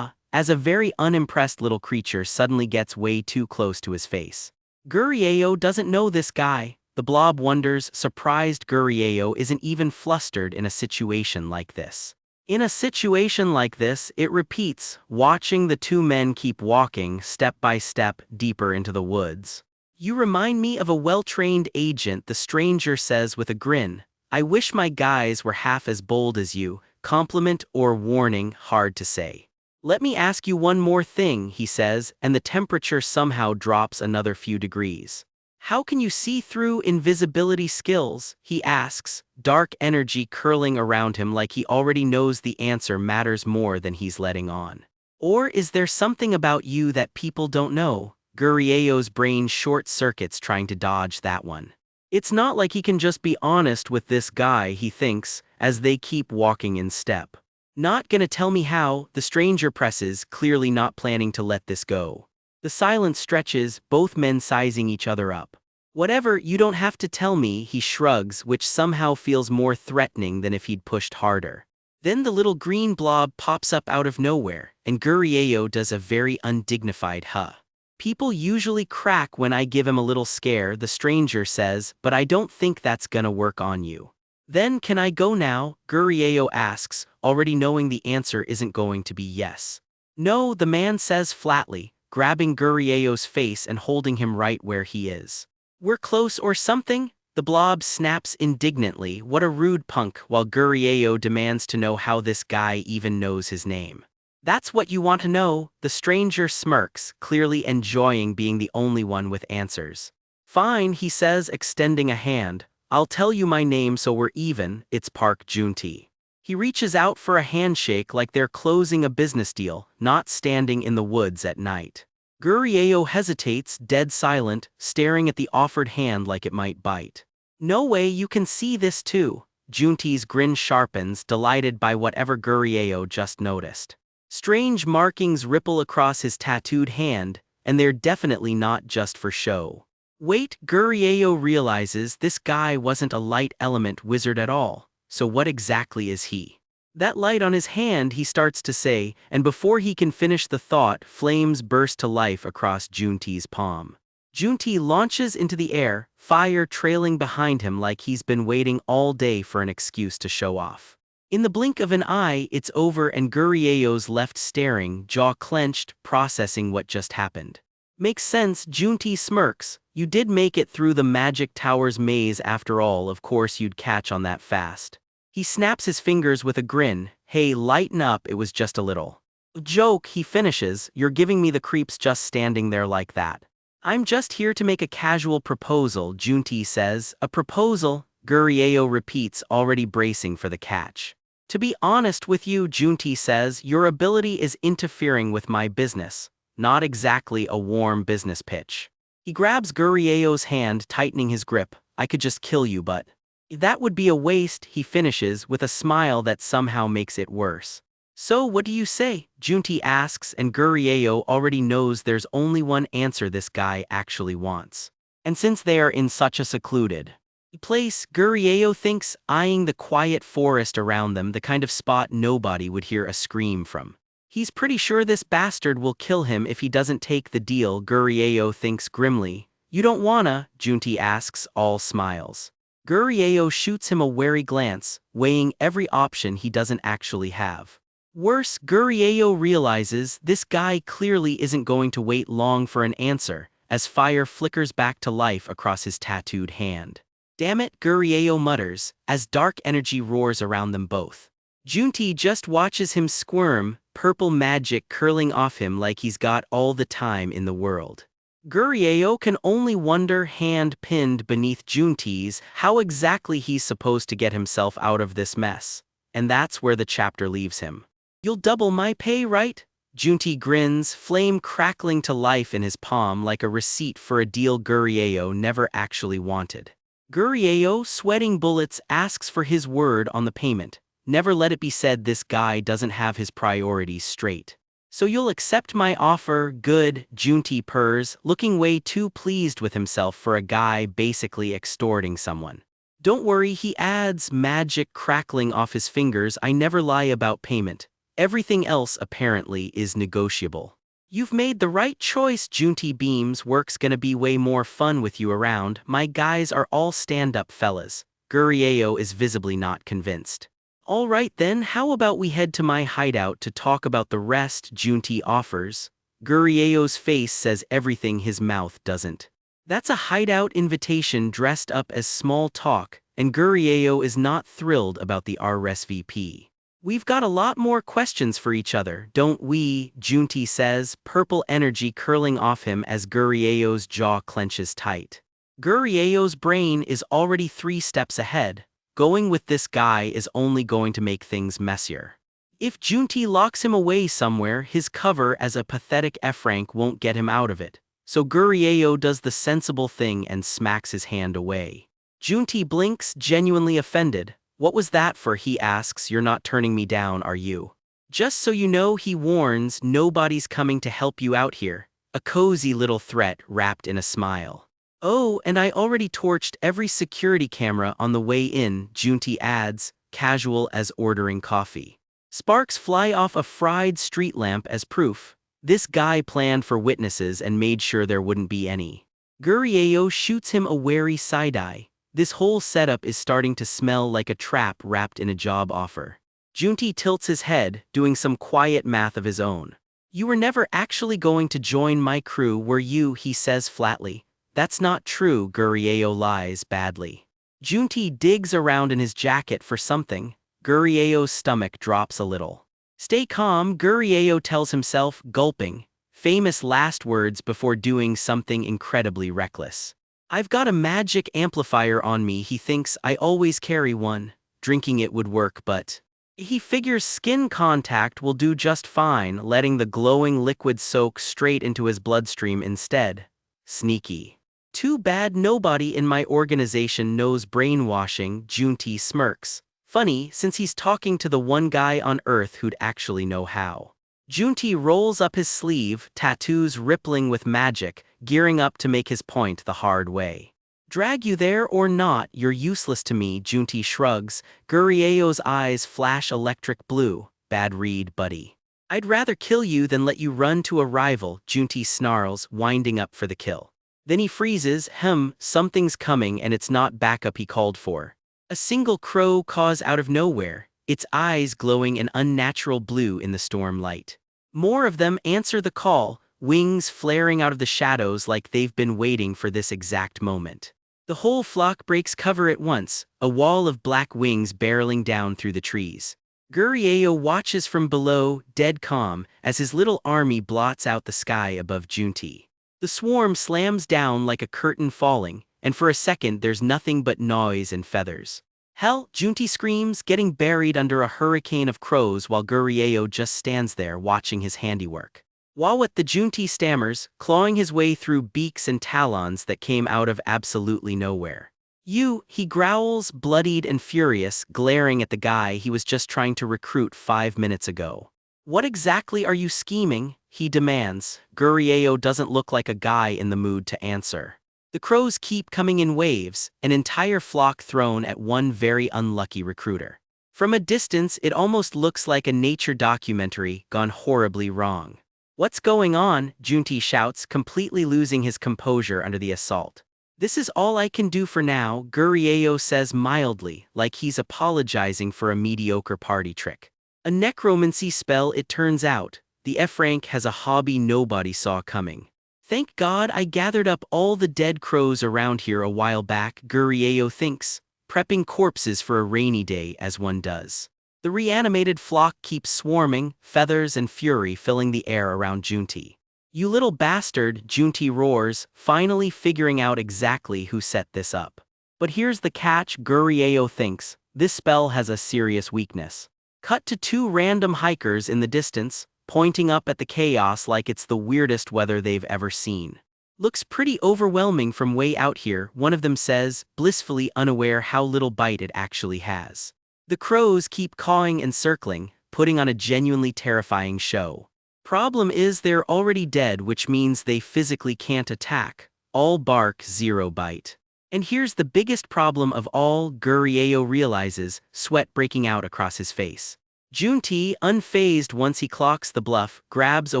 as a very unimpressed little creature suddenly gets way too close to his face. Gurieo doesn't know this guy. The blob wonders, surprised Gurieo isn't even flustered in a situation like this. In a situation like this, it repeats, watching the two men keep walking, step by step, deeper into the woods. You remind me of a well-trained agent, the stranger says with a grin. I wish my guys were half as bold as you. Compliment or warning, hard to say. Let me ask you one more thing, he says, and the temperature somehow drops another few degrees. How can you see through invisibility skills? He asks, dark energy curling around him like he already knows the answer matters more than he's letting on. Or is there something about you that people don't know? Gurieo's brain short-circuits trying to dodge that one. It's not like he can just be honest with this guy, he thinks, as they keep walking in step. Not gonna tell me how, the stranger presses, clearly not planning to let this go. The silence stretches, both men sizing each other up. Whatever, you don't have to tell me, he shrugs, which somehow feels more threatening than if he'd pushed harder. Then the little green blob pops up out of nowhere, and Gurieo does a very undignified huh. People usually crack when I give him a little scare, the stranger says, but I don't think that's gonna work on you. Then can I go now? Gurieo asks, already knowing the answer isn't going to be yes. No, the man says flatly, grabbing Gurieo's face and holding him right where he is. We're close or something? The blob snaps indignantly, what a rude punk, while Gurieo demands to know how this guy even knows his name. That's what you want to know, the stranger smirks, clearly enjoying being the only one with answers. Fine, he says, extending a hand. I'll tell you my name so we're even, it's Park Junti. He reaches out for a handshake like they're closing a business deal, not standing in the woods at night. Gurieo hesitates, dead silent, staring at the offered hand like it might bite. No way, you can see this too. Junti's grin sharpens, delighted by whatever Gurieo just noticed. Strange markings ripple across his tattooed hand, and they're definitely not just for show. Wait, Gurieo realizes this guy wasn't a light element wizard at all, so what exactly is he? That light on his hand, he starts to say, and before he can finish the thought, flames burst to life across Junti's palm. Junti launches into the air, fire trailing behind him like he's been waiting all day for an excuse to show off. In the blink of an eye, it's over and Gurieo's left staring, jaw clenched, processing what just happened. Makes sense, Junti smirks. You did make it through the Magic Tower's maze after all, of course you'd catch on that fast. He snaps his fingers with a grin. Hey, lighten up, it was just a little joke, he finishes. You're giving me the creeps just standing there like that. I'm just here to make a casual proposal, Junti says. A proposal? Gurieo repeats, already bracing for the catch. To be honest with you, Junti says, your ability is interfering with my business. Not exactly a warm business pitch. He grabs Gurieo's hand, tightening his grip. I could just kill you, but that would be a waste, he finishes, with a smile that somehow makes it worse. So what do you say? Junti asks, and Gurieo already knows there's only one answer this guy actually wants. And since they are in such a secluded place, Gurieo thinks, eyeing the quiet forest around them, the kind of spot nobody would hear a scream from. He's pretty sure this bastard will kill him if he doesn't take the deal, Gurieo thinks grimly. You don't wanna? Junti asks, all smiles. Gurieo shoots him a wary glance, weighing every option he doesn't actually have. Worse, Gurieo realizes this guy clearly isn't going to wait long for an answer, as fire flickers back to life across his tattooed hand. Damn it, Gurieo mutters, as dark energy roars around them both. Junti just watches him squirm, purple magic curling off him like he's got all the time in the world. Gurieo can only wonder, hand pinned beneath Junti's, how exactly he's supposed to get himself out of this mess. And that's where the chapter leaves him. You'll double my pay, right? Junti grins, flame crackling to life in his palm like a receipt for a deal Gurieo never actually wanted. Gurieo, sweating bullets, asks for his word on the payment. Never let it be said this guy doesn't have his priorities straight. So you'll accept my offer, good, Junti purrs, looking way too pleased with himself for a guy basically extorting someone. Don't worry, he adds, magic crackling off his fingers, I never lie about payment. Everything else apparently is negotiable. You've made the right choice, Junti beams, work's gonna be way more fun with you around, my guys are all stand-up fellas. Gurieo is visibly not convinced. All right then, how about we head to my hideout to talk about the rest, Junti offers. Gurieo's face says everything his mouth doesn't. That's a hideout invitation dressed up as small talk, and Gurieo is not thrilled about the RSVP. We've got a lot more questions for each other, don't we? Junti says, purple energy curling off him as Gurieo's jaw clenches tight. Gurieo's brain is already 3 steps ahead. Going with this guy is only going to make things messier. If Junti locks him away somewhere, his cover as a pathetic F-rank won't get him out of it. So Gurieo does the sensible thing and smacks his hand away. Junti blinks, genuinely offended. What was that for? He asks. You're not turning me down, are you? Just so you know, he warns, nobody's coming to help you out here. A cozy little threat wrapped in a smile. Oh, and I already torched every security camera on the way in, Junti adds, casual as ordering coffee. Sparks fly off a fried street lamp as proof. This guy planned for witnesses and made sure there wouldn't be any. Gurieo shoots him a wary side-eye. This whole setup is starting to smell like a trap wrapped in a job offer. Junti tilts his head, doing some quiet math of his own. You were never actually going to join my crew, were you? He says flatly. That's not true, Gurieo lies badly. Junti digs around in his jacket for something. Gurieo's stomach drops a little. Stay calm, Gurieo tells himself, gulping. Famous last words before doing something incredibly reckless. I've got a magic amplifier on me, he thinks. I always carry one. Drinking it would work, but he figures skin contact will do just fine, letting the glowing liquid soak straight into his bloodstream instead. Sneaky. Too bad nobody in my organization knows brainwashing, Junti smirks. Funny, since he's talking to the one guy on Earth who'd actually know how. Junti rolls up his sleeve, tattoos rippling with magic, gearing up to make his point the hard way. Drag you there or not, you're useless to me, Junti shrugs. Gurieo's eyes flash electric blue. Bad read, buddy. I'd rather kill you than let you run to a rival, Junti snarls, winding up for the kill. Then he freezes, something's coming and it's not backup he called for. A single crow caws out of nowhere, its eyes glowing an unnatural blue in the storm light. More of them answer the call, wings flaring out of the shadows like they've been waiting for this exact moment. The whole flock breaks cover at once, a wall of black wings barreling down through the trees. Gurieo watches from below, dead calm, as his little army blots out the sky above Junti. The swarm slams down like a curtain falling, and for a second there's nothing but noise and feathers. Hell, Junti screams, getting buried under a hurricane of crows while Gurieo just stands there watching his handiwork. Wawat, the Junti stammers, clawing his way through beaks and talons that came out of absolutely nowhere. He growls, bloodied and furious, glaring at the guy he was just trying to recruit 5 minutes ago. What exactly are you scheming? He demands. Gurieo doesn't look like a guy in the mood to answer. The crows keep coming in waves, an entire flock thrown at one very unlucky recruiter. From a distance, it almost looks like a nature documentary gone horribly wrong. What's going on? Junti shouts, completely losing his composure under the assault. This is all I can do for now, Gurieo says mildly, like he's apologizing for a mediocre party trick. A necromancy spell, it turns out. The F-rank has a hobby nobody saw coming. Thank God I gathered up all the dead crows around here a while back, Gurieo thinks, prepping corpses for a rainy day as one does. The reanimated flock keeps swarming, feathers and fury filling the air around Junti. You little bastard, Junti roars, finally figuring out exactly who set this up. But here's the catch, Gurieo thinks, this spell has a serious weakness. Cut to two random hikers in the distance, pointing up at the chaos like it's the weirdest weather they've ever seen. Looks pretty overwhelming from way out here, one of them says, blissfully unaware how little bite it actually has. The crows keep cawing and circling, putting on a genuinely terrifying show. Problem is they're already dead, which means they physically can't attack. All bark, zero bite. And here's the biggest problem of all, Gurieo realizes, sweat breaking out across his face. Junti, unfazed once he clocks the bluff, grabs a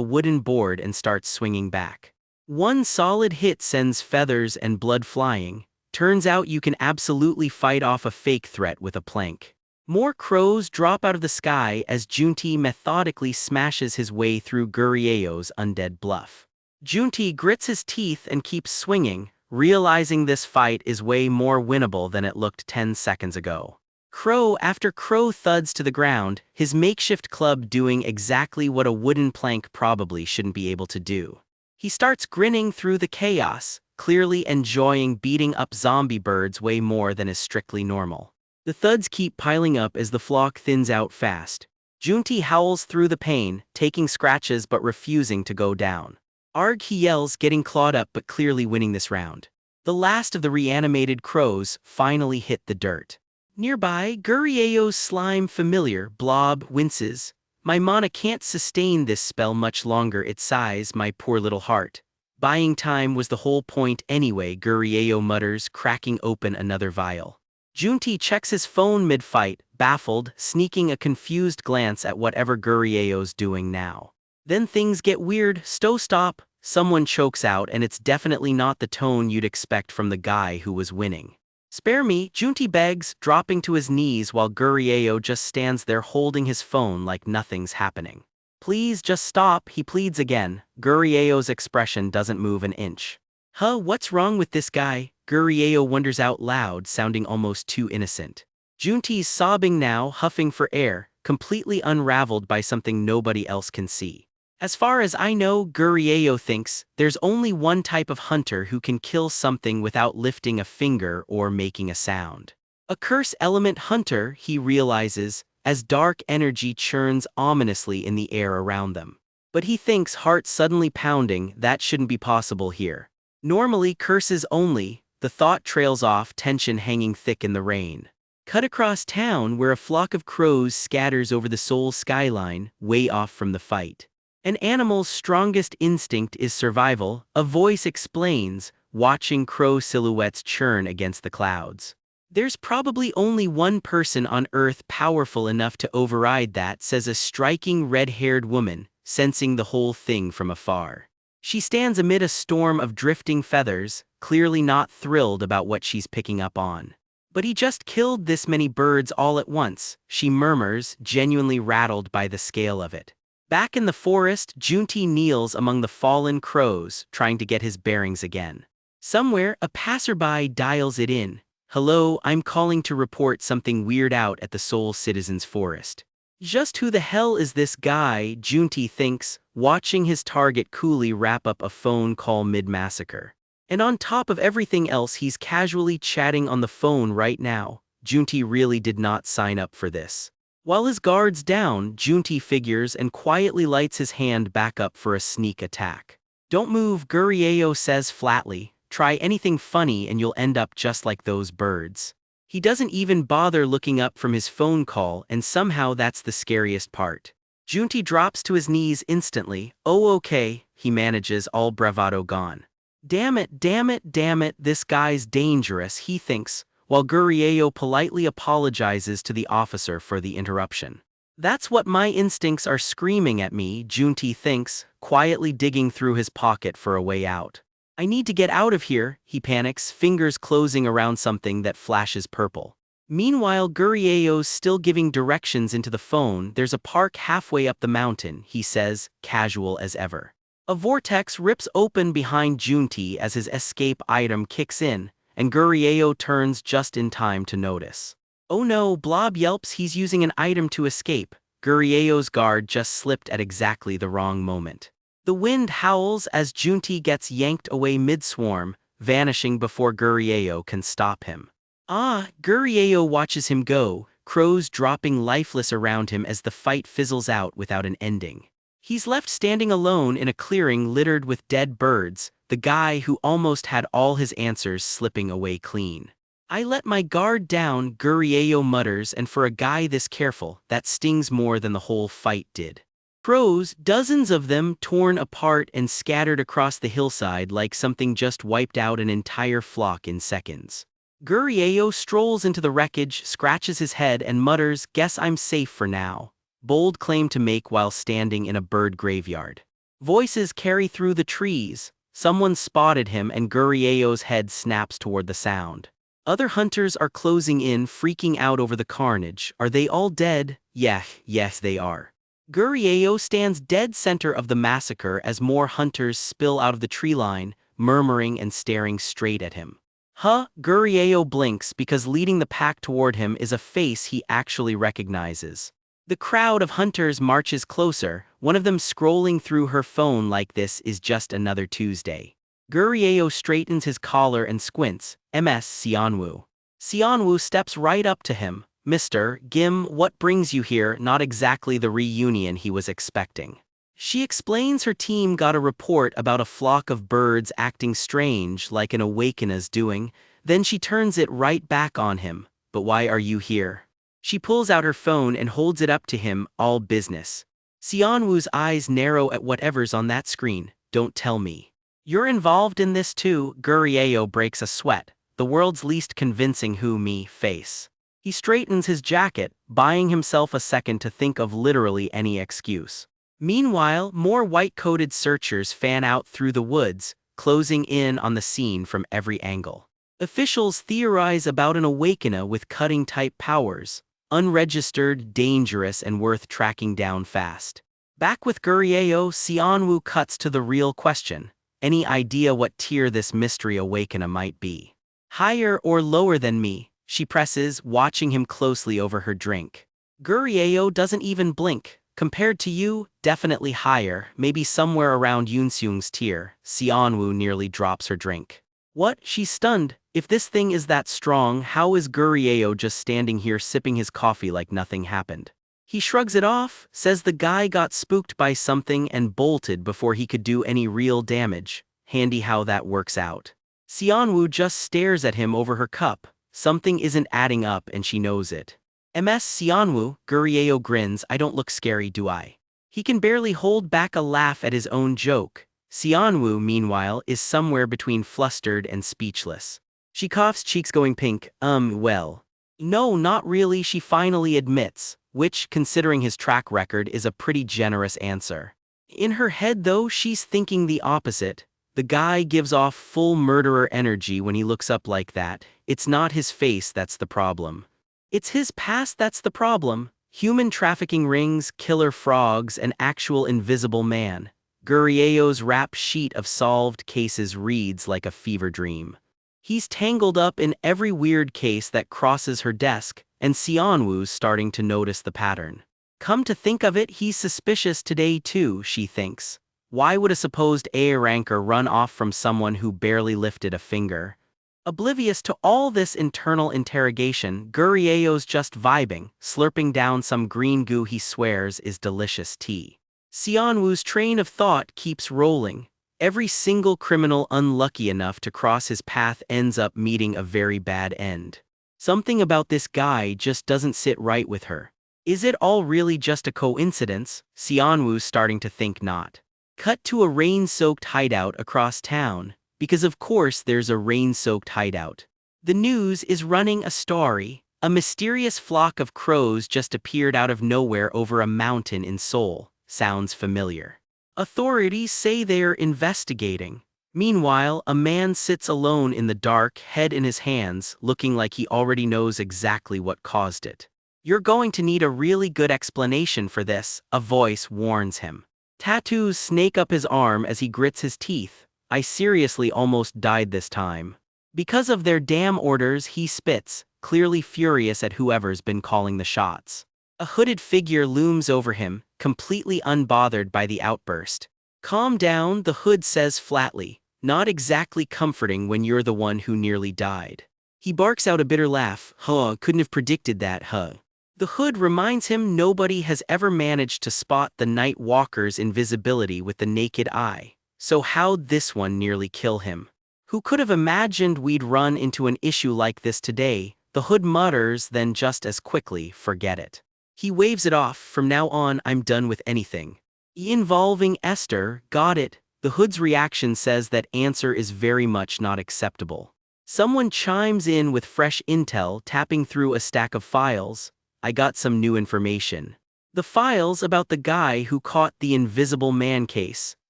wooden board and starts swinging back. One solid hit sends feathers and blood flying. Turns out you can absolutely fight off a fake threat with a plank. More crows drop out of the sky as Junti methodically smashes his way through Gurieo's undead bluff. Junti grits his teeth and keeps swinging, realizing this fight is way more winnable than it looked 10 seconds ago. Crow after crow thuds to the ground, his makeshift club doing exactly what a wooden plank probably shouldn't be able to do. He starts grinning through the chaos, clearly enjoying beating up zombie birds way more than is strictly normal. The thuds keep piling up as the flock thins out fast. Junti howls through the pain, taking scratches but refusing to go down. Arg, he yells, getting clawed up but clearly winning this round. The last of the reanimated crows finally hit the dirt. Nearby, Gurieo's slime familiar, Blob, winces. My mana can't sustain this spell much longer, it sighs, my poor little heart. Buying time was the whole point anyway, Gurieo mutters, cracking open another vial. Junti checks his phone mid-fight, baffled, sneaking a confused glance at whatever Gurieo's doing now. Then things get weird, stop, someone chokes out, and it's definitely not the tone you'd expect from the guy who was winning. Spare me, Junti begs, dropping to his knees while Gurieo just stands there holding his phone like nothing's happening. Please just stop, he pleads again. Gurieo's expression doesn't move an inch. What's wrong with this guy? Gurieo wonders out loud, sounding almost too innocent. Junti's sobbing now, huffing for air, completely unraveled by something nobody else can see. As far as I know, Gurieo thinks, there's only one type of hunter who can kill something without lifting a finger or making a sound. A curse element hunter, he realizes, as dark energy churns ominously in the air around them. But he thinks, heart suddenly pounding, that shouldn't be possible here. Normally curses only, the thought trails off, tension hanging thick in the rain. Cut across town where a flock of crows scatters over the Seoul skyline, way off from the fight. An animal's strongest instinct is survival, a voice explains, watching crow silhouettes churn against the clouds. There's probably only one person on Earth powerful enough to override that, says a striking red-haired woman, sensing the whole thing from afar. She stands amid a storm of drifting feathers, clearly not thrilled about what she's picking up on. But he just killed this many birds all at once, she murmurs, genuinely rattled by the scale of it. Back in the forest, Junti kneels among the fallen crows, trying to get his bearings again. Somewhere, a passerby dials it in. Hello, I'm calling to report something weird out at the Seoul Citizens Forest. Just who the hell is this guy, Junti thinks, watching his target coolly wrap up a phone call mid-massacre. And on top of everything else, he's casually chatting on the phone right now. Junti really did not sign up for this. While his guard's down, Junti figures and quietly lights his hand back up for a sneak attack. Don't move, Gurieo says flatly. Try anything funny and you'll end up just like those birds. He doesn't even bother looking up from his phone call, and somehow that's the scariest part. Junti drops to his knees instantly. Oh okay, he manages, all bravado gone. Damn it, this guy's dangerous, he thinks, while Gurieo politely apologizes to the officer for the interruption. That's what my instincts are screaming at me, Junti thinks, quietly digging through his pocket for a way out. I need to get out of here, he panics, fingers closing around something that flashes purple. Meanwhile, Gurieo's still giving directions into the phone. There's a park halfway up the mountain, he says, casual as ever. A vortex rips open behind Junti as his escape item kicks in, and Gurieo turns just in time to notice. Oh no, Blob yelps he's using an item to escape. Gurieo's guard just slipped at exactly the wrong moment. The wind howls as Junti gets yanked away mid-swarm, vanishing before Gurieo can stop him. Gurieo watches him go, crows dropping lifeless around him as the fight fizzles out without an ending. He's left standing alone in a clearing littered with dead birds, the guy who almost had all his answers slipping away clean. I let my guard down, Gurieo mutters, and for a guy this careful, that stings more than the whole fight did. Crows, dozens of them, torn apart and scattered across the hillside like something just wiped out an entire flock in seconds. Gurieo strolls into the wreckage, scratches his head and mutters, "Guess I'm safe for now." Bold claim to make while standing in a bird graveyard. Voices carry through the trees. Someone spotted him and Gurieo's head snaps toward the sound. Other hunters are closing in, freaking out over the carnage. Are they all dead? Yes they are. Gurieo stands dead center of the massacre as more hunters spill out of the tree line, murmuring and staring straight at him. Gurieo blinks because leading the pack toward him is a face he actually recognizes. The crowd of hunters marches closer, one of them scrolling through her phone like this is just another Tuesday. Gurieo straightens his collar and squints. Ms. Xianwu. Xianwu steps right up to him. "Mr. Gim, what brings you here?" Not exactly the reunion he was expecting. She explains her team got a report about a flock of birds acting strange like an awakener's doing, then she turns it right back on him. "But why are you here?" She pulls out her phone and holds it up to him, all business. Xianwu's eyes narrow at whatever's on that screen. "Don't tell me you're involved in this too." Gurieo breaks a sweat, the world's least convincing me face. He straightens his jacket, buying himself a second to think of literally any excuse. Meanwhile, more white-coated searchers fan out through the woods, closing in on the scene from every angle. Officials theorize about an awakener with cutting-type powers, unregistered, dangerous, and worth tracking down fast. Back with Gurieo, Xianwu cuts to the real question. Any idea what tier this mystery awakener might be? "Higher or lower than me?" she presses, watching him closely over her drink. Gurieo doesn't even blink. "Compared to you, definitely higher, maybe somewhere around Yunseung's tier." Xianwu nearly drops her drink. "What?" She's stunned. If this thing is that strong, how is Gurieo just standing here sipping his coffee like nothing happened? He shrugs it off, says the guy got spooked by something and bolted before he could do any real damage. Handy how that works out. Xianwu just stares at him over her cup. Something isn't adding up and she knows it. "Ms. Xianwu," Gurieo grins, "I don't look scary, do I?" He can barely hold back a laugh at his own joke. Xianwu, meanwhile, is somewhere between flustered and speechless. She coughs, cheeks going pink. Well. "No, not really," she finally admits, which, considering his track record, is a pretty generous answer. In her head, though, she's thinking the opposite. The guy gives off full murderer energy when he looks up like that. It's not his face that's the problem. It's his past that's the problem. Human trafficking rings, killer frogs, an actual invisible man. Gurieo's rap sheet of solved cases reads like a fever dream. He's tangled up in every weird case that crosses her desk, and Xianwu's starting to notice the pattern. Come to think of it, he's suspicious today too, she thinks. Why would a supposed A ranker run off from someone who barely lifted a finger? Oblivious to all this internal interrogation, Gurieo's just vibing, slurping down some green goo he swears is delicious tea. Xianwu's train of thought keeps rolling. Every single criminal unlucky enough to cross his path ends up meeting a very bad end. Something about this guy just doesn't sit right with her. Is it all really just a coincidence? Xianwu's starting to think not. Cut to a rain-soaked hideout across town, because of course there's a rain-soaked hideout. The news is running a story. A mysterious flock of crows just appeared out of nowhere over a mountain in Seoul. Sounds familiar. Authorities say they're investigating. Meanwhile, a man sits alone in the dark, head in his hands, looking like he already knows exactly what caused it. You're going to need a really good explanation for this, a voice warns him. Tattoos snake up his arm as he grits his teeth. I seriously almost died this time. Because of their damn orders, he spits, clearly furious at whoever's been calling the shots. A hooded figure looms over him, completely unbothered by the outburst. Calm down, the hood says flatly, not exactly comforting when you're the one who nearly died. He barks out a bitter laugh. Huh, couldn't have predicted that, huh? The hood reminds him nobody has ever managed to spot the night walker's invisibility with the naked eye. So how'd this one nearly kill him? Who could have imagined we'd run into an issue like this today? The hood mutters, then just as quickly, forget it. He waves it off. From now on, I'm done with anything involving Esther. Got it. The hood's reaction says that answer is very much not acceptable. Someone chimes in with fresh intel, tapping through a stack of files. I got some new information. The files about the guy who caught the invisible man case.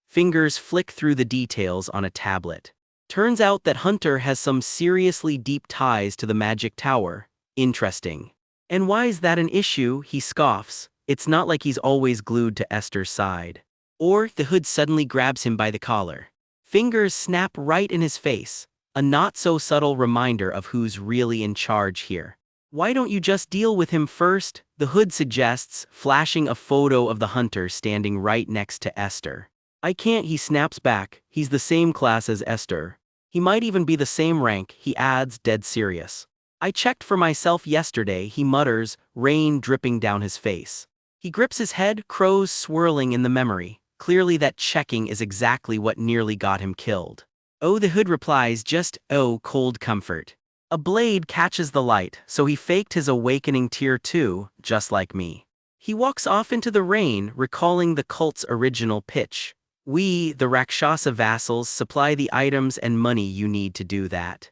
Fingers flick through the details on a tablet. Turns out that Hunter has some seriously deep ties to the Magic Tower. Interesting. And why is that an issue? He scoffs. It's not like he's always glued to Esther's side. Or the hood suddenly grabs him by the collar. Fingers snap right in his face. A not-so-subtle reminder of who's really in charge here. Why don't you just deal with him first? The hood suggests, flashing a photo of the Hunter standing right next to Esther. I can't, he snaps back. He's the same class as Esther. He might even be the same rank, he adds, dead serious. I checked for myself yesterday, he mutters, rain dripping down his face. He grips his head, crows swirling in the memory. Clearly that checking is exactly what nearly got him killed. Oh, the hood replies, just, oh, cold comfort. A blade catches the light, so he faked his awakening tear too, just like me. He walks off into the rain, recalling the cult's original pitch. We, the Rakshasa vassals, supply the items and money you need to do that.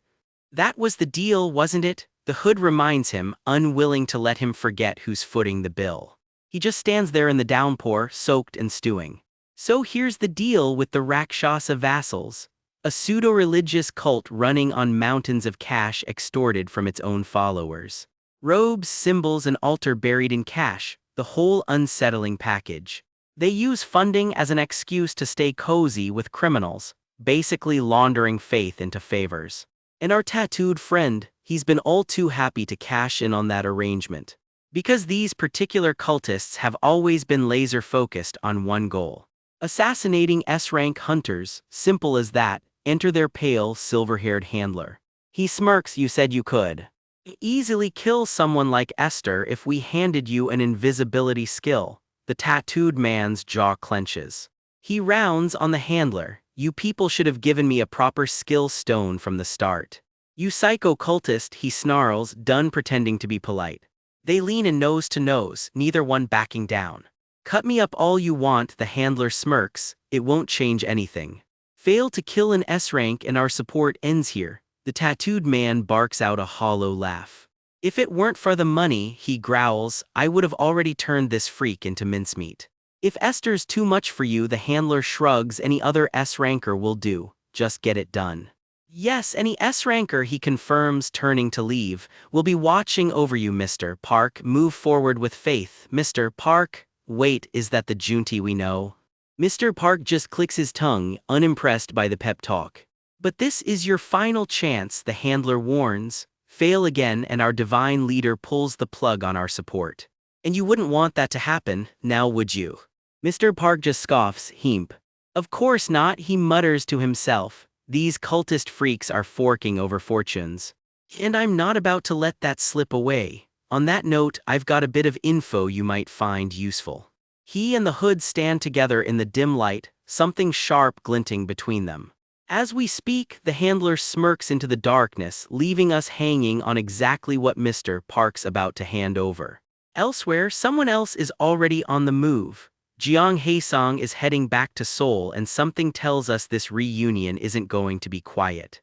That was the deal, wasn't it? The hood reminds him, unwilling to let him forget who's footing the bill. He just stands there in the downpour, soaked and stewing. So here's the deal with the Rakshasa vassals. A pseudo-religious cult running on mountains of cash extorted from its own followers. Robes, symbols, and altar buried in cash, the whole unsettling package. They use funding as an excuse to stay cozy with criminals, basically laundering faith into favors. And our tattooed friend, he's been all too happy to cash in on that arrangement. Because these particular cultists have always been laser-focused on one goal. Assassinating S-rank hunters, simple as that. Enter their pale, silver-haired handler. He smirks. You said you could easily kill someone like Esther if we handed you an invisibility skill. The tattooed man's jaw clenches. He rounds on the handler. You people should have given me a proper skill stone from the start. You psycho-cultist, he snarls, done pretending to be polite. They lean in nose to nose, neither one backing down. Cut me up all you want, the handler smirks. It won't change anything. Fail to kill an S-rank and our support ends here. The tattooed man barks out a hollow laugh. If it weren't for the money, he growls, I would have already turned this freak into mincemeat. If Esther's too much for you, the handler shrugs, any other S-ranker will do. Just get it done. Yes, any S-ranker, he confirms, turning to leave. We'll be watching over you, Mr. Park. Move forward with faith. Mr. Park. Wait, is that the Junti we know? Mr. Park just clicks his tongue, unimpressed by the pep talk. But this is your final chance, the handler warns. Fail again and our divine leader pulls the plug on our support. And you wouldn't want that to happen, now would you? Mr. Park just scoffs, heemp. Of course not, he mutters to himself. These cultist freaks are forking over fortunes. And I'm not about to let that slip away. On that note, I've got a bit of info you might find useful. He and the hood stand together in the dim light, something sharp glinting between them. As we speak, the handler smirks into the darkness, leaving us hanging on exactly what Mr. Park's about to hand over. Elsewhere, someone else is already on the move. Jiang Haesong is heading back to Seoul, and something tells us this reunion isn't going to be quiet.